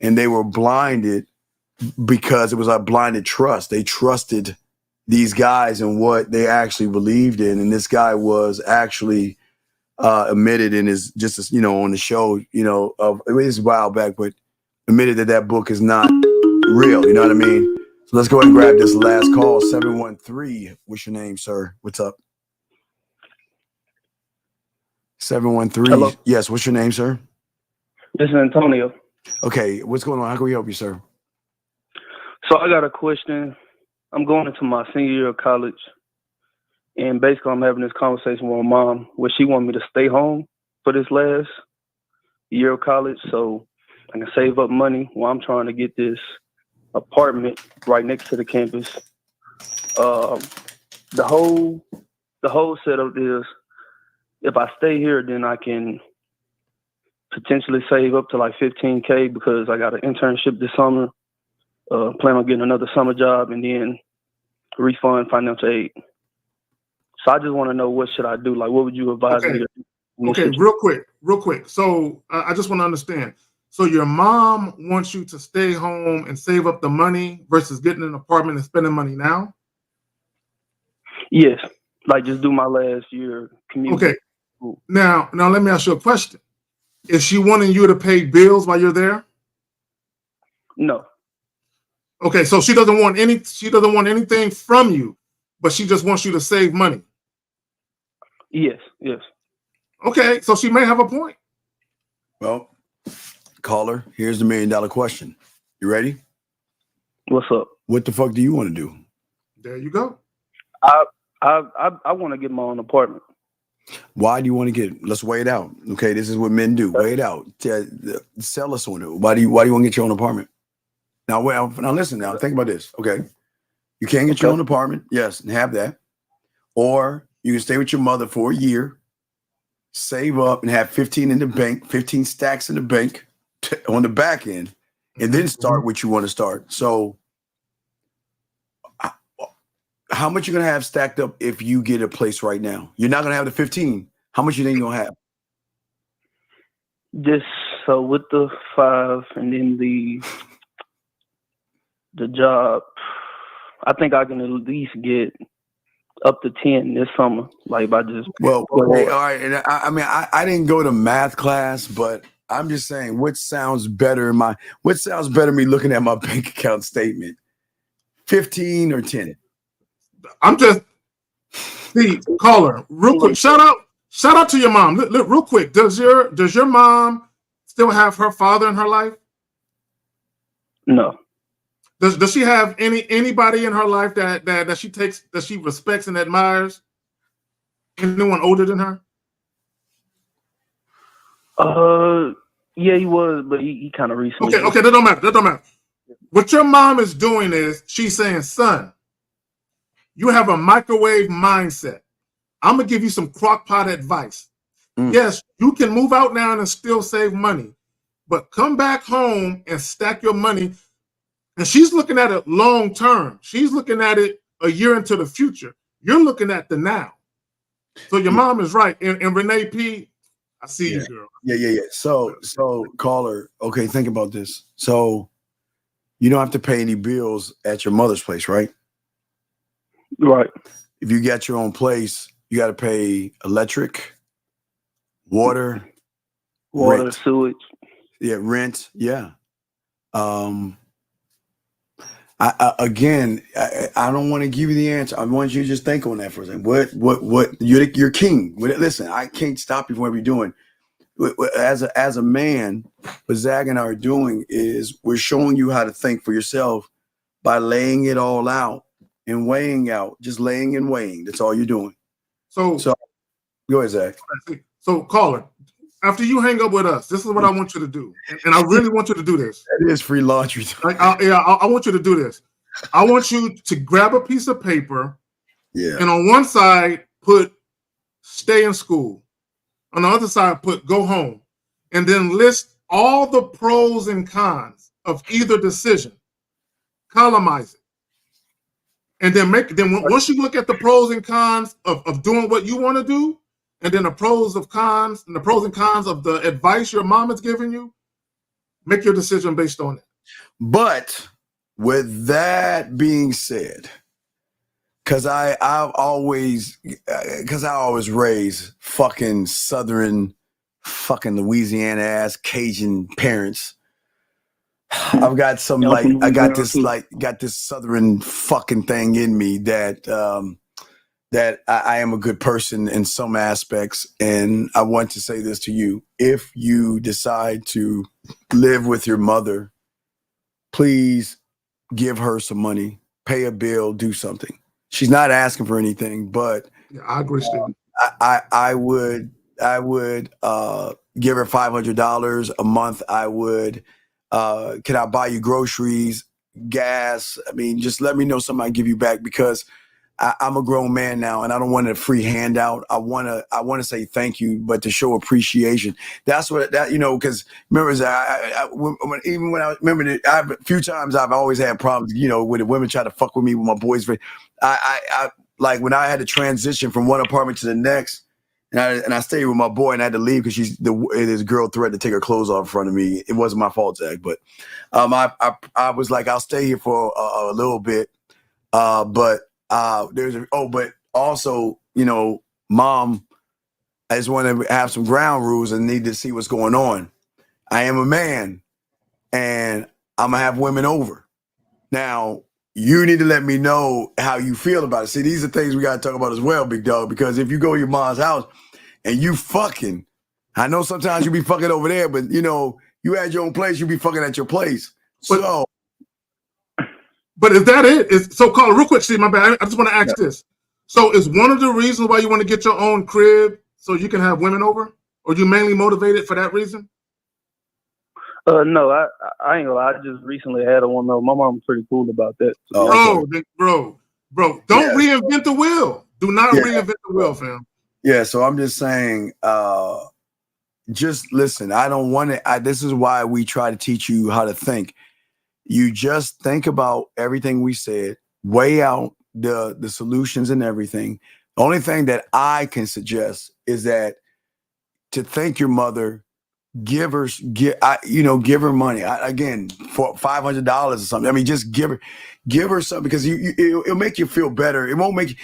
Speaker 8: and they were blinded because it was a blinded trust. They trusted these guys and what they actually believed in. And this guy was actually admitted in his, just as, on the show, it was a while back, but admitted that book is not real. You know what I mean? So let's go ahead and grab this last call. 713. What's your name, sir? What's up? 713.
Speaker 2: Hello?
Speaker 8: Yes. What's your name, sir?
Speaker 2: This is Antonio.
Speaker 8: Okay. What's going on? How can we help you, sir?
Speaker 2: So I got a question. I'm going into my senior year of college, and basically I'm having this conversation with my mom where she wants me to stay home for this last year of college so I can save up money while I'm trying to get this apartment right next to the campus. The whole setup is if I stay here, then I can potentially save up to like $15K because I got an internship this summer. Plan on getting another summer job and then refund financial aid. So I just want to know, what should I do? Like, what would you advise me to do?
Speaker 5: Okay, real quick. So I just want to understand. So your mom wants you to stay home and save up the money versus getting an apartment and spending money now?
Speaker 2: Yes, like just do my last year commute.
Speaker 5: Okay. Now let me ask you a question. Is she wanting you to pay bills while you're there?
Speaker 2: No.
Speaker 5: Okay, so she doesn't want anything from you, but she just wants you to save money.
Speaker 2: Yes.
Speaker 5: Okay, so she may have a point.
Speaker 8: Well, caller, here's the $1 million question. You ready?
Speaker 2: What's up?
Speaker 8: What the fuck do you want to do?
Speaker 5: There you go.
Speaker 2: I want to get my own apartment.
Speaker 8: Why do you want to get? Let's weigh it out. Okay, this is what men do. Weigh it out. Sell us on it. Why do you want to get your own apartment? Now listen. Now think about this. Okay, you can get your own apartment. Yes, and have that, or you can stay with your mother for a year, save up, and have 15 in the bank, 15 stacks in the bank on the back end, and then start what you want to start. So, how much you gonna have stacked up if you get a place right now? You're not gonna have the 15. How much you think you're gonna have?
Speaker 2: Just so with the 5 and then the job, I think I can at least get up to 10 this summer. Like by just
Speaker 8: okay, all right. And I didn't go to math class, but I'm just saying what sounds better to me looking at my bank account statement? 15 or 10?
Speaker 5: I'm just caller, real quick. Shout out to your mom. Look, real quick. Does your mom still have her father in her life?
Speaker 2: No.
Speaker 5: Does she have anybody in her life that she respects and admires? Anyone older than her?
Speaker 2: Yeah, he was, but he kind of recently.
Speaker 5: Okay, that don't matter. What your mom is doing is she's saying, son, you have a microwave mindset. I'm gonna give you some crockpot advice. Yes, you can move out now and still save money, but come back home and stack your money. And she's looking at it long term. She's looking at it a year into the future. You're looking at the now. So your mom is right. And Renee P, I see you, girl.
Speaker 8: Yeah. So caller, okay, think about this. So you don't have to pay any bills at your mother's place, right?
Speaker 2: Right.
Speaker 8: If you got your own place, you got to pay electric, water, rent.
Speaker 2: Sewage.
Speaker 8: Yeah, rent. Yeah. I don't want to give you the answer. I want you to just think on that for a second. What you're king. Listen, I can't stop you from what you're doing. As a man, what Zach and I are doing is we're showing you how to think for yourself by laying it all out and weighing out, just laying and weighing. That's all you're doing. So go ahead, Zach.
Speaker 5: So caller, after you hang up with us, this is what I want you to do. And I really want you to do this.
Speaker 8: That is free laundry.
Speaker 5: I want you to do this. I want you to grab a piece of paper.
Speaker 8: Yeah.
Speaker 5: And on one side, put stay in school. On the other side, put go home. And then list all the pros and cons of either decision. Columnize it. And then once you look at the pros and cons of doing what you want to do, and then the pros and cons of the advice your mom is giving you, make your decision based on it.
Speaker 8: But with that being said, because I always raised fucking Southern, fucking Louisiana ass Cajun parents. I've got some got this Southern fucking thing in me that I am a good person in some aspects. And I want to say this to you. If you decide to live with your mother, please give her some money, pay a bill, do something. She's not asking for anything, but
Speaker 5: yeah, I agree.
Speaker 8: I would give her $500 a month. I would, can I buy you groceries, gas? I mean, just let me know something I give you back, because I'm a grown man now, and I don't want a free handout. I want to say thank you, but to show appreciation. That's what because remember, a few times I've always had problems, when the women try to fuck with me with my boys. I like when I had to transition from one apartment to the next, And I stayed with my boy, and I had to leave because this girl threatened to take her clothes off in front of me. It wasn't my fault, Zach, but I was like, I'll stay here for a little bit. But also, Mom, I just want to have some ground rules and need to see what's going on. I am a man, and I'm gonna have women over. Now, you need to let me know how you feel about it. See, these are things we gotta talk about as well, big dog, because if you go to your mom's house and you fucking, I know sometimes you be fucking over there, but you at your own place, you be fucking at your place. So,
Speaker 5: but is that it? So, Carl, real quick, Steve, my bad. I just want to ask this. So, is one of the reasons why you want to get your own crib so you can have women over, or you mainly motivated for that reason?
Speaker 2: No, I ain't gonna lie. I just recently had one though. My mom's pretty cool about that.
Speaker 5: Bro, don't reinvent the wheel. Do not reinvent the wheel, fam.
Speaker 8: Yeah, so I'm just saying, just listen. I don't want to. This is why we try to teach you how to think. You just think about everything we said, weigh out the solutions and everything. The only thing that I can suggest is that to thank your mother, give her money. Again, for $500 or something. I mean, just give her something, because it'll make you feel better. It won't make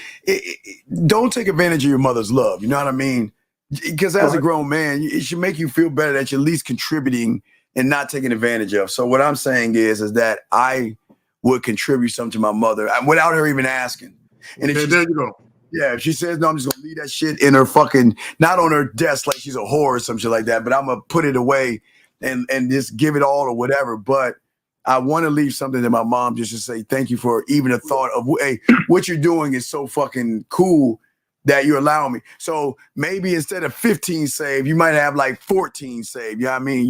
Speaker 8: don't take advantage of your mother's love. You know what I mean? Because as a grown man, it should make you feel better that you're at least contributing and not taking advantage of. So what I'm saying is that I would contribute something to my mother without her even asking. And if
Speaker 5: there you go.
Speaker 8: Yeah, if she says no, I'm just gonna leave that shit in her fucking, not on her desk like she's a whore or some shit like that, but I'm gonna put it away and just give it all or whatever. But I want to leave something to my mom just to say thank you for even a thought of, hey, what you're doing is so fucking cool that you're allowing me. So maybe instead of 15 saved, you might have like 14 saved. You know what I mean?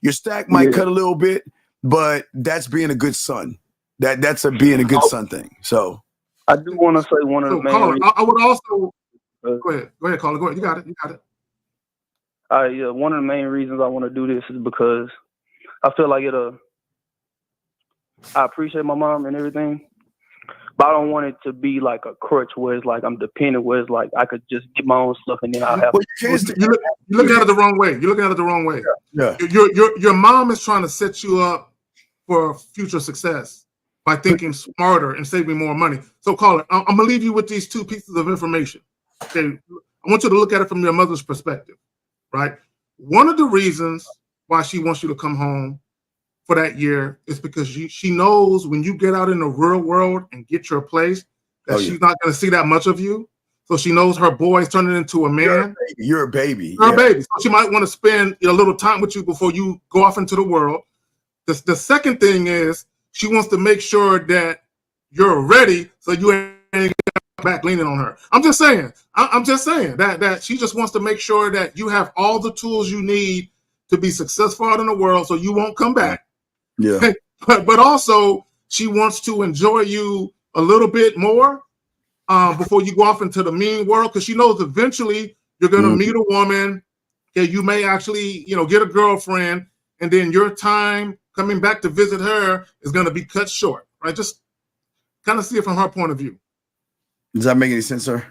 Speaker 8: Your stack might cut a little bit, but that's being a good son. That's being a good son thing. So
Speaker 2: I do want to say one of the main
Speaker 5: reasons. I would also go ahead, Carla. Go ahead. You got it.
Speaker 2: Yeah, one of the main reasons I want to do this is because I feel like I appreciate my mom and everything, but I don't want it to be like a crutch where it's like I'm dependent, where it's like I could just get my own stuff and then I'll have.
Speaker 5: You look at it the wrong way. You're looking at it the wrong way.
Speaker 8: Yeah.
Speaker 5: Your mom is trying to set you up for future success by thinking smarter and saving more money. So, Carla, I'm gonna leave you with these two pieces of information. Okay, I want you to look at it from your mother's perspective, right? One of the reasons why she wants you to come home for that year is because she knows when you get out in the real world and get your place that she's not going to see that much of you. So she knows her boy's turning into a man.
Speaker 8: You're a baby.
Speaker 5: You're a baby. So she might want to spend a little time with you before you go off into the world. The second thing is she wants to make sure that you're ready so you ain't back leaning on her. I'm just saying. I'm just saying that she just wants to make sure that you have all the tools you need to be successful out in the world so you won't come back.
Speaker 8: Yeah.
Speaker 5: But also she wants to enjoy you a little bit more before you go off into the mean world, because she knows eventually you're going to meet a woman. Okay, you may actually, get a girlfriend, and then your time coming back to visit her is going to be cut short, right? Just kind of see it from her point of view.
Speaker 8: Does that make any sense, sir?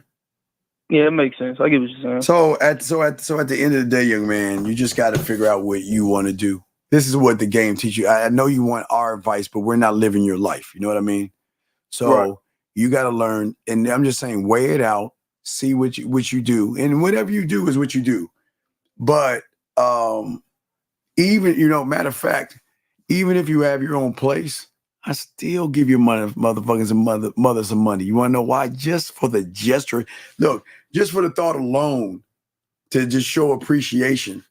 Speaker 2: Yeah, it makes sense. I get what you're saying.
Speaker 8: So at the end of the day, young man, you just got to figure out what you want to do. This is what the game teaches you. I know you want our advice, but we're not living your life. You know what I mean? So you got to learn, and I'm just saying, weigh it out, see what you do, and whatever you do is what you do. But even matter of fact, even if you have your own place, I still give your motherfuckers and mother some money. You want to know why? Just for the gesture. Look, just for the thought alone, to just show appreciation.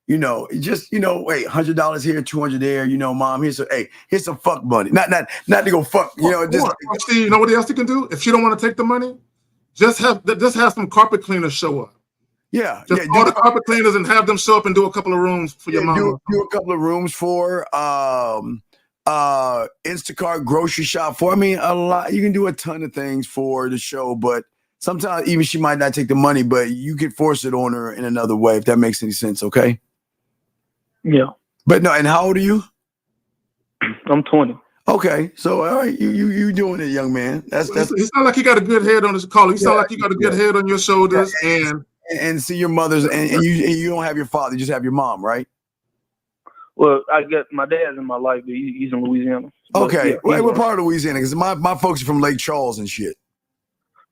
Speaker 8: Wait, $100 here, $200 there. Mom, here's some fuck money. Not to go fuck.
Speaker 5: See, you know what else you can do? If she don't want to take the money, just have some carpet cleaners show up.
Speaker 8: Yeah,
Speaker 5: all the carpet cleaners and have them show up and do a couple of rooms for your mom.
Speaker 8: Do a couple of rooms for Instacart grocery shop for. I mean, a lot. You can do a ton of things for the show, but sometimes even she might not take the money, but you can force it on her in another way, if that makes any sense. Okay.
Speaker 2: Yeah.
Speaker 8: But no, and how old are you?
Speaker 2: I'm 20.
Speaker 8: Okay, so all right, you doing it, young man. That's.
Speaker 5: He sound like he got a good head on his collar. You sound like you got a good head on your shoulders, and
Speaker 8: and see your mother's, and you don't have your father, you just have your mom, right?
Speaker 2: Well, I get my dad's in my life, but he's in Louisiana.
Speaker 8: Okay,
Speaker 2: But, yeah,
Speaker 8: what part of Louisiana? Because my folks are from Lake Charles and shit.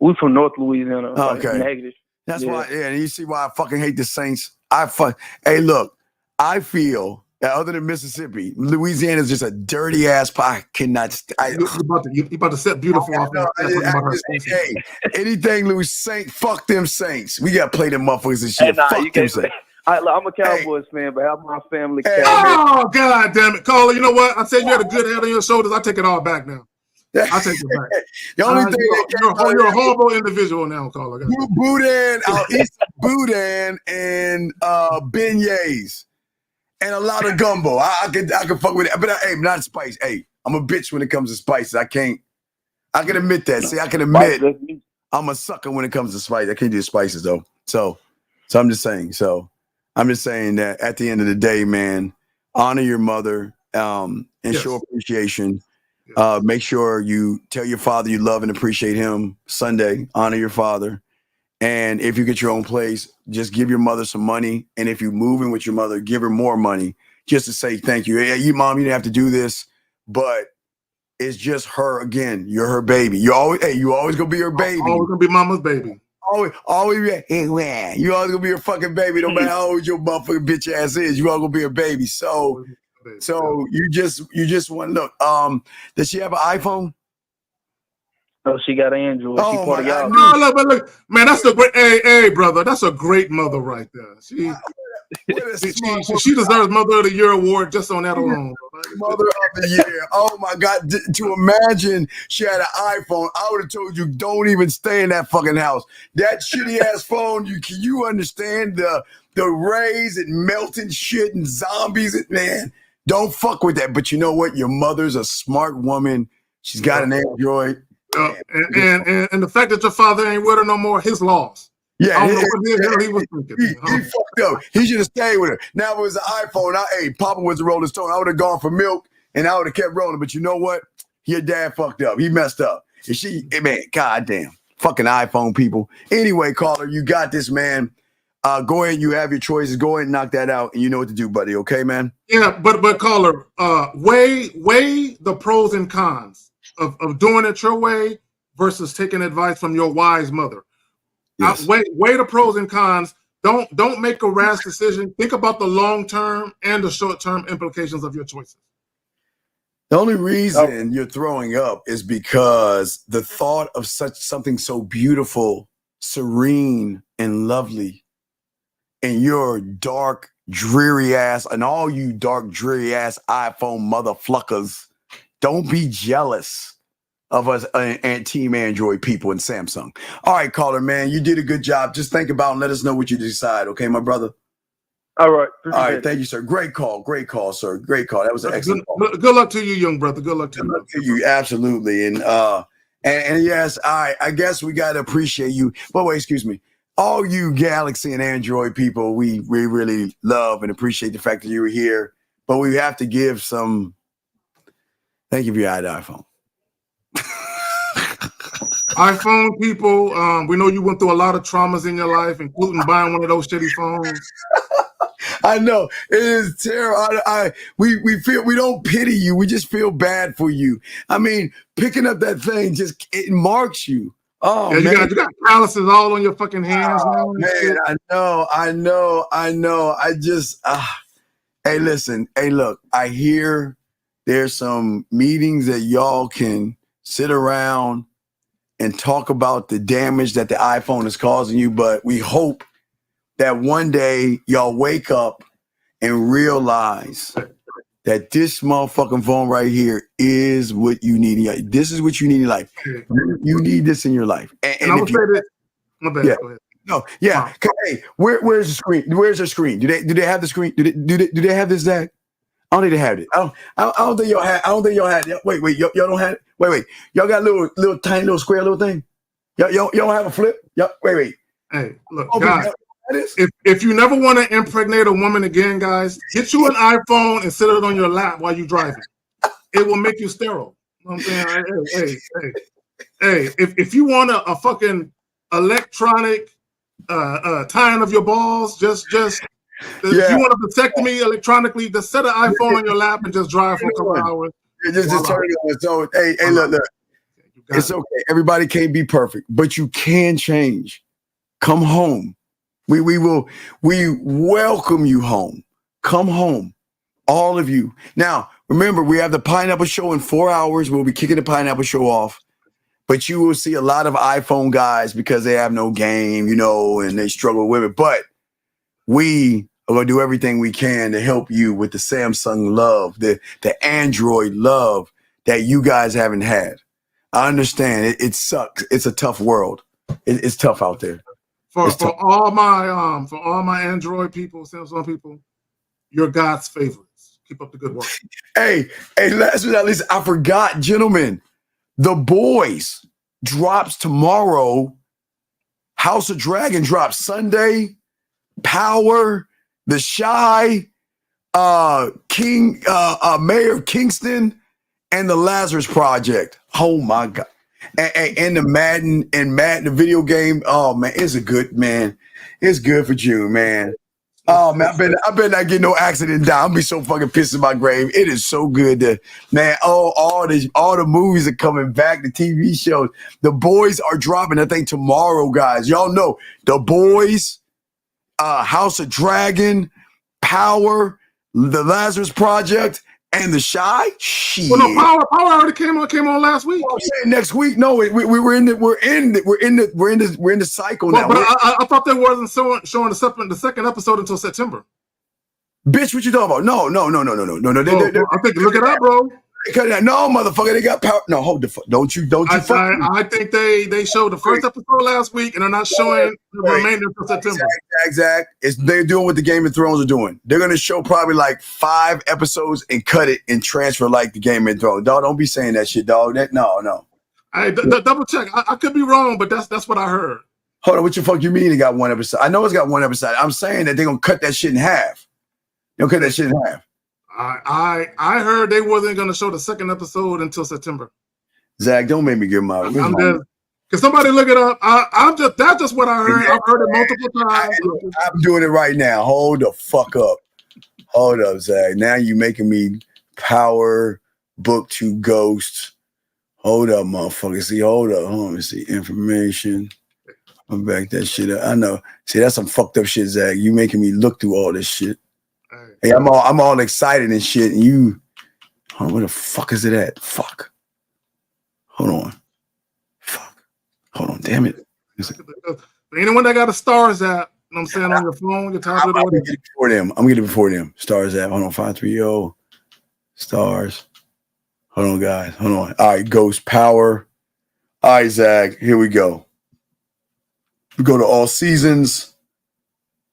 Speaker 2: We from North Louisiana.
Speaker 8: Okay,
Speaker 2: like Negative.
Speaker 8: That's why. Yeah, and you see why I fucking hate the Saints. Hey, look, I feel that other than Mississippi, Louisiana is just a dirty ass pie. I cannot.
Speaker 5: You about to set beautiful off.
Speaker 8: Hey, anything Louis Saint, fuck them Saints. We gotta play them motherfuckers and shit.
Speaker 2: Nah,
Speaker 8: fuck them Saints.
Speaker 2: I'm a Cowboys fan, but half my family.
Speaker 5: Oh God damn it, Caller! You know what? I said you had a good head on your shoulders. I take it all back now. I take it back.
Speaker 8: The only thing
Speaker 5: you're a horrible individual now, Caller.
Speaker 8: Boudin, Boudin, and beignets, and a lot of gumbo. I can fuck with it, but hey, not spice. Hey, I'm a bitch when it comes to spices. I can admit that. See, I can admit I'm a sucker when it comes to spice. I can't do spices though. So I'm just saying. So I'm just saying that at the end of the day, man, honor your mother and show appreciation. Make sure you tell your father you love and appreciate him. Sunday, honor your father. And if you get your own place, just give your mother some money. And if you move in with your mother, give her more money just to say thank you. Hey, mom, you didn't have to do this, but it's just her again. You're her baby. You always gonna be her baby.
Speaker 5: Always gonna be mama's baby.
Speaker 8: Always, you always gonna be her fucking baby, no matter how old your motherfucking bitch ass is. You all gonna be her baby. So you just want look. Does she have an iPhone?
Speaker 2: Oh, she got an Android.
Speaker 8: Oh,
Speaker 2: she part of y'all.
Speaker 5: No, look, man, that's a great. Hey, brother, that's a great mother right there. She deserves Mother of the Year award just on that alone.
Speaker 8: Mother of the Year. Oh my God! To imagine she had an iPhone, I would have told you don't even stay in that fucking house. That shitty ass phone. Can you understand the rays and melting shit and zombies? Man, don't fuck with that. But you know what? Your mother's a smart woman. She's got an Android.
Speaker 5: And the fact that your father ain't with her no more, his loss.
Speaker 8: Yeah,
Speaker 5: I don't know what the hell he was thinking.
Speaker 8: He fucked up. He should have stayed with her. Now if it was an iPhone, Papa was a Rolling Stone. I would have gone for milk and I would have kept rolling. But you know what? Your dad fucked up. He messed up. And man, goddamn, fucking iPhone people. Anyway, Caller, you got this, man. Go ahead. You have your choices. Go ahead and knock that out, and you know what to do, buddy. Okay, man.
Speaker 5: Yeah, but Caller, weigh the pros and cons of doing it your way versus taking advice from your wise mother. Yes. Weigh the pros and cons. Don't make a rash decision. Think about the long term and the short term implications of your choices.
Speaker 8: The only reason you're throwing up is because the thought of something so beautiful, serene, and lovely, and your dark, dreary ass, and all you dark, dreary ass iPhone motherfuckers, don't be jealous of us and Team Android people and Samsung. All right, Caller, man, you did a good job. Just think about and let us know what you decide. Okay, my brother?
Speaker 2: All right.
Speaker 8: All right. Thank you, sir. Great call, sir. Great call. That was an excellent call.
Speaker 5: Good luck to you, young brother. Good luck to
Speaker 8: you. Absolutely. And yes, all right. I guess we got to appreciate you. But wait, excuse me. All you Galaxy and Android people, we really love and appreciate the fact that you were here. But we have to give some thank you for your iPhone.
Speaker 5: iPhone people, we know you went through a lot of traumas in your life, including buying one of those shitty phones.
Speaker 8: I know it is terrible. We don't pity you. We just feel bad for you. I mean, picking up that thing it marks you. Oh
Speaker 5: yeah,
Speaker 8: man,
Speaker 5: you got calluses all on your fucking hands.
Speaker 8: Oh, man, I know. I just hey, listen. Hey, look. I hear there's some meetings that y'all can sit around and talk about the damage that the iPhone is causing you, but we hope that one day y'all wake up and realize that this motherfucking phone right here is what you need. This is what you need in life. You need this in your life. And
Speaker 5: I would say this. My bad.
Speaker 8: Yeah.
Speaker 5: Go ahead.
Speaker 8: No, yeah. Hey, where's the screen? Where's the screen? Do they have the screen? Do they have this, Zach? I don't need to have it. I don't think y'all had. I don't think y'all had. Wait, y'all don't have it. Wait. Y'all got a little tiny little square little thing. Y'all don't have a flip. Wait.
Speaker 5: Hey, look, guys. If you never want to impregnate a woman again, guys, get you an iPhone and sit it on your lap while you're driving. It will make you sterile. You know what I'm saying? Hey. If you want a fucking electronic tying of your balls. Just if you want a vasectomy electronically, just set an iPhone on your lap and just drive for a couple hours.
Speaker 8: Just turn it on. So hey, look. It's okay. Everybody can't be perfect, but you can change. Come home. We welcome you home. Come home. All of you. Now, remember, we have the Pineapple Show in 4 hours. We'll be kicking the Pineapple Show off. But you will see a lot of iPhone guys because they have no game, and they struggle with it. But we are going to do everything we can to help you with the Samsung love, the Android love that you guys haven't had. I understand. It sucks. It's a tough world. It's tough out there.
Speaker 5: For all my Android people, Samsung people, you're God's favorites. Keep up the good work.
Speaker 8: Hey, last but not least, I forgot, gentlemen. The Boys drops tomorrow. House of Dragon drops Sunday. Power, The Shy, Mayor of Kingston, and The Lazarus Project. Oh my God. And the Madden the video game. Oh man, it's It's good for June, man. Oh man, I better not get no accident down. I'll be so fucking pissed in my grave. It is so good to, man. Oh, all the movies are coming back, the TV shows. The Boys are dropping, I think, tomorrow, guys. Y'all know The Boys, House of Dragon, Power, The Lazarus Project, and The Shy. Shit.
Speaker 5: Well, no, Power already came on last week.
Speaker 8: I'm saying next week. No, we're in the cycle now.
Speaker 5: But I thought they wasn't showing the second episode until September.
Speaker 8: Bitch, what you talking about? No.
Speaker 5: I think look it up, bro.
Speaker 8: No, motherfucker, they got Power. No, hold the fuck. Don't you?
Speaker 5: I think they showed the first episode last week, and they're not showing the remainder until September.
Speaker 8: Exact. They're doing what the Game of Thrones are doing. They're gonna show probably like 5 episodes and cut it and transfer like the Game of Thrones. Dog, don't be saying that shit, dog. No.
Speaker 5: Hey, double check. I could be wrong, but that's what I heard.
Speaker 8: Hold on, what the fuck you mean it got 1 episode? I know it's got 1 episode. I'm saying that they're gonna cut that shit in half. They'll cut that shit in half.
Speaker 5: I heard they wasn't going to show the second episode until September.
Speaker 8: Zach, don't make me give my.
Speaker 5: Can somebody look it up? That's just what I heard. I've heard it multiple times.
Speaker 8: I'm doing it right now. Hold the fuck up. Hold up, Zach. Now you making me Power Book 2 Ghosts. Hold up, motherfucker. See, hold up. Let me see. Information. I'm back that shit up. I know. See, that's some fucked up shit, Zach. You making me look through all this shit. Hey, I'm all excited and shit, and you, where the fuck is it at? Fuck. Hold on. Fuck. Hold on. Damn it.
Speaker 5: Anyone that got a Stars app, you know what I'm saying, on your phone, your tablet,
Speaker 8: I'm gonna get it before them. Stars app. Hold on. 530 Stars. Hold on, guys. Hold on. All right, Ghost Power. All right, Zach. Here we go. We go to all seasons.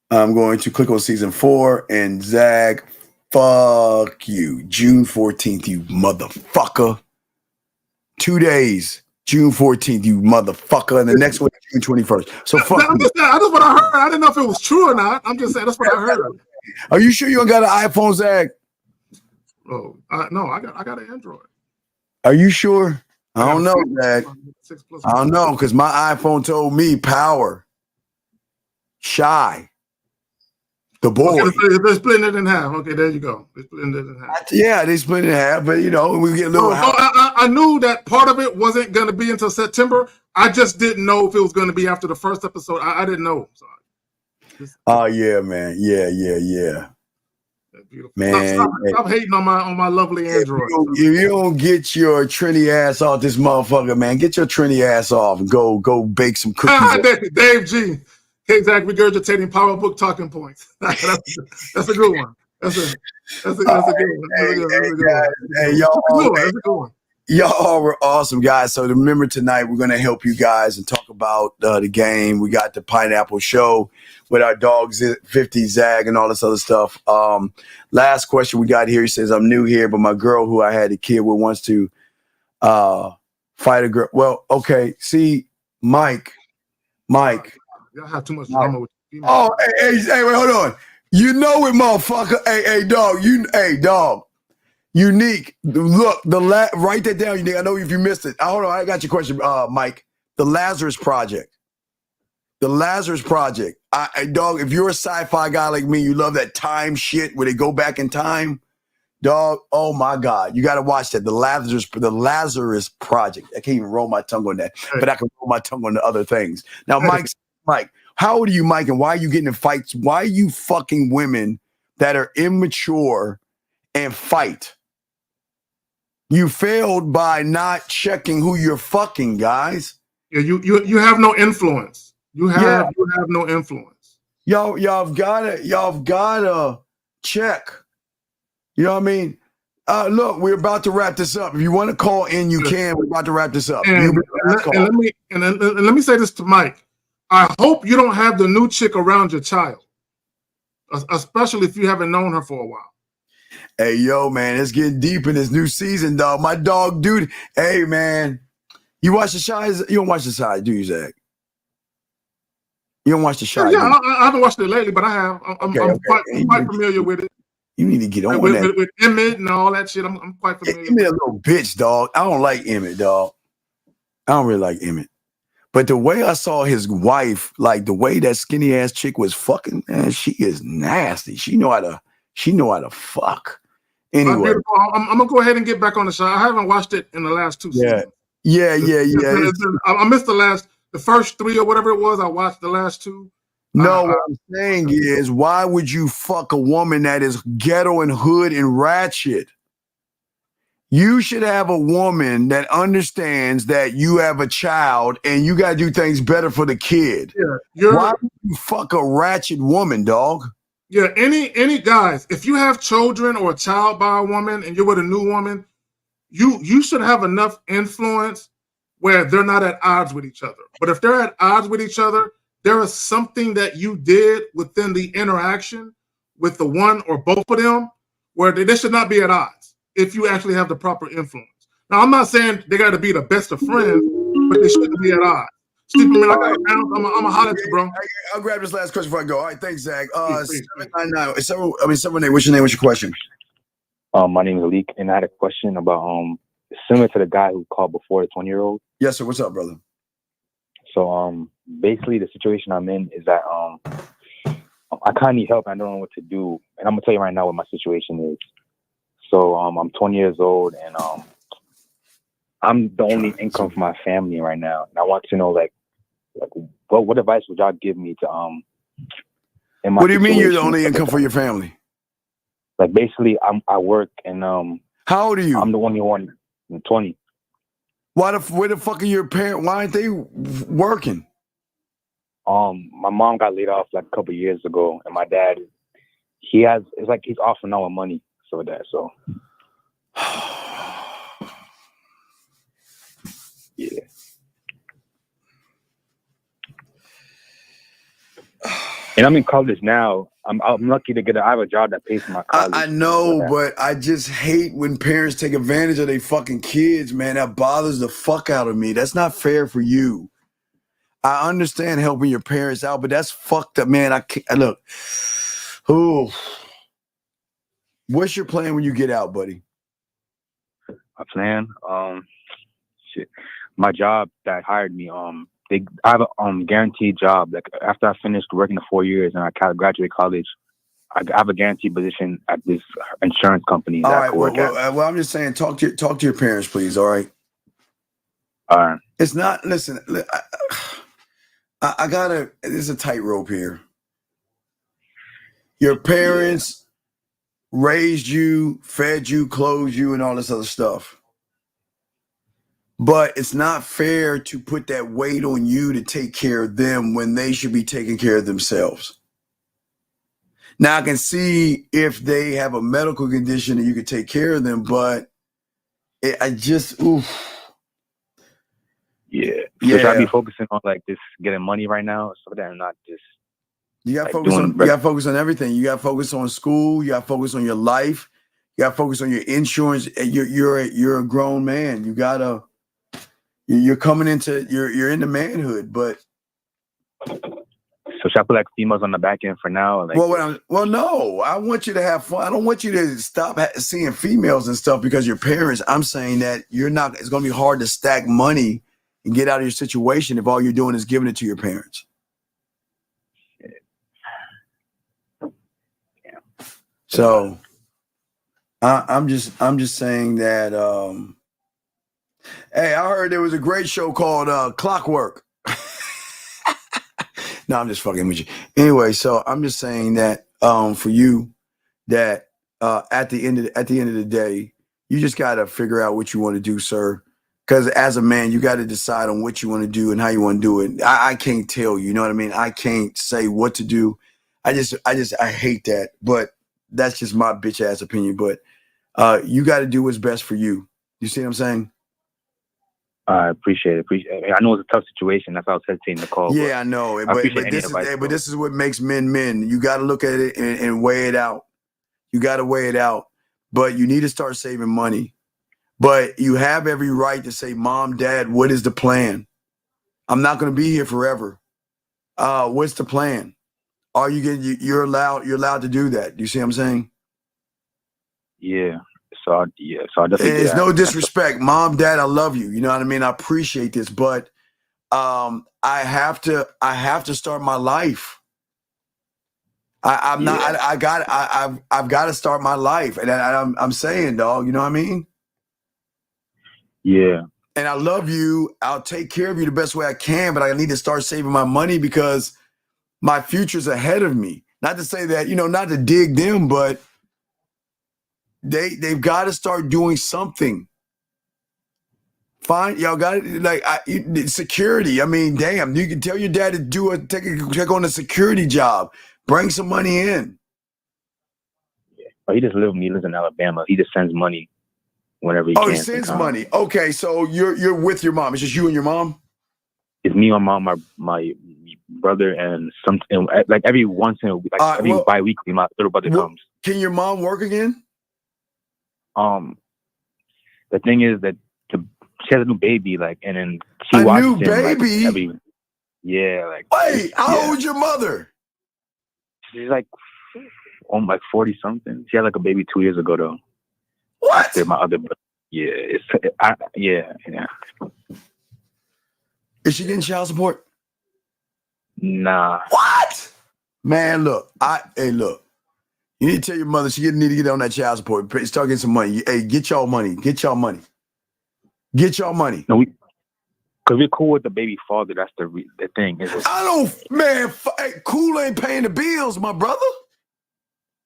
Speaker 8: I'm going to click on season 4 and Zach, fuck you. June 14th, you motherfucker. 2 days, June 14th, you motherfucker. And the next one, June 21st. So fuck you.
Speaker 5: That's what I heard. I didn't know if it was true or not. I'm just saying that's what I heard.
Speaker 8: Are you sure you don't got an iPhone, Zach?
Speaker 5: Oh, no, I got an Android.
Speaker 8: Are you sure? I don't know, Zach. I don't know, because my iPhone told me Power, Shy, The Boy.
Speaker 5: Okay, they're splitting it in half. Okay, there you go. They're splitting it in half.
Speaker 8: Yeah, they split it in half, but we get a little.
Speaker 5: I knew that part of it wasn't going to be until September. I just didn't know if it was going to be after the first episode. I didn't know.
Speaker 8: Oh yeah, man. Yeah. Man,
Speaker 5: stop hating on my lovely Android.
Speaker 8: If you don't get your Trini ass off this motherfucker, man, get your Trini ass off and go bake some cookies.
Speaker 5: Dave G. Zach regurgitating power book talking points. That's a good one. That's a good one.
Speaker 8: Hey, y'all. Y'all were awesome, guys. So remember tonight, we're going to help you guys and talk about the game. We got the Pineapple Show with our dog 50 Zag and all this other stuff. Last question we got here. He says, I'm new here, but my girl who I had a kid with wants to fight a girl. Well, okay. See, Mike.
Speaker 5: Y'all have too much drama with females.
Speaker 8: Oh, hey, wait, hold on. You know it, motherfucker. Hey, dog. Unique. Look, write that down, Unique. I know if you missed it. Hold on, I got your question, Mike. The Lazarus Project. The Lazarus Project. Dog, if you're a sci-fi guy like me, you love that time shit where they go back in time. Dog, oh my God. You got to watch that. The Lazarus Project. I can't even roll my tongue on that, but I can roll my tongue on the other things. Now, Mike, how old are you, Mike, and why are you getting in fights? Why are you fucking women that are immature and fight? You failed by not checking who you're fucking, guys.
Speaker 5: Yeah, you have no influence. You have no influence.
Speaker 8: Y'all gotta check. You know what I mean? Look, we're about to wrap this up. If you want to call in, you can. We're about to wrap this up.
Speaker 5: And let me say this to Mike. I hope you don't have the new chick around your child, especially if you haven't known her for a while.
Speaker 8: Hey, yo, man, it's getting deep in this new season, dog. My dog, dude. Hey, man, you watch The Chi? You don't watch The Chi, do you, Zach? You don't watch The Chi?
Speaker 5: Yeah, I haven't watched it lately, but I have. I'm quite familiar with it.
Speaker 8: You need to get on
Speaker 5: with Emmett and all that shit. I'm quite familiar.
Speaker 8: Emmett a little bitch, dog. I don't like Emmett, dog. I don't really like Emmett. But the way I saw his wife, like the way that skinny ass chick was fucking, man, she is nasty. She know how to fuck. Anyway,
Speaker 5: I'm gonna go ahead and get back on The Chi. I haven't watched it in the last 2 seasons.
Speaker 8: Yeah.
Speaker 5: I missed the first 3 or whatever it was. I watched the last 2.
Speaker 8: No, what I'm saying is, why would you fuck a woman that is ghetto and hood and ratchet? You should have a woman that understands that you have a child and you got to do things better for the kid.
Speaker 5: Yeah,
Speaker 8: why would you fuck a ratchet woman, dog?
Speaker 5: Yeah, any guys, if you have children or a child by a woman and you're with a new woman, you should have enough influence where they're not at odds with each other. But if they're at odds with each other, there is something that you did within the interaction with the one or both of them where they should not be at odds if you actually have the proper influence. Now, I'm not saying they got to be the best of friends, but they shouldn't be at odds. Steve, man, I got to bounce. I'm going to holler at you, bro.
Speaker 8: I'll grab this last question before I go. All right, thanks, Zach. 799. What's your name? What's your question?
Speaker 14: My name is Alik, and I had a question about similar to the guy who called before, the 20-year-old.
Speaker 8: Yes, sir. What's up, brother?
Speaker 14: So basically the situation I'm in is that I kind of need help and I don't know what to do. And I'm gonna tell you right now what my situation is. So I'm 20 years old and I'm the only income for my family right now. And I want to know like what advice would y'all give me to in my
Speaker 8: What do you mean you're the
Speaker 14: situation?
Speaker 8: only income for your family?
Speaker 14: Like basically I work and
Speaker 8: how old are you?
Speaker 14: I'm the only one. I'm 20.
Speaker 8: Where the fuck are your parents? Why aren't they working?
Speaker 14: My mom got laid off like a couple of years ago, and my dad, it's like he's off and on with money for that. So, yeah. And I'm in college now. I'm lucky to I have a job that pays for my college.
Speaker 8: I know, but I just hate when parents take advantage of their fucking kids, man. That bothers the fuck out of me. That's not fair for you. I understand helping your parents out, but that's fucked up, man. I can't look. Oh, what's your plan when you get out, buddy?
Speaker 14: My plan, shit. My job that hired me, I have a guaranteed job. Like after I finished working the 4 years and I graduate college, I have a guaranteed position at this insurance company.
Speaker 8: All right. Well, I'm just saying, talk to your parents, please. All right.
Speaker 14: All right.
Speaker 8: It's not. Listen, I gotta. There's a tightrope here. Your parents raised you, fed you, clothed you, and all this other stuff. But it's not fair to put that weight on you to take care of them when they should be taking care of themselves. Now, I can see if they have a medical condition and you can take care of them, but oof.
Speaker 14: Yeah. So should I be focusing on like just getting money right now so that I'm not just.
Speaker 8: You got to focus on everything. You got to focus on school. You got to focus on your life. You got to focus on your insurance. You're a grown man. You're coming into you're into manhood, but
Speaker 14: so should I put like females on the back end for now? Like,
Speaker 8: well, no. I want you to have fun. I don't want you to stop seeing females and stuff because your parents. I'm saying that it's going to be hard to stack money and get out of your situation if all you're doing is giving it to your parents. So I'm just saying that. Hey, I heard there was a great show called Clockwork. No, I'm just fucking with you. Anyway, so I'm just saying that for you, that at the end of the day, you just gotta figure out what you want to do, sir. Because as a man, you got to decide on what you want to do and how you want to do it. I can't tell you, you know what I mean? I can't say what to do. I hate that, but that's just my bitch ass opinion. But you got to do what's best for you. You see what I'm saying?
Speaker 14: I appreciate it. I know it's a tough situation. That's why I was hesitating to call.
Speaker 8: Yeah, I know. But this is what makes men men. You got to look at it and weigh it out. You got to weigh it out. But you need to start saving money. But you have every right to say, Mom, Dad, what is the plan? I'm not going to be here forever. What's the plan? Are you getting? You're allowed to do that. Do you see what I'm saying?
Speaker 14: Yeah. So I definitely.
Speaker 8: It's no disrespect, Mom, Dad. I love you. You know what I mean? I appreciate this, but I have to start my life. I've got to start my life, and I'm saying, dog. You know what I mean?
Speaker 14: Yeah.
Speaker 8: And I love you. I'll take care of you the best way I can, but I need to start saving my money because my future's ahead of me. Not to say that, not to dig them, but they've got to start doing something. Fine, y'all got it. Security. I mean, damn, you can tell your dad to take on a security job, bring some money in.
Speaker 14: Oh, he just lives with me. He lives in Alabama. He just sends money whenever he can.
Speaker 8: Oh, he sends money. Okay, so you're with your mom. It's just you and your mom?
Speaker 14: It's me, my mom, my brother, and every once in a week, bi-weekly, my little brother comes.
Speaker 8: Can your mom work again?
Speaker 14: The thing is that she has a new baby, and then she watches him.
Speaker 8: Baby? Wait, how old's your mother?
Speaker 14: She's 40 something. She had a baby 2 years ago though.
Speaker 8: What?
Speaker 14: After my other brother. Yeah.
Speaker 8: Is she getting child support?
Speaker 14: Nah.
Speaker 8: What? Man, look. Look. You need to tell your mother she need to get on that child support. Start getting some money. Hey, get y'all money. Get y'all money.
Speaker 14: No, because we're cool with the baby father. That's the thing.
Speaker 8: Cool ain't paying the bills, my brother.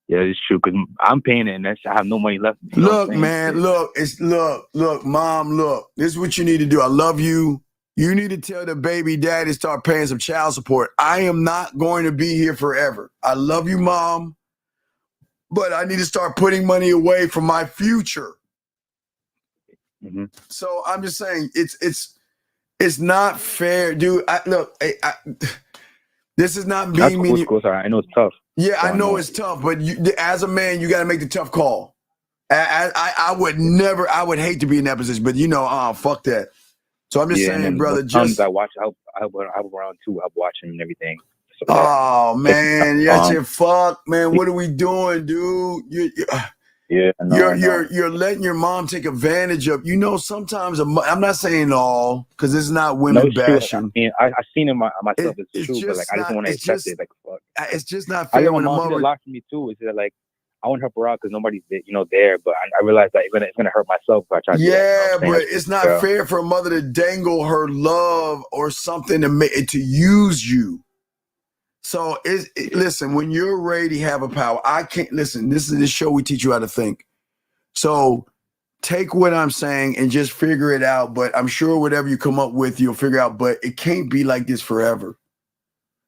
Speaker 14: Yeah, it's true. Because I'm paying it, and I have no money left.
Speaker 8: Look, man. Look, Mom. Look. This is what you need to do. I love you. You need to tell the baby daddy start paying some child support. I am not going to be here forever. I love you, Mom, but I need to start putting money away for my future.
Speaker 14: Mm-hmm.
Speaker 8: So I'm just saying, it's not fair, dude. This is not being mean.
Speaker 14: I know it's tough.
Speaker 8: Yeah, I know it's tough, but as a man, you got to make the tough call. I would hate to be in that position, but fuck that. So I'm just saying, brother,
Speaker 14: I watch. I help around too. I'm watching and everything.
Speaker 8: Oh man, fuck, man. What are we doing, dude? You're letting your mom take advantage of. Sometimes I'm not saying all because it's not women bashing.
Speaker 14: I've seen it myself. It's true, but I just don't want to accept it. Fuck.
Speaker 8: It's just not fair when the mother.
Speaker 14: A lot for me too. Is that I want to help her out because nobody's there, but I realize that it's gonna hurt myself if I try to do that,
Speaker 8: but it's not fair for a mother to dangle her love or something to use you. So listen, when you're ready to have a power, I can't listen. This is the show we teach you how to think. So take what I'm saying and just figure it out. But I'm sure whatever you come up with, you'll figure out. But it can't be like this forever.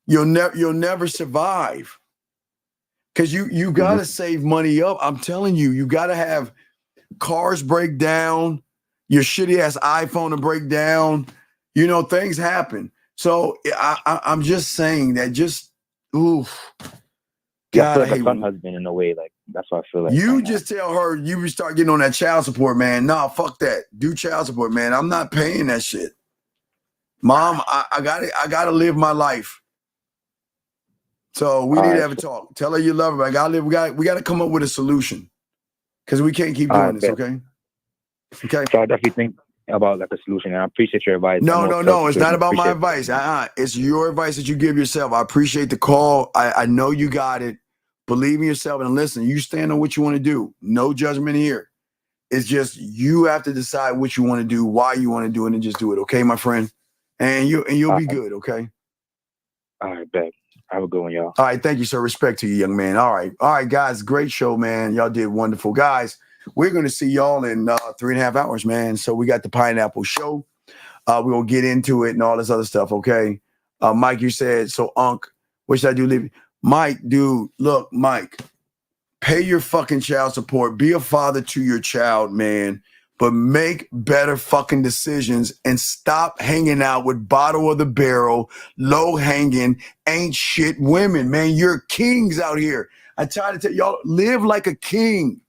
Speaker 8: You'll never survive. Because you got to save money up. I'm telling you, you got to have cars break down, your shitty ass iPhone to break down. Things happen. So I'm just saying that
Speaker 14: God, I feel like a son husband in a way. That's what I feel like.
Speaker 8: You just tell her you start getting on that child support, man. Nah, fuck that. Do child support, man. I'm not paying that shit. Mom, I gotta live my life. So we need to have a talk. Tell her you love her. We got to come up with a solution because we can't keep doing this. Okay. Okay.
Speaker 14: So I definitely think about a solution, and I appreciate your advice.
Speaker 8: No. It's not about my advice. It's your advice that you give yourself. I appreciate the call. I know you got it, Believe in yourself and listen. You stand on what you want to do. No judgment here. It's just you have to decide what you want to do, why you want to do it, and just do it. Okay, my friend? And you'll be good, okay?
Speaker 14: All right, bet. Have a good one, y'all.
Speaker 8: All right, thank you, sir. Respect to you, young man. All right, guys. Great show, man. Y'all did wonderful. Guys, we're going to see y'all in 3.5 hours, man. So we got the Pineapple Show. We're going to get into it and all this other stuff, okay? Mike, you said, so Unc, what should I do? Leave? Mike, dude, look, Mike, pay your fucking child support. Be a father to your child, man. But make better fucking decisions and stop hanging out with bottom of the barrel, low hanging, ain't shit women, man. You're kings out here. I try to tell y'all, live like a king.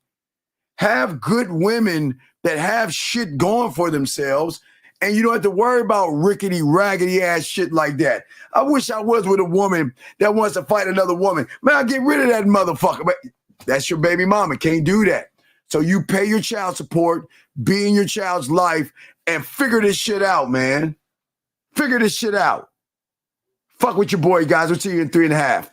Speaker 8: Have good women that have shit going for themselves, and you don't have to worry about rickety, raggedy ass shit like that. I wish I was with a woman that wants to fight another woman. Man, I'll get rid of that motherfucker. But that's your baby mama. Can't do that. So you pay your child support, be in your child's life, and figure this shit out, man. Figure this shit out. Fuck with your boy, guys. We'll see you in 3.5.